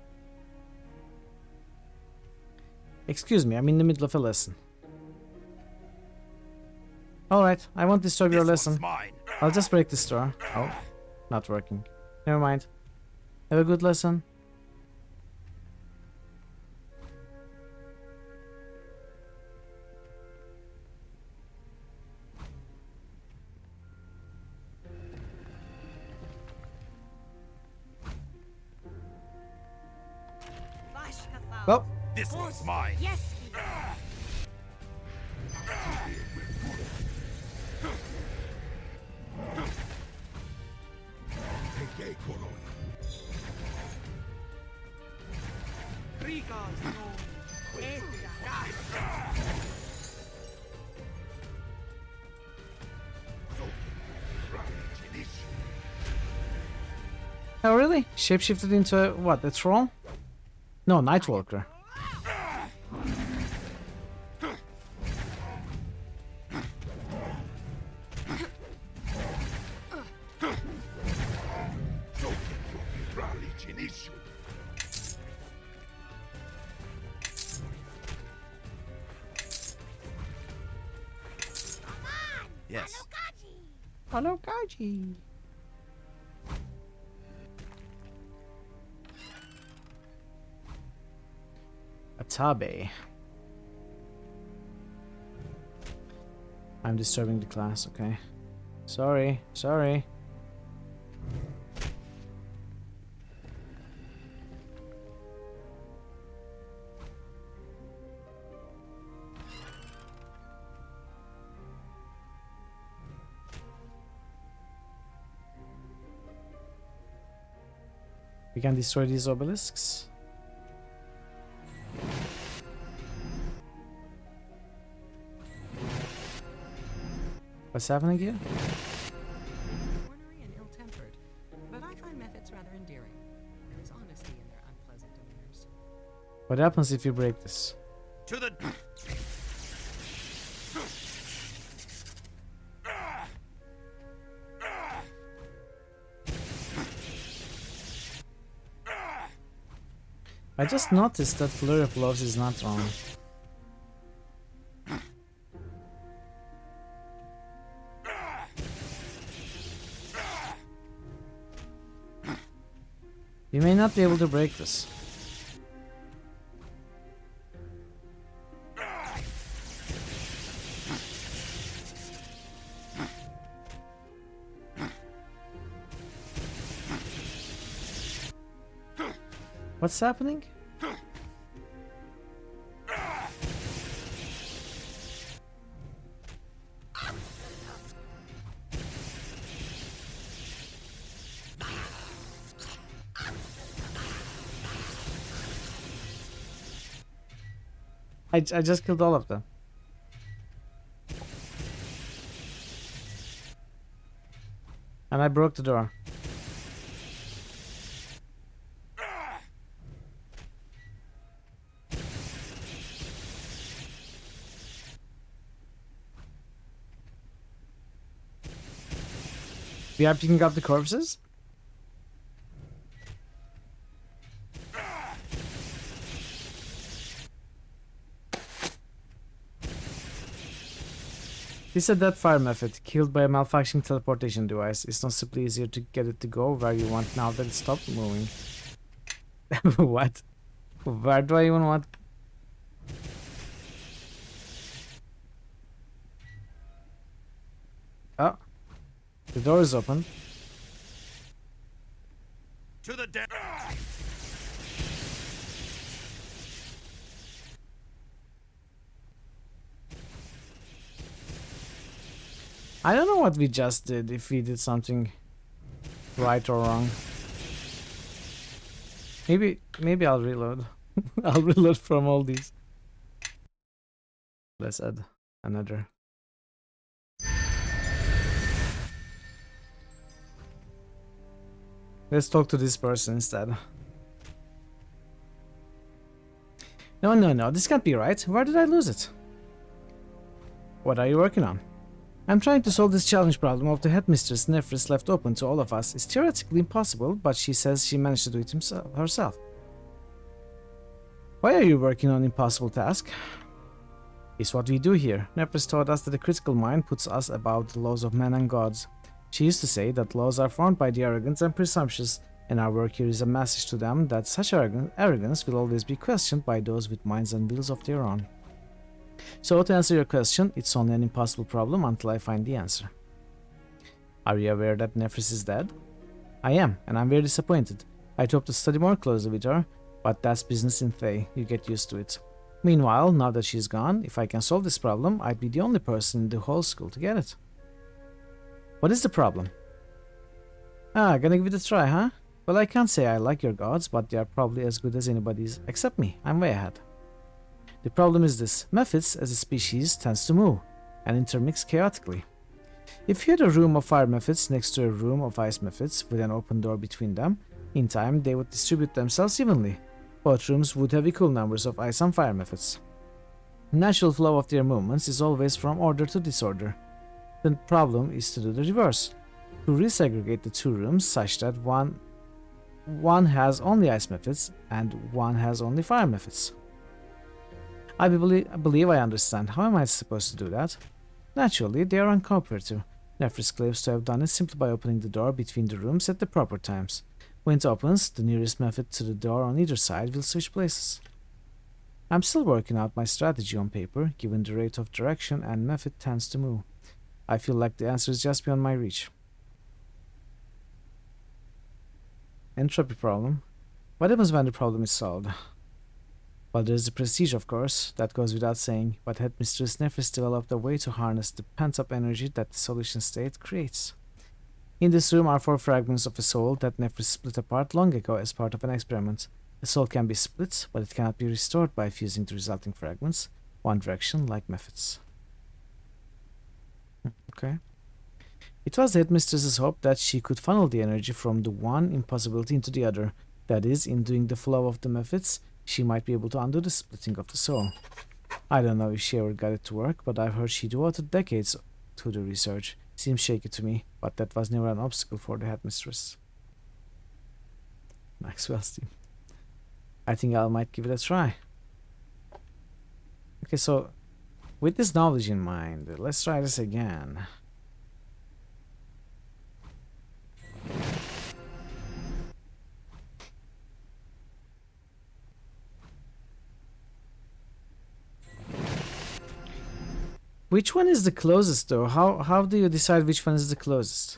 Excuse me, I'm in the middle of a lesson. Alright, I won't disturb your lesson. I'll just break this door. Oh, not working. Never mind. Have a good lesson. Well, this one's mine. Yes. oh really? Shapeshifted into a, what, a troll? No, Nightwalker. Yes. Hello, Kaji. Atabe. I'm disturbing the class, okay. Sorry. We can destroy these obelisks. What's happening here? Ornery and ill-tempered, but I find methods rather endearing. There is honesty in their unpleasant demeanors. What happens if you break this? To the... I just noticed that Flurry of Blows is not wrong. You may not be able to break this. What's happening? I just killed all of them. And I broke the door. We are picking up the corpses? This is that fire method, killed by a malfunctioning teleportation device. It's not simply easier to get it to go where you want now that it stopped moving. What? Where do I even want? Oh. The door is open. To the death. I don't know what we just did, if we did something right or wrong. Maybe I'll reload. I'll reload from all these. Let's add another. Let's talk to this person instead. No, this can't be right. Where did I lose it? What are you working on? I'm trying to solve this challenge problem of the headmistress Nephris left open to all of us. It's theoretically impossible, but she says she managed to do it herself. Why are you working on an impossible task? It's what we do here. Nephris taught us that the critical mind puts us above the laws of men and gods. She used to say that laws are formed by the arrogant and presumptuous, and our work here is a message to them that such arrogance will always be questioned by those with minds and wills of their own. So, to answer your question, it's only an impossible problem until I find the answer. Are you aware that Nephris is dead? I am, and I'm very disappointed. I'd hoped to study more closely with her, but that's business in Thay. You get used to it. Meanwhile, now that she's gone, if I can solve this problem, I'd be the only person in the whole school to get it. What is the problem? Gonna give it a try, huh? Well, I can't say I like your gods, but they are probably as good as anybody's, except me. I'm way ahead. The problem is this: Mephits as a species tends to move and intermix chaotically. If you had a room of fire Mephits next to a room of ice Mephits with an open door between them, in time they would distribute themselves evenly. Both rooms would have equal numbers of ice and fire Mephits. The natural flow of their movements is always from order to disorder. The problem is to do the reverse, to resegregate the two rooms such that one has only ice Mephits and one has only fire Mephits. I believe I understand. How am I supposed to do that? Naturally, they are uncooperative. Nephris claims to have done it simply by opening the door between the rooms at the proper times. When it opens, the nearest Mephit to the door on either side will switch places. I'm still working out my strategy on paper, given the rate of direction and Mephit tends to move. I feel like the answer is just beyond my reach. Entropy problem. What happens when the problem is solved? Well, there's the prestige, of course, that goes without saying, but Headmistress Nephris developed a way to harness the pent-up energy that the solution state creates. In this room are 4 fragments of a soul that Nephris split apart long ago as part of an experiment. The soul can be split, but it cannot be restored by fusing the resulting fragments, one direction like Mephits. Okay. It was the Headmistress's hope that she could funnel the energy from the one impossibility into the other, that is, in doing the flow of the Mephits, she might be able to undo the splitting of the soul. I don't know if she ever got it to work, but I've heard she devoted decades to the research. Seems shaky to me, but that was never an obstacle for the headmistress. Maxwell's team. I think I might give it a try. Okay, so with this knowledge in mind, let's try this again. Which one is the closest though? How do you decide which one is the closest?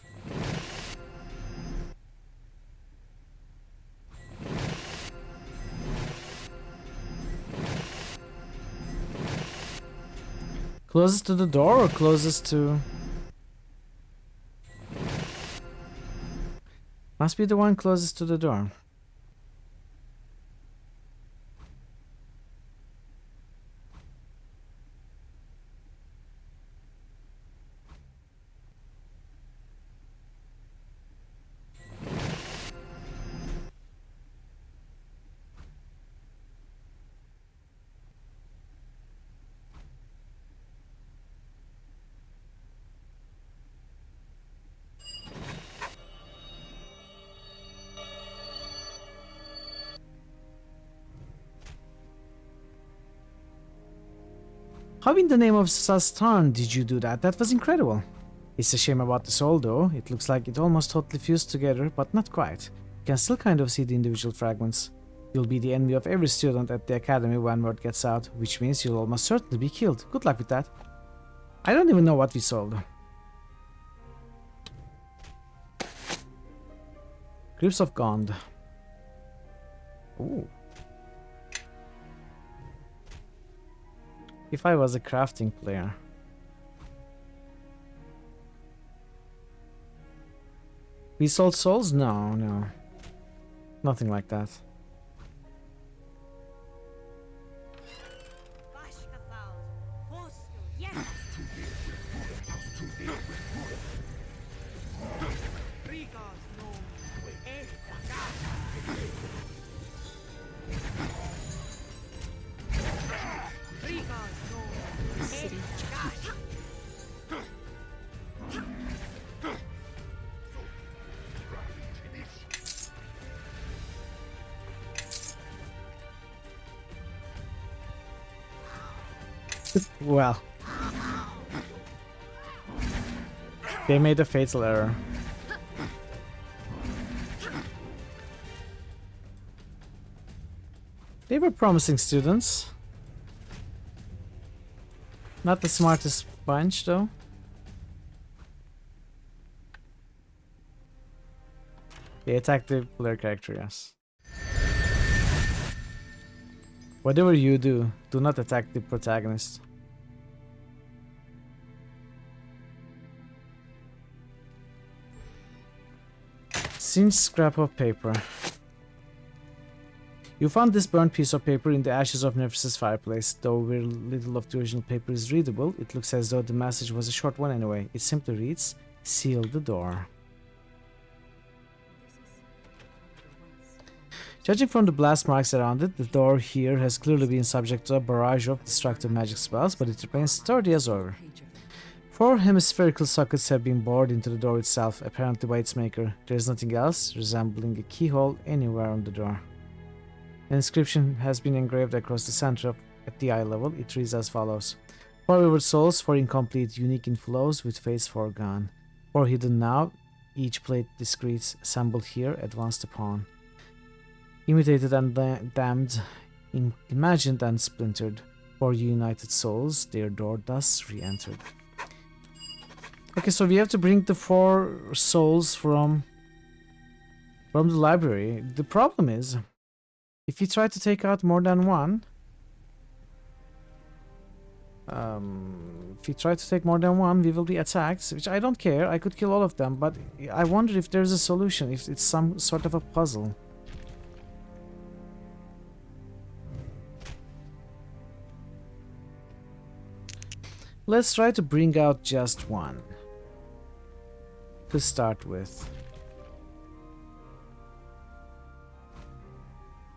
Closest to the door or closest to... Must be the one closest to the door. How in the name of Sastan did you do that? That was incredible. It's a shame about the soul though. It looks like it almost totally fused together, but not quite. You can still kind of see the individual fragments. You'll be the enemy of every student at the academy when word gets out, which means you'll almost certainly be killed. Good luck with that. I don't even know what we solved. Grips of Gond. Ooh. If I was a crafting player. We sold souls? No, no. Nothing like that. Well, they made a fatal error. They were promising students. Not the smartest bunch, though. They attacked the player character, yes. Whatever you do, do not attack the protagonist. Singed scrap of paper. You found this burnt piece of paper in the ashes of Nephris's fireplace. Though very little of the original paper is readable, it looks as though the message was a short one anyway. It simply reads, "Seal the door." Judging from the blast marks around it, the door here has clearly been subject to a barrage of destructive magic spells, but it remains sturdy as ever. 4 hemispherical sockets have been bored into the door itself, apparently by its maker. There is nothing else resembling a keyhole anywhere on the door. An inscription has been engraved across the center at the eye level. It reads as follows: 4 wayward souls, 4 incomplete, unique in flows, with fates foregone. 4 hidden now, each plate discreet, assembled here, advanced upon. Imitated and damned, imagined and splintered. 4 united souls, their door thus re-entered. Okay, so we have to bring the 4 souls from the library. The problem is, if we try to take out more than one, we will be attacked, which I don't care. I could kill all of them, but I wonder if there's a solution, if it's some sort of a puzzle. Let's try to bring out just one to start with.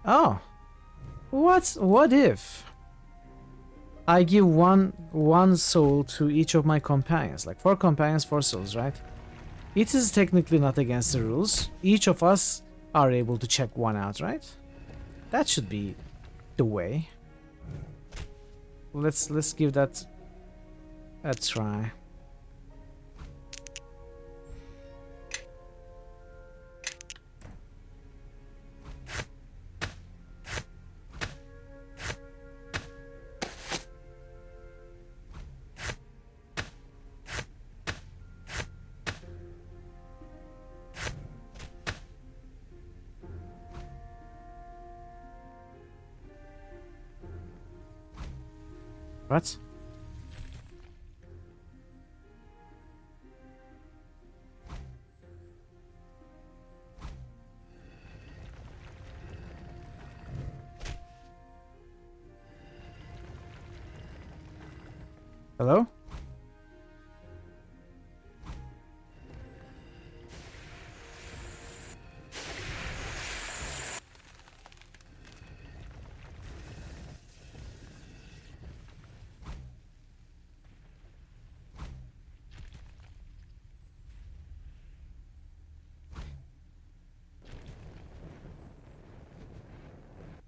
Oh, what if I give one soul to each of my companions, like 4 companions, 4 souls, right? It is technically not against the rules. Each of us are able to check one out, right? That should be the way. Let's give that a try. What? Hello?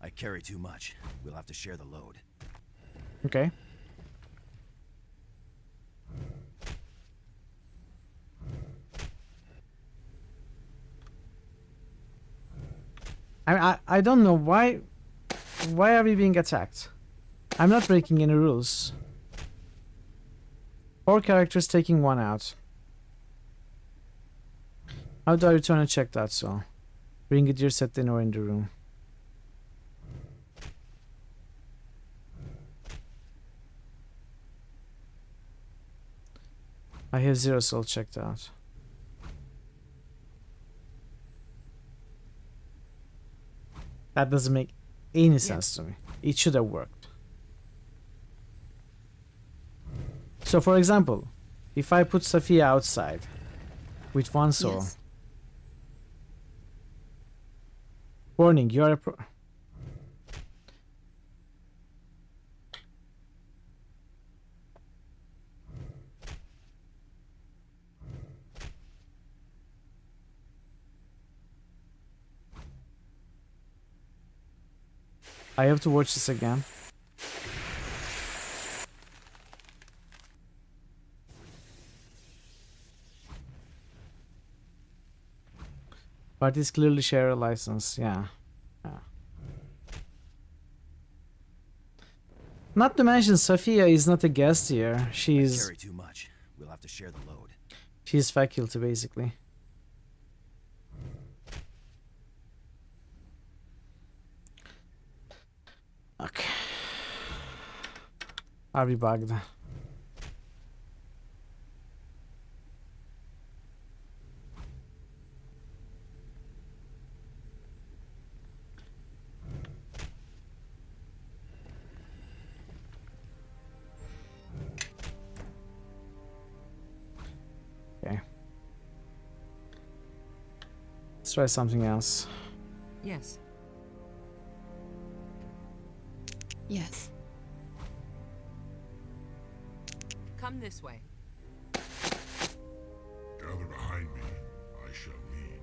I carry too much. We'll have to share the load. Okay. I don't know why are we being attacked? I'm not breaking any rules. 4 characters taking 1 out. How do I return a checked out soul? Bring it your set in or in the room. I have 0 soul checked out. That doesn't make any sense to me. It should have worked. So for example, if I put Sophia outside with 1 soul. Yes. Warning, you are a I have to watch this again. Parties clearly share a license, yeah. Not to mention, Sophia is not a guest here. She's carry too much. We'll have to share the load. She's faculty, basically. Okay. Are we bugged? Okay. Let's try something else. Yes. Yes. Come this way. Gather behind me. I shall lead.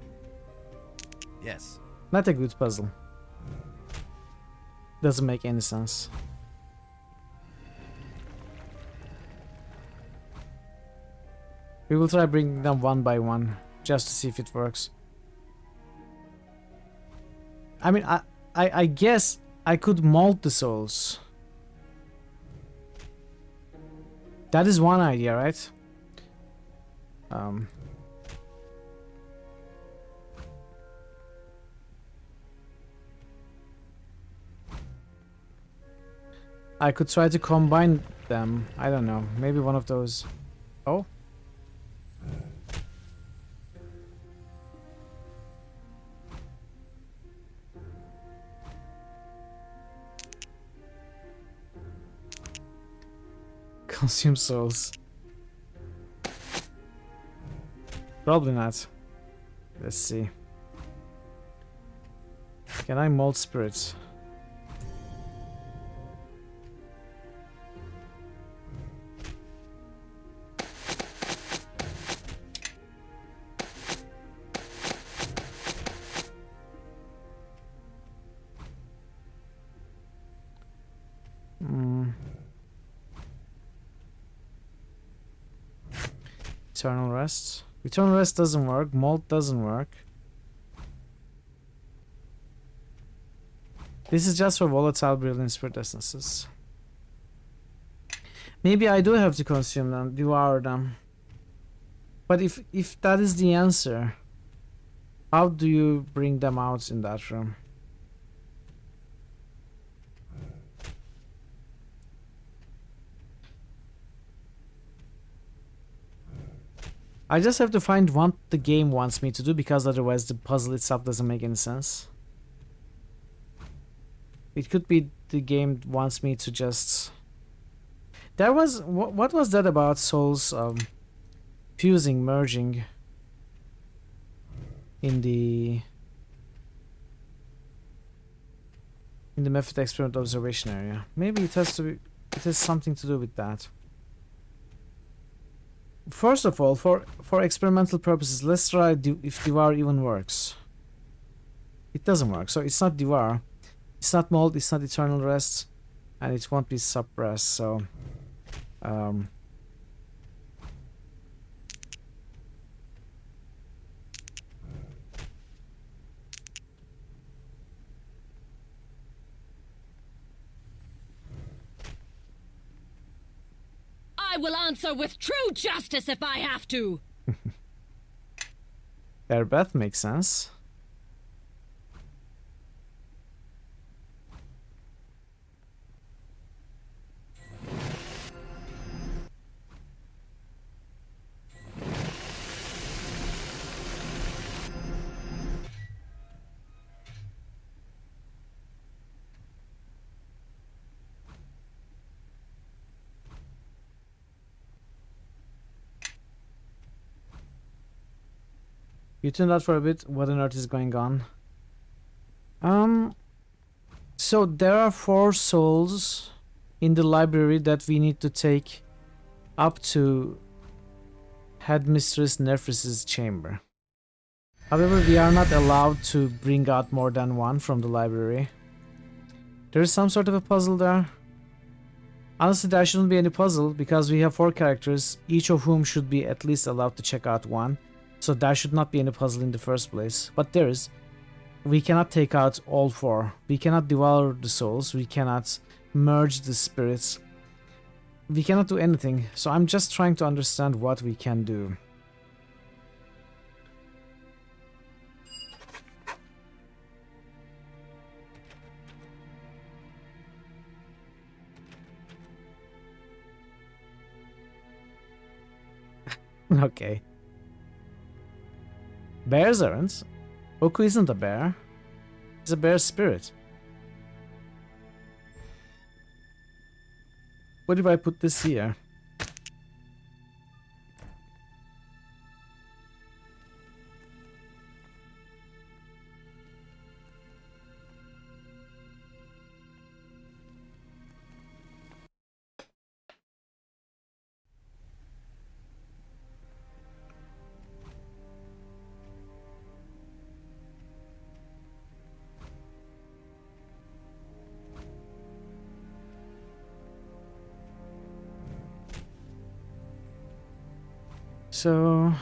Yes. Not a good puzzle. Doesn't make any sense. We will try bringing them one by one, just to see if it works. I mean, I guess I could mold the souls. That is one idea, right? I could try to combine them. I don't know. Maybe one of those. Oh. Consume souls. Probably not. Let's see. Can I mold spirits? Eternal rest. Eternal rest doesn't work. Mold doesn't work. This is just for volatile brilliant spirit essences. Maybe I do have to consume them, devour them. But if that is the answer, how do you bring them out in that room? I just have to find what the game wants me to do, because otherwise the puzzle itself doesn't make any sense. It could be the game wants me to just... There was... What was that about souls fusing, merging in the method experiment observation area? Maybe it has to be... It has something to do with that. First of all, for experimental purposes, let's try if Devour even works. It doesn't work, so it's not Devour. It's not Mold, it's not Eternal Rest, and it won't be Suppressed, so... I will answer with true justice if I have to. Airbeth makes sense. You tuned out for a bit. What on earth is going on? So there are 4 souls in the library that we need to take up to Headmistress Nefris's chamber. However, we are not allowed to bring out more than 1 from the library. There is some sort of a puzzle there. Honestly, there shouldn't be any puzzle because we have 4 characters, each of whom should be at least allowed to check out 1. So there should not be any puzzle in the first place. But there is. We cannot take out all 4. We cannot devour the souls. We cannot merge the spirits. We cannot do anything. So I'm just trying to understand what we can do. Okay. Bears aren't. Oku isn't a bear. He's a bear spirit. What if I put this here? So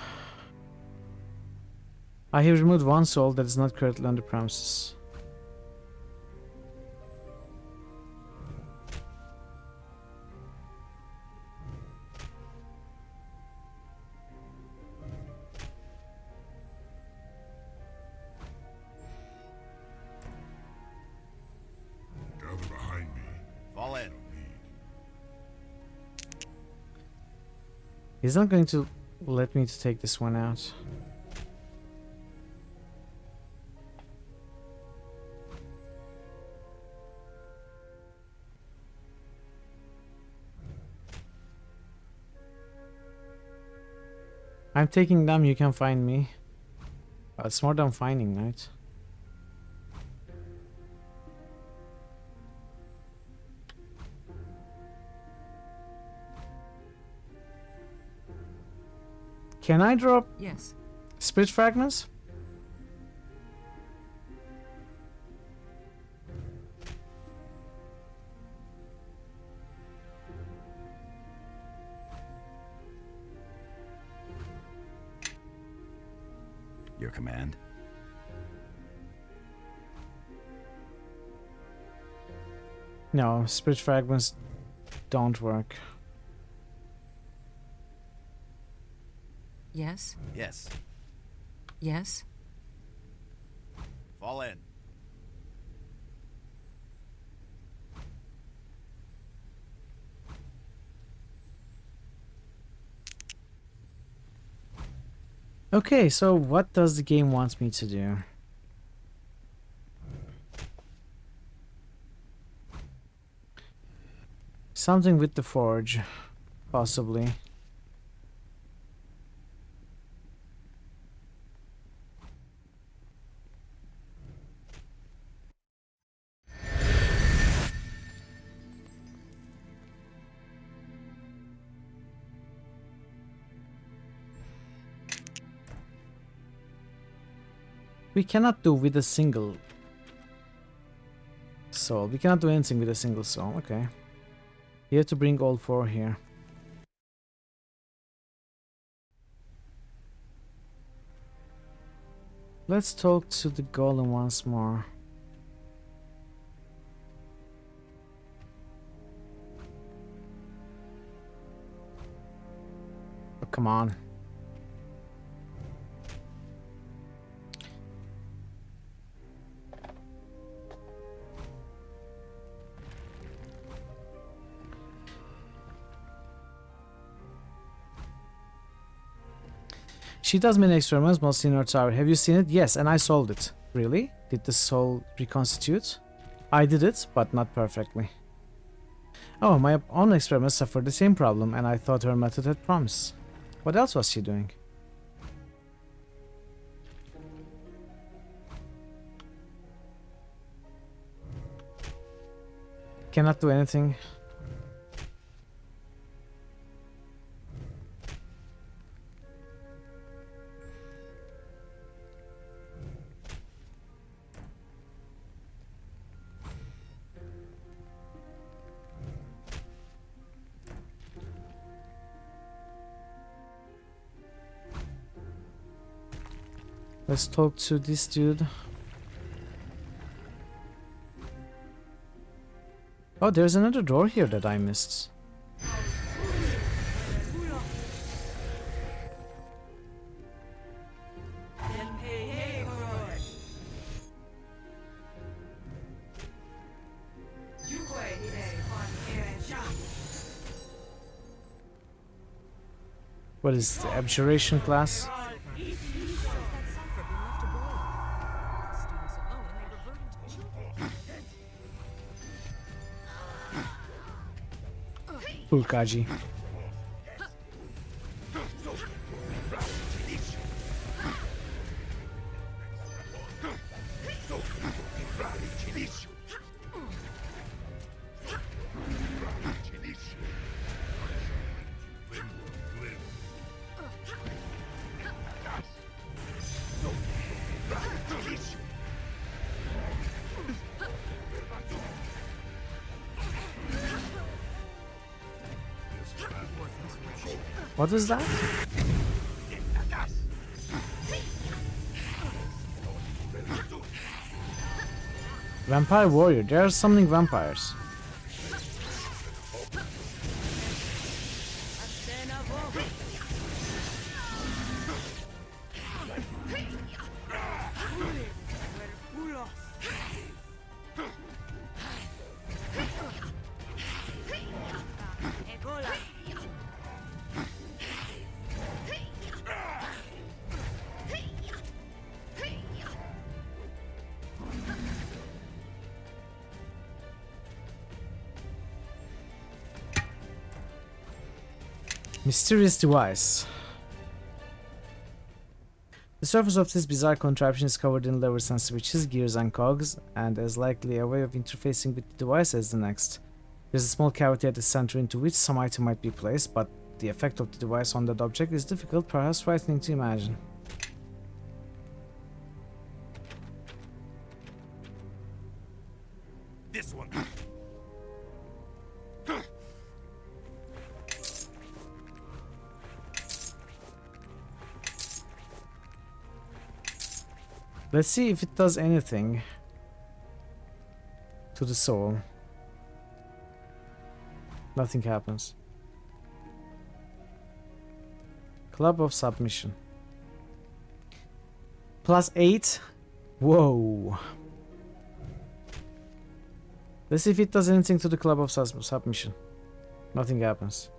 I have removed 1 soul that is not currently on the premises. Gather behind me. Fall in. He's not going to let me to take this one out. I'm taking them, you can find me. It's more than finding, right? Can I drop Yes. spirit fragments? Your command? No, spirit fragments don't work. Yes. Yes. Yes. Fall in. Okay, so what does the game want me to do? Something with the forge, possibly. We cannot do with a single soul. We cannot do anything with a single soul. Okay. You have to bring all four here. Let's talk to the golem once more. Oh, come on. She does many experiments, mostly in her tower. Have you seen it? Yes, and I solved it. Really? Did the soul reconstitute? I did it, but not perfectly. Oh, my own experiments suffered the same problem, and I thought her method had promise. What else was she doing? Cannot do anything. Let's talk to this dude. Oh, there's another door here that I missed. What is the abjuration class? Pulkaji. What is that? Vampire warrior. They are summoning vampires. Mysterious device. The surface of this bizarre contraption is covered in levers and switches, gears and cogs, and as likely a way of interfacing with the device as the next. There's a small cavity at the center into which some item might be placed, but the effect of the device on that object is difficult, perhaps frightening to imagine. This one. Let's see if it does anything to the soul. Nothing happens. Club of Submission. +8? Whoa. Let's see if it does anything to the Club of Submission. Nothing happens.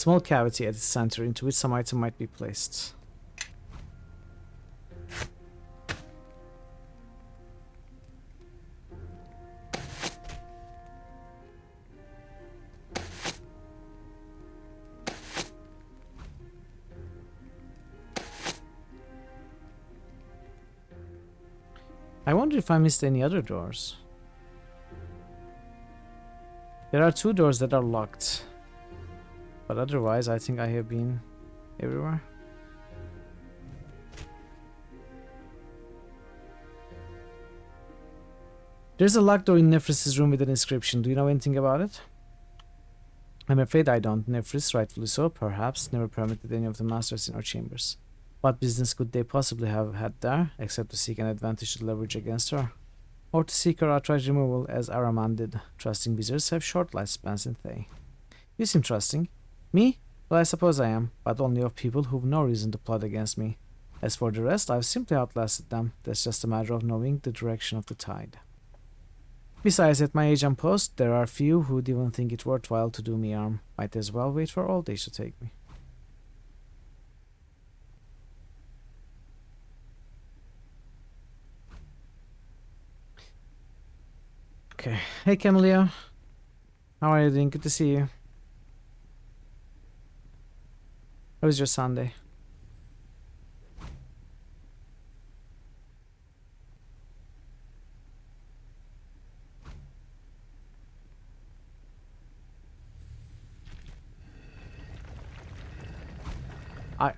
Small cavity at its center into which some item might be placed. I wonder if I missed any other doors. There are 2 doors that are locked. But otherwise, I think I have been everywhere. There's a locked door in Nephris' room with an inscription. Do you know anything about it? I'm afraid I don't. Nephris, rightfully so, perhaps, never permitted any of the masters in our chambers. What business could they possibly have had there, except to seek an advantage to leverage against her? Or to seek her outright removal, as Araman did. Trusting wizards have short lifespans, don't they? You seem trusting. Me? Well, I suppose I am, but only of people who've no reason to plot against me. As for the rest, I've simply outlasted them. That's just a matter of knowing the direction of the tide. Besides, at my age and post, there are few who'd even think it worthwhile to do me harm. Might as well wait for old age to take me. Okay. Hey, Camellia. How are you doing? Good to see you. How was your Sunday?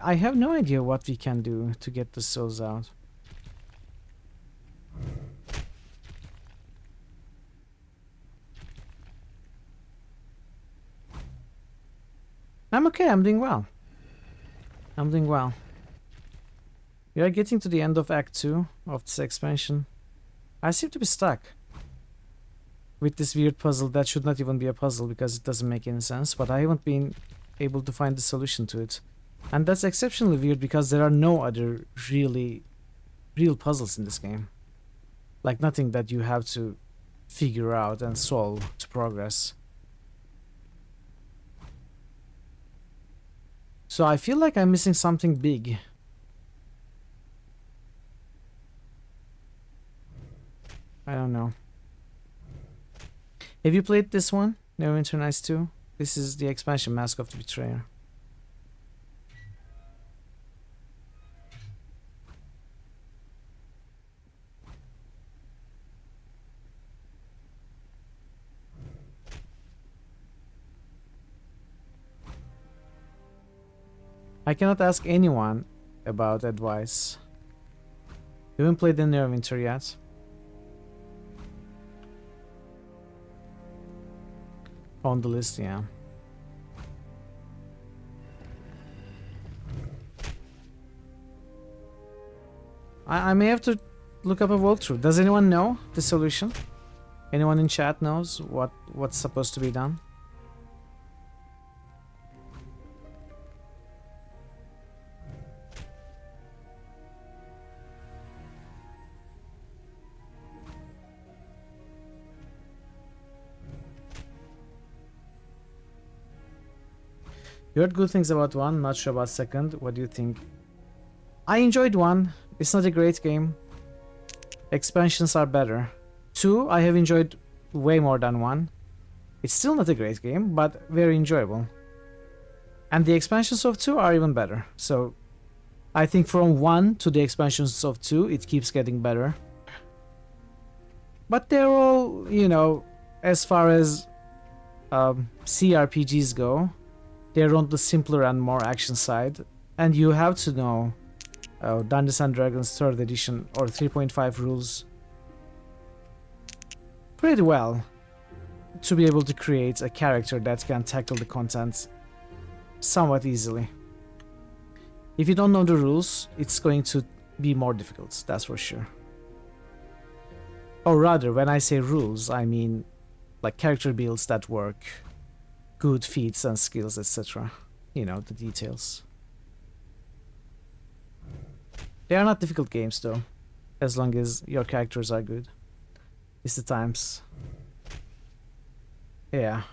I have no idea what we can do to get the souls out. I'm okay, I'm doing well. I'm doing well. We are getting to the end of Act 2 of this expansion. I seem to be stuck with this weird puzzle that should not even be a puzzle because it doesn't make any sense, but I haven't been able to find the solution to it. And that's exceptionally weird because there are no other real puzzles in this game. Like nothing that you have to figure out and solve to progress. So I feel like I'm missing something big. I don't know. Have you played this one? Neverwinter Nights 2? This is the expansion, Mask of the Betrayer. I cannot ask anyone about advice. You haven't played the Neverwinter yet. On the list, yeah. I may have to look up a walkthrough. Does anyone know the solution? Anyone in chat knows what's supposed to be done? You heard good things about 1, not sure about 2nd. What do you think? I enjoyed 1. It's not a great game. Expansions are better. 2, I have enjoyed way more than 1. It's still not a great game, but very enjoyable. And the expansions of 2 are even better. So I think from 1 to the expansions of 2, it keeps getting better. But they're all, you know, as far as CRPGs go, they're on the simpler and more action side, and you have to know Dungeons & Dragons 3rd edition or 3.5 rules pretty well to be able to create a character that can tackle the content somewhat easily. If you don't know the rules, it's going to be more difficult, that's for sure. Or rather, when I say rules, I mean like character builds that work, good feats and skills, etc. You know, the details. They are not difficult games though, as long as your characters are good. It's the times. Yeah.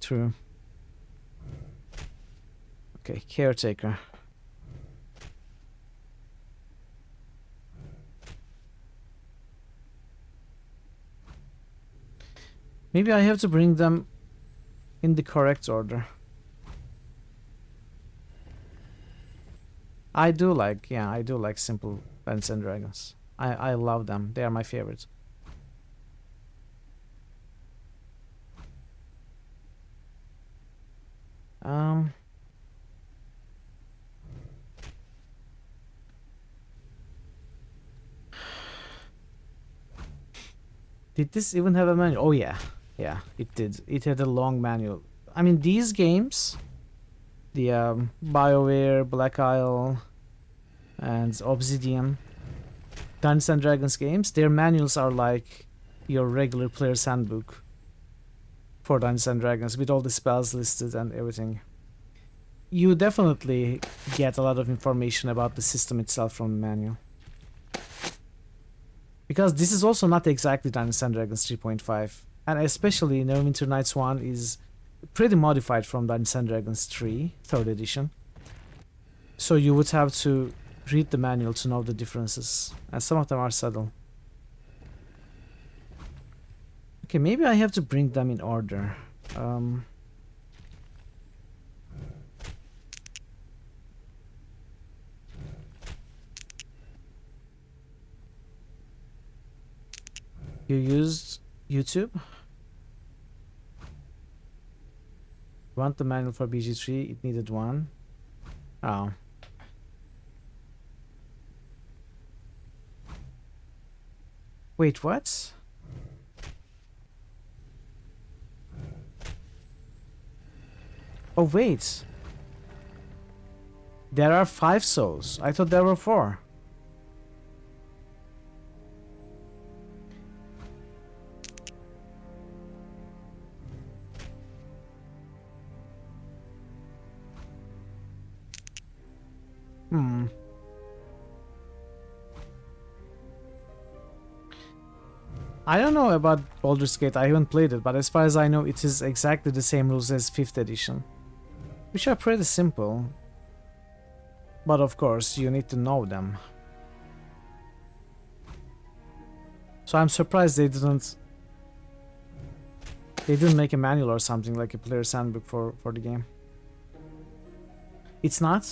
True. Okay, caretaker. Maybe I have to bring them in the correct order. I do like simple Dungeons and Dragons. I love them. They are my favorites. Did this even have a manual? Oh yeah. Yeah, it did. It had a long manual. I mean, these games, the BioWare, Black Isle, and Obsidian, Dungeons and Dragons games, their manuals are like your regular player's handbook for Dungeons and Dragons with all the spells listed and everything. You definitely get a lot of information about the system itself from the manual. Because this is also not exactly Dungeons and Dragons 3.5, and especially Neverwinter Nights 1 is pretty modified from Dungeons and Dragons 3, 3rd edition. So you would have to read the manual to know the differences, and some of them are subtle. Okay, maybe I have to bring them in order. You used YouTube? You want the manual for BG3? It needed one. Oh. Wait, what? Oh, wait. There are 5 souls. I thought there were 4. I don't know about Baldur's Gate, I haven't played it, but as far as I know, it is exactly the same rules as 5th edition. Which are pretty simple. But of course, you need to know them. So I'm surprised they didn't make a manual or something, like a player's handbook for the game. It's not?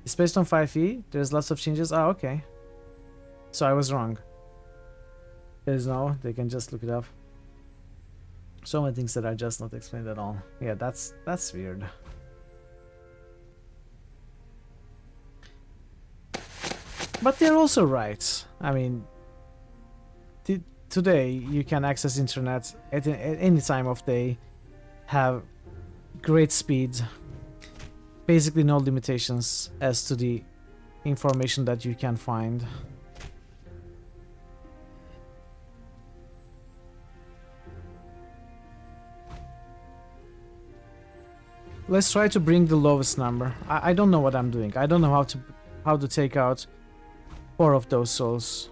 It's based on 5e? There's lots of changes? Ah, okay. So I was wrong. There's no, they can just look it up. So many things that are just not explained at all. Yeah, that's weird. But they're also right. I mean, today you can access internet at any time of day, have great speed, basically no limitations as to the information that you can find. Let's try to bring the lowest number. I don't know what I'm doing. I don't know how to take out 4 of those souls.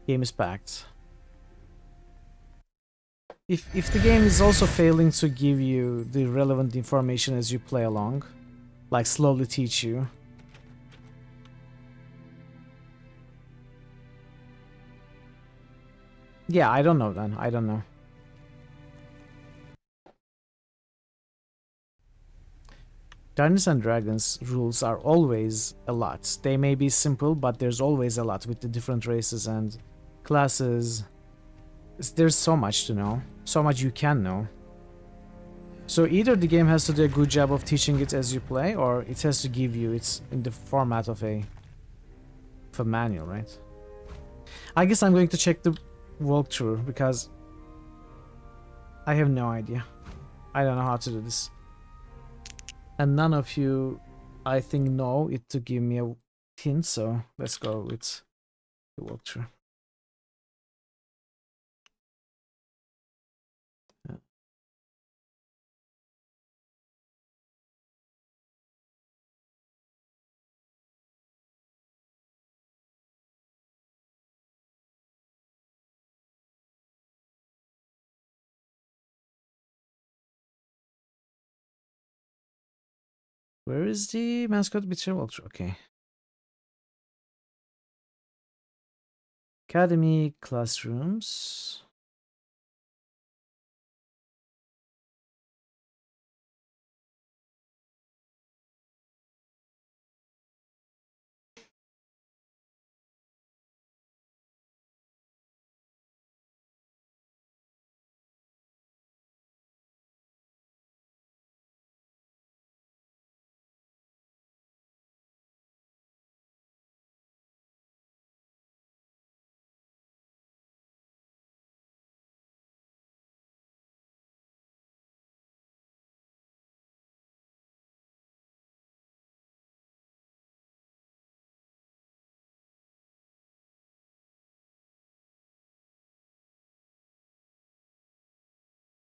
Game is packed. If the game is also failing to give you the relevant information as you play along, like slowly teach you, yeah, I don't know then. I don't know. Dungeons and Dragons rules are always a lot. They may be simple, but there's always a lot with the different races and classes. There's so much to know, so much you can know. So either the game has to do a good job of teaching it as you play, or it has to give you it's in the format of a manual, right? I guess I'm going to check the walkthrough because I have no idea. I don't know how to do this. And none of you, I think, know it to give me a hint, so let's go with the walkthrough. Where is the mascot betrayal? Okay. Academy classrooms.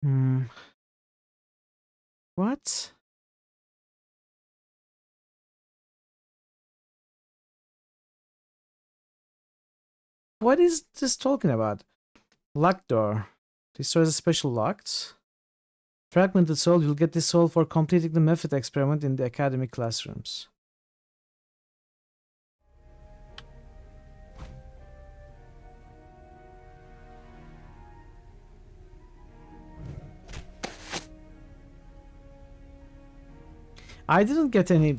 Hmm. What? What is this talking about? Locked door. This door is special locked. Fragmented soul. You'll get this soul for completing the method experiment in the academy classrooms. I didn't get any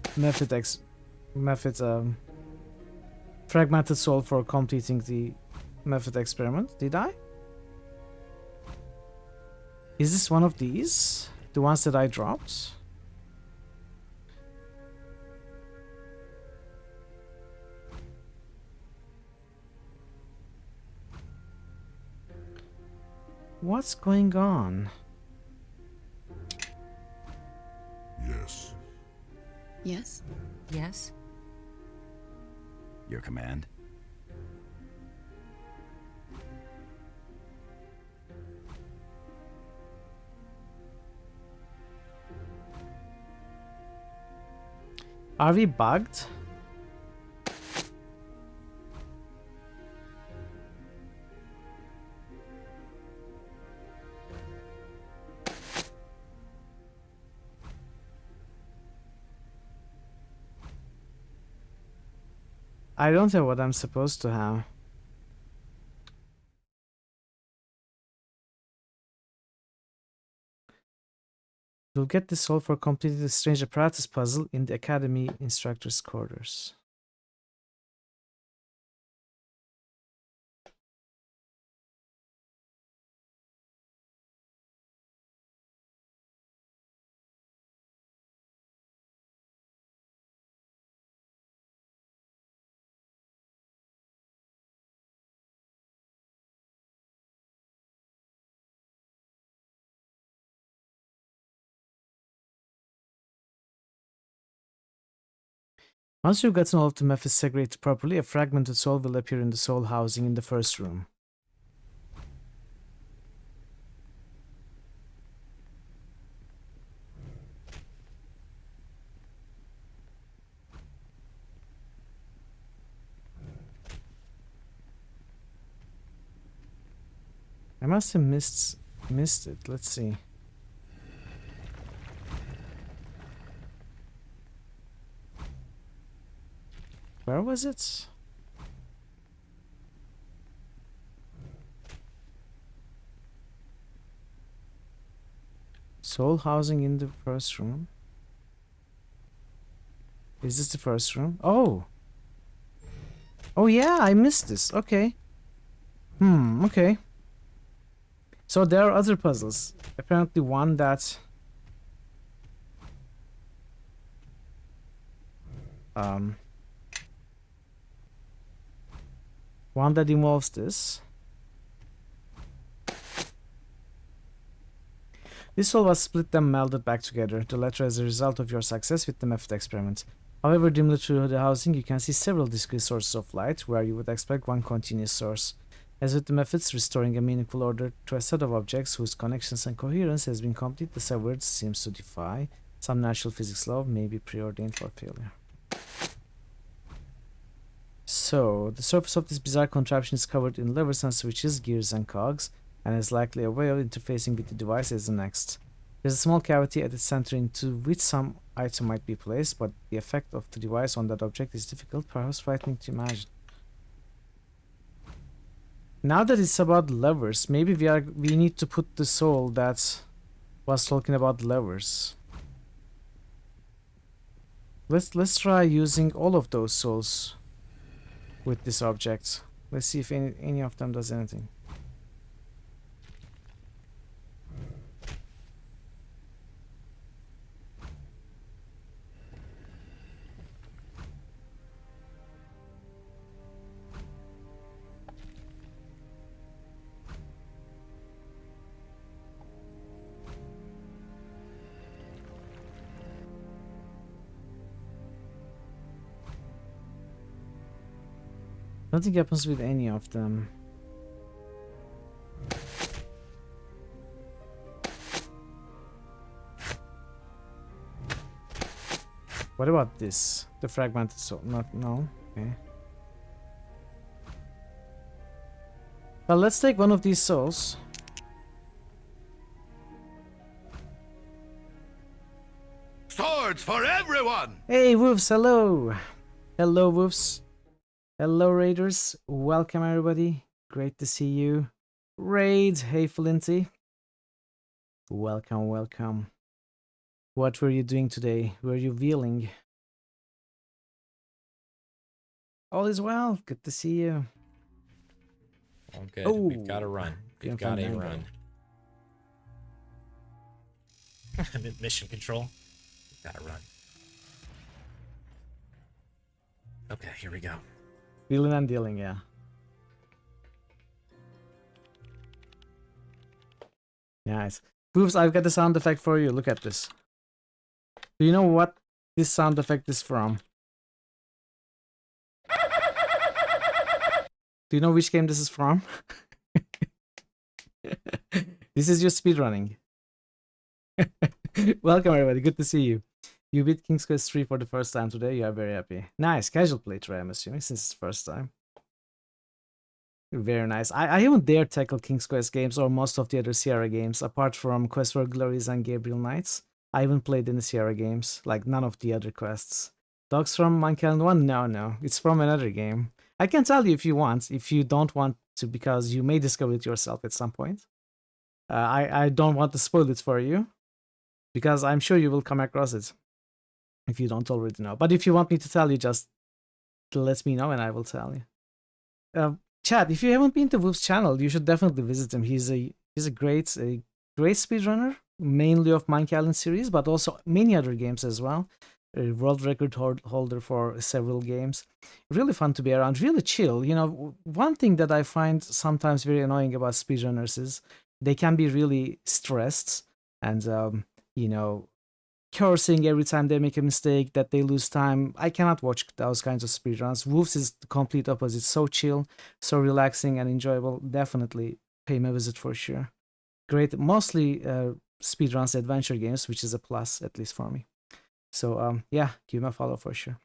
fragmented soul for completing the method experiment, did I? Is this one of these? The ones that I dropped? What's going on? Yes. Yes? Yes? Your command? Are we bugged? I don't have what I'm supposed to have. You'll get the soul for completing the strange apparatus puzzle in the academy instructor's quarters. Once you've gotten all of the methods segregated properly, a fragmented soul will appear in the soul housing in the first room. I must have missed it. Let's see. Where was it? Soul housing in the first room. Is this the first room? Oh! Oh yeah, I missed this. Okay. Okay. So there are other puzzles. Apparently one that... one that involves this. This soul was split and melded back together, the latter as a result of your success with the method experiment. However, dimly through the housing, you can see several discrete sources of light, where you would expect one continuous source. As with the methods, restoring a meaningful order to a set of objects whose connections and coherence has been completely severed seems to defy some natural physics law, may be preordained for failure. So, the surface of this bizarre contraption is covered in levers and switches, gears and cogs, and is likely a way of interfacing with the device as the next. There's a small cavity at its center into which some item might be placed, but the effect of the device on that object is difficult, perhaps frightening to imagine. Now that it's about levers, maybe we need to put the soul that was talking about levers. Let's try using all of those souls with this object. Let's see if any of them does anything. Nothing happens with any of them. What about this? The fragmented soul? No. Okay. Well, let's take one of these souls. Swords for everyone! Hey, Wolves, hello! Hello, Wolves. Hello, Raiders. Welcome, everybody. Great to see you. Raid, hey, Flinty. Welcome, welcome. What were you doing today? Were you wheeling? All is well. Good to see you. All good. We've got to run. We've got to run. Mission control. We've got to run. Okay, here we go. Wheeling and dealing, yeah. Nice. Wolves, I've got the sound effect for you. Look at this. Do you know what this sound effect is from? Do you know which game this is from? This is your speedrunning. Welcome, everybody. Good to see you. You beat King's Quest 3 for the first time today. You are very happy. Nice. Casual playthrough, I'm assuming, since it's the first time. Very nice. I haven't dared tackle King's Quest games or most of the other Sierra games, apart from Quest for Glories and Gabriel Knights. I haven't played any Sierra games, like none of the other quests. Dogs from Minecraft 1? No. It's from another game. I can tell you if you want, if you don't want to, because you may discover it yourself at some point. I don't want to spoil it for you, because I'm sure you will come across it, if you don't already know. But if you want me to tell you, just let me know and I will tell you. Chad, if you haven't been to Wolf's channel, you should definitely visit him. He's a great speedrunner, mainly of Minecraft series, but also many other games as well. A world record holder for several games. Really fun to be around, really chill. You know, one thing that I find sometimes very annoying about speedrunners is they can be really stressed and, you know, cursing every time they make a mistake, that they lose time. I cannot watch those kinds of speedruns. Wolves is the complete opposite. So chill, so relaxing and enjoyable. Definitely pay me a visit for sure. Great, mostly speedruns adventure games, which is a plus, at least for me. So yeah, give me a follow for sure.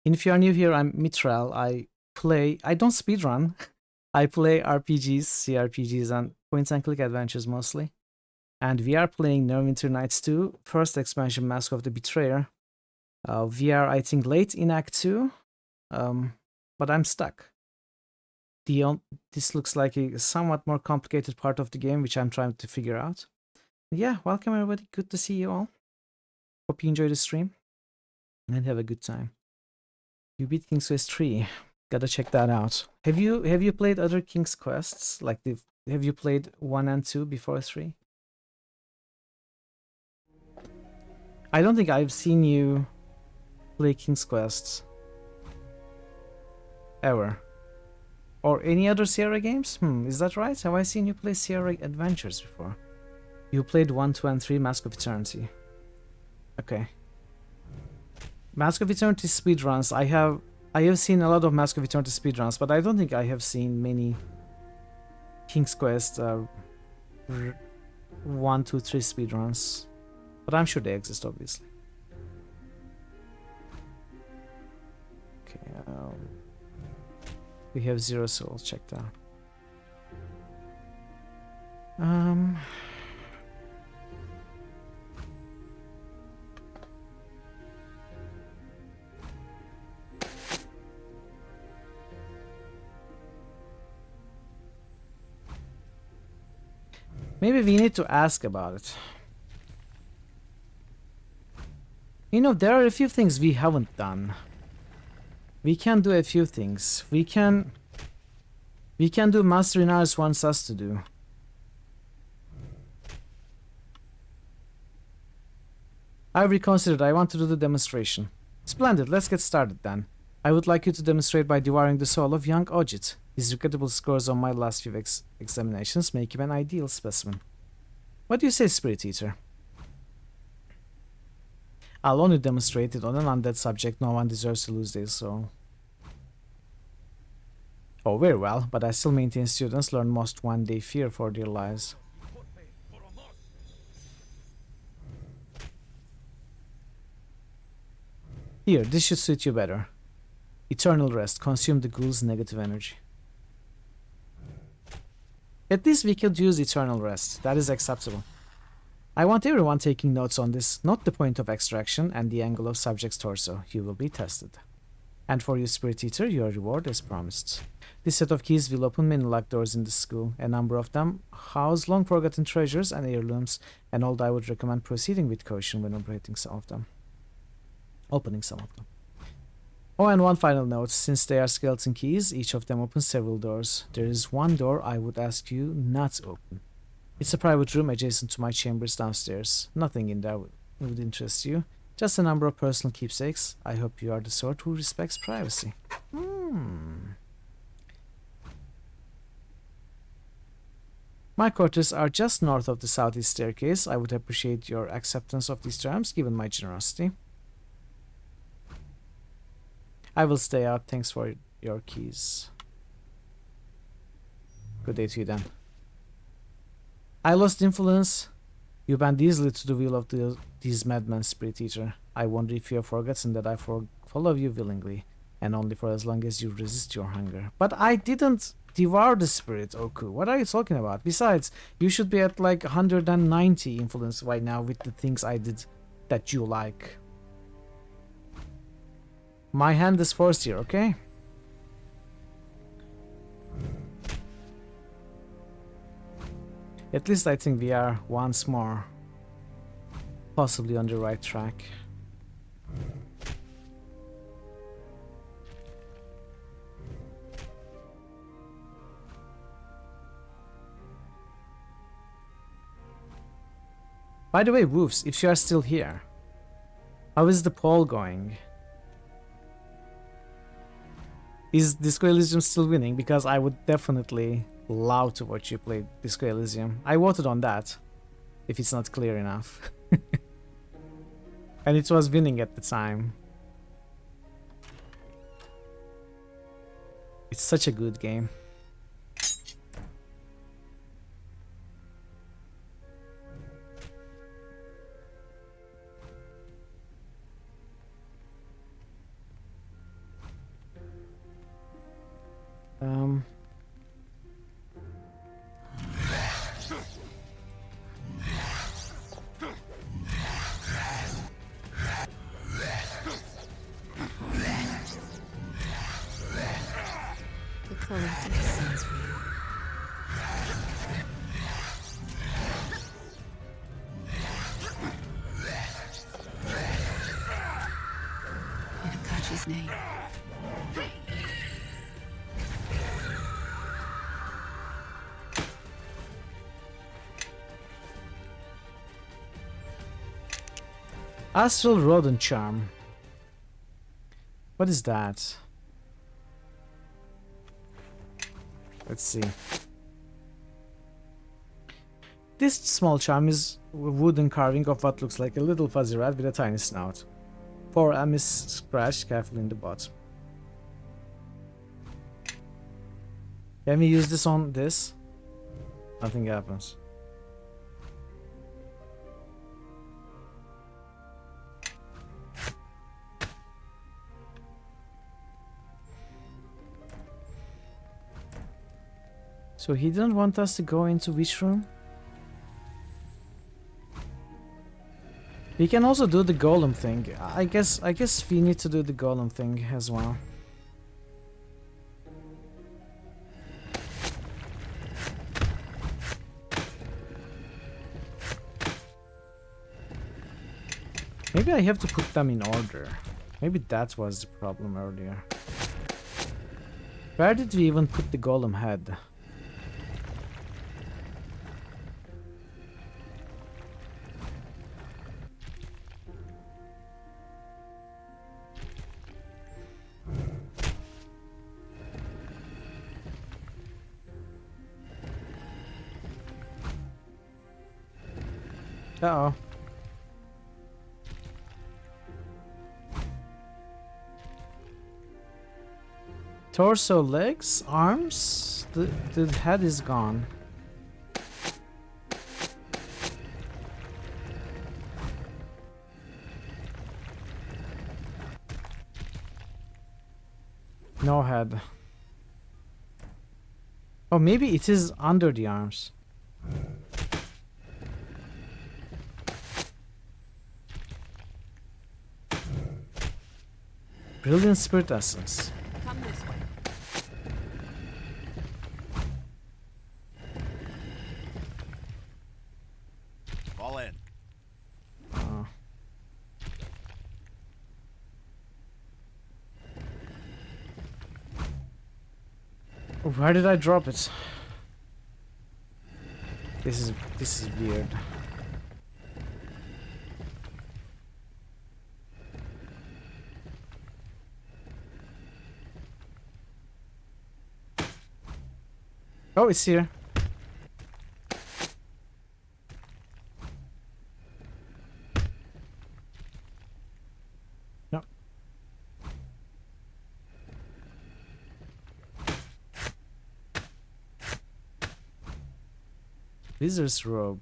And if you are new here, I'm Mitral. I don't speedrun. I play RPGs, CRPGs, and point-and-click adventures mostly. And we are playing Neverwinter Nights 2, first expansion, Mask of the Betrayer. We are, I think, late in Act 2, but I'm stuck. This looks like a somewhat more complicated part of the game, which I'm trying to figure out. Yeah, welcome everybody. Good to see you all. Hope you enjoy the stream and have a good time. You beat King's Quest 3. Gotta check that out. Have you played other King's Quests? Like have you played 1 and 2 before 3? I don't think I've seen you play King's Quest ever. Or any other Sierra games? Is that right? Have I seen you play Sierra Adventures before? You played 1, 2, and 3 Mask of Eternity. Okay. Mask of Eternity speedruns. I have seen a lot of Mask of Eternity speedruns, but I don't think I have seen many King's Quest 1, 2, 3 speedruns. But I'm sure they exist, obviously. Okay, we have 0 souls checked out. Maybe we need to ask about it. You know, there are a few things we haven't done. We can do a few things. We can do Master Inaris wants us to do. I've reconsidered. I want to do the demonstration. Splendid. Let's get started then. I would like you to demonstrate by devouring the soul of young Ojit. His regrettable scores on my last few examinations make him an ideal specimen. What do you say, Spirit Eater? I'll only demonstrate it on an undead subject. No one deserves to lose their soul. Oh, very well, but I still maintain students learn most when they fear for their lives. Here, this should suit you better. Eternal rest. Consume the ghoul's negative energy. At least we could use eternal rest. That is acceptable. I want everyone taking notes on this. Note the point of extraction and the angle of subject's torso. You will be tested. And for you, Spirit Eater, your reward is promised. This set of keys will open many locked doors in the school. A number of them house long-forgotten treasures and heirlooms, and although I would recommend proceeding with caution when opening some of them. Oh, and one final note. Since they are skeleton keys, each of them opens several doors. There is one door I would ask you not to open. It's a private room adjacent to my chambers downstairs. Nothing in there would interest you. Just a number of personal keepsakes. I hope you are the sort who respects privacy. My quarters are just north of the southeast staircase. I would appreciate your acceptance of these terms, given my generosity. I will stay out. Thanks for your keys. Good day to you then. I lost influence. You bend easily to the will of these madmen, Spirit Eater. I wonder if you have forgotten that I follow you willingly, and only for as long as you resist your hunger. But I didn't devour the spirit, Oku. What are you talking about? Besides, you should be at like 190 influence right now with the things I did that you like. My hand is forced here, okay? At least I think we are once more possibly on the right track. By the way, Wolves, if you are still here, how is the poll going? Is Disco Elysium still winning? Because I would definitely love to watch you play Disco Elysium. I voted on that, if it's not clear enough. And it was winning at the time. It's such a good game. The collective sends for you. In Akachi's name. Astral Rodent Charm. What is that? Let's see. This small charm is a wooden carving of what looks like a little fuzzy rat with a tiny snout. 4 amis scratched carefully in the bottom. Can we use this on this? Nothing happens. So he didn't want us to go into which room? We can also do the golem thing. I guess we need to do the golem thing as well. Maybe I have to put them in order. Maybe that was the problem earlier. Where did we even put the golem head? Uh-oh. Torso, legs, arms. The head is gone. No head. Oh, maybe it is under the arms. Brilliant spirit essence. Come this way. Fall in. Where did I drop it? This is weird. Oh, it's here. No. Wizard's robe.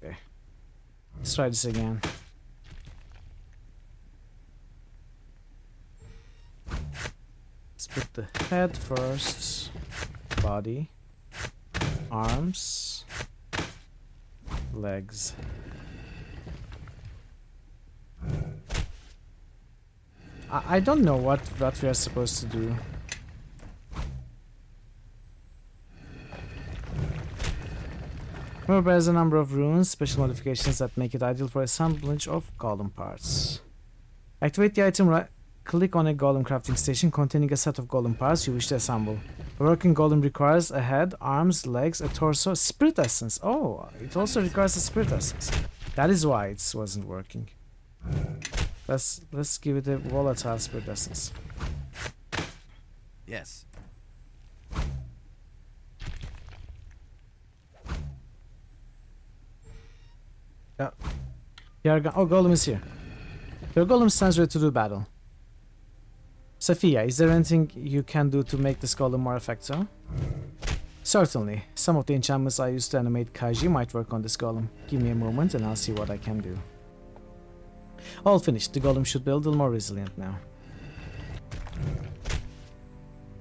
Okay. Let's try this again. Let's put the head first. Body. Arms. Legs. I don't know what we are supposed to do. Remember, there's a number of runes, special modifications that make it ideal for assemblage of golem parts. Activate the item, right click on a golem crafting station containing a set of golem parts you wish to assemble. A working golem requires a head, arms, legs, a torso, spirit essence. Oh, it also requires a spirit essence. That is why it wasn't working. Let's give it a volatile spirit essence. Yes. Yeah. Oh, golem is here. Your golem stands ready to do battle. Sophia, is there anything you can do to make this golem more effective? Certainly. Some of the enchantments I used to animate Kaiji might work on this golem. Give me a moment and I'll see what I can do. All finished. The golem should be a little more resilient now.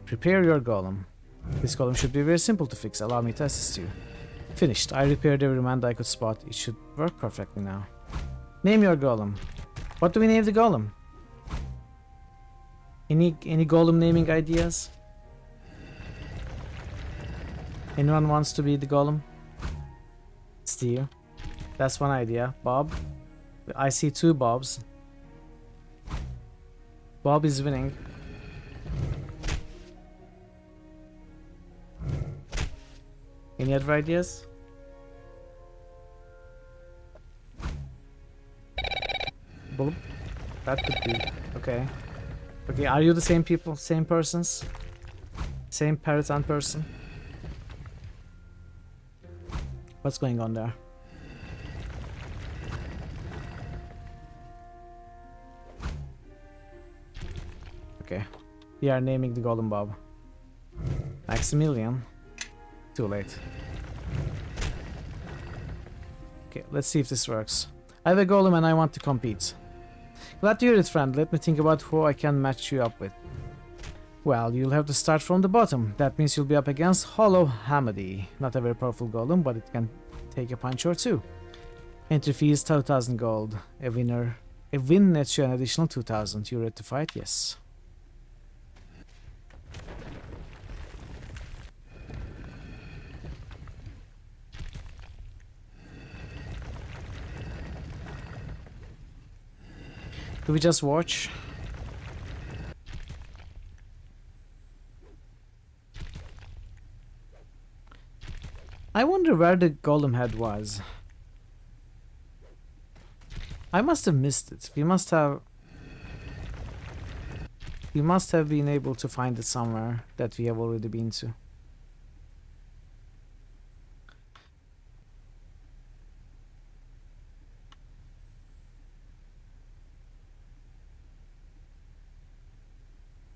Prepare your golem. This golem should be very simple to fix. Allow me to assist you. Finished. I repaired every man I could spot. It should work perfectly now. Name your golem. What do we name the golem? Any golem naming ideas? Anyone wants to be the golem? Steve. That's one idea. Bob. I see two Bobs. Bob is winning. Any other ideas? Bob? That could be. Okay. Okay, are you the same people? Same persons? Same Periton person? What's going on there? Okay. We are naming the golem Bob. Maximilian. Too late. Okay, let's see if this works. I have a golem and I want to compete. Glad to hear it, friend. Let me think about who I can match you up with. Well, you'll have to start from the bottom. That means you'll be up against Hollow Hamadi. Not a very powerful golem, but it can take a punch or two. Entry fee is 2,000 gold. A win nets you an additional 2,000. You ready to fight? Yes. Do we just watch? I wonder where the golem head was. I must have missed it. We must have been able to find it somewhere that we have already been to.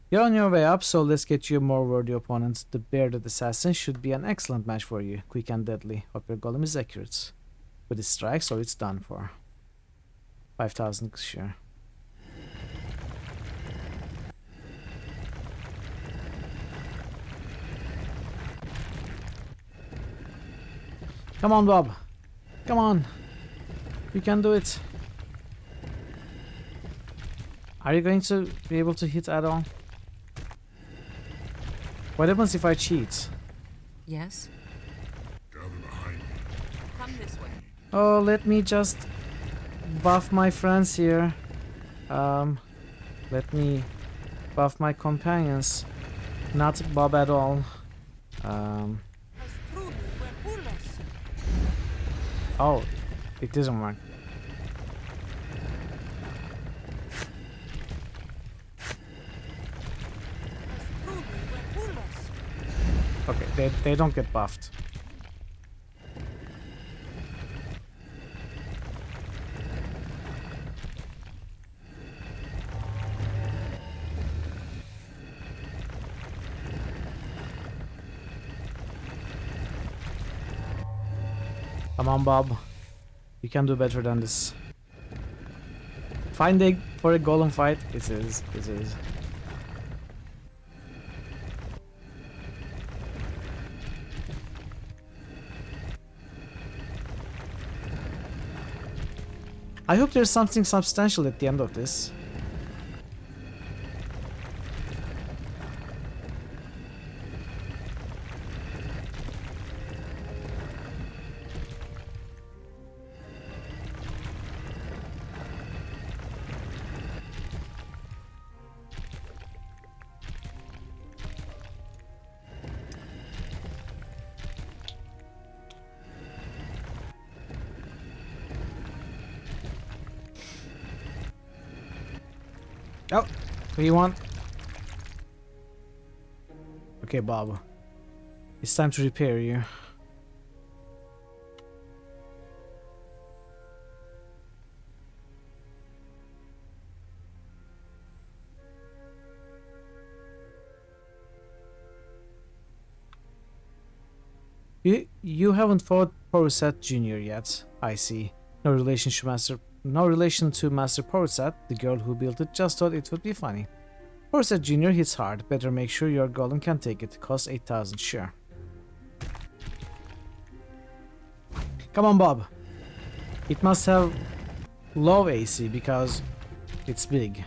You're on your way up, so let's get you a more worthy opponent. The bearded assassin should be an excellent match for you. Quick and deadly. Hope your golem is accurate. With it strikes or it's done for. 5,000, sure. Come on, Bob. Come on. You can do it. Are you going to be able to hit at all? What happens if I cheat? Yes? Come this way. Oh, let me just buff my friends here. Let me buff my companions. Not Bob at all. Oh, it doesn't work. Okay, they don't get buffed. Come on, Bob. You can do better than this. Find egg for a golem fight. It is. It is. I hope there's something substantial at the end of this. Oh, what do you want? Okay, Bob. It's time to repair you. You haven't fought Porset Jr. yet, I see. No relation to Master Porset, the girl who built it just thought it would be funny. Porset Jr. hits hard, better make sure your golem can take it, costs 8,000, sure. Come on, Bob. It must have low AC because it's big.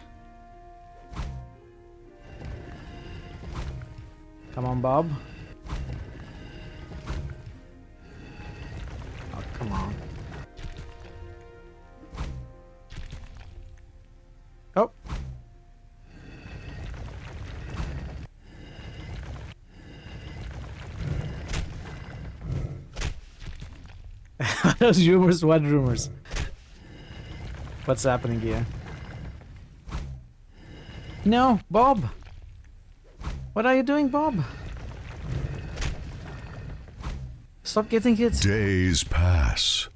Come on, Bob. Oh, come on. Oh. Those rumors? What rumors? What's happening here? No, Bob! What are you doing, Bob? Stop getting hit. Days pass.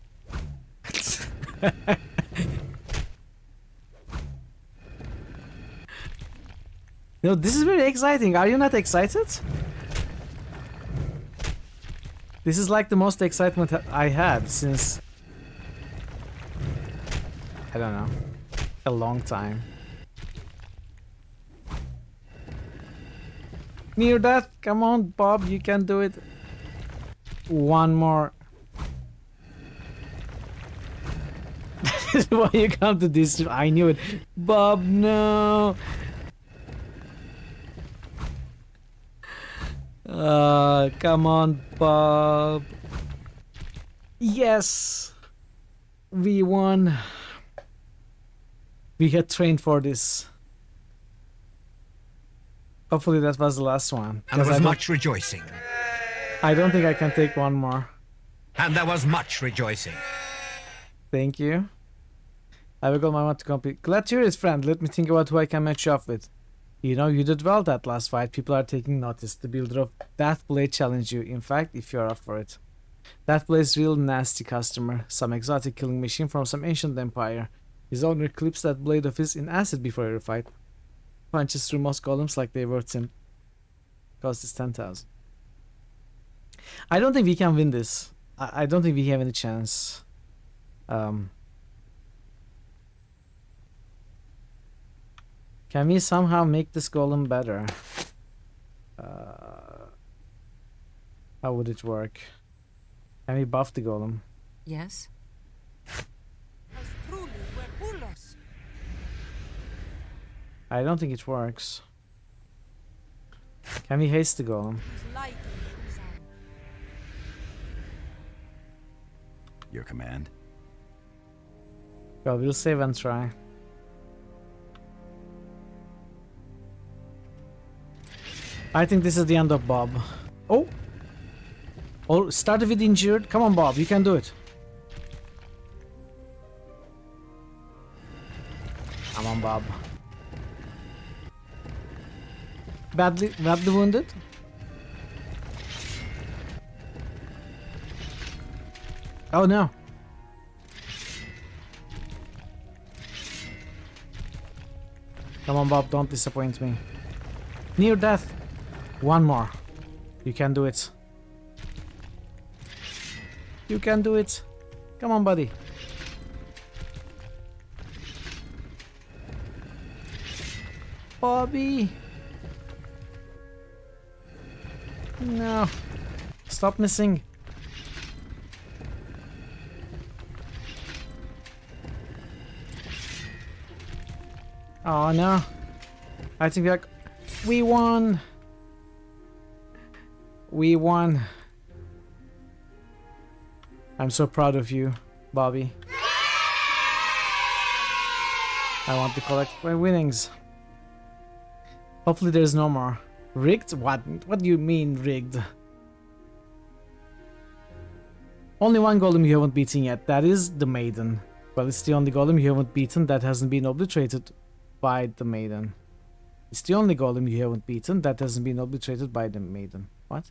No, this is very exciting. Are you not excited? This is like the most excitement I had since... I don't know. A long time. Near that! Come on, Bob, you can do it. One more. This is why you come to this. I knew it. Bob, no! Come on, Bob. Yes! We won. We had trained for this. Hopefully that was the last one. And there was much rejoicing. I don't think I can take one more. And there was much rejoicing. Thank you. I will go my one to complete. Glad to hear it, friend. Let me think about who I can match you up with. You know, you did well that last fight. People are taking notice. The builder of that blade challenged you. In fact, if you are up for it. That blade's real nasty customer. Some exotic killing machine from some ancient empire. His owner clips that blade of his in acid before every fight. Punches through most golems like they were tin. Cost is 10,000. I don't think we can win this. I don't think we have any chance. Can we somehow make this golem better? How would it work? Can we buff the golem? Yes? I don't think it works. Can we haste the golem? Your command? Well, we'll save and try. I think this is the end of Bob. Oh! Oh, started with injured. Come on, Bob, you can do it. Come on, Bob. Badly wounded? Oh no. Come on, Bob, don't disappoint me. Near death. One more. You can do it. You can do it. Come on, buddy. Bobby. No. Stop missing. Oh no. I think we won. We won. I'm so proud of you, Bobby. I want to collect my winnings. Hopefully there's no more. Rigged? What? What do you mean rigged? Only one golem you haven't beaten yet. That is the Maiden. Well, it's the only golem you haven't beaten that hasn't been obliterated by the Maiden. It's the only golem you haven't beaten that hasn't been obliterated by the Maiden. What?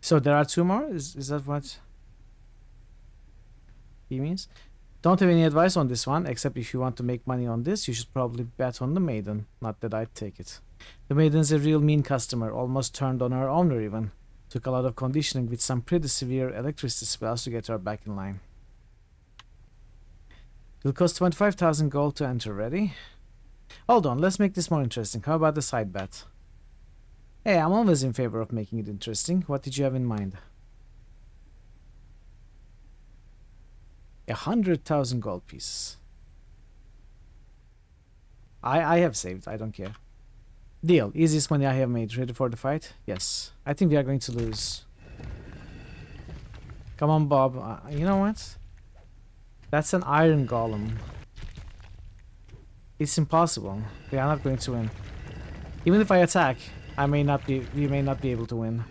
So there are two more? Is that what he means? Don't have any advice on this one, except if you want to make money on this, you should probably bet on the Maiden. Not that I'd take it. The Maiden's a real mean customer, almost turned on her owner even. Took a lot of conditioning with some pretty severe electricity spells to get her back in line. It'll cost 25,000 gold to enter. Ready? Hold on, let's make this more interesting. How about the side bet? Hey, I'm always in favor of making it interesting. What did you have in mind? 100,000 gold pieces. I have saved. I don't care. Deal. Easiest money I have made. Ready for the fight? Yes. I think we are going to lose. Come on, Bob. You know what? That's an iron golem. It's impossible. We are not going to win. Even if I attack, we may not be able to win.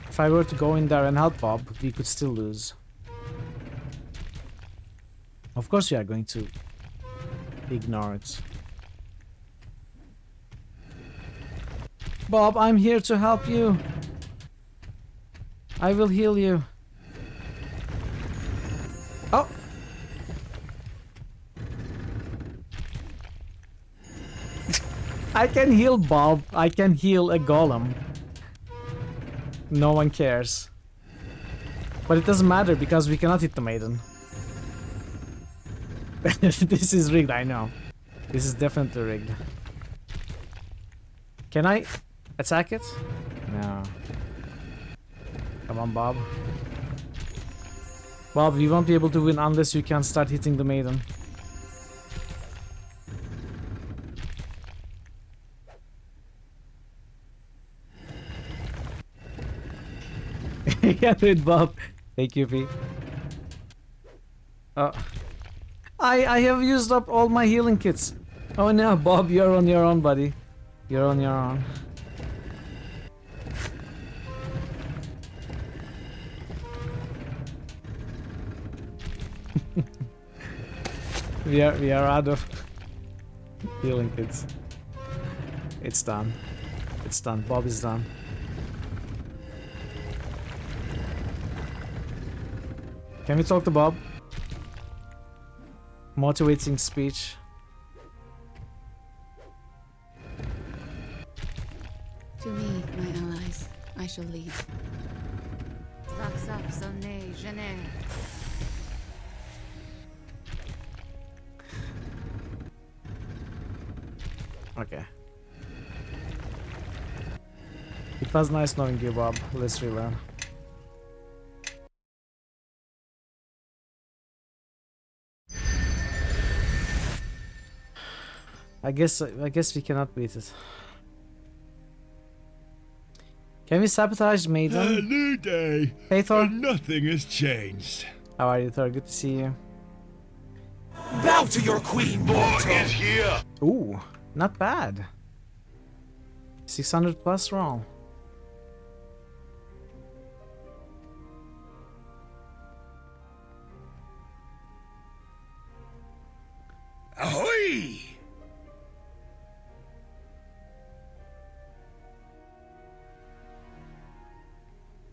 If I were to go in there and help Bob, we could still lose. Of course we are going to ignore it. Bob, I'm here to help you. I will heal you. Oh! I can heal Bob. I can heal a golem. No one cares. But it doesn't matter because we cannot hit the Maiden. This is rigged, I know. This is definitely rigged. Can I attack it? No. Come on, Bob. Bob, we won't be able to win unless you can start hitting the Maiden. You can do it, Bob. Thank you, P. I have used up all my healing kits. Oh no, Bob, you're on your own, buddy. You're on your own. we are out of healing kits. It's done. It's done. Bob is done. Can we talk to Bob? Motivating speech. To me, my allies, I shall lead. Okay. It was nice knowing you, Bob. Let's relearn. I guess we cannot beat it. Can we sabotage Maiden? A new day. Hey Thor. And nothing has changed. How are you, Thor? Good to see you. Bow to your queen, mortal. War is here. Ooh, not bad. 600 plus roll. Ahoy!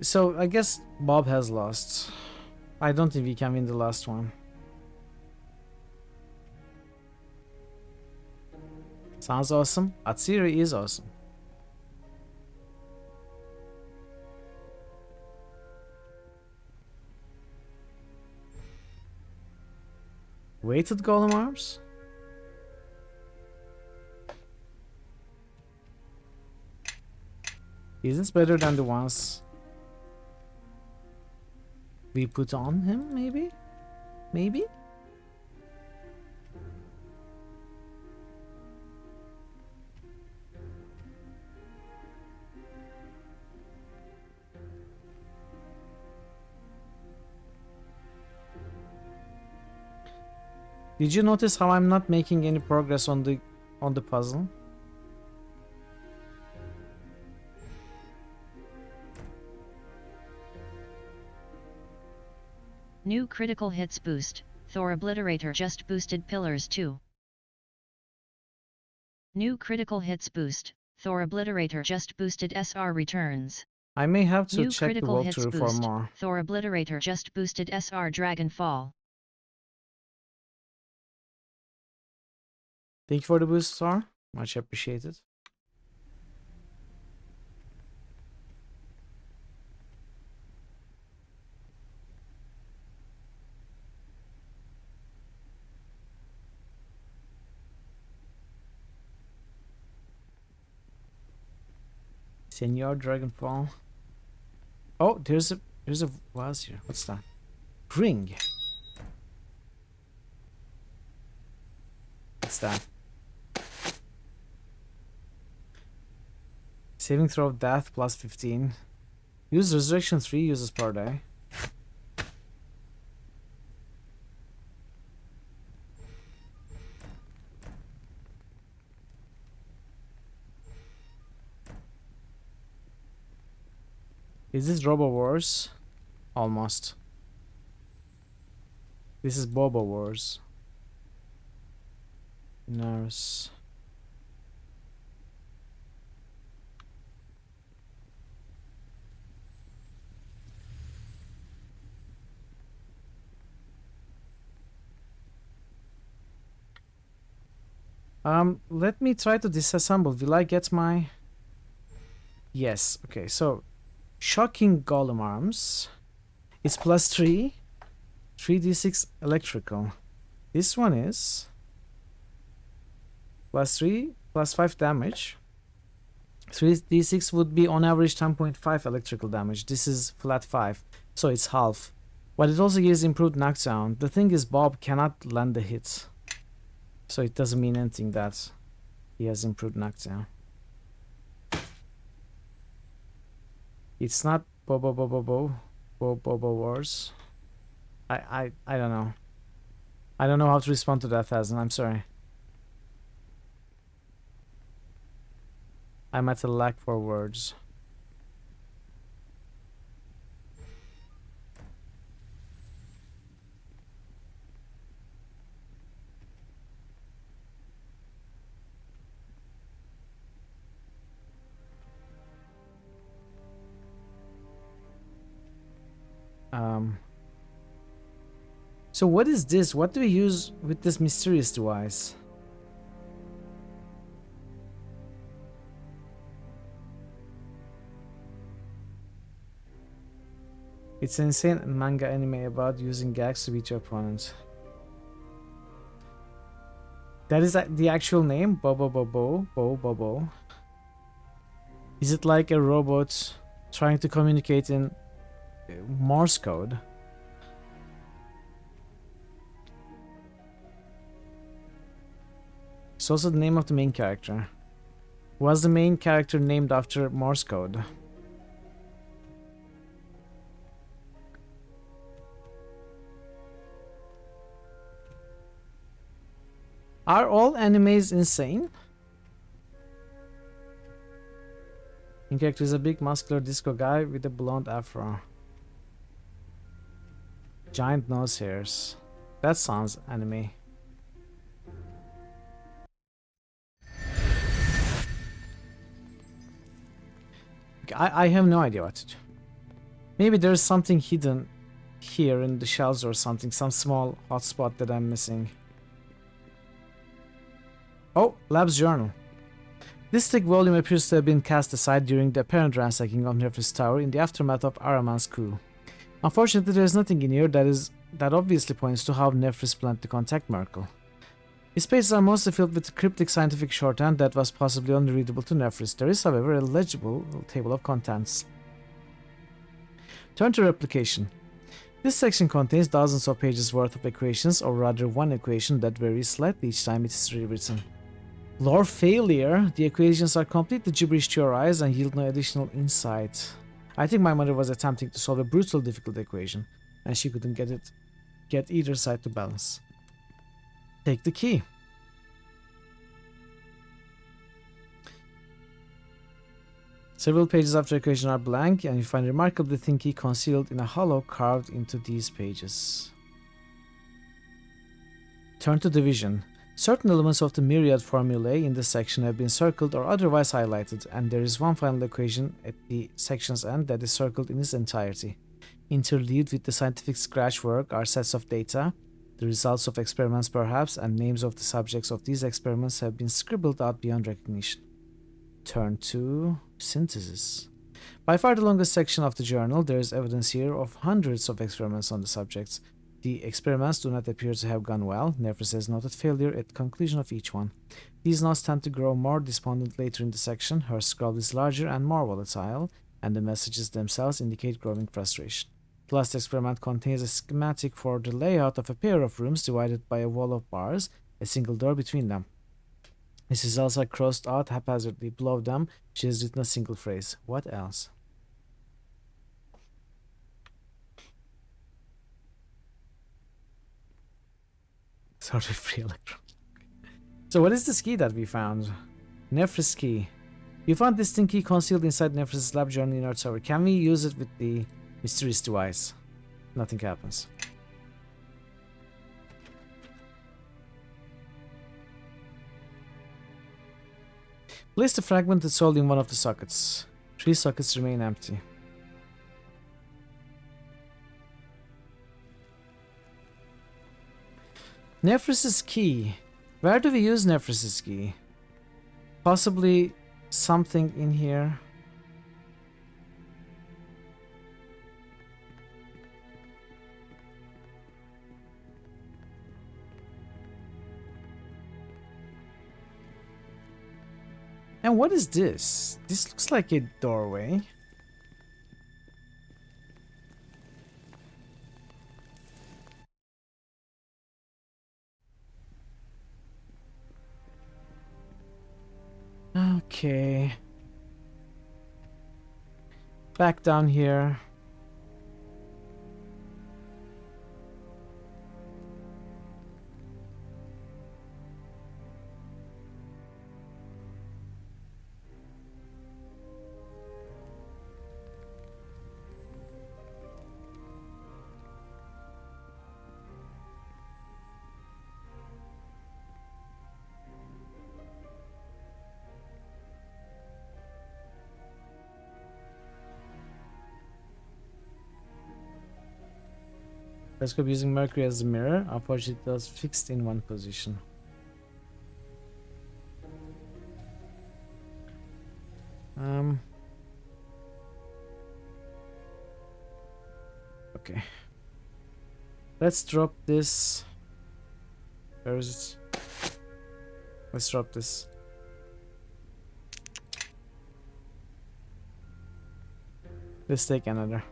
So I guess Bob has lost. I don't think we can win the last one. Sounds awesome. Atsiri is awesome. Weighted golem arms? Is this better than the ones we put on him, maybe? Maybe? Did you notice how I'm not making any progress on the puzzle? New critical hits boost. Thor Obliterator just boosted pillars too. New critical hits boost. Thor Obliterator just boosted SR returns. I may have to New check the critical hits walkthrough for boost. more. Thor Obliterator just boosted SR Dragonfall. Thank you for the boost, Thor. Much appreciated. Senor Dragonfall. Oh, there's a vase here. What's that? Ring. What's that? Saving throw of death plus 15. Use resurrection 3 uses per day. Is this Robo Wars? Almost. This is Bobo Wars. Nurse. Let me try to disassemble. Will I get my... Yes, okay, so shocking golem arms. It's plus 3. 3d6 electrical. This one is plus 3, plus 5 damage. 3d6 would be on average 10.5 electrical damage. This is flat 5, so it's half. But it also gives improved knockdown. The thing is, Bob cannot land the hit, so it doesn't mean anything that he has improved knockdown. It's not Bobo Wars. I don't know. I don't know how to respond to that, Hazen. I'm sorry. I'm at a lack for words. So what is this? What do we use with this mysterious device? It's an insane manga anime about using gags to beat your opponent. That is the actual name? Bobo. Is it like a robot trying to communicate in Morse code? It's also the name of the main character. Was the main character named after Morse code? Are all animes insane? Main character is a big muscular disco guy with a blonde afro. Giant nose hairs. That sounds anime. I have no idea what to do. Maybe there's something hidden here in the shelves or something. Some small hotspot that I'm missing. Oh, Lab's journal. This thick volume appears to have been cast aside during the apparent ransacking of Nerf's tower in the aftermath of Araman's coup. Unfortunately, there is nothing in here that obviously points to how Nefris planned to contact Merkel. His pages are mostly filled with cryptic scientific shorthand that was possibly only readable to Nefris. There is, however, a legible table of contents. Turn to replication. This section contains dozens of pages worth of equations, or rather one equation that varies slightly each time it is rewritten. Lore failure. The equations are completely gibberish to your eyes and yield no additional insight. I think my mother was attempting to solve a brutal difficult equation, and she couldn't get either side to balance. Take the key. Several pages after the equation are blank, and you find a remarkably thin key concealed in a hollow carved into these pages. Turn to division. Certain elements of the myriad formulae in this section have been circled or otherwise highlighted, and there is one final equation at the section's end that is circled in its entirety. Interleaved with the scientific scratch work are sets of data, the results of experiments perhaps, and names of the subjects of these experiments have been scribbled out beyond recognition. Turn to synthesis. By far the longest section of the journal, there is evidence here of hundreds of experiments on the subjects. The experiments do not appear to have gone well. Nefris has noted failure at the conclusion of each one. These notes tend to grow more despondent later in the section. Her scroll is larger and more volatile, and the messages themselves indicate growing frustration. The last experiment contains a schematic for the layout of a pair of rooms divided by a wall of bars, a single door between them. This is also crossed out haphazardly. Below them, she has written a single phrase. What else? Sorry, free electron. So what is this key that we found? Nefris key. You found this thin key concealed inside Nefris' lab journal in our tower. Can we use it with the mysterious device? Nothing happens. Place the fragmented soul in one of the sockets. 3 sockets remain empty. Nefris' key. Where do we use Nefris' key? Possibly something in here. And what is this? This looks like a doorway. Okay. Back down here. Telescope using Mercury as a mirror. Unfortunately, it was fixed in one position. Okay. Let's drop this. Where is it? Let's drop this. Let's take another.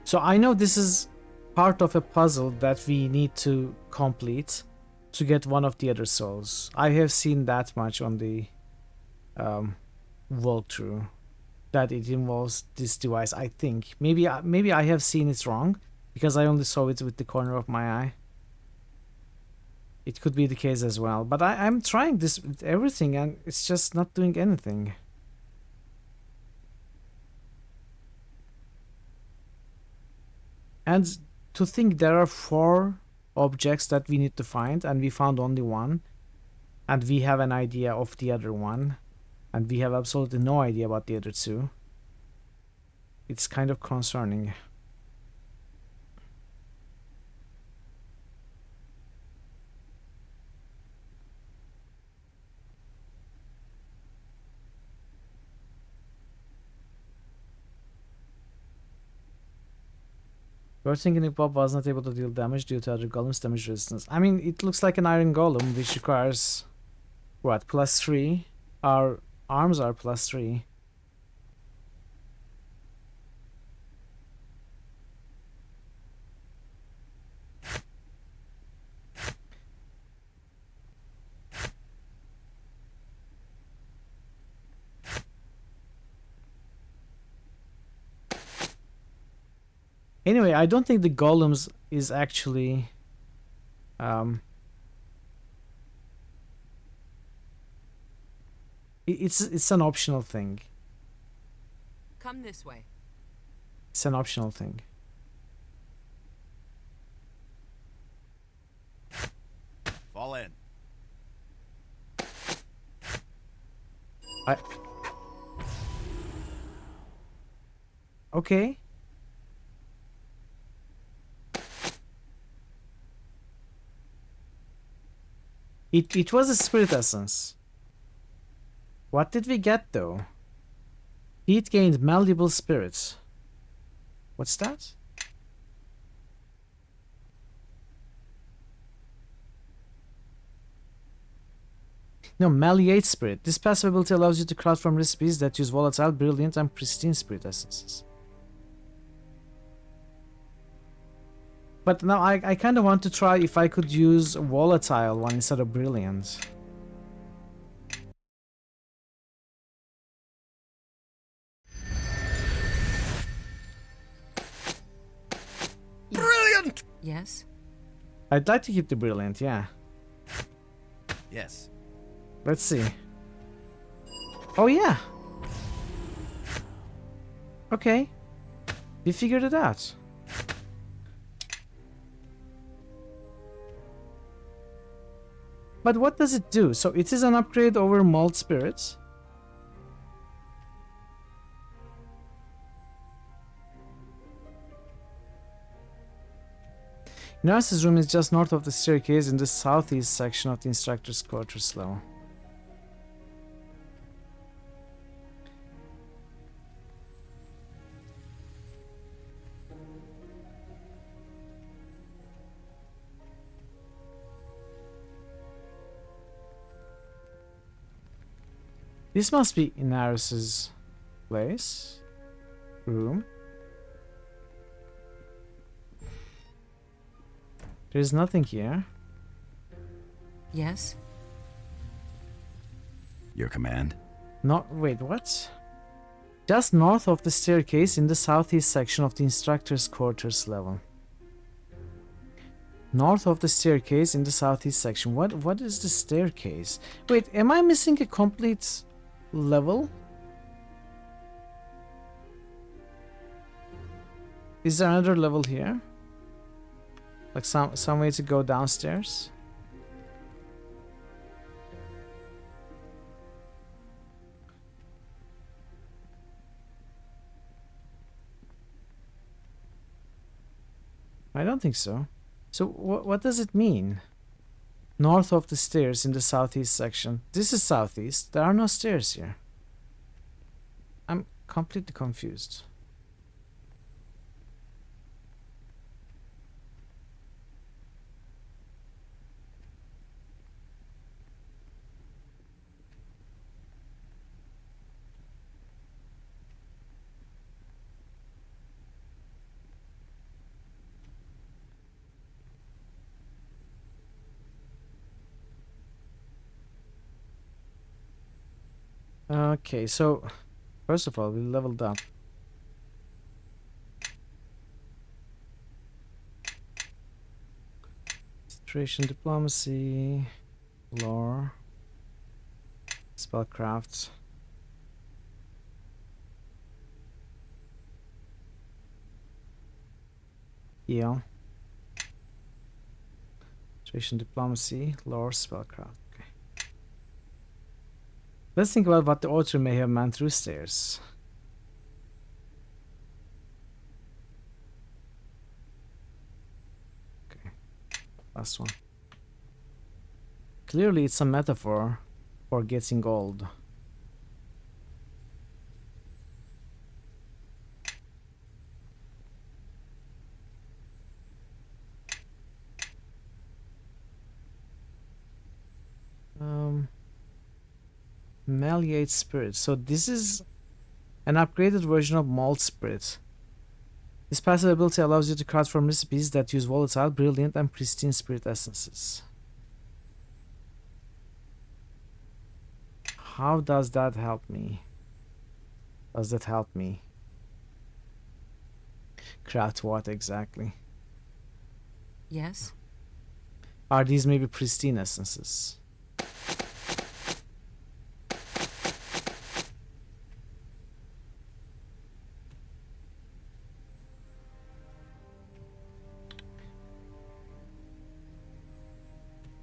So I know this is part of a puzzle that we need to complete to get one of the other souls. I have seen that much on the walkthrough, that it involves this device. I think maybe I have seen it wrong because I only saw it with the corner of my eye. It could be the case as well, but I'm trying this with everything and it's just not doing anything. And to think there are 4 objects that we need to find and we found only one, and we have an idea of the other one, and we have absolutely no idea about the other 2. It's kind of concerning. You're thinking if Bob was not able to deal damage due to other golems' damage resistance. I mean, it looks like an iron golem, which requires, what, +3? Our arms are +3. Anyway, I don't think the golems is actually it's an optional thing. Come this way. It's an optional thing. Fall in. Okay. It was a spirit essence. What did we get though? Heat gained malleable spirits. What's that? No, malleate spirit. This passive ability allows you to craft from recipes that use volatile, brilliant, and pristine spirit essences. But now I kind of want to try if I could use a volatile one instead of brilliant. Brilliant! Yes? I'd like to keep the brilliant, yeah. Yes. Let's see. Oh yeah! Okay. We figured it out. But what does it do? So it is an upgrade over Mold Spirits. Nurse's room is just north of the staircase in the southeast section of the instructor's quarters level. This must be Inaris's place. Room. There's nothing here. Yes? Your command? Not wait, what? Just north of the staircase in the southeast section of the instructor's quarters level. North of the staircase in the southeast section. What is the staircase? Wait, am I missing a complete level? Is there another level here? Like some way to go downstairs? I don't think so. So what does it mean? North of the stairs in the southeast section. This is southeast. There are no stairs here. I'm completely confused. Okay, so first of all, we leveled up. Situation, diplomacy, lore, spellcraft. Yeah. Situation, diplomacy, lore, spellcraft. Okay. Let's think about what the author may have meant through stairs. Okay. Last one. Clearly, it's a metaphor for getting old. Maliate Spirit. So this is an upgraded version of Malt Spirit. This passive ability allows you to craft from recipes that use volatile, brilliant, and pristine spirit essences. How does that help me? Does that help me? Craft what exactly? Yes? Are these maybe pristine essences?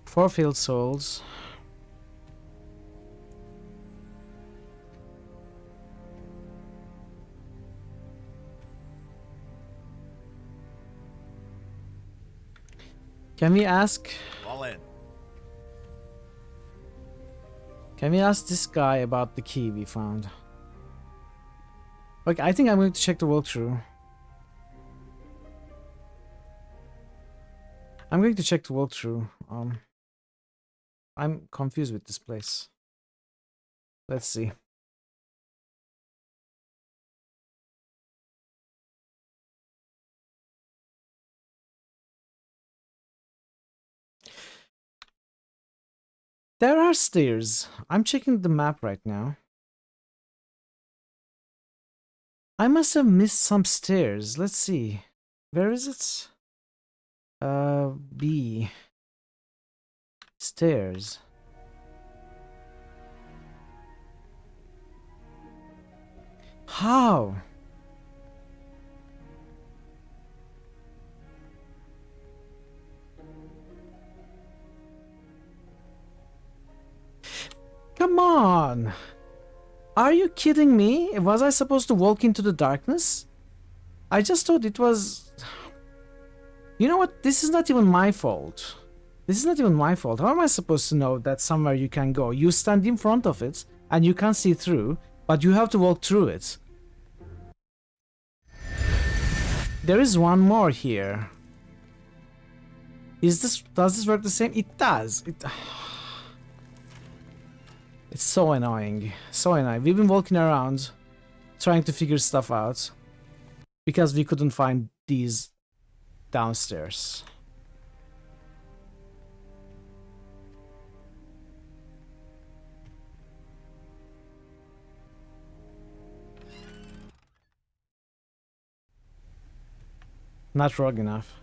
Four field souls. Can we ask? All in. Can we ask this guy about the key we found? Okay, I think I'm going to check the walkthrough. I'm going to check the walkthrough. I'm confused with this place. Let's see. There are stairs. I'm checking the map right now. I must have missed some stairs. Let's see. Where is it? B. Stairs. How? Come on! Are you kidding me? Was I supposed to walk into the darkness? I just thought it was... You know what? This is not even my fault. This is not even my fault. How am I supposed to know that somewhere you can go? You stand in front of it and you can't see through, but you have to walk through it. There is one more here. Does this work the same? It does. It's so annoying. So annoying. We've been walking around trying to figure stuff out because we couldn't find these downstairs. Not rogue enough.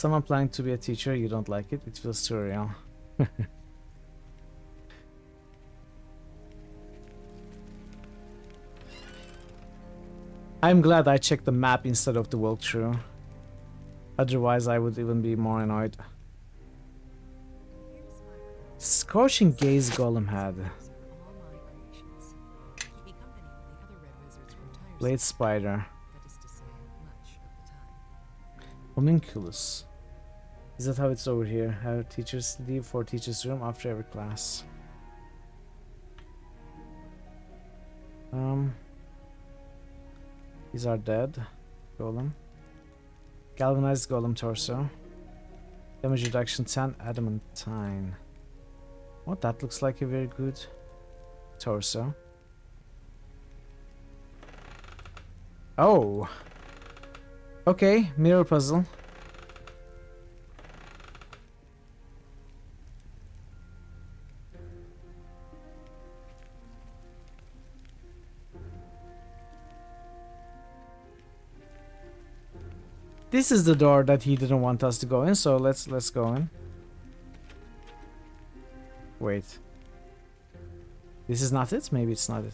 Someone planning to be a teacher, you don't like it? It feels too real. I'm glad I checked the map instead of the walkthrough. Otherwise, I would even be more annoyed. Scorching gaze golem head. Blade spider. Homunculus. Is that how it's over here? Have teachers leave for teacher's room after every class. These are dead. Golem. Galvanized golem torso. Damage reduction 10 adamantine. What, that looks like a very good torso. Oh! Okay, mirror puzzle. This is the door that he didn't want us to go in, so let's go in. Wait. This is not it? Maybe it's not it.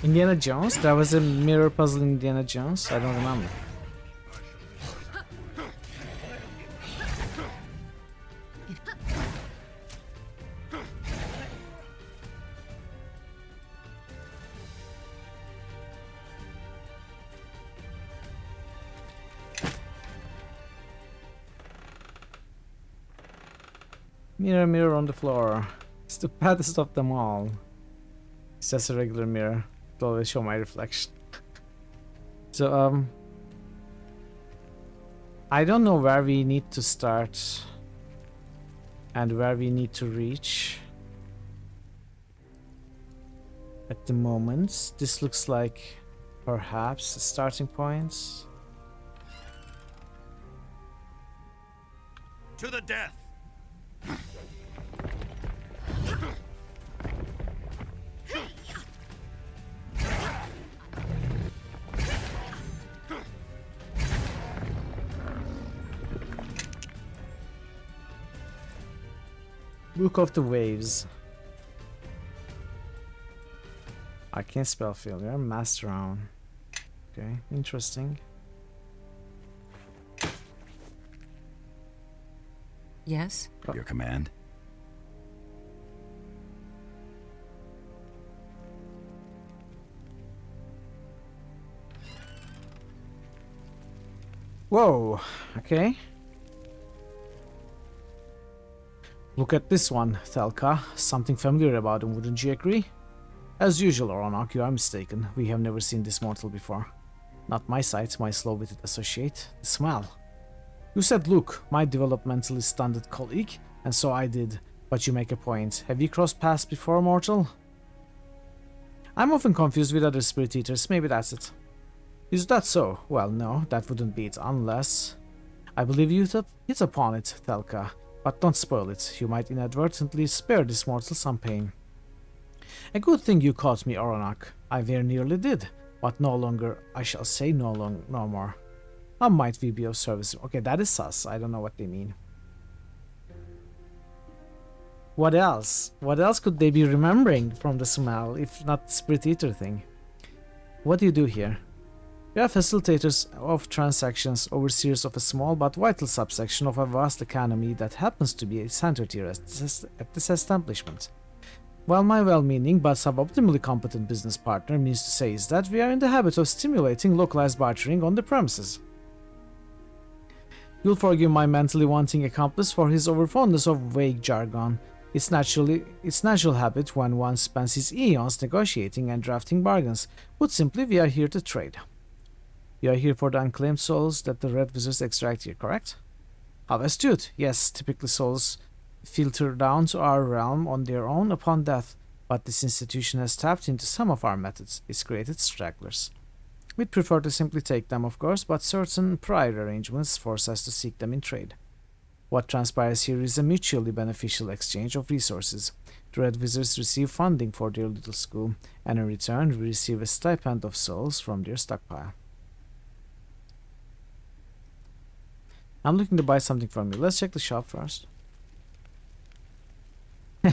Indiana Jones? That was a mirror puzzle in Indiana Jones? I don't remember. Mirror, mirror on the floor. It's the baddest of them all. It's just a regular mirror. It'll always show my reflection. So, I don't know where we need to start and where we need to reach at the moment. This looks like perhaps a starting point. To the death! Book of the Waves. I can't spell failure. Master round. Okay, interesting. Yes? Your command? Whoa, okay. Look at this one, Thelka. Something familiar about him, wouldn't you agree? As usual, Oronok, you are mistaken. We have never seen this mortal before. Not my sight, my slow-witted associate. The smell. You said Luke, my developmentally stunted colleague, and so I did. But you make a point. Have you crossed paths before, mortal? I'm often confused with other spirit eaters. Maybe that's it. Is that so? Well, no, that wouldn't be it, unless... I believe you hit upon it, Thelka. But don't spoil it. You might inadvertently spare this mortal some pain. A good thing you caught me, Oronok. I very nearly did. But no longer, I shall say no more. How might we be of service? Okay, that is sus. I don't know what they mean. What else? What else could they be remembering from the smell, if not Spirit Eater thing? What do you do here? We are facilitators of transactions, overseers of a small but vital subsection of a vast economy that happens to be centered here at this establishment. While my well-meaning but suboptimally competent business partner means to say is that we are in the habit of stimulating localized bartering on the premises. You'll forgive my mentally wanting accomplice for his overfondness of vague jargon. It's natural habit when one spends his eons negotiating and drafting bargains. Put simply, we are here to trade. You are here for the unclaimed souls that the Red Wizards extract here, correct? How astute! Yes, typically souls filter down to our realm on their own upon death, but this institution has tapped into some of our methods. It's created stragglers. We'd prefer to simply take them, of course, but certain prior arrangements force us to seek them in trade. What transpires here is a mutually beneficial exchange of resources. The Red Wizards receive funding for their little school, and in return we receive a stipend of souls from their stockpile. I'm looking to buy something from you. Let's check the shop first.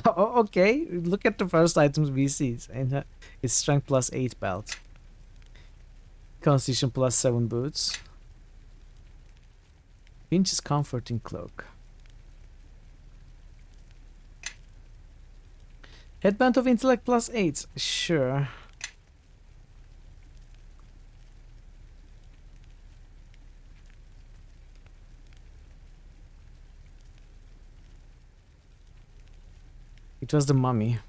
Okay, look at the first items we see. It's strength plus 8 belt. Constitution plus 7 boots. Finch's comforting cloak. Headband of intellect plus 8. Sure. It was the mummy.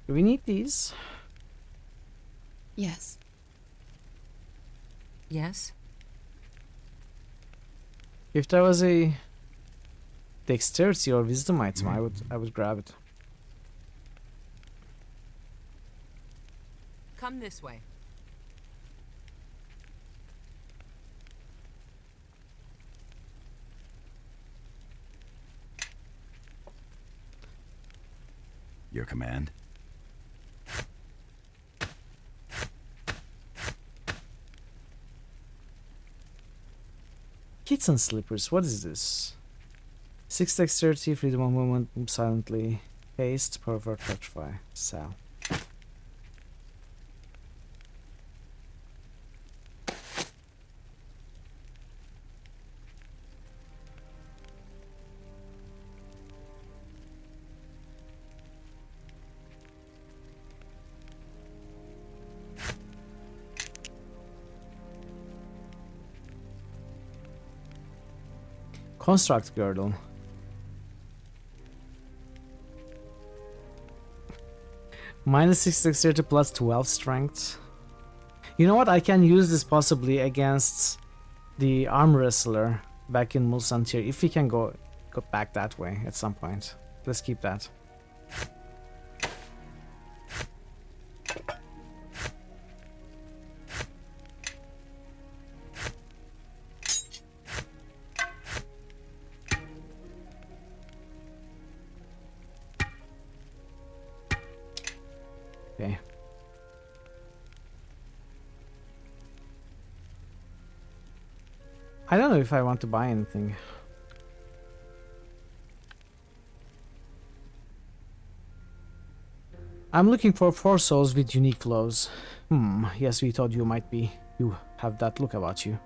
Do we need these? Yes. Yes? If there was a dexterity or wisdom item, I would grab it. Come this way. Your command? Kitten slippers, what is this? 6 dexterity, freedom of movement, move silently, haste, pervert, petrify, Sal. Construct girdle. Minus 6 dexterity plus 12 strength. You know what? I can use this possibly against the arm wrestler back in Mulsantir if we can go back that way at some point. Let's keep that. Okay. I don't know if I want to buy anything. I'm looking for 4 souls with unique clothes. Yes, we thought you might be. You have that look about you.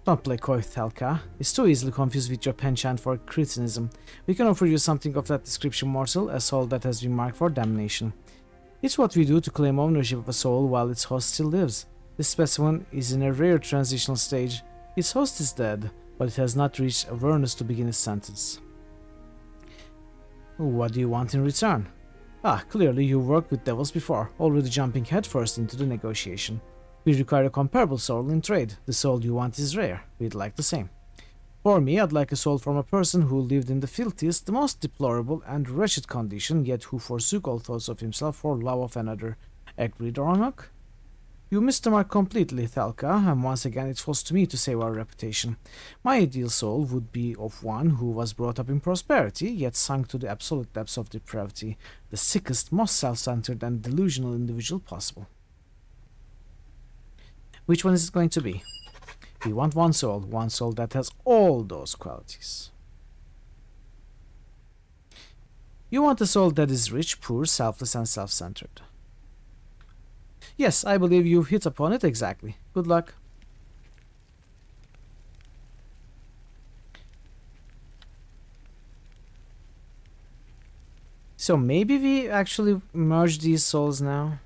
Don't play coy, Thelka. It's too easily confused with your penchant for criticism. We can offer you something of that description, mortal, a soul that has been marked for damnation. It's what we do to claim ownership of a soul while its host still lives. This specimen is in a rare transitional stage. Its host is dead, but it has not reached awareness to begin its sentence. What do you want in return? Clearly you worked with devils before, already jumping headfirst into the negotiation. We require a comparable soul in trade. The soul you want is rare. We'd like the same. For me, I'd like a soul from a person who lived in the filthiest, the most deplorable and wretched condition, yet who forsook all thoughts of himself for love of another. Agreed, Ornok? You missed the mark completely, Thelka, and once again it falls to me to save our reputation. My ideal soul would be of one who was brought up in prosperity, yet sunk to the absolute depths of depravity, the sickest, most self-centered and delusional individual possible. Which one is it going to be? We want one soul that has all those qualities. You want a soul that is rich, poor, selfless, and self-centered. Yes, I believe you've hit upon it exactly. Good luck. So maybe we actually merge these souls now.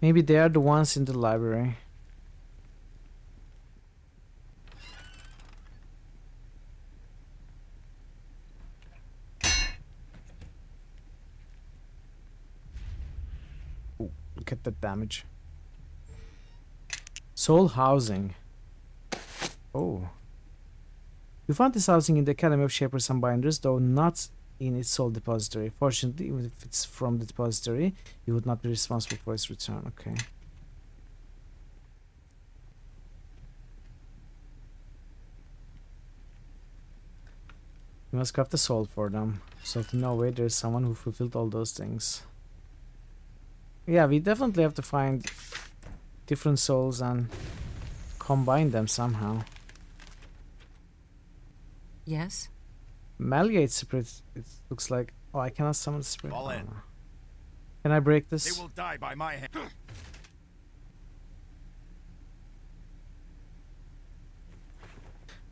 Maybe they are the ones in the library. Look at that damage. Soul housing. Oh. You found this housing in the Academy of Shapers and Binders, though not in its soul depository. Fortunately, even if it's from the depository, you would not be responsible for its return. Okay. You must craft a soul for them. So to no way there's someone who fulfilled all those things. Yeah, we definitely have to find different souls and combine them somehow. Yes? Maliate spirit, it looks like... Oh, I cannot summon the spirit. Fall in. Can I break this? They will die by my hand.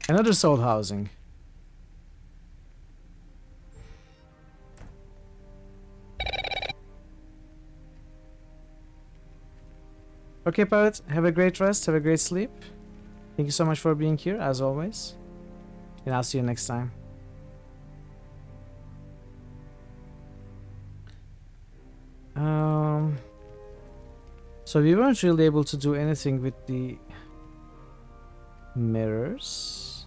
Another soul housing. Okay, Pirate, have a great rest, have a great sleep. Thank you so much for being here, as always. And I'll see you next time. So we weren't really able to do anything with the mirrors.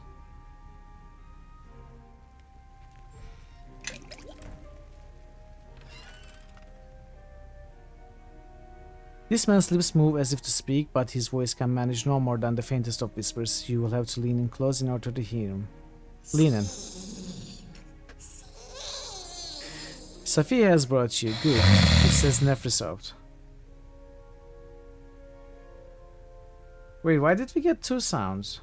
This man's lips move as if to speak, but his voice can manage no more than the faintest of whispers. You will have to lean in close in order to hear him. Lean in. Sophia has brought you. Good. It says Nephrisoped. Wait, why did we get two sounds?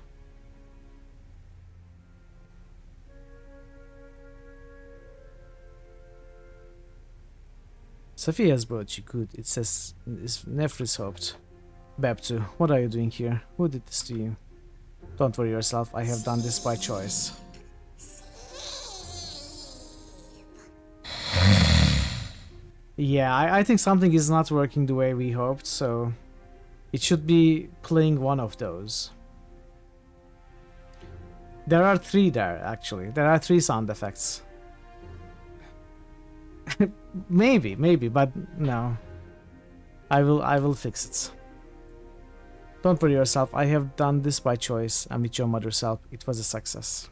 Sophia has brought you. Good. It says Nephrisoped. Baptu, what are you doing here? Who did this to you? Don't worry yourself. I have done this by choice. Yeah, I think something is not working the way we hoped, so it should be playing one of those. There are three there, actually. There are three sound effects. maybe, but no. I will fix it. Don't worry yourself. I have done this by choice, and with your mother's help, it was a success.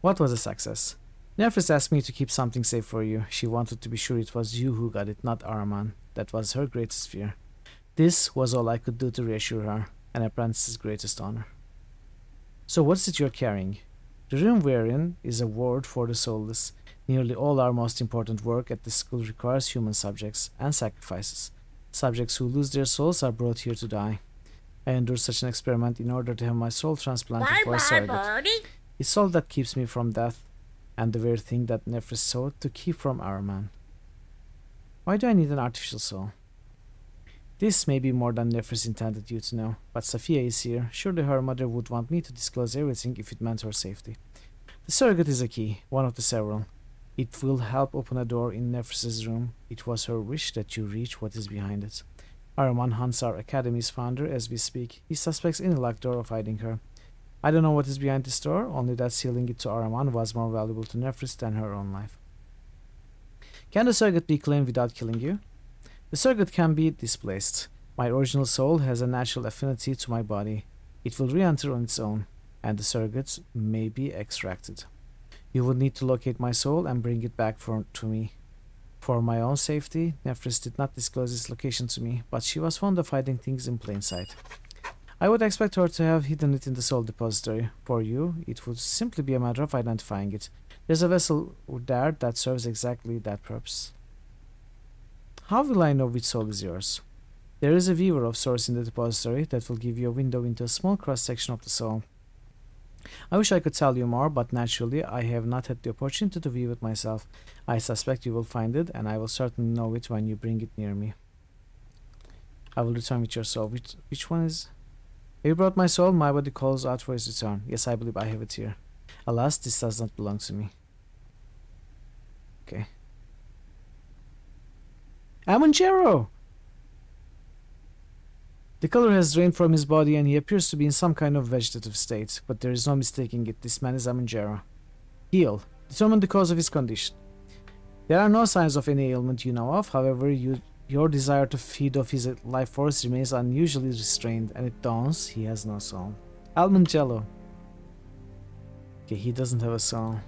What was a success? Nephris asked me to keep something safe for you. She wanted to be sure it was you who got it, not Araman. That was her greatest fear. This was all I could do to reassure her, an apprentice's greatest honor. So what's it you're carrying? The room we're in is a ward for the soulless. Nearly all our most important work at this school requires human subjects and sacrifices. Subjects who lose their souls are brought here to die. I endured such an experiment in order to have my soul transplanted for a surrogate. It's all that keeps me from death, and the very thing that Nephris sought to keep from Araman. Why do I need an artificial soul? This may be more than Nephris intended you to know, but Sophia is here. Surely her mother would want me to disclose everything if it meant her safety. The surrogate is a key, one of the several. It will help open a door in Nephris's room. It was her wish that you reach what is behind it. Araman hunts our academy's founder as we speak. He suspects any locked door of hiding her. I don't know what is behind this door, only that sealing it to Araman was more valuable to Nephris than her own life. Can the surrogate be claimed without killing you? The surrogate can be displaced. My original soul has a natural affinity to my body. It will re-enter on its own, and the surrogate may be extracted. You would need to locate my soul and bring it back to me. For my own safety, Nephris did not disclose its location to me, but she was fond of hiding things in plain sight. I would expect her to have hidden it in the soul depository. For you, it would simply be a matter of identifying it. There's a vessel there that serves exactly that purpose. How will I know which soul is yours? There is a viewer of sorts in the depository that will give you a window into a small cross-section of the soul. I wish I could tell you more, but naturally I have not had the opportunity to view it myself. I suspect you will find it, and I will certainly know it when you bring it near me. I will return with your soul. Which one is... Have you brought my soul? My body calls out for its return. Yes, I believe I have it here. Alas, this does not belong to me. Okay. Amunjero! The color has drained from his body and he appears to be in some kind of vegetative state, but there is no mistaking it. This man is Amunjero. Heal. Determine the cause of his condition. There are no signs of any ailment you know of. However, your desire to feed off his life force remains unusually restrained, and it dawns he has no soul. Almond Jello. Okay, he doesn't have a soul.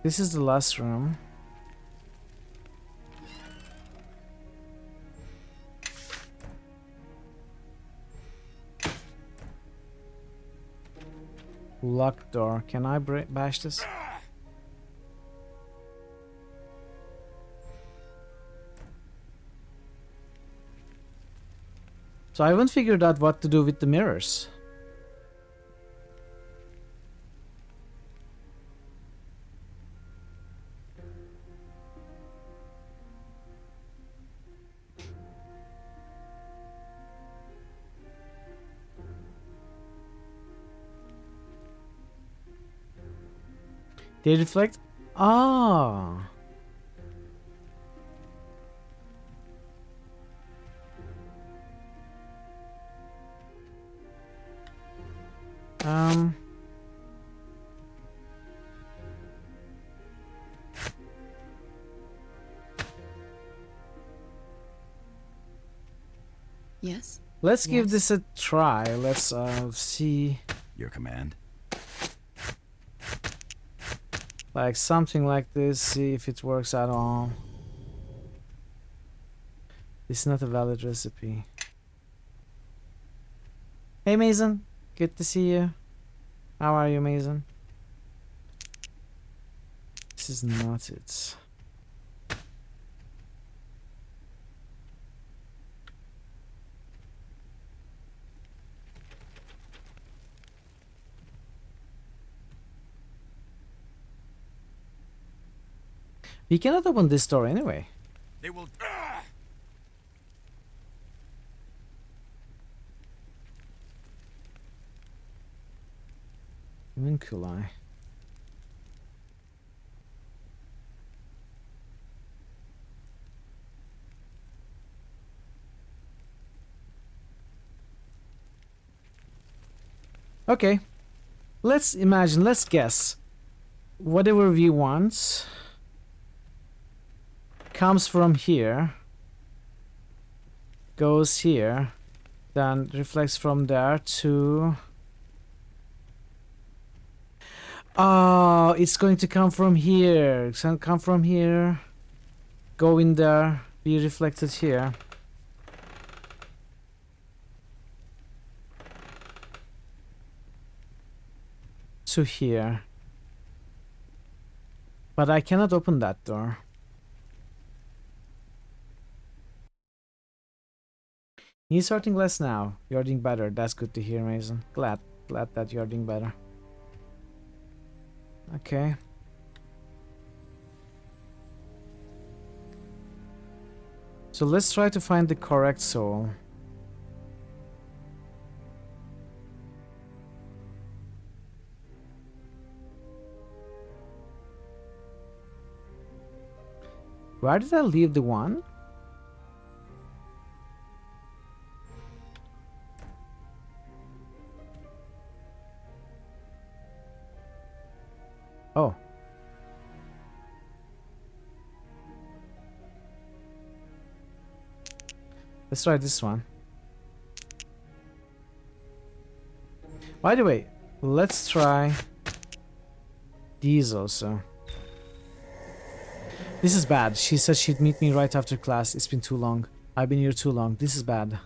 This is the last room. Locked door. Can I bash this? So I haven't figured out what to do with the mirrors. They reflect? Ah. Yes? Let's give this a try. Let's see. Your command? Like something like this, see if it works at all. This is not a valid recipe. Hey Mason, good to see you. How are you, Mason? This is not it. We cannot open this door anyway. They will. Vinculi. Okay. Let's imagine, let's guess. Whatever we want comes from here, goes here, then reflects from there to... Oh, it's going to come from here. It's going to come from here, go in there, be reflected here. To here. But I cannot open that door. He's hurting less now. You're doing better. That's good to hear, Mason. Glad that you're doing better. Okay. So let's try to find the correct soul. Where did I leave the one? Oh. Let's try this one. By the way, let's try these also. This is bad. She said she'd meet me right after class. It's been too long. I've been here too long. This is bad.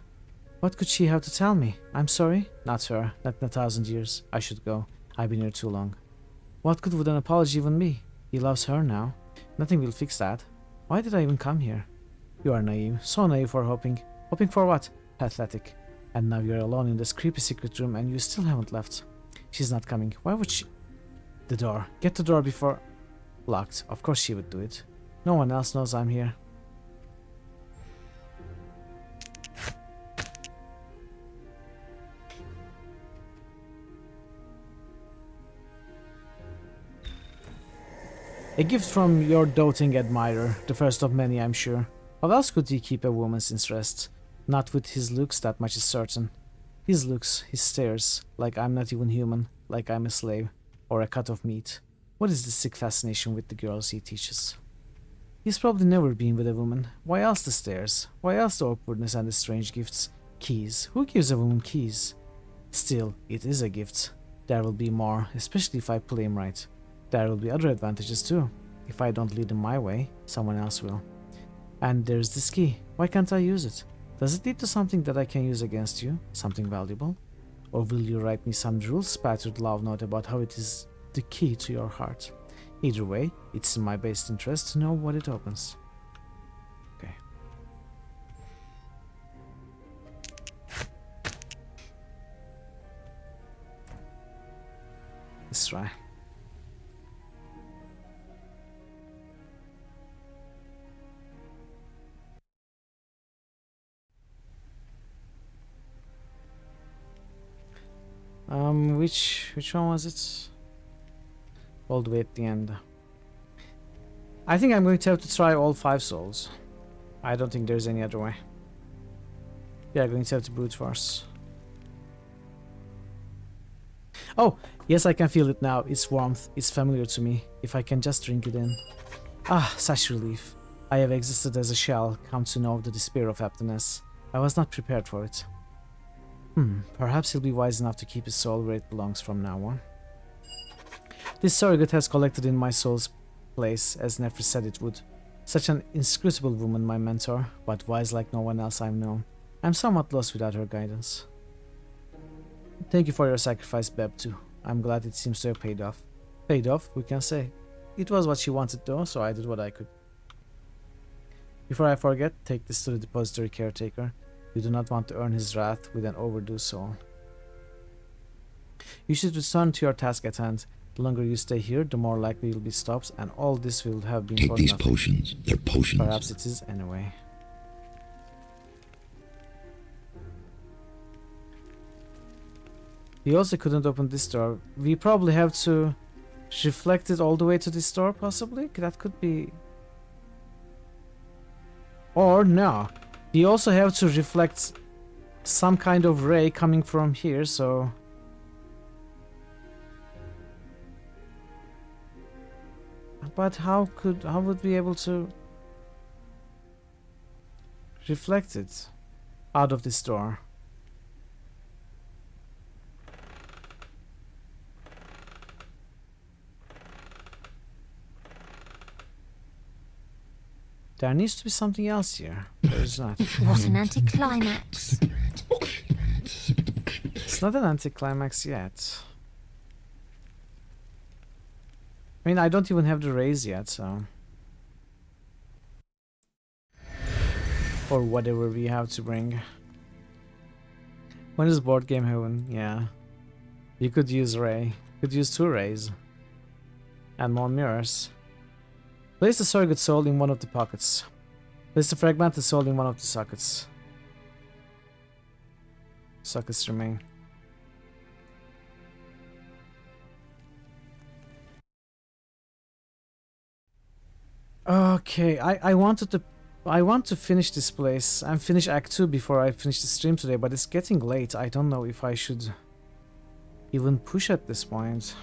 What could she have to tell me? I'm sorry? Not her. Not in 1,000 years. I should go. I've been here too long. What good would an apology even be? He loves her now. Nothing will fix that. Why did I even come here? You are naive. So naive for hoping. Hoping for what? Pathetic. And now you're alone in this creepy secret room and you still haven't left. She's not coming. Why would she? The door. Get the door before... Locked. Of course she would do it. No one else knows I'm here. A gift from your doting admirer, the first of many, I'm sure. How else could he keep a woman's interest? Not with his looks, that much is certain. His looks, his stares, like I'm not even human, like I'm a slave, or a cut of meat. What is this sick fascination with the girls he teaches? He's probably never been with a woman. Why else the stares? Why else the awkwardness and the strange gifts? Keys. Who gives a woman keys? Still, it is a gift. There will be more, especially if I play him right. There will be other advantages too. If I don't lead him my way, someone else will. And there's this key. Why can't I use it? Does it lead to something that I can use against you? Something valuable? Or will you write me some drool-spattered love note about how it is the key to your heart? Either way, it's in my best interest to know what it opens. Okay. Let's try. Which one was it? All the way at the end. I think I'm going to have to try all 5 souls. I don't think there's any other way. Yeah, I'm going to have to brute force. Oh, yes, I can feel it now. Its warmth is familiar to me. If I can just drink it in. Ah, such relief. I have existed as a shell, come to know the despair of happiness. I was not prepared for it. Perhaps he'll be wise enough to keep his soul where it belongs from now on. This surrogate has collected in my soul's place, as Nefer said it would. Such an inscrutable woman, my mentor, but wise like no one else I've known. I'm somewhat lost without her guidance. Thank you for your sacrifice, Beb, too. I'm glad it seems to have paid off. Paid off, we can say. It was what she wanted though, so I did what I could. Before I forget, take this to the depository caretaker. You do not want to earn his wrath with an overdue soul. You should return to your task at hand. The longer you stay here, the more likely you'll be stopped, and all this will have been Take for these nothing. potions. They're potions. Perhaps it is anyway. We also couldn't open this door. We probably have to reflect it all the way to this door, possibly? That could be... Or no. We also have to reflect some kind of ray coming from here, so... But how would we be able to reflect it out of this door? There needs to be something else here. There's not. What an anticlimax. It's not an anticlimax yet. I mean, I don't even have the raise yet, so... Or whatever we have to bring. When is board game heaven? Yeah. You could use Ray. You could use 2 rays. And more mirrors. Place the surrogate soul in one of the pockets. Place the fragmented soul in one of the sockets. Sockets remain. Okay, I want to finish this place and finish Act 2 before I finish the stream today, but it's getting late. I don't know if I should even push at this point.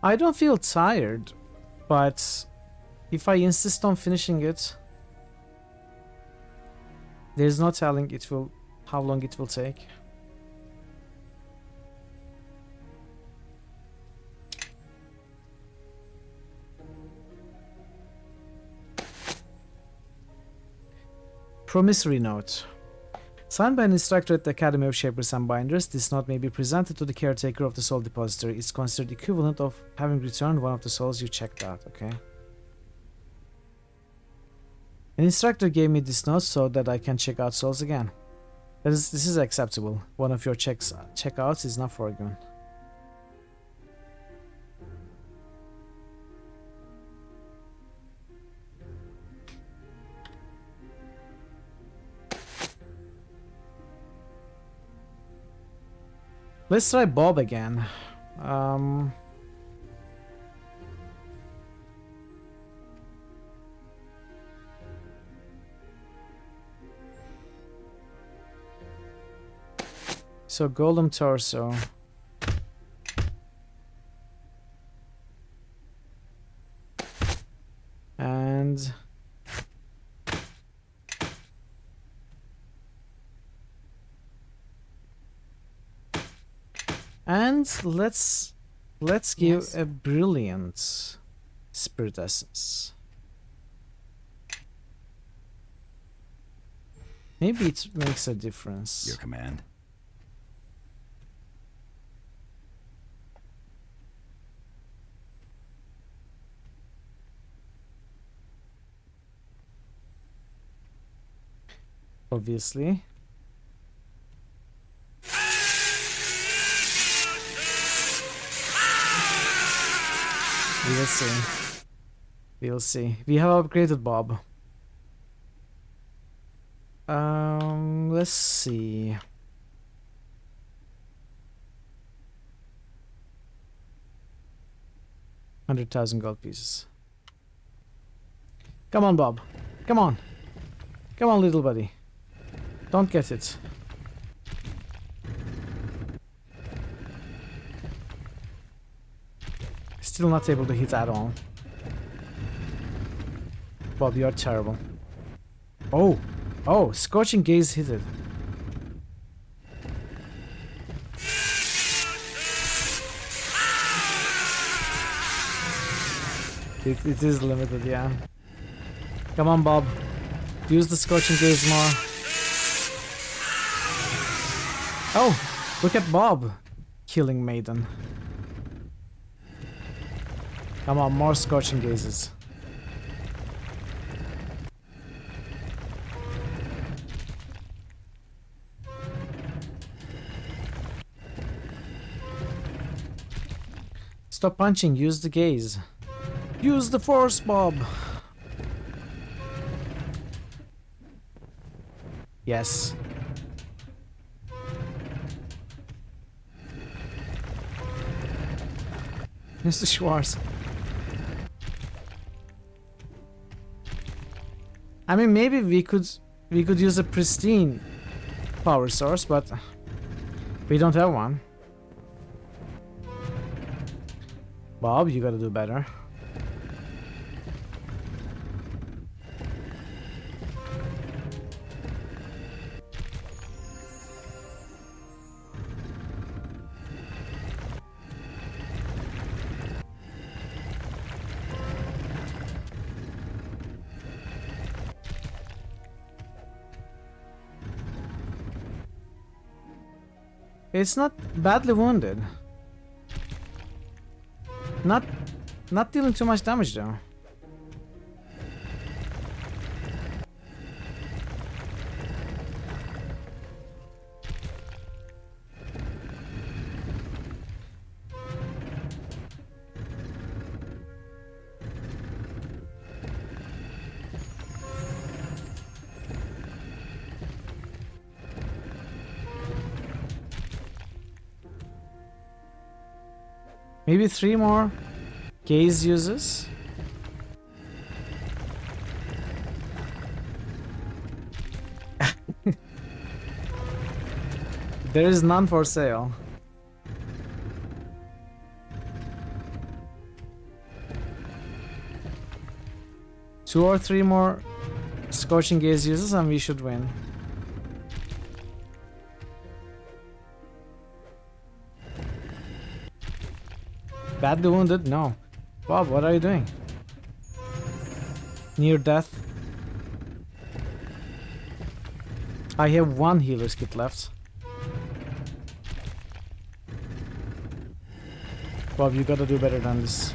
I don't feel tired, but if I insist on finishing it, there's no telling how long it will take. Promissory note. Signed by an instructor at the Academy of Shapers and Binders, this note may be presented to the caretaker of the soul depository. It's considered equivalent of having returned one of the souls you checked out, okay? An instructor gave me this note so that I can check out souls again. This is acceptable. One of your checkouts is not forgiven. Let's try Bob again. So golden torso. And let's give a brilliant spirit essence. Maybe it makes a difference. Your command. Obviously. We'll see. We'll see. We have upgraded Bob. Let's see. $100,000 gold pieces. Come on, Bob. Come on. Come on, little buddy. Don't get it. Still not able to hit at all. Bob, you're terrible. Oh! Oh! Scorching Gaze hit it. It is limited, yeah. Come on, Bob. Use the Scorching Gaze more. Oh! Look at Bob! Killing Maiden. Come on, more Scorching Gazes. Stop punching, use the gaze. Use the force, Bob! Yes. Mr. Schwartz. I mean, maybe we could use a pristine power source, but we don't have one. Bob, you gotta do better. It's not badly wounded. Not dealing too much damage though. Maybe 3 more gaze uses. There is none for sale. Two or 3 more Scorching Gaze uses and we should win. Badly wounded? No. Bob, what are you doing? Near death. I have 1 healer's kit left. Bob, you gotta do better than this.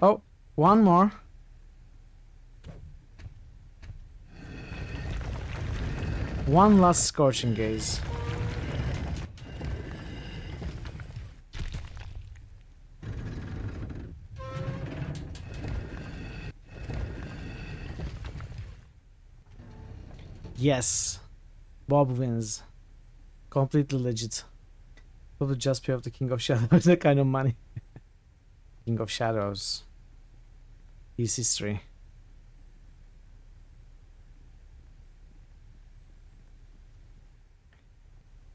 Oh, 1 more. One last Scorching Gaze. Yes. Bob wins. Completely legit. Probably just pay off the King of Shadows, that kind of money. King of Shadows. His history.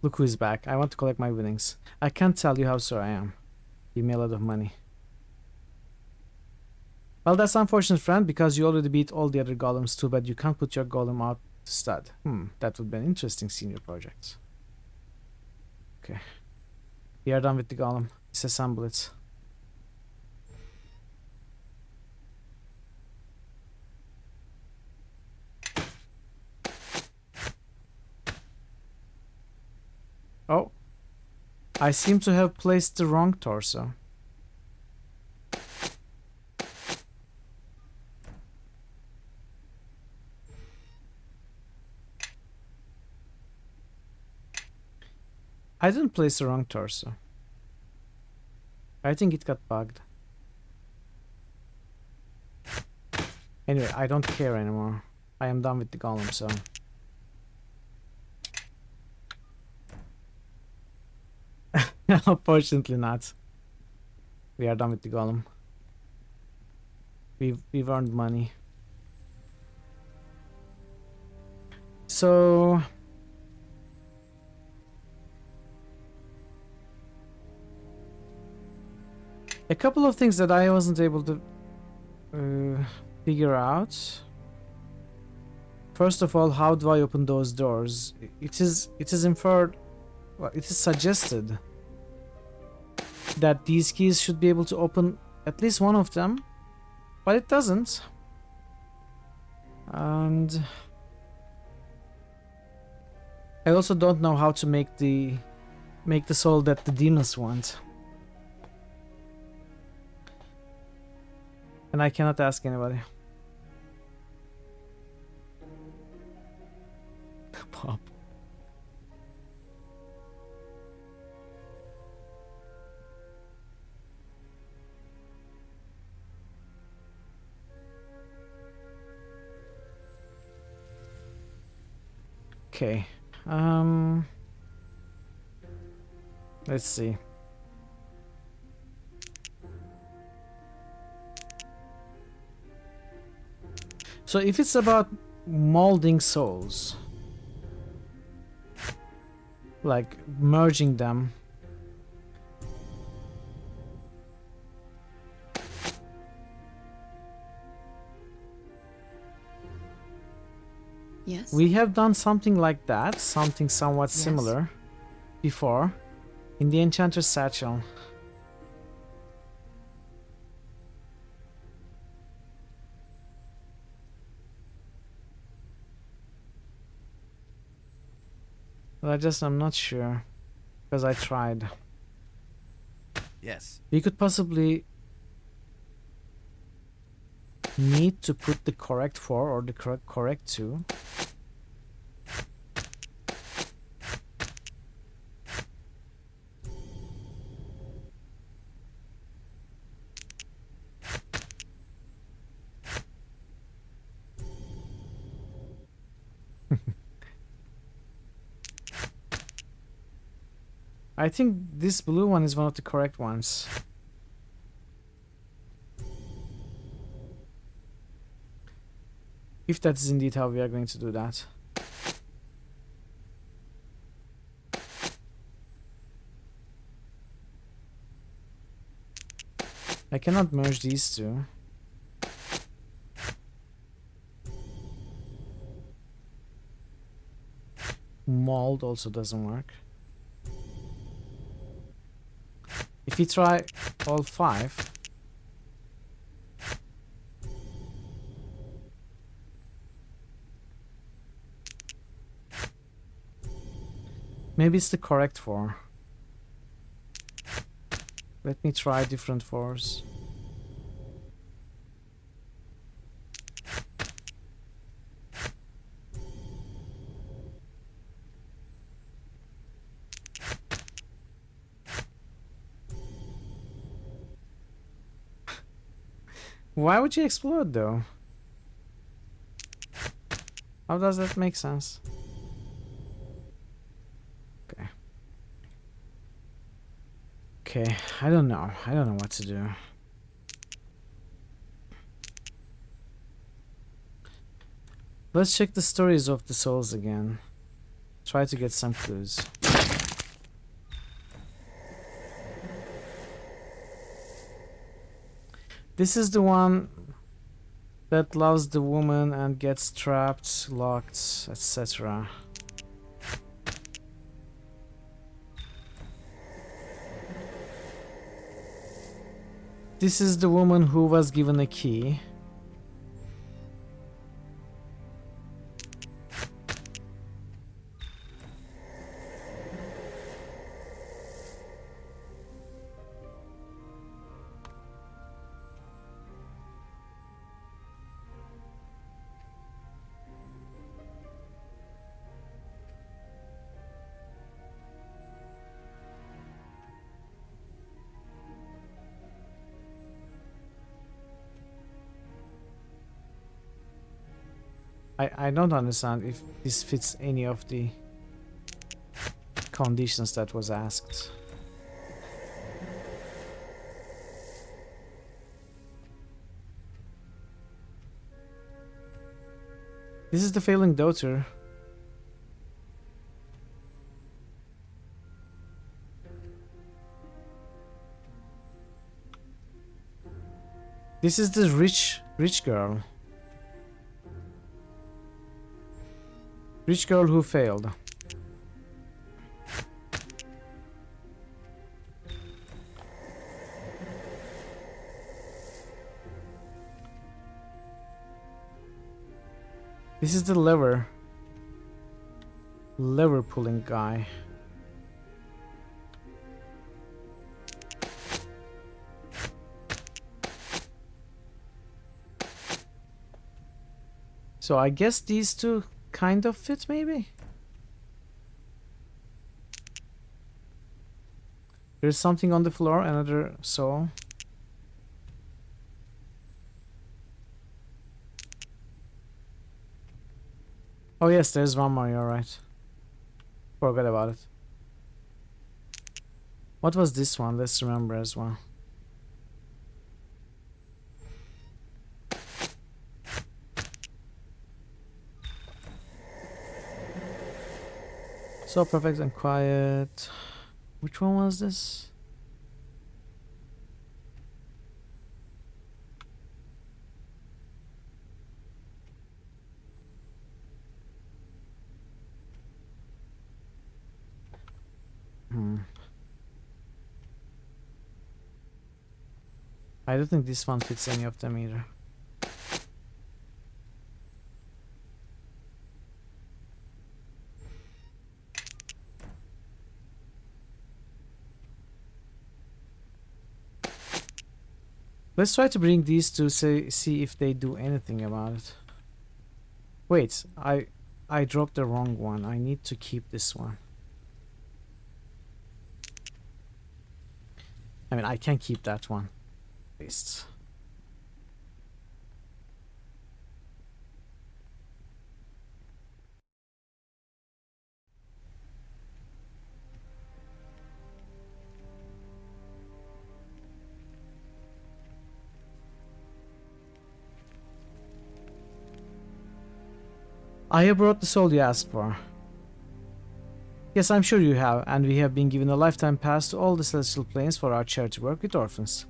Look who is back. I want to collect my winnings. I can't tell you how sorry I am. Give me a lot of money. Well, that's unfortunate, friend, because you already beat all the other golems too, but you can't put your golem out to stud. That would be an interesting senior project. Okay. We are done with the golem. Disassemble it. Oh. I seem to have placed the wrong torso. I didn't place the wrong torso. I think it got bugged. Anyway, I don't care anymore. I am done with the golem, so... Unfortunately not. We are done with the golem. We've earned money. So... a couple of things that I wasn't able to figure out. First of all, how do I open those doors? It is inferred, well, it is suggested that these keys should be able to open at least one of them, but it doesn't. And I also don't know how to make the soul that the demons want. And I cannot ask anybody. Pop. Okay. Let's see. So if it's about molding souls, like merging them, yes, we have done something like that, something somewhat similar before in the Enchanter's Satchel. But I'm not sure, because I tried. Yes. We could possibly need to put the correct 4 or the correct 2. I think this blue one is one of the correct ones. If that is indeed how we are going to do that. I cannot merge these two. Mold also doesn't work. If we try all 5, maybe it's the correct 4. Let me try different 4s. Why would you explode though? How does that make sense? Okay. Okay, I don't know. I don't know what to do. Let's check the stories of the souls again. Try to get some clues. This is the one that loves the woman and gets trapped, locked, etc. This is the woman who was given a key. I don't understand if this fits any of the conditions that was asked. This is the failing daughter. This is the rich girl. Rich girl who failed. This is the lever pulling guy. So I guess these two kind of fit, maybe? There's something on the floor, another soul. Oh yes, there's one more, you're right. Forgot about it. What was this one? Let's remember as well. So perfect and quiet. Which one was this? I don't think this one fits any of them either. Let's try to bring these two, see if they do anything about it. Wait, I dropped the wrong one. I need to keep this one. I mean, I can keep that one. Paste. I have brought the soul you asked for. Yes, I'm sure you have, and we have been given a lifetime pass to all the celestial planes for our charity work with orphans.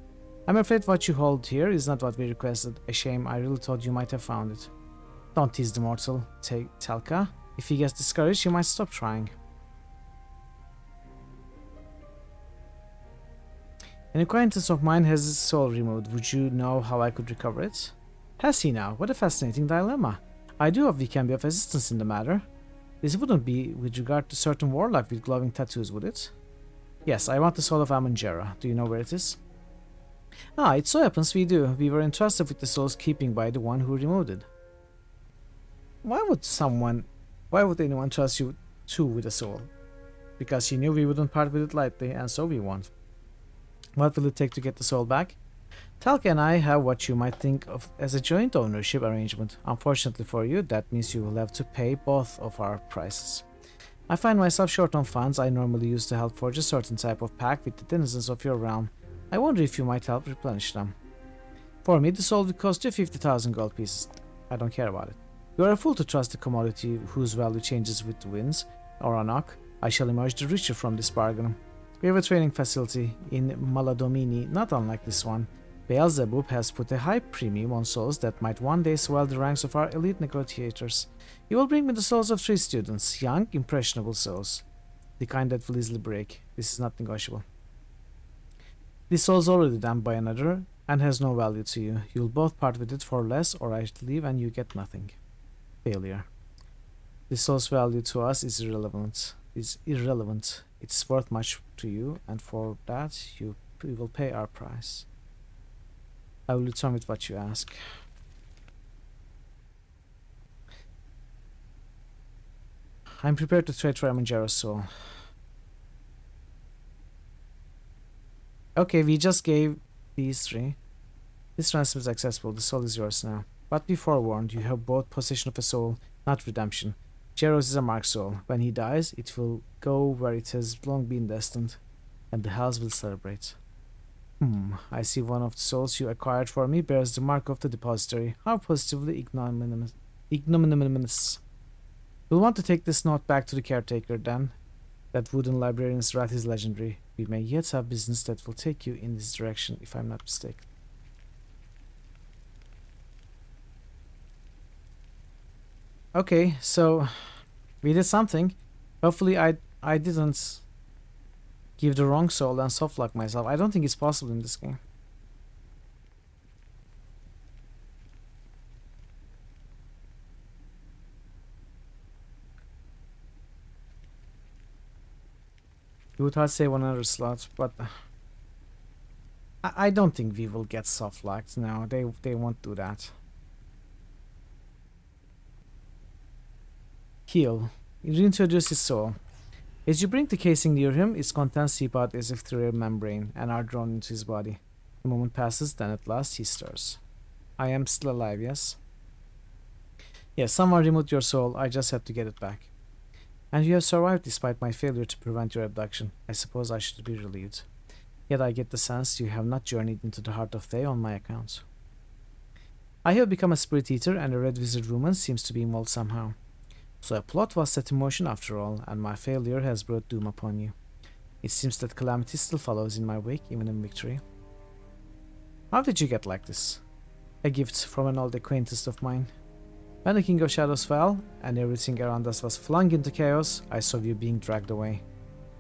I'm afraid what you hold here is not what we requested. A shame, I really thought you might have found it. Don't tease the mortal, Telka. If he gets discouraged, he might stop trying. An acquaintance of mine has his soul removed. Would you know how I could recover it? Has he now? What a fascinating dilemma. I do hope we can be of assistance in the matter. This wouldn't be with regard to certain warlock with glowing tattoos, would it? Yes, I want the soul of Amangera. Do you know where it is? Ah, it so happens we do. We were entrusted with the soul's keeping by the one who removed it. Why would anyone trust you too with a soul? Because she knew we wouldn't part with it lightly, and so we won't. What will it take to get the soul back? Talca and I have what you might think of as a joint ownership arrangement. Unfortunately for you, that means you will have to pay both of our prices. I find myself short on funds I normally use to help forge a certain type of pact with the denizens of your realm. I wonder if you might help replenish them. For me, the soul will cost you 50,000 gold pieces. I don't care about it. You are a fool to trust a commodity whose value changes with the winds, or a knock. I shall emerge the richer from this bargain. We have a training facility in Maladomini, not unlike this one. Beelzebub has put a high premium on souls that might one day swell the ranks of our elite negotiators. You will bring me the souls of 3 students, young, impressionable souls. The kind that will easily break. This is not negotiable. This soul is already damned by another, and has no value to you. You'll both part with it for less, or I leave and you get nothing. Failure. This soul's value to us is irrelevant. It's worth much to you, and for that you will pay our price. I will return with what you ask. I'm prepared to trade for Amanjaro's soul. Okay, we just gave these 3. This ransom is accessible. The soul is yours now. But be forewarned, you have both possession of a soul, not redemption. Jaros is a marked soul. When he dies, it will go where it has long been destined, and the hells will celebrate. I see one of the souls you acquired for me bears the mark of the depository. How positively ignominious. You'll want to take this note back to the caretaker then. That wooden librarian's wrath is legendary. We may yet have business that will take you in this direction, if I'm not mistaken. Okay, so we did something. Hopefully I didn't give the wrong soul and softlock myself. I don't think it's possible in this game. You would have to save another slot, but I don't think we will get softlocked. No, they won't do that. Heal. Reintroduce his soul. As you bring the casing near him, its contents seep out as if through a membrane and are drawn into his body. A moment passes, then at last he stirs. I am still alive, yes? Yes, someone removed your soul. I just had to get it back. And you have survived despite my failure to prevent your abduction. I suppose I should be relieved. Yet I get the sense you have not journeyed into the heart of Thay on my account. I have become a spirit eater, and a red wizard woman seems to be involved somehow. So a plot was set in motion after all, and my failure has brought doom upon you. It seems that calamity still follows in my wake, even in victory. How did you get like this? A gift from an old acquaintance of mine. When the King of Shadows fell, and everything around us was flung into chaos, I saw you being dragged away.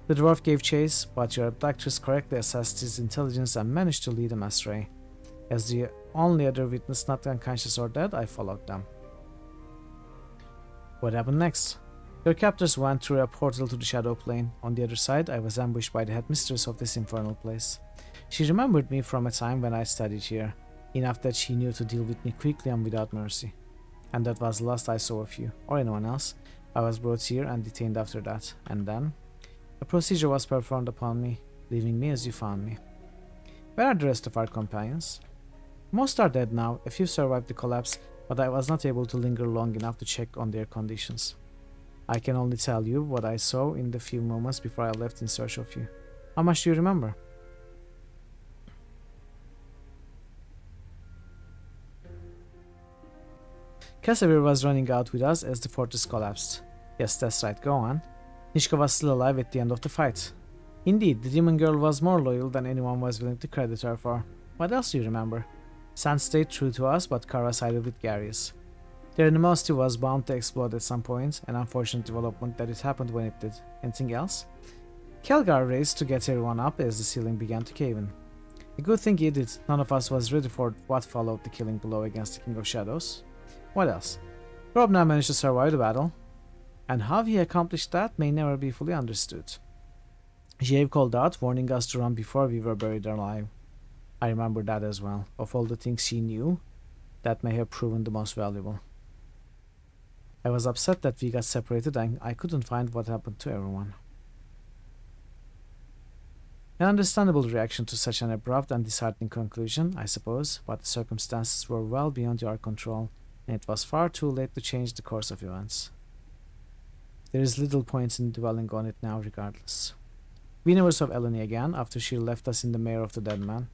The dwarf gave chase, but your abductors correctly assessed his intelligence and managed to lead him astray. As the only other witness not unconscious or dead, I followed them. What happened next? Your captors went through a portal to the Shadow Plane. On the other side, I was ambushed by the headmistress of this infernal place. She remembered me from a time when I studied here, enough that she knew to deal with me quickly and without mercy. And that was the last I saw of you, or anyone else. I was brought here and detained after that, and then a procedure was performed upon me, leaving me as you found me. Where are the rest of our companions? Most are dead now. A few survived the collapse, but I was not able to linger long enough to check on their conditions. I can only tell you what I saw in the few moments before I left in search of you. How much do you remember? Casimir was running out with us as the fortress collapsed. Yes, that's right, go on. Nishka was still alive at the end of the fight. Indeed, the demon girl was more loyal than anyone was willing to credit her for. What else do you remember? Sand stayed true to us, but Kara sided with Garius. Their animosity was bound to explode at some point, an unfortunate development that it happened when it did. Anything else? Kelgar raced to get everyone up as the ceiling began to cave in. A good thing he did. None of us was ready for what followed the killing blow against the King of Shadows. What else? Robna managed to survive the battle, and how he accomplished that may never be fully understood. Jave called out, warning us to run before we were buried alive. I remember that as well. Of all the things she knew, that may have proven the most valuable. I was upset that we got separated and I couldn't find what happened to everyone. An understandable reaction to such an abrupt and disheartening conclusion, I suppose, but the circumstances were well beyond our control, and it was far too late to change the course of events. There is little point in dwelling on it now, regardless. We never saw Eleni again after she left us in the Mayor of the Dead Man.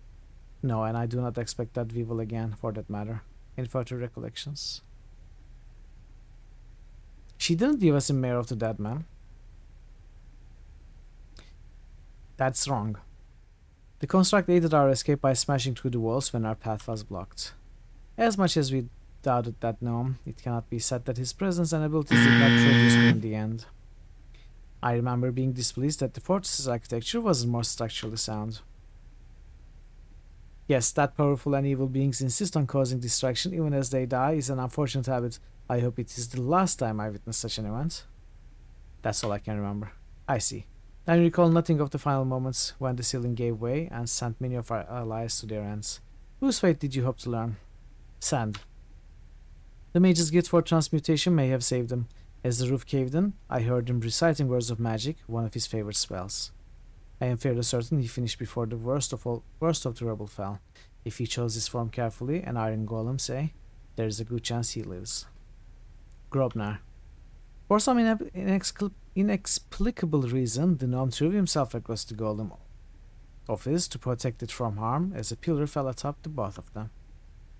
No, and I do not expect that we will again, for that matter, in further recollections. She didn't leave us in Mayor of the Dead Man. That's wrong. The construct aided our escape by smashing through the walls when our path was blocked. As much as we doubted that gnome, it cannot be said that his presence and abilities did not produce me in the end. I remember being displeased that the fortress's architecture wasn't more structurally sound. Yes, that powerful and evil beings insist on causing destruction even as they die is an unfortunate habit. I hope it is the last time I witnessed such an event. That's all I can remember. I see. I recall nothing of the final moments when the ceiling gave way and sent many of our allies to their ends. Whose fate did you hope to learn? Sand. The mage's gift for transmutation may have saved him. As the roof caved in, I heard him reciting words of magic, one of his favorite spells. I am fairly certain he finished before the worst of the rubble fell. If he chose his form carefully, an iron golem, say, there is a good chance he lives. Grobnar. For some inexplicable reason, the gnome threw himself across the golem office to protect it from harm as a pillar fell atop the both of them.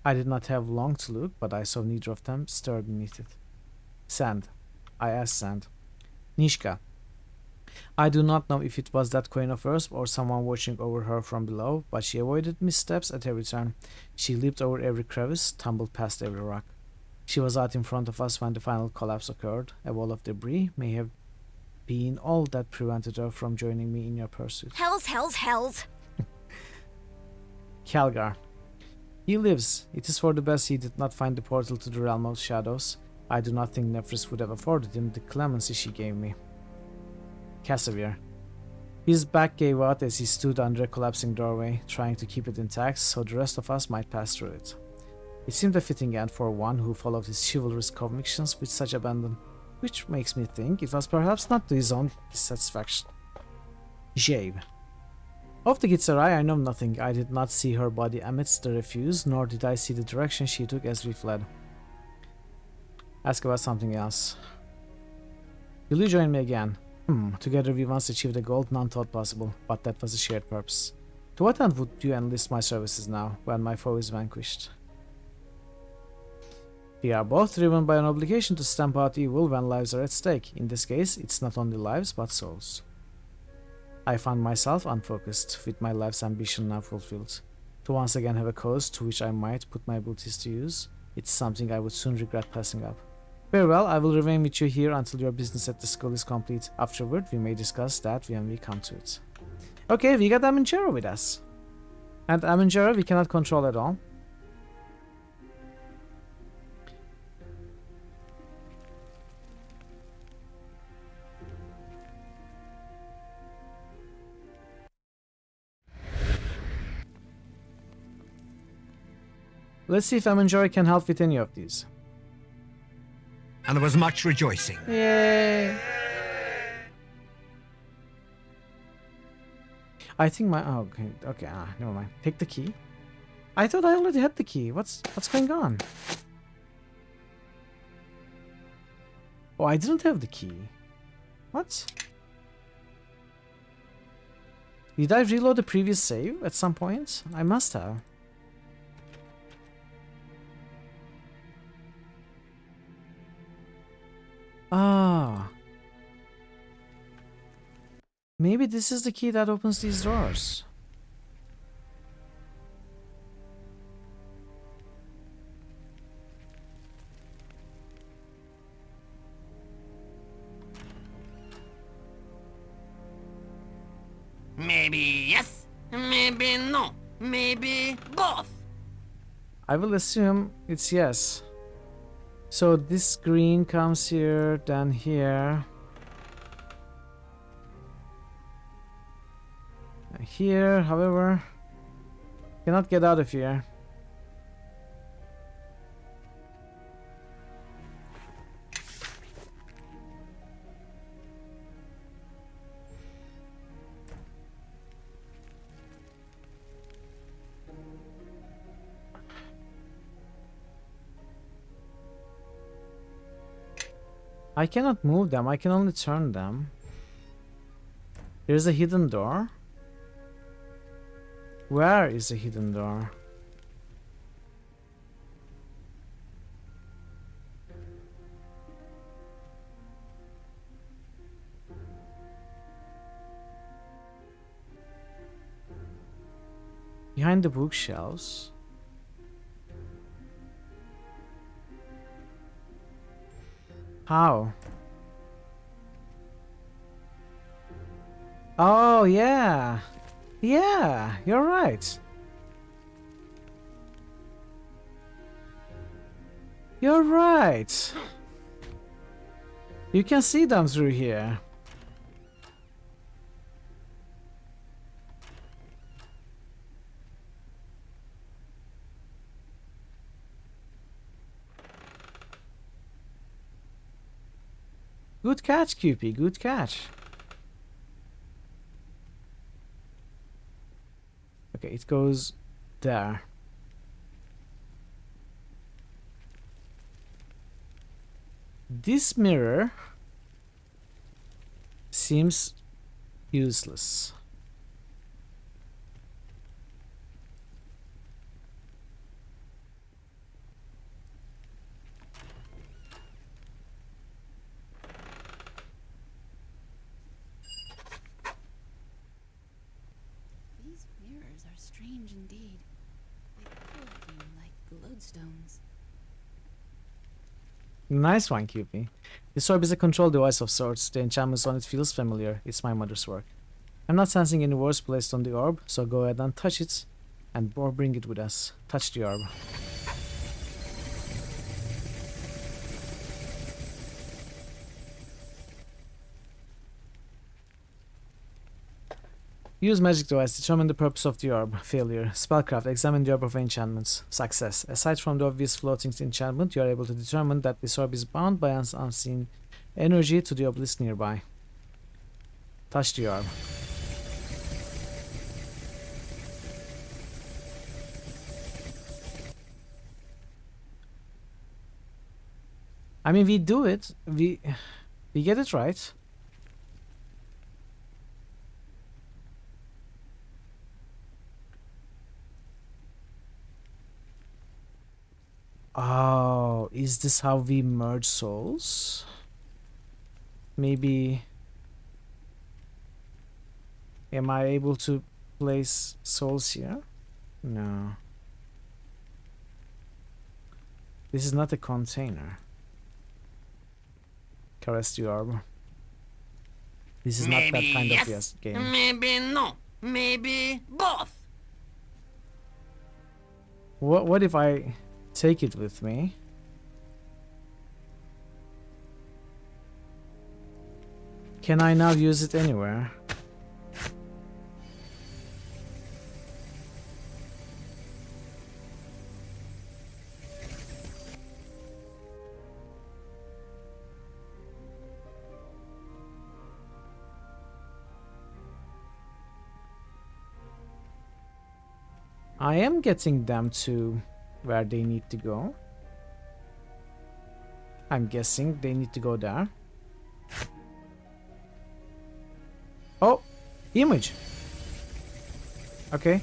I did not have long to look, but I saw neither of them stir beneath it. Sand. I asked Sand. Nishka. I do not know if it was that queen of earth or someone watching over her from below, but she avoided missteps at every turn. She leaped over every crevice, tumbled past every rock. She was out in front of us when the final collapse occurred. A wall of debris may have been all that prevented her from joining me in your pursuit. Hells! Calgar. He lives. It is for the best he did not find the portal to the realm of shadows. I do not think Nephris would have afforded him the clemency she gave me. Casimir. His back gave out as he stood under a collapsing doorway, trying to keep it intact so the rest of us might pass through it. It seemed a fitting end for one who followed his chivalrous convictions with such abandon, which makes me think it was perhaps not to his own dissatisfaction. Jabe. Of the Gitsarai I know nothing. I did not see her body amidst the refuse, nor did I see the direction she took as we fled. Ask about something else. Will you join me again? Together we once achieved a goal none thought possible, but that was a shared purpose. To what end would you enlist my services now, when my foe is vanquished? We are both driven by an obligation to stamp out evil when lives are at stake. In this case, it's not only lives, but souls. I found myself unfocused, with my life's ambition now fulfilled. To once again have a cause to which I might put my abilities to use, it's something I would soon regret passing up. Very well, I will remain with you here until your business at the school is complete. Afterward, we may discuss that when we come to it. Okay, we got Aminjaro with us. And Aminjaro we cannot control at all. Let's see if Aminjaro can help with any of these. And there was much rejoicing. Yay! I think my okay, never mind. Take the key. I thought I already had the key. What's going on? Oh, I didn't have the key. What? Did I reload the previous save at some point? I must have. Ah. Maybe this is the key that opens these doors. Maybe yes, maybe no, maybe both. I will assume it's yes. So this green comes here, then here. Here, however, cannot get out of here. I cannot move them, I can only turn them. There's a hidden door. Where is the hidden door? Behind the bookshelves. How? Oh, yeah. Yeah, you're right. You're right. You can see them through here. Good catch, Cupid. Good catch. Okay, it goes there. This mirror seems useless. These mirrors are strange indeed. They pull at you like lodestones. Nice one, Cupid. This orb is a control device of sorts. The enchantment on it feels familiar. It's my mother's work. I'm not sensing any words placed on the orb, so go ahead and touch it and or bring it with us. Touch the orb. Use magic device. Determine the purpose of the orb. Failure. Spellcraft. Examine the orb of enchantments. Success. Aside from the obvious floating enchantment, you are able to determine that this orb is bound by an unseen energy to the obelisk nearby. Touch the orb. I mean, we do it. We get it right. Oh, is this how we merge souls? Maybe. Am I able to place souls here? No. This is not a container. Caress the orb. This is not that kind yes, of yes game. Maybe no. Maybe both. What if I take it with me? Can I now use it anywhere? I am getting them to where they need to go. I'm guessing they need to go there. Oh, image. Okay.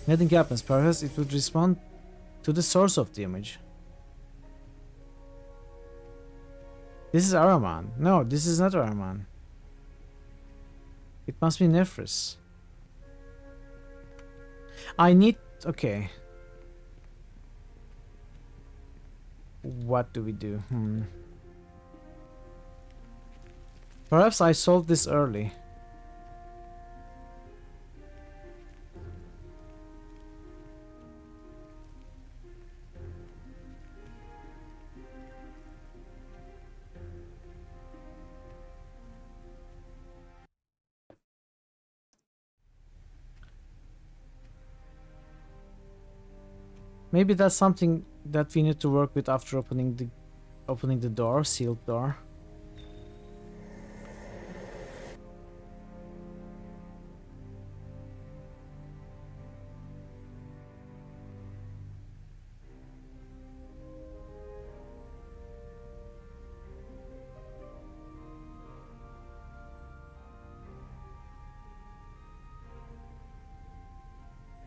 Nothing happens. Perhaps it would respond to the source of the image. This is Araman. No, this is not Araman. It must be Nephris. I need... Okay. What do we do? Perhaps I solved this early. Maybe that's something that we need to work with after opening the door, sealed door.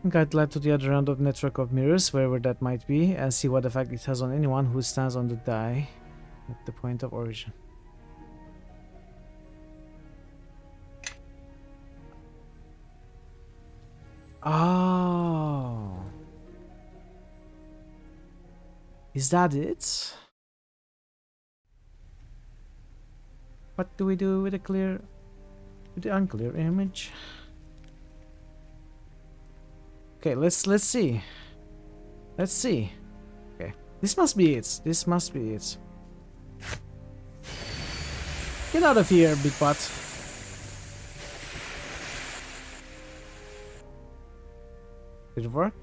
think I'd like to the other end of the network of mirrors, wherever that might be, and see what effect it has on anyone who stands on the die at the point of origin. Oh. Is that it? What do we do with the unclear image? Okay, let's see. Let's see. Okay, this must be it. This must be it. Get out of here, big butt. Did it work?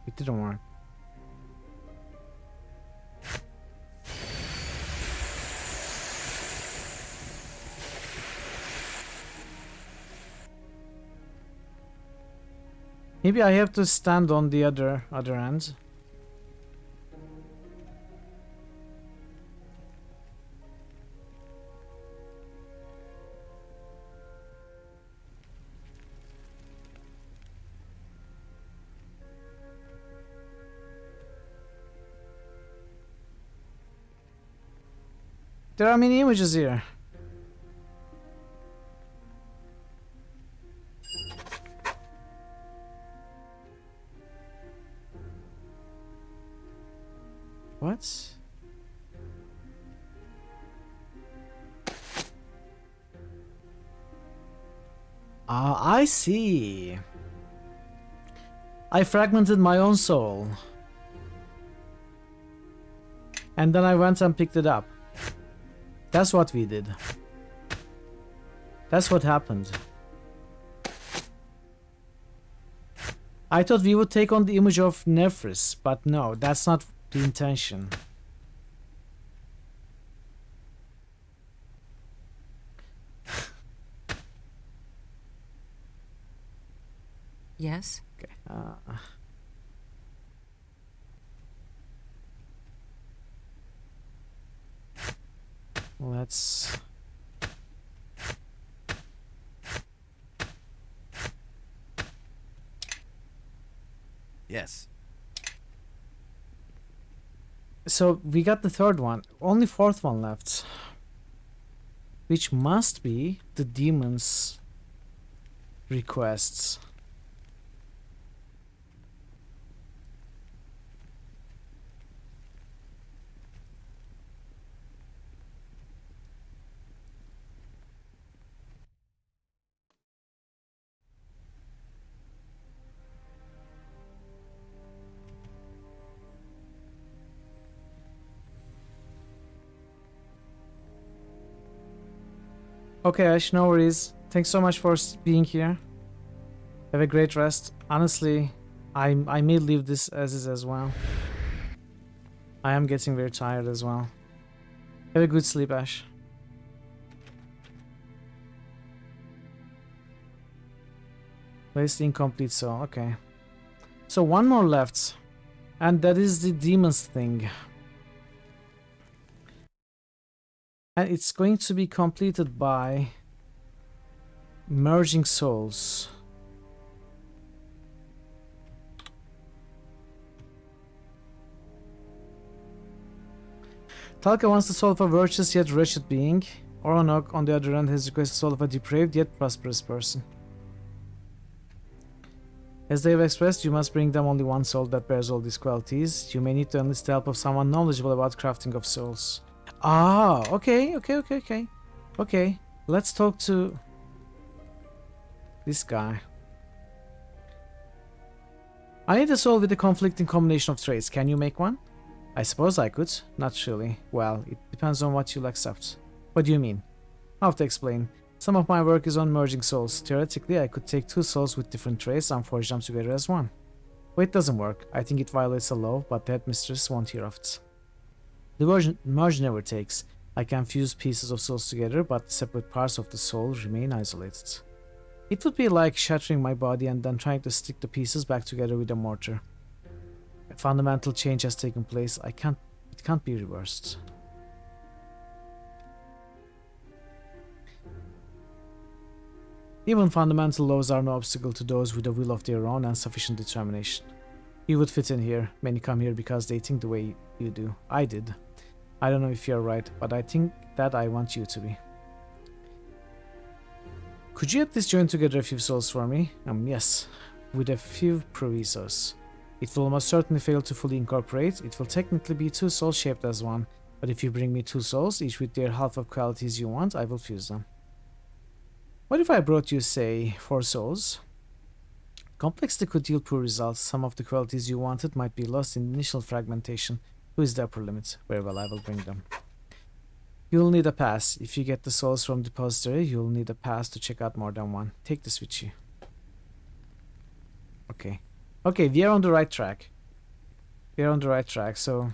It didn't work. Maybe I have to stand on the other end. There are many images here. What? Ah, I see. I fragmented my own soul. And then I went and picked it up. That's what we did. That's what happened. I thought we would take on the image of Nephris, but no, that's not the intention. Yes? Okay. Let's... Yes. So we got the third one. Only fourth one left. Which must be the demon's requests. Okay, Ash, no worries. Thanks so much for being here. Have a great rest. Honestly, I may leave this as is as well. I am getting very tired as well. Have a good sleep, Ash. Place the incomplete soul. Okay. So one more left. And that is the demon's thing. And it's going to be completed by merging souls. Talca wants the soul of a virtuous yet wretched being. Oronok, on the other hand, has requested the soul of a depraved yet prosperous person. As they have expressed, you must bring them only one soul that bears all these qualities. You may need to enlist the help of someone knowledgeable about crafting of souls. Ah, okay. Okay, let's talk to this guy. I need a soul with a conflicting combination of traits. Can you make one? I suppose I could. Not really. Well, it depends on what you'll accept. What do you mean? I'll have to explain. Some of my work is on merging souls. Theoretically, I could take two souls with different traits and forge them together as one. But it doesn't work. I think it violates a law, but the headmistress won't hear of it. The merge never takes. I can fuse pieces of souls together, but separate parts of the soul remain isolated. It would be like shattering my body and then trying to stick the pieces back together with a mortar. A fundamental change has taken place. It can't be reversed. Even fundamental laws are no obstacle to those with a will of their own and sufficient determination. You would fit in here. Many come here because they think the way you do. I did. I don't know if you're right, but I think that I want you to be. Could you at least join together a few souls for me? Yes, with a few provisos. It will almost certainly fail to fully incorporate. It will technically be 2 souls shaped as one, but if you bring me 2 souls, each with their half of qualities you want, I will fuse them. What if I brought you, say, 4 souls? Complexity could yield poor results. Some of the qualities you wanted might be lost in initial fragmentation. Who is the upper limit? Very well, I will bring them. You'll need a pass. If you get the souls from depository, you'll need a pass to check out more than one. Take this with you. Okay. Okay, we are on the right track. We are on the right track, so...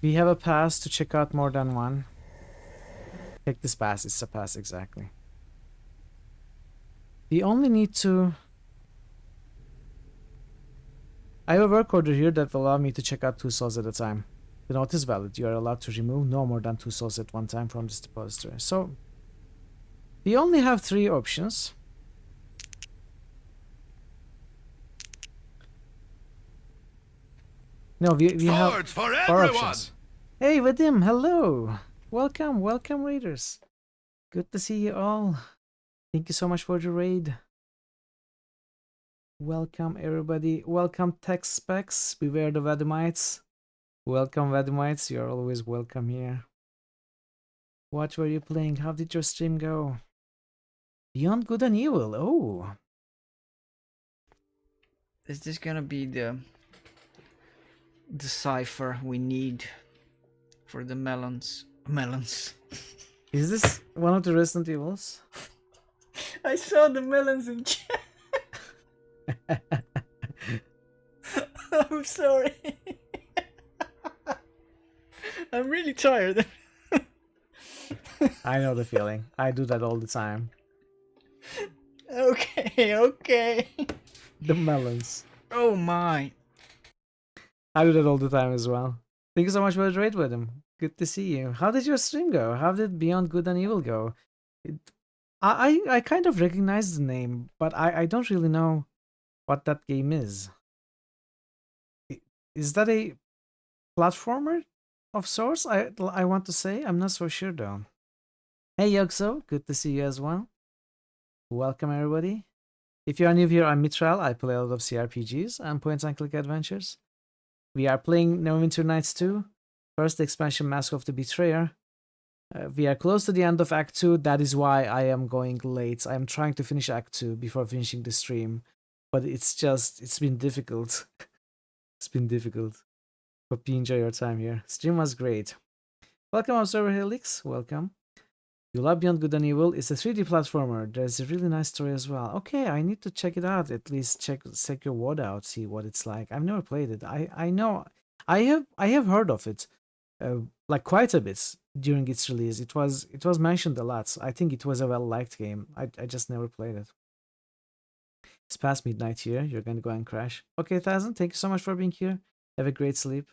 we have a pass to check out more than one. Take this pass. It's a pass, exactly. We only need to... I have a work order here that will allow me to check out 2 souls at a time. The note is valid. You are allowed to remove no more than 2 souls at one time from this depository. So, we only have 3 options. No, we have 4 options. Hey, Vadim, hello! Welcome, welcome, raiders. Good to see you all. Thank you so much for the raid. Welcome, everybody. Welcome, Tech Specs. Beware the Vadimites. Welcome, Vadimites. You're always welcome here. What were you playing? How did your stream go? Beyond Good and Evil. Oh. Is this gonna be the cipher we need for the melons? Melons. Is this one of the Resident Evils? I saw the melons in chat. I'm sorry. I'm really tired. I know the feeling. I do that all the time. Okay, okay. The melons. Oh my. I do that all the time as well. Thank you so much for the raid with him. Good to see you. How did your stream go? How did Beyond Good and Evil go? I kind of recognize the name, but I don't really know what that game is. Is that a platformer of sorts? I want to say. I'm not so sure though. Hey Yogso, good to see you as well. Welcome everybody. If you are new here, I'm Mitral. I play a lot of CRPGs and point-and-click adventures. We are playing Neverwinter Nights 2, first expansion, Mask of the Betrayer. We are close to the end of Act 2, that is why I am going late. I am trying to finish Act 2 before finishing the stream, but it's been difficult. It's been difficult. Hope you enjoy your time here. Stream was great. Welcome, Observer Helix. Welcome. You love Beyond Good and Evil. It's a 3D platformer. There's a really nice story as well. Okay, I need to check it out. At least check your word out, see what it's like. I've never played it. I know I have heard of it, like quite a bit during its release. It was mentioned a lot. I think it was a well-liked game. I just never played it. It's past midnight here. You're gonna go and crash. Okay, 1000. Thank you so much for being here. Have a great sleep.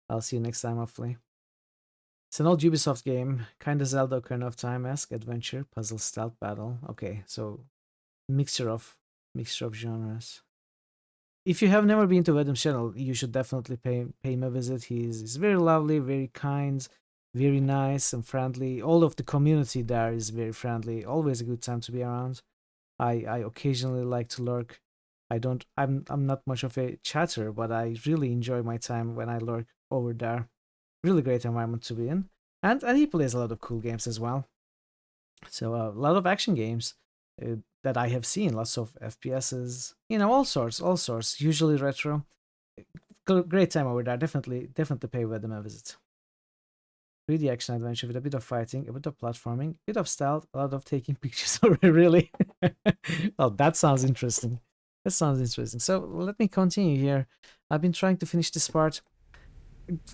I'll see you next time, hopefully. It's an old Ubisoft game, kind of Zelda Ocarina of Time-esque adventure, puzzle, stealth, battle. Okay, so mixture of genres. If you have never been to Vadim's channel, you should definitely pay him a visit. He's very lovely, very kind, very nice and friendly. All of the community there is very friendly. Always a good time to be around. I occasionally like to lurk. I'm not much of a chatter, but I really enjoy my time when I lurk over there. Really great environment to be in, and he plays a lot of cool games as well. So a lot of action games that I have seen, lots of FPSs, you know, all sorts. Usually retro. Great time over there. Definitely pay them a visit. 3D action adventure with a bit of fighting, a bit of platforming, a bit of stealth, a lot of taking pictures. Really? Well, that sounds interesting. That sounds interesting. So let me continue here. I've been trying to finish this part.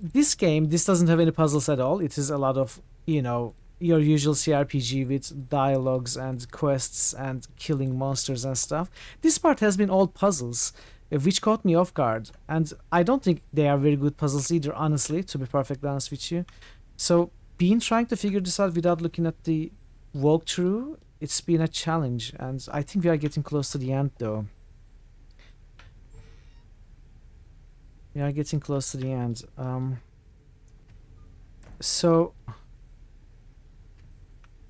This game, this doesn't have any puzzles at all. It is a lot of, you know, your usual CRPG with dialogues and quests and killing monsters and stuff. This part has been all puzzles, which caught me off guard. And I don't think they are very good puzzles either, honestly, to be perfectly honest with you. So, trying to figure this out without looking at the walkthrough, it's been a challenge, and I think we are getting close to the end though. We are getting close to the end. So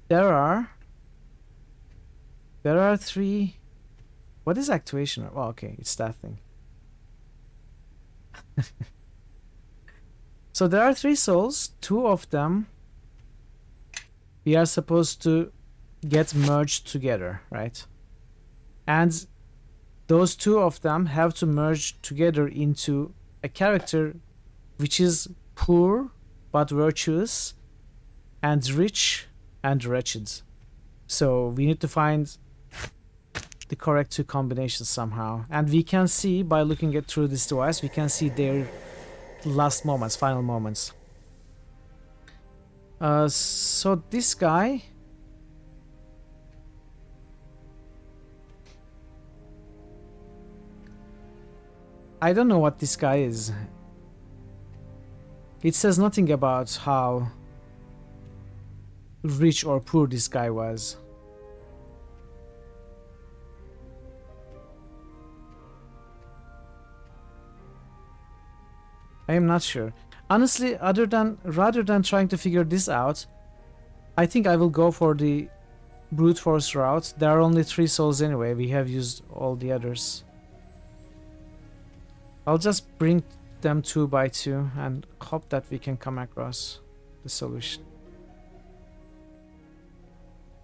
there are 3. What is actuation? Oh, okay, it's that thing. So there are 3 souls. 2 of them we are supposed to get merged together, right? And those 2 of them have to merge together into a character which is poor but virtuous, and rich and wretched. So we need to find the correct 2 combinations somehow. And we can see, by looking at through this device, we can see their last moments, final moments. So this guy... I don't know what this guy is. It says nothing about how rich or poor this guy was. I am not sure. Honestly, rather than trying to figure this out, I think I will go for the brute force route. There are only 3 souls anyway. We have used all the others. I'll just bring them 2 by 2 and hope that we can come across the solution.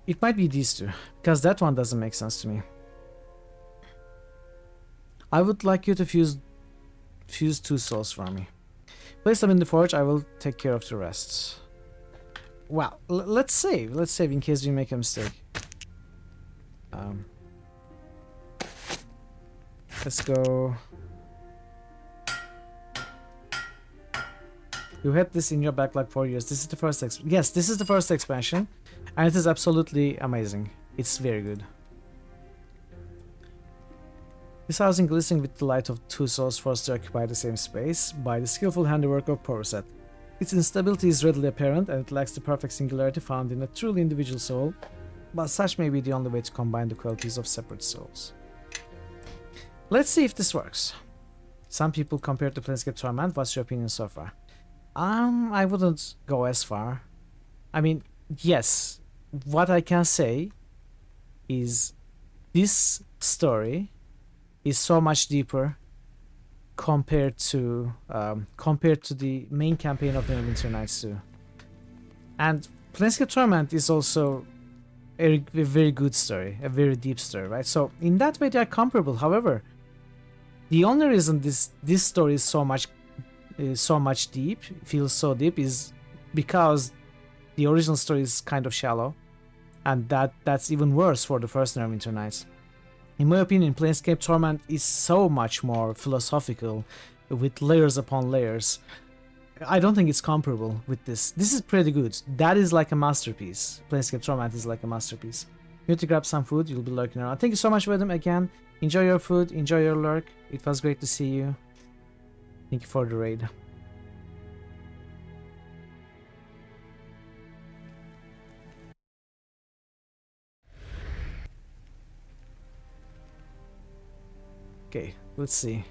It might be these 2, because that one doesn't make sense to me. I would like you to fuse 2 souls for me. Place them in the forge, I will take care of the rest. Well, let's save in case we make a mistake. Let's go. You had this in your backlog for years. This is the first yes, this is the first expansion, and it is absolutely amazing. It's very good. This housing glistening with the light of 2 souls forced to occupy the same space by the skillful handiwork of Porset. Its instability is readily apparent, and it lacks the perfect singularity found in a truly individual soul, but such may be the only way to combine the qualities of separate souls. Let's see if this works. Some people compare it to Planescape Torment. What's your opinion so far? I wouldn't go as far. I mean, yes, what I can say is this story is so much deeper compared to the main campaign of Neverwinter Nights 2. And Planescape Torment is also a very good story, a very deep story, right? So in that way they are comparable. However, the only reason this story is so much deep, feels so deep, is because the original story is kind of shallow, and that's even worse for the first Neverwinter Nights. In my opinion, Planescape Torment is so much more philosophical, with layers upon layers. I don't think it's comparable with this. This is pretty good. That is like a masterpiece. Planescape Torment is like a masterpiece. You need to grab some food, you'll be lurking around. Thank you so much, Vedum, again. Enjoy your food, enjoy your lurk. It was great to see you. Thank you for the raid. Okay, let's see.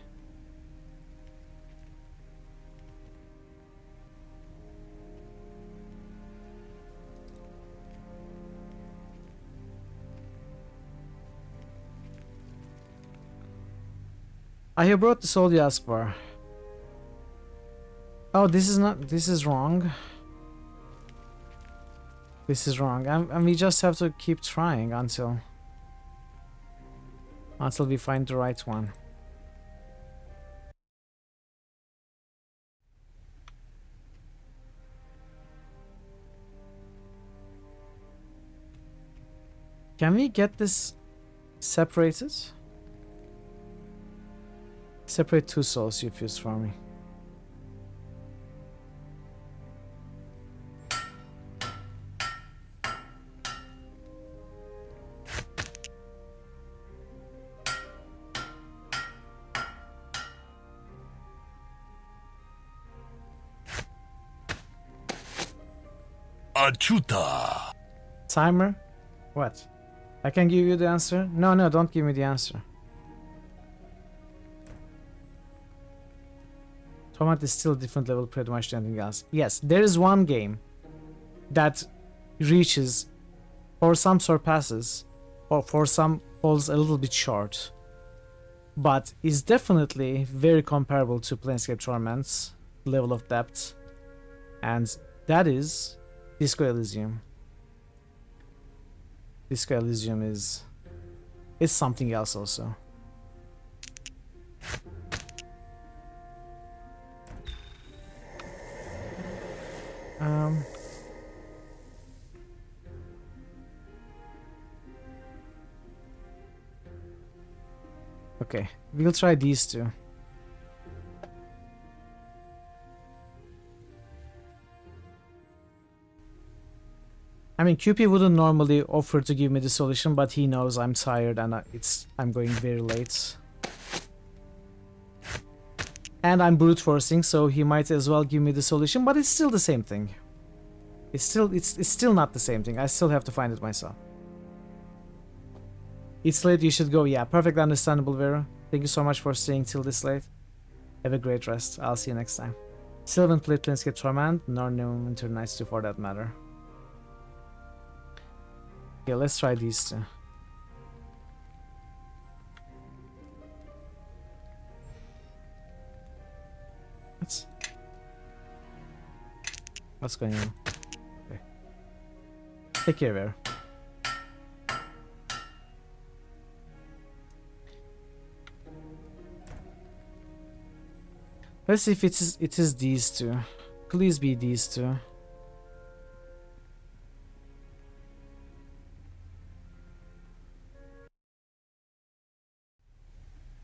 I have brought the soul you asked for. Oh, this is wrong. This is wrong. And we just have to keep trying until we find the right one. Can we get this separated? Separate 2 souls you fused for me. Achuta. Timer? What? I can give you the answer. No, no, don't give me the answer. Torment is still a different level pretty much to anything else. Yes, there is one game that reaches, for some surpasses, or for some falls a little bit short, but is definitely very comparable to Planescape Torment's level of depth, and that is Disco Elysium. Disco Elysium is something else also. Okay, we'll try these two. I mean, QP wouldn't normally offer to give me the solution, but he knows I'm tired and I'm going very late. And I'm brute forcing, so he might as well give me the solution, but it's still the same thing. It's still not the same thing. I still have to find it myself. It's late, you should go. Yeah, perfectly understandable, Vera. Thank you so much for staying till this late. Have a great rest. I'll see you next time. Still haven't played Planescape Torment, nor Neverwinter Nights 2 for that matter. Okay, let's try these two. What's going on? Okay. Take care, Vera. Let's see if it is these two. Please be these two.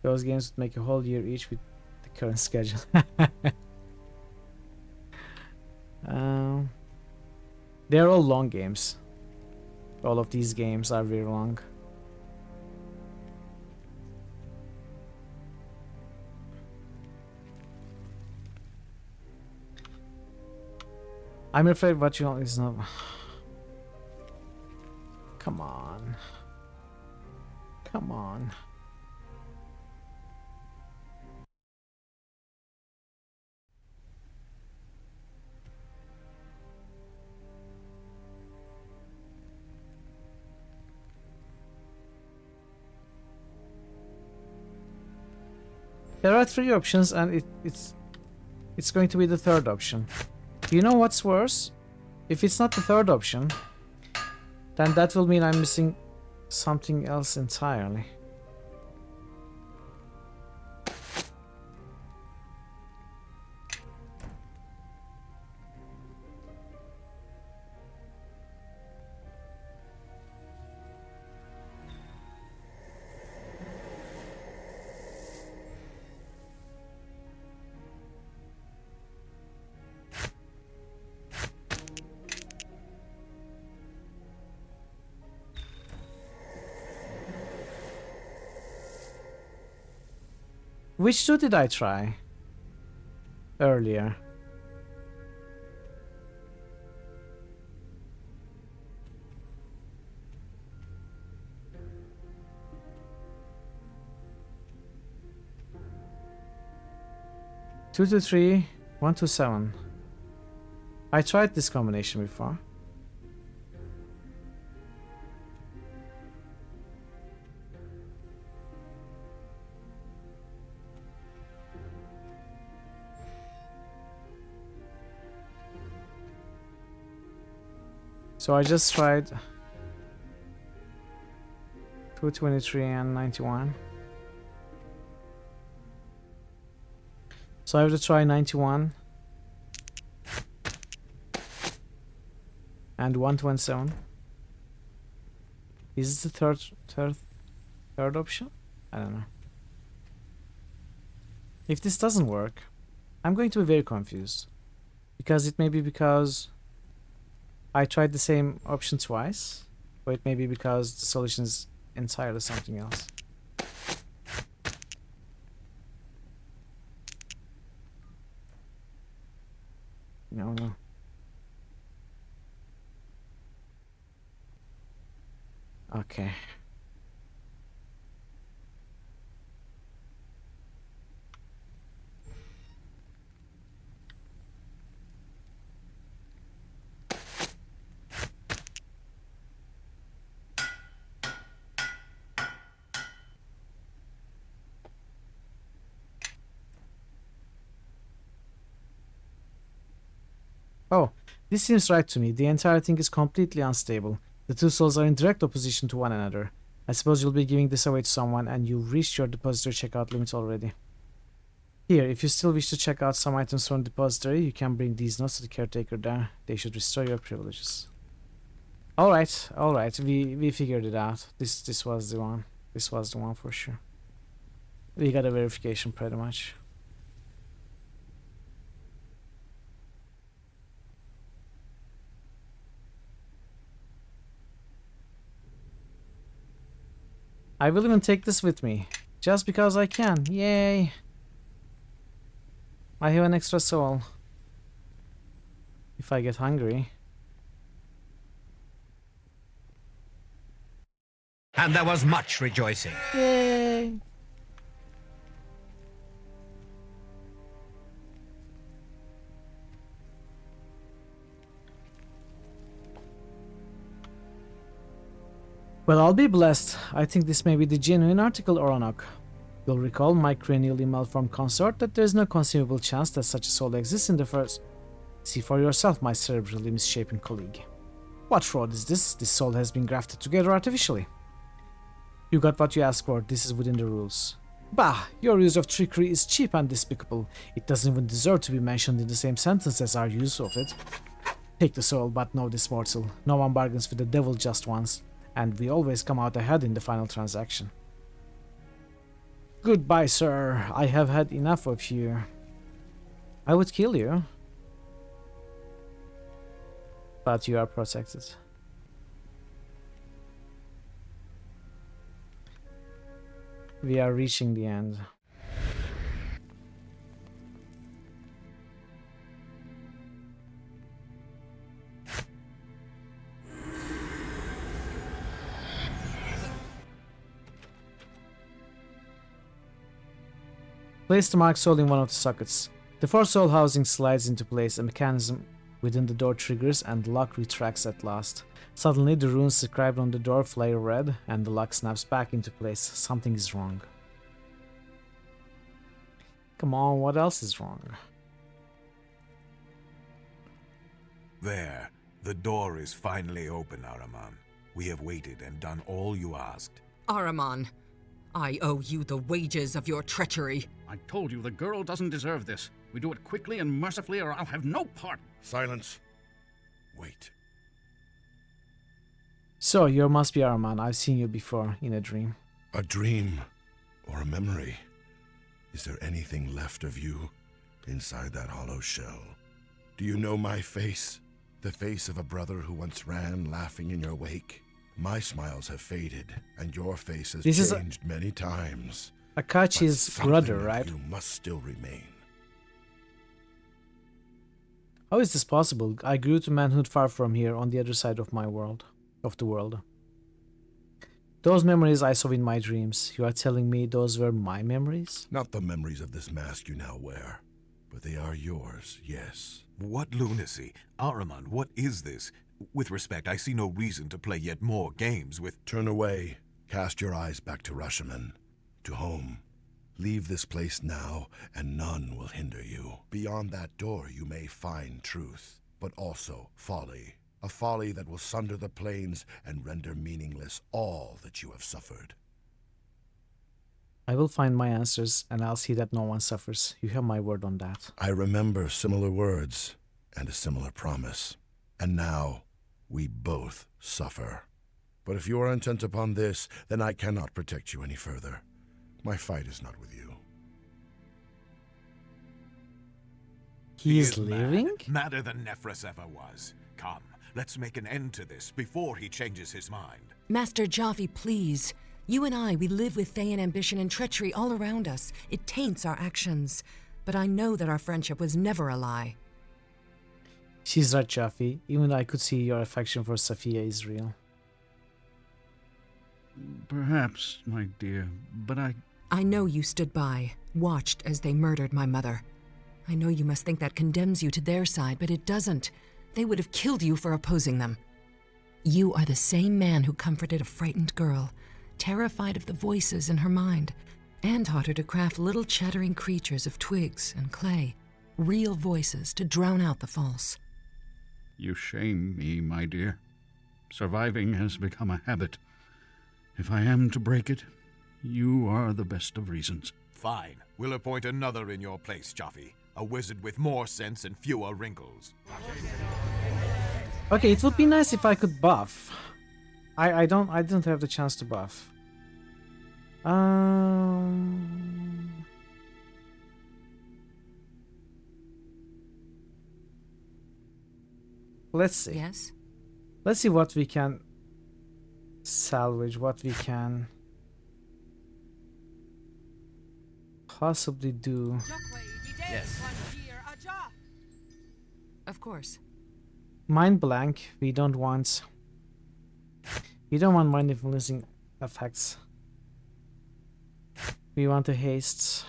Those games would make a whole year each with the current schedule. They're all long games. All of these games are very long. I'm afraid what you want is not... Come on. Come on. There are 3 options and it's going to be the 3rd option. Do you know what's worse? If it's not the 3rd option, then that will mean I'm missing something else entirely. Which 2 did I try earlier? Two to 3, 1 to 7. I tried this combination before. So I just tried 223 and 91. So I have to try 91 and 127. Is this the third option? I don't know. If this doesn't work, I'm going to be very confused, because it may be because I tried the same option twice, or it may be because the solution is entirely something else. No. Okay. Oh, this seems right to me. The entire thing is completely unstable. The two souls are in direct opposition to one another. I suppose you'll be giving this away to someone and you've reached your depository checkout limit already. Here, if you still wish to check out some items from the depository, you can bring these notes to the caretaker there. They should restore your privileges. Alright, we figured it out. This was the one. This was the one for sure. We got a verification pretty much. I will even take this with me, just because I can. Yay! I have an extra soul. If I get hungry. And there was much rejoicing. Yay! Well, I'll be blessed. I think this may be the genuine article, Oronok. You'll recall my cranially malformed consort that there is no conceivable chance that such a soul exists in the first. See for yourself, my cerebrally misshapen colleague. What fraud is this? This soul has been grafted together artificially. You got what you asked for. This is within the rules. Bah! Your use of trickery is cheap and despicable. It doesn't even deserve to be mentioned in the same sentence as our use of it. Take the soul, but know this, mortal. No one bargains with the devil just once, and we always come out ahead in the final transaction. Goodbye, sir. I have had enough of you. I would kill you. But you are protected. We are reaching the end. Place the marked soul in one of the sockets. The 4 soul housing slides into place, a mechanism within the door triggers and the lock retracts at last. Suddenly the runes inscribed on the door flare red and the lock snaps back into place. Something is wrong. Come on, what else is wrong? There. The door is finally open, Ahriman. We have waited and done all you asked. Ahriman, I owe you the wages of your treachery. I told you the girl doesn't deserve this. We do it quickly and mercifully or I'll have no part. Silence. Wait. So, you must be Ahriman. I've seen you before, in a dream. A dream? Or a memory? Is there anything left of you inside that hollow shell? Do you know my face? The face of a brother who once ran laughing in your wake? My smiles have faded, and your face has changed many times. Akachi's brother, right? You must still remain. How is this possible? I grew to manhood far from here, on the other side of my world. Of the world. Those memories I saw in my dreams, you are telling me those were my memories? Not the memories of this mask you now wear, but they are yours, yes. What lunacy? Ahriman, what is this? With respect, I see no reason to play yet more games with— Turn away. Cast your eyes back to Rashomon, to home. Leave this place now, and none will hinder you. Beyond that door you may find truth, but also folly. A folly that will sunder the plains and render meaningless all that you have suffered. I will find my answers, and I'll see that no one suffers. You have my word on that. I remember similar words, and a similar promise. And now, we both suffer. But if you are intent upon this, then I cannot protect you any further. My fight is not with you. He is leaving? Madder than Nephros ever was. Come, let's make an end to this before he changes his mind. Master Jaffe, please. You and I, we live with Thayan ambition and treachery all around us. It taints our actions. But I know that our friendship was never a lie. She's right, Jaffe. Even I could see your affection for Safiya is real. Perhaps, my dear, but I know you stood by, watched as they murdered my mother. I know you must think that condemns you to their side, but it doesn't. They would have killed you for opposing them. You are the same man who comforted a frightened girl, terrified of the voices in her mind, and taught her to craft little chattering creatures of twigs and clay, real voices to drown out the false. You shame me, my dear. Surviving has become a habit. If I am to break it, you are the best of reasons. Fine. We'll appoint another in your place, Jaffe. A wizard with more sense and fewer wrinkles. Okay, it would be nice if I could buff. I don't have the chance to buff. Let's see. Yes? Let's see what we can salvage, what we can possibly do. Yes. Of course. Mind blank, we don't want mind influencing effects. We want a haste.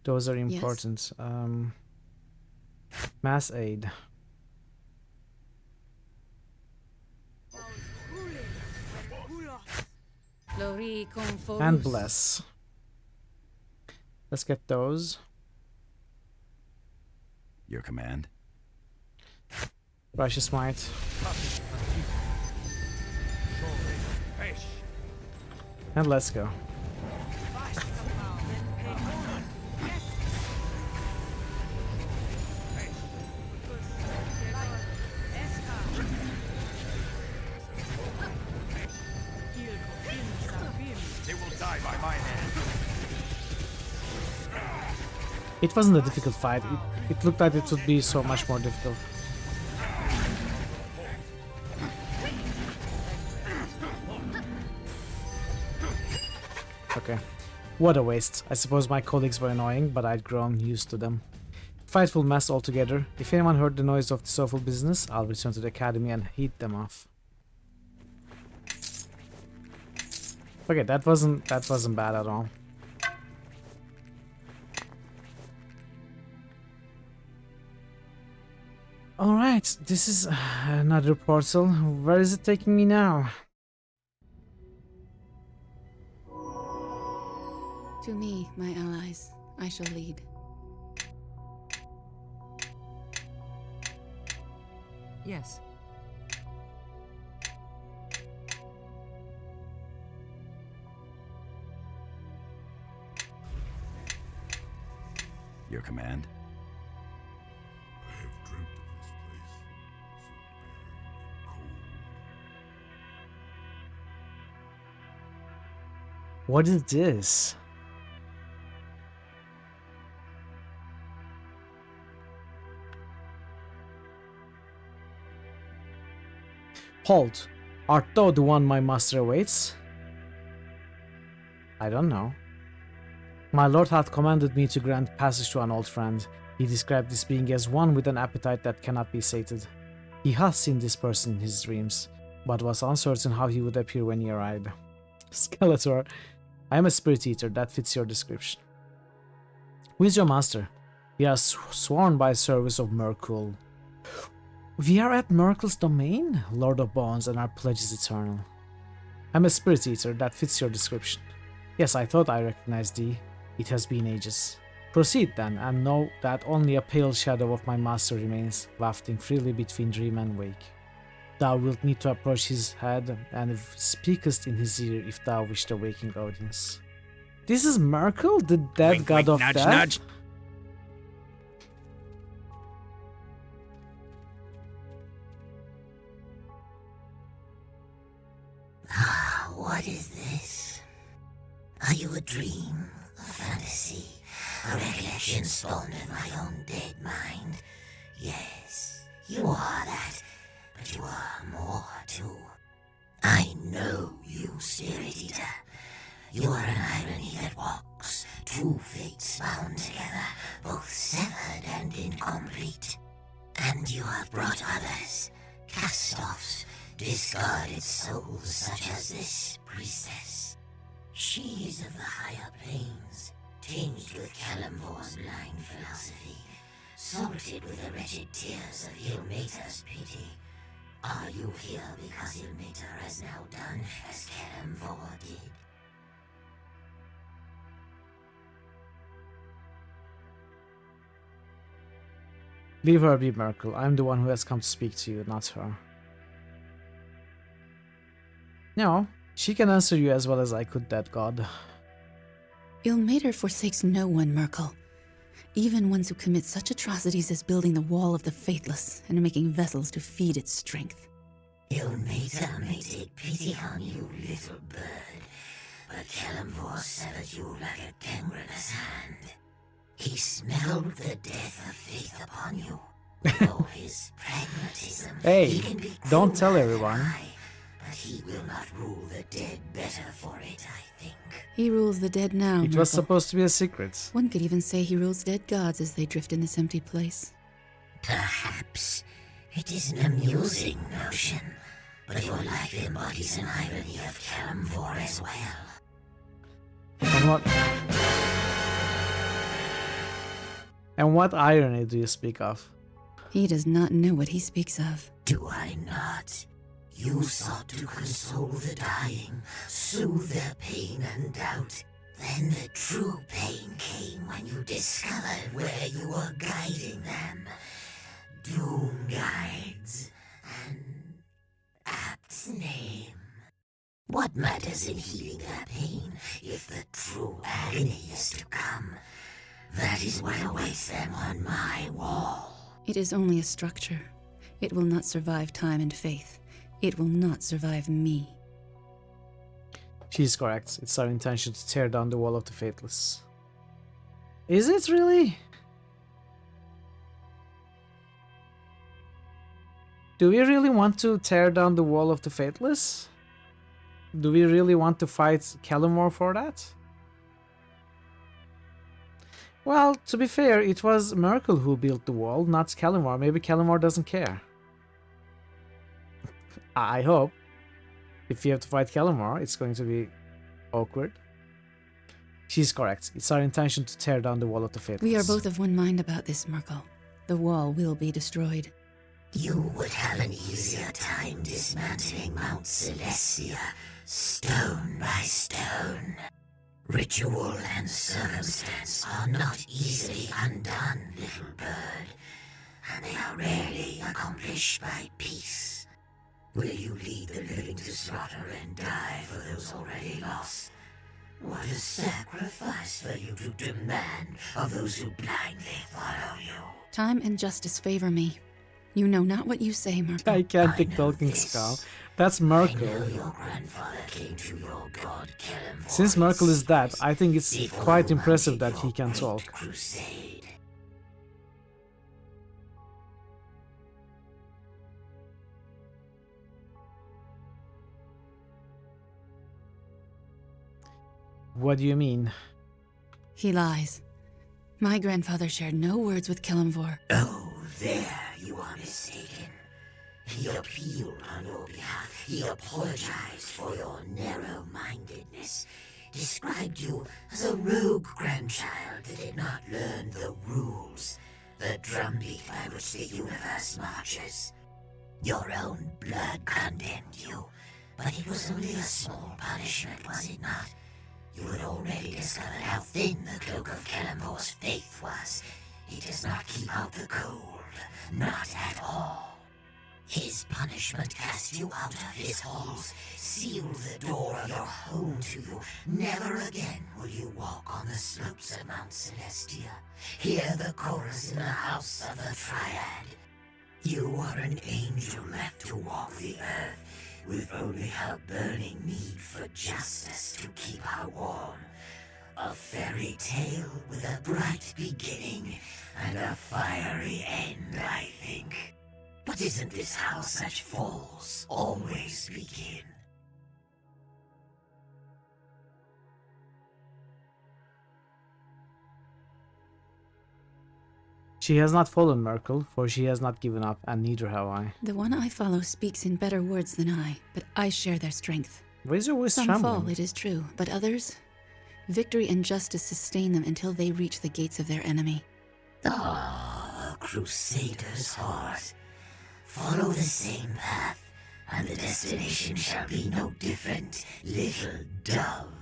Those are important. Yes. Mass aid. And bless. Let's get those. Your command. Righteous Might. And let's go. They will die by my hand. It wasn't a difficult fight. It looked like it would be so much more difficult. Okay. What a waste. I suppose my colleagues were annoying, but I'd grown used to them. Fightful mess altogether. If anyone heard the noise of this awful business, I'll return to the academy and heat them off. Okay, that wasn't bad at all. Alright, this is another portal. Where is it taking me now? To me, my allies, I shall lead. Yes. Your command. I have dreamt of this place, so barren and cold. What is this? Halt! Art thou the one my master awaits? I don't know. My lord hath commanded me to grant passage to an old friend. He described this being as one with an appetite that cannot be sated. He hath seen this person in his dreams, but was uncertain how he would appear when he arrived. Skeletor, I am a spirit eater, that fits your description. Who is your master? We are sworn by service of Merkul. We are at Merkul's domain, Lord of Bones, and our pledge is eternal. I'm a spirit eater, that fits your description. Yes, I thought I recognized thee. It has been ages. Proceed then, and know that only a pale shadow of my master remains, wafting freely between dream and wake. Thou wilt need to approach his head, and speakest in his ear if thou wish the waking audience. This is Merkul, the dead Wink, god wink, of nudge, death? nudge. What is this? Are you a dream, a fantasy, a recollection spawned of my own dead mind? Yes, you are that, but you are more too. I know you, Spirit Eater. You are an irony that walks, two fates bound together, both severed and incomplete. And you have brought others, cast-offs, Discarded souls such as this priestess. She is of the higher planes, tinged with Kalimvor's blind philosophy, salted with the wretched tears of Ilmater's pity. Are you here because Ilmater has now done as Kalimvor did? Leave her be, Merkel. I'm the one who has come to speak to you, not her. No, she can answer you as well as I could, that god. Ilmater forsakes no one, Merkel. Even ones who commit such atrocities as building the Wall of the Faithless and making vessels to feed its strength. Ilmater may take pity on you, little bird, but Kalimvor severed you like a gangrenous hand. He smelled the death of faith upon you. With all his pragmatism, Hey, he can be don't tell cruel everyone. and high, but he will not rule the dead better for it, I think. He rules the dead now, It Merkel. was supposed to be a secret. One could even say he rules dead gods as they drift in this empty place. Perhaps. It is an amusing notion, but your life embodies an irony of Kalimvor as well. And what irony do you speak of? He does not know what he speaks of. Do I not? You sought to console the dying, soothe their pain and doubt. Then the true pain came when you discovered where you were guiding them. Doom guides, an apt name. What matters in healing their pain if the true agony is to come? That is what awaits them on my wall. It is only a structure. It will not survive time and faith. It will not survive me. She's correct. It's our intention to tear down the Wall of the Faithless. Is it really? Do we really want to tear down the Wall of the Faithless? Do we really want to fight Kalimvor for that? Well, to be fair, it was Merkel who built the wall, not Kalimvor. Maybe Kalimvor doesn't care. I hope. If you have to fight Kalimvor, it's going to be awkward. She's correct. It's our intention to tear down the Wall of the Faithless. We are both of one mind about this, Merkel. The wall will be destroyed. You would have an easier time dismantling Mount Celestia, stone by stone. Ritual and circumstance are not easily undone, little bird, and they are rarely accomplished by peace. Will you lead the living to slaughter and die for those already lost? What a sacrifice for you to demand of those who blindly follow you. Time and justice favor me. You know not what you say, Merkel. I can't pick Talking Skull. That's Merkel. Your grandfather came to your god Kalimvor. Since Merkel is dead, I think it's quite impressive that he can talk. Crusade. What do you mean? He lies. My grandfather shared no words with Kalimvor. Oh, there you are mistaken. He appealed on your behalf. He apologized for your narrow-mindedness. Described you as a rogue grandchild that did not learn the rules, the drumbeat by which the universe marches. Your own blood condemned you, but it was only a small punishment, was it not? You had already discovered how thin the cloak of Kalimvor's faith was. He does not keep out the cold, not at all. His punishment cast you out of his halls, sealed the door of your home to you. Never again will you walk on the slopes of Mount Celestia, hear the chorus in the house of the Triad. You are an angel left to walk the earth, with only her burning need for justice to keep her warm. A fairy tale with a bright beginning and a fiery end, I think. But isn't this how such falls always begin? She has not fallen, Merkel, for she has not given up, and neither have I. The one I follow speaks in better words than I, but I share their strength. Why is your voice Some trembling? fall, it is true, but others, victory and justice sustain them until they reach the gates of their enemy. Ah, a crusader's heart. Follow the same path, and the destination shall be no different, little dove.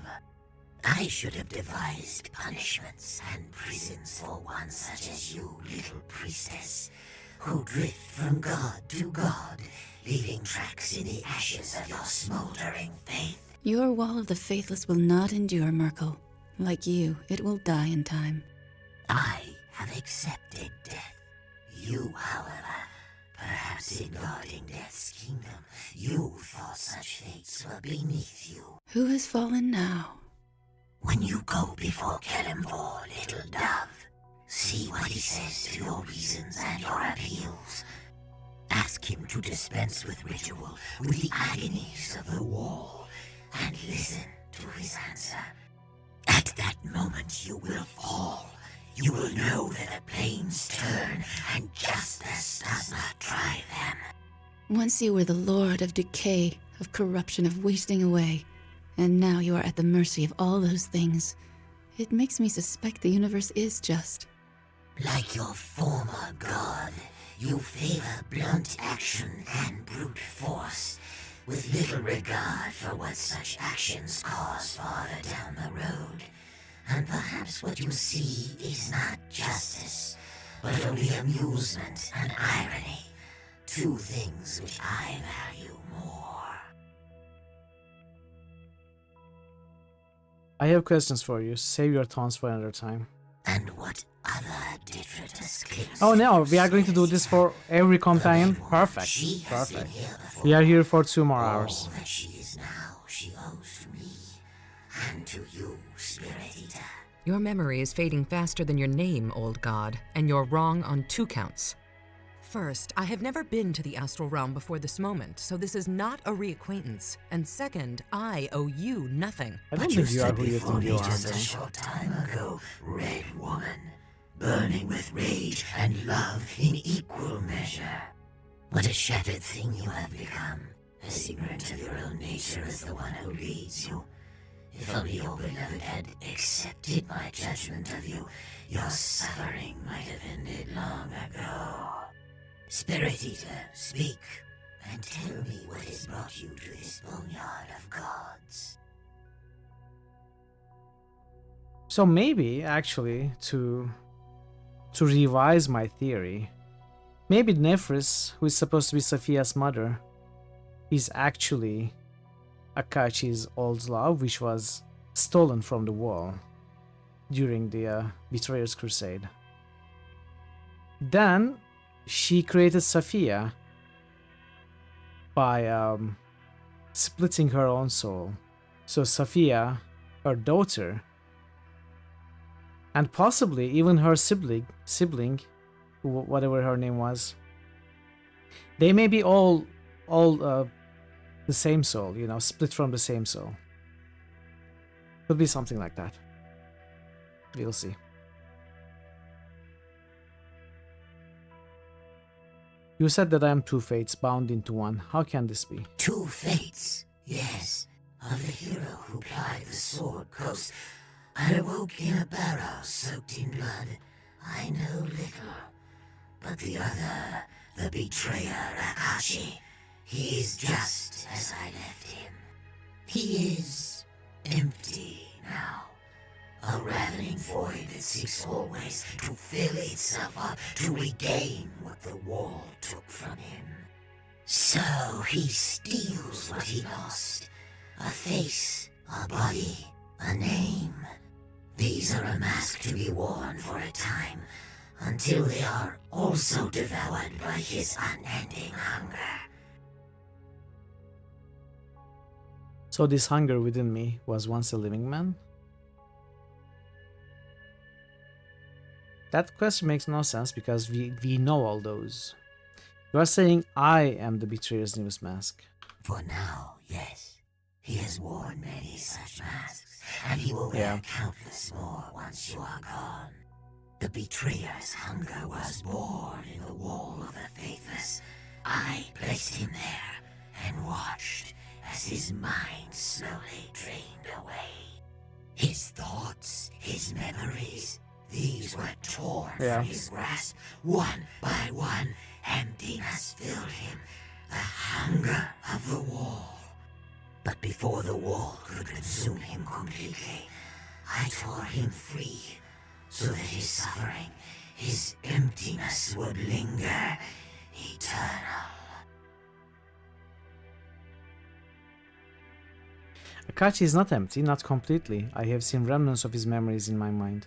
I should have devised punishments and prisons for one such as you, little priestess, who drift from god to god, leaving tracks in the ashes of your smoldering faith. Your wall of the faithless will not endure, Merkel. Like you, it will die in time. I have accepted death. You, however, perhaps in guarding death's kingdom, you thought such fates were beneath you. Who has fallen now? When you go before Kelemvor, little dove, see what he says to your reasons and your appeals. Ask him to dispense with ritual, with the agonies of the wall, and listen to his answer. At that moment you will fall. You will know that the planes turn, and justice does not drive them. Once you were the lord of decay, of corruption, of wasting away, and now you are at the mercy of all those things. It makes me suspect the universe is just. Like your former god, you favor blunt action and brute force, with little regard for what such actions cause farther down the road. And perhaps what you see is not justice, but only amusement and irony, two things which I value more. I have questions for you. Save your taunts for another time. And what other detritus claims? Oh no, we are going to do this for every companion? Perfect. Perfect. We are here for 2 more hours. All that she is now, she owes to me, and to you, Spirit Eater. Your memory is fading faster than your name, old god, and you're wrong on 2 counts. First, I have never been to the astral realm before this moment, so this is not a reacquaintance. And second, I owe you nothing. I don't think you are who you think you are. Just a short time ago, Red Woman, burning with rage and love in equal measure. What a shattered thing you have become, as ignorant of your own nature as the one who leads you. If only your beloved had accepted my judgment of you, your suffering might have ended long ago. Spirit Eater, speak, and tell me what has brought you to this boneyard of gods. So maybe, actually, to revise my theory, maybe Nephris, who is supposed to be Sophia's mother, is actually Akachi's old love, which was stolen from the wall during the Betrayer's Crusade. Then she created Sophia by splitting her own soul. So Sophia, her daughter, and possibly even her sibling, whatever her name was, they may be all the same soul, you know, split from the same soul. Could be something like that. We'll see. You said that I am 2 fates bound into one. How can this be? 2 fates, yes, of the hero who plied the sword coast. I awoke in a barrow soaked in blood. I know little. But the other, the betrayer Akachi, he is just as I left him. He is empty now. A ravening void that seeks always to fill itself up, to regain what the wall took from him. So he steals what he lost. A face, a body, a name. These are a mask to be worn for a time, until they are also devoured by his unending hunger. So this hunger within me was once a living man? That question makes no sense because we know all those. You are saying I am the betrayer's newest mask. For now, yes. He has worn many such masks, and he will wear countless more once you are gone. The betrayer's hunger was born in the wall of the faithless. I placed him there and watched as his mind slowly drained away. His thoughts, his memories, these were torn from his grasp. One by one, emptiness filled him, the hunger of the wall. But before the wall could consume him completely, I tore him free, so that his suffering, his emptiness would linger eternal. Akachi is not empty, not completely. I have seen remnants of his memories in my mind.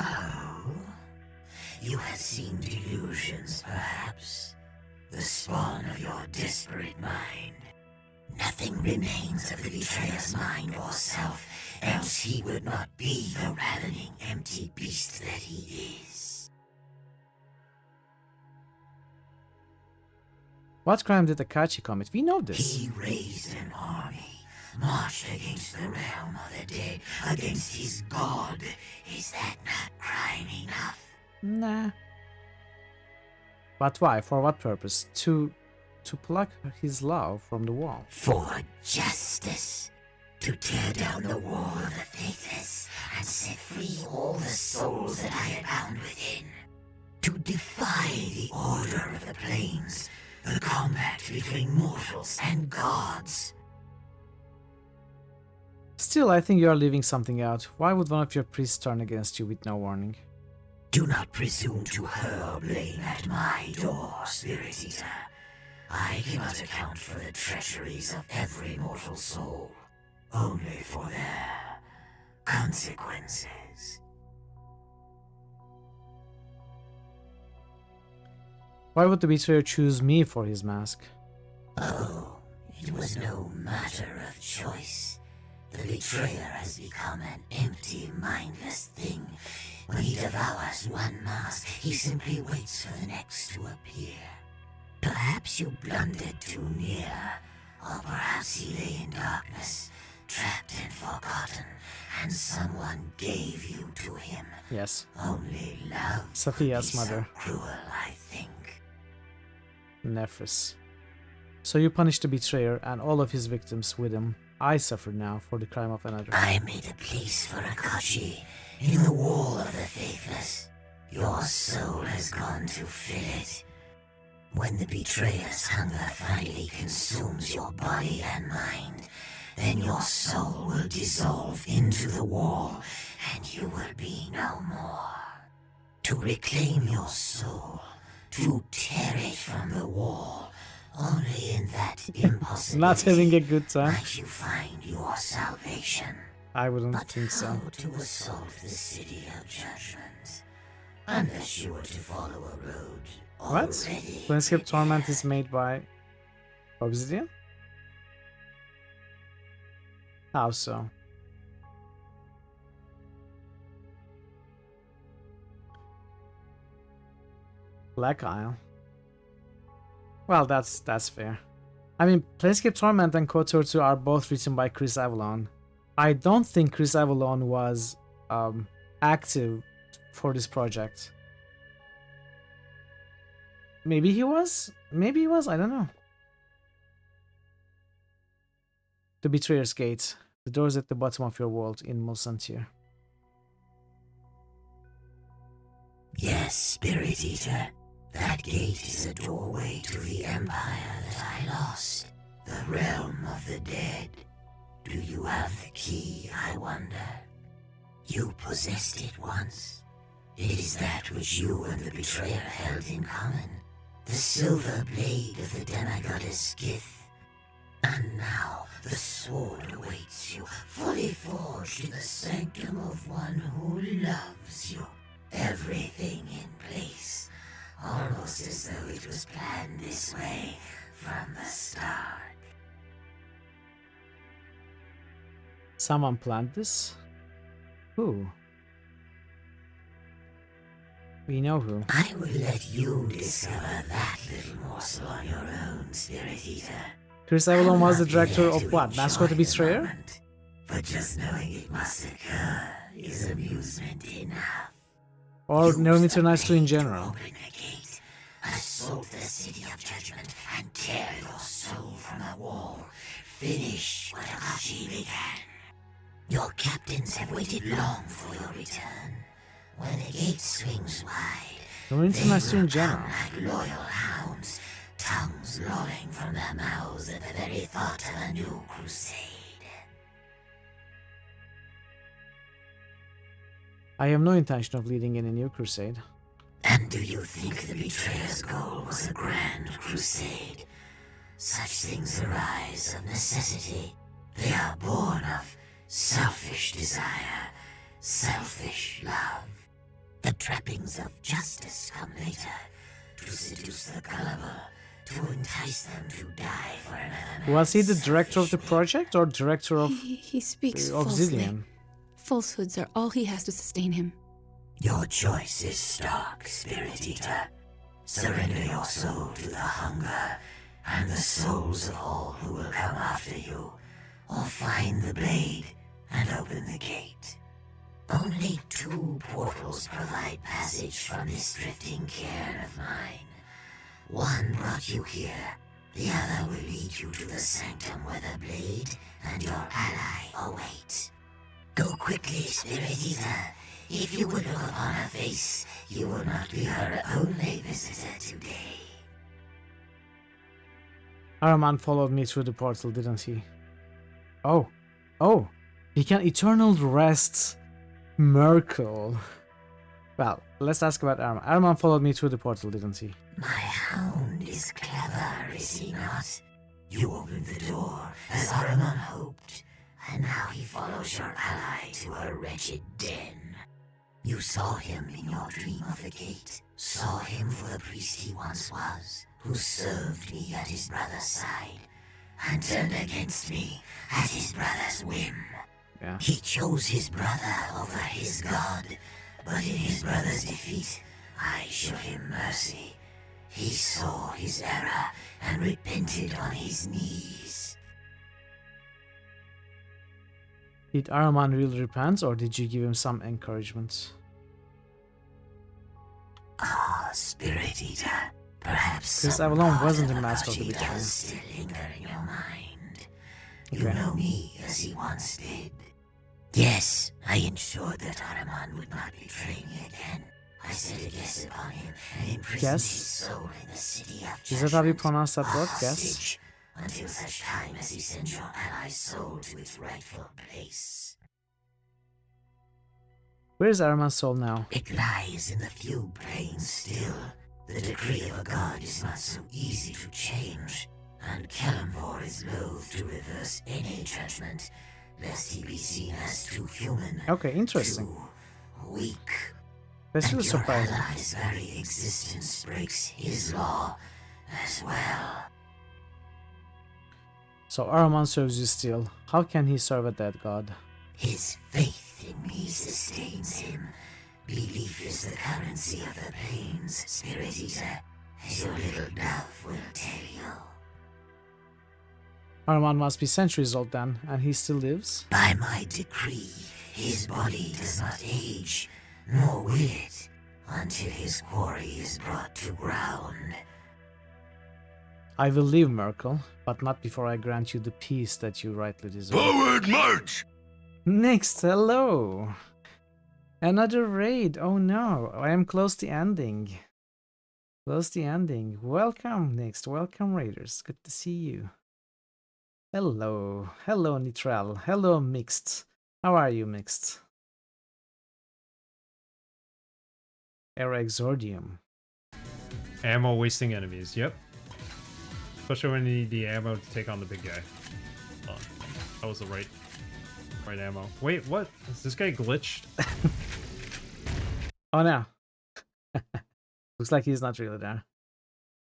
Oh, you have seen delusions, perhaps? The spawn of your desperate mind. Nothing remains of the betrayer's mind or self, else he would not be the ravening empty beast that he is. What crime did Akachi commit? We know this. He raised an army, marched against the realm of the dead, against his god. Is that not crime enough? Nah. But why? For what purpose? To pluck his love from the wall. For justice. To tear down the wall of the faithless and set free all the souls that I had bound within. To defy the order of the planes, the combat between mortals and gods. Still, I think you are leaving something out. Why would one of your priests turn against you with no warning? Do not presume to hurl blame at my door, Spirit Eater. I cannot account for the treacheries of every mortal soul, only for their consequences. Why would the betrayer choose me for his mask? Oh, it was no matter of choice. The betrayer has become an empty, mindless thing. When he devours one mask, he simply waits for the next to appear. Perhaps you blundered too near, or perhaps he lay in darkness, trapped and forgotten, and someone gave you to him. Yes. Only love Sophia's could be mother. so cruel, I think. Nephris. So you punished the betrayer and all of his victims with him. I suffer now for the crime of another. I made a place for Akashi in the wall of the faithless. Your soul has gone to fill it. When the betrayer's hunger finally consumes your body and mind, then your soul will dissolve into the wall, and you will be no more. To reclaim your soul, to tear it from the wall, only in that impossibility Not having a good time. might you find your salvation. I wouldn't But think so. how to assault the city of judgment? Unless you were to follow a road What? already. Planescape Torment is made by Obsidian? How so? Black Isle. Well, that's fair. I mean, Planescape Torment and KOTOR 2 are both written by Chris Avalon. I don't think Chris Avalon was active for this project. Maybe he was? Maybe he was? I don't know. The Betrayer's Gate. The doors at the bottom of your world in Mulsantir. Yes, Spirit Eater. That gate is a doorway to the empire that I lost. The realm of the dead. Do you have the key, I wonder? You possessed it once. It is that which you and the betrayer held in common. The silver blade of the demigoddess Gith. And now the sword awaits you, fully forged in the sanctum of one who loves you. Everything in place, almost as though it was planned this way from the start. Someone planned this? Who? We know who. I will let you discover that little morsel on your own, Spirit Eater. Chris Avalon was the I'm not director here of to what? Mask of the enjoy Betrayer? moment, but just knowing it must occur is amusement enough. Or Neverwinter Nights 2 in general? Assault the city of judgment and tear your soul from the wall. Finish what Akashi began. Your captains have waited long for your return. When the gate swings wide, Neverwinter Nights 2 in general. like loyal hounds, tongues lolling from their mouths at the very thought of a new crusade. I have no intention of leading in a new crusade. And do you think the betrayer's goal was a grand crusade? Such things arise of necessity. They are born of selfish desire, selfish love. The trappings of justice come later, to seduce the gullible, to entice them to die for another. Was he the director of the project or director of He speaks Obsidian? falsely. Falsehoods are all he has to sustain him. Your choice is stark, Spirit Eater. Surrender your soul to the hunger and the souls of all who will come after you, or find the blade and open the gate. Only 2 portals provide passage from this drifting cairn of mine. One brought you here, the other will lead you to the sanctum where the blade and your ally await. Go quickly, Spirit Eater. If you would look upon her face, you will not be her only visitor today. Araman followed me through the portal, didn't he? Oh, he can eternal rest Merkel. Well, let's ask about Araman. Araman followed me through the portal, didn't he? My hound is clever, is he not? You opened the door, as Araman hoped, and now he follows your ally to her wretched den. You saw him in your dream of the gate, saw him for the priest he once was, who served me at his brother's side, and turned against me at his brother's whim. Yeah. He chose his brother over his god, but in his brother's defeat, I showed him mercy. He saw his error and repented on his knees. Did Araman really repent, or did you give him some encouragement? Ah, Spirit Eater, perhaps Because some Avalon part wasn't of a mask of the Akashi betrayal. does still linger in your mind. You Okay. know me as he once did. Yes, I ensured that Araman would not betray me again. I set a guess upon him and imprisoned Guess? his soul in the city of Is that how you judgment, pronounce that a word? Guess? hostage, until such time as he sends your ally's soul to its rightful place. Where is Araman's soul now? It lies in the few planes still. The decree of a god is not so easy to change, and Kalimvor is loath to reverse any judgment, lest he be seen as too human. Okay, interesting. Too weak. That's And really your surprising. ally's very existence breaks his law as well. So Araman serves you still. How can he serve a dead god? His faith in me sustains him. Belief is the currency of the plains, Spirit Eater, as your little dove will tell you. Araman must be centuries old then, and he still lives? By my decree, his body does not age, nor will it, until his quarry is brought to ground. I will leave Merkel, but not before I grant you the peace that you rightly deserve. Forward march! Next, hello! Another raid, oh no, I am close to ending. Close to ending. Welcome, Next, welcome raiders, good to see you. Hello, hello Nitral, hello Mixed. How are you, Mixed? Era Exordium. Ammo wasting enemies, yep. Especially when you need the ammo to take on the big guy. Oh, that was the right ammo. Wait, what? Is this guy glitched? Oh no. Looks like he's not really there.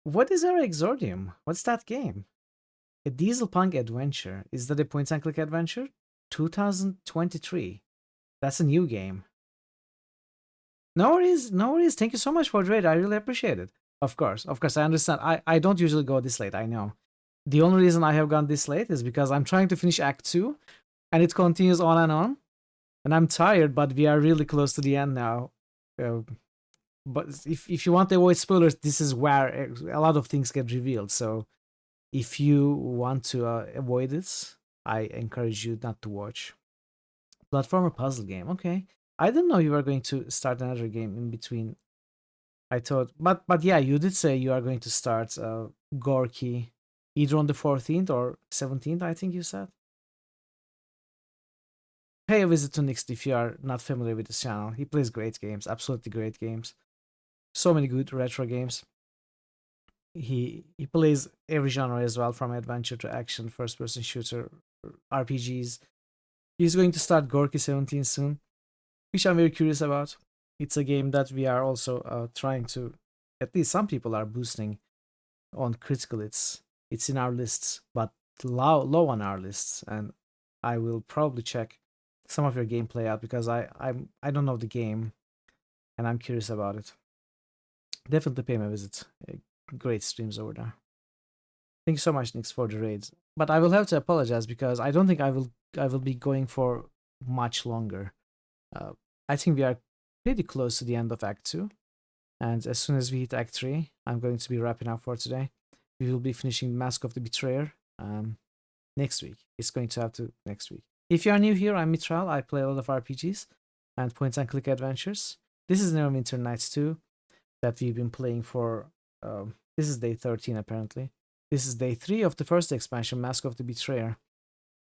What is Era Exordium? What's that game? A Diesel Punk adventure. Is that a point and click adventure? 2023. That's a new game. No worries, no worries. Thank you so much for the raid. I really appreciate it. Of course, I understand. I don't usually go this late, I know. The only reason I have gone this late is because I'm trying to finish Act 2, and it continues on. And I'm tired, but we are really close to the end now. but if you want to avoid spoilers, this is where a lot of things get revealed. So if you want to avoid it, I encourage you not to watch. Platformer puzzle game. Okay, I didn't know you were going to start another game in between. I thought, but yeah, you did say you are going to start Gorky either on the 14th or 17th. I think you said. Pay a visit to Nix if you are not familiar with this channel. He plays great games, absolutely great games. So many good retro games. He plays every genre as well, from adventure to action, first-person shooter, RPGs. He's going to start Gorky 17 soon, which I'm very curious about. It's a game that we are also trying to, at least some people are boosting on critical. It's in our lists, but low on our lists, and I will probably check some of your gameplay out because I don't know the game, and I'm curious about it. Definitely pay me a visit. Great streams over there. Thank you so much, Nix, for the raids. But I will have to apologize because I don't think I will be going for much longer. I think we are pretty close to the end of Act 2. And as soon as we hit Act 3, I'm going to be wrapping up for today. We will be finishing Mask of the Betrayer next week. It's going to have to next week. If you are new here, I'm Mitral. I play a lot of RPGs and point-and-click adventures. This is Neverwinter Nights 2 that we've been playing for... this is day 13, apparently. This is day 3 of the first expansion, Mask of the Betrayer.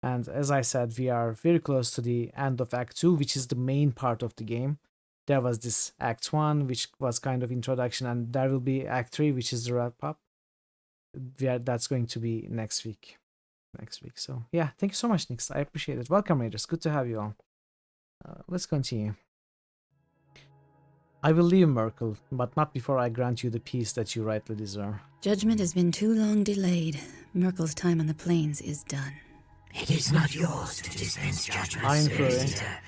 And as I said, we are very close to the end of Act 2, which is the main part of the game. There was this Act 1, which was kind of introduction, and there will be Act 3, which is the wrap-up. That's going to be next week. So yeah, thank you so much, Nix. I appreciate it. Welcome, Raiders. Good to have you all. Let's continue. I will leave Merkel, but not before I grant you the peace that you rightly deserve. Judgment has been too long delayed. Merkel's time on the plains is done. It is not yours to dispense judgment, I'm Spirit sorry. Eater.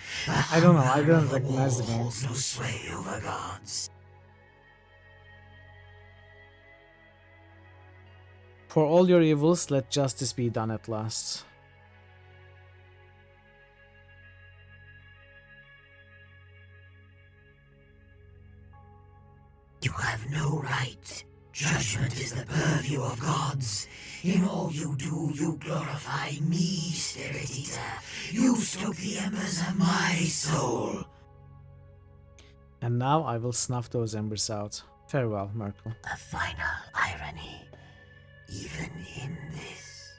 I don't know. I don't recognize the game. Holds no sway over gods. For all your evils, let justice be done at last. You have no right. Judgment is the purview of gods. In all you do, you glorify me, Spirit Eater. You stoke the embers of my soul. And now I will snuff those embers out. Farewell, Merkel. A final irony, even in this.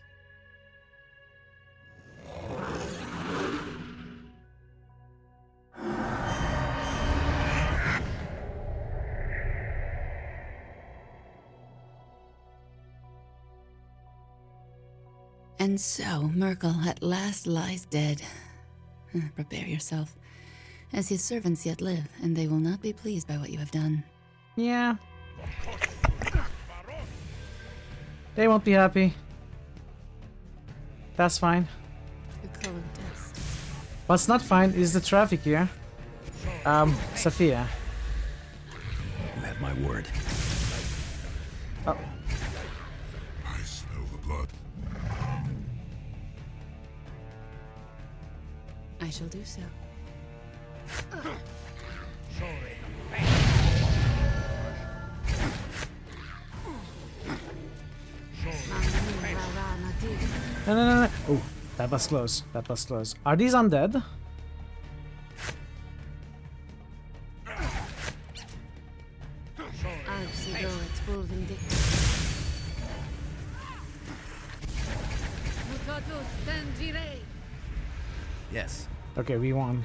And so, Merkel at last lies dead. Prepare yourself, as his servants yet live, and they will not be pleased by what you have done. Yeah. They won't be happy. That's fine. What's not fine is the traffic here. Sophia. You have my word. Oh. I smell the blood. I shall do so. No. Oh, that was close. That was close. Are these undead? Yes. Okay, we won.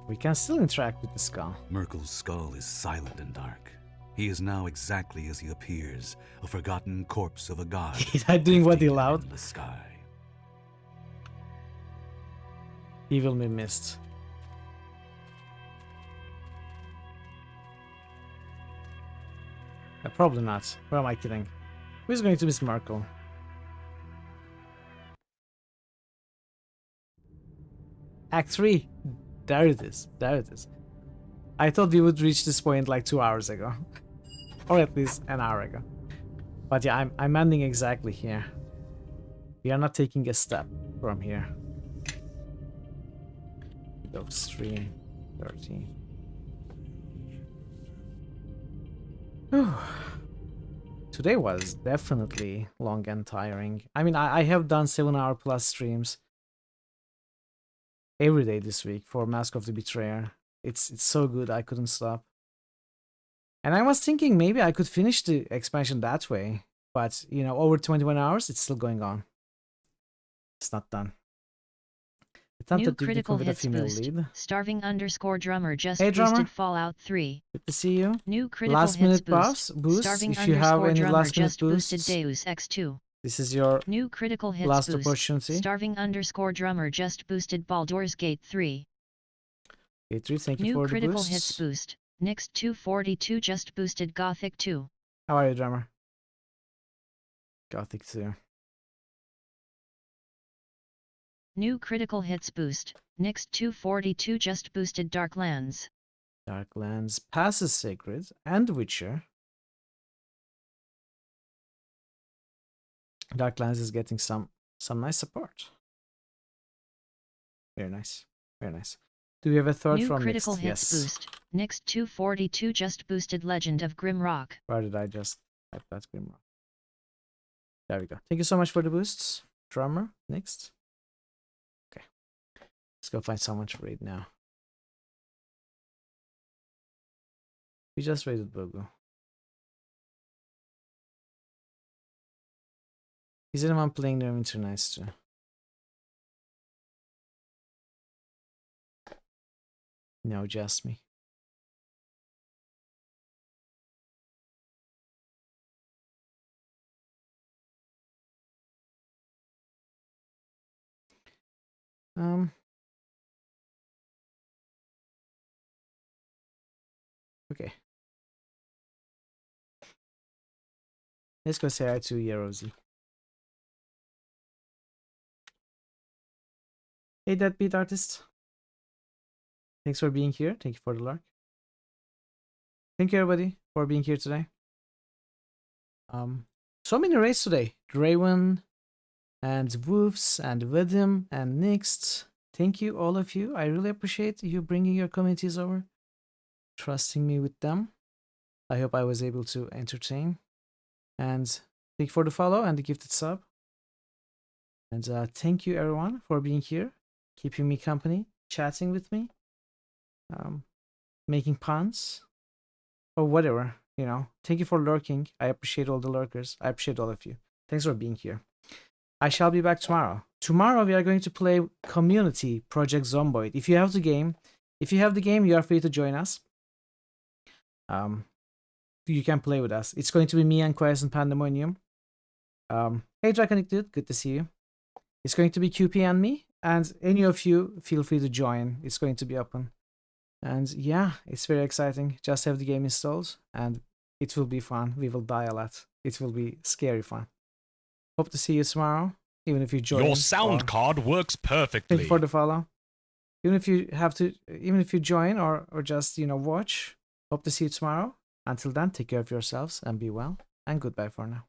We can still interact with the skull. Merkel's skull is silent and dark. He is now exactly as he appears, a forgotten corpse of a god. Is that doing what he allowed? In the sky. He will be missed. Probably not. Where am I kidding? Who's going to miss Merkel? Act 3. There it is. There it is. I thought we would reach this point like 2 hours ago. Or at least an hour ago. But yeah, I'm ending exactly here. We are not taking a step from here. Go stream 13. Today was definitely long and tiring. I mean, I have done 7-hour plus streams every day this week for Mask of the Betrayer. It's so good, I couldn't stop. And I was thinking maybe I could finish the expansion that way. But, you know, over 21 hours, it's still going on. It's not done. New critical hits boost. Lead. Starving _ drummer just Hey, boosted drummer. Fallout 3. Good to see you. New critical Last hits minute boost. boost. Starving If you have any drummer last minute just boosted boosts, Deus Ex 2. this is your New critical hits last boost. opportunity. Starving _ drummer just boosted Baldur's Gate 3. Gate 3, thank you New for the critical boosts. hits boost. Nix 242 just boosted Gothic 2. How are you, drummer? Gothic 2. New critical hits boost. Nix 242 just boosted Darklands. Darklands, Pass is Sacred, and Witcher. Darklands is getting some nice support. Very nice. Very nice. Do we have a third New from critical Nix? hits Yes. boost. Nix 242 just boosted Legend of Grimrock. Where did I just type that Grimrock? There we go. Thank you so much for the boosts. Drummer, next. Okay. Let's go find someone to raid now. We just raided Bogo. Is anyone playing Neverwinter Nights too? No, just me. Okay. Let's go say hi to Yerozy. Hey, that beat artist. Thanks for being here. Thank you for the lark. Thank you, everybody, for being here today. So many raids today. Draven and Wolves and Vedim and Nixed. Thank you, all of you. I really appreciate you bringing your communities over, trusting me with them. I hope I was able to entertain. And thank you for the follow and the gifted sub. And thank you, everyone, for being here, keeping me company, chatting with me, making puns, or whatever, you know. Thank you for lurking. I appreciate all the lurkers. I appreciate all of you. Thanks for being here. I shall be back tomorrow. Tomorrow we are going to play Community Project Zomboid. If you have the game, you are free to join us. You can play with us. It's going to be me and Quest and Pandemonium. Hey Draconic Dude, good to see you. It's going to be QP and me, and any of you feel free to join. It's going to be open. And yeah, it's very exciting. Just have the game installed and it will be fun. We will die a lot. It will be scary fun. Hope to see you tomorrow, even if you join. Your sound card works perfectly. Thank you for the follow. Even if you join or just, you know, watch, hope to see you tomorrow. Until then, take care of yourselves and be well, and goodbye for now.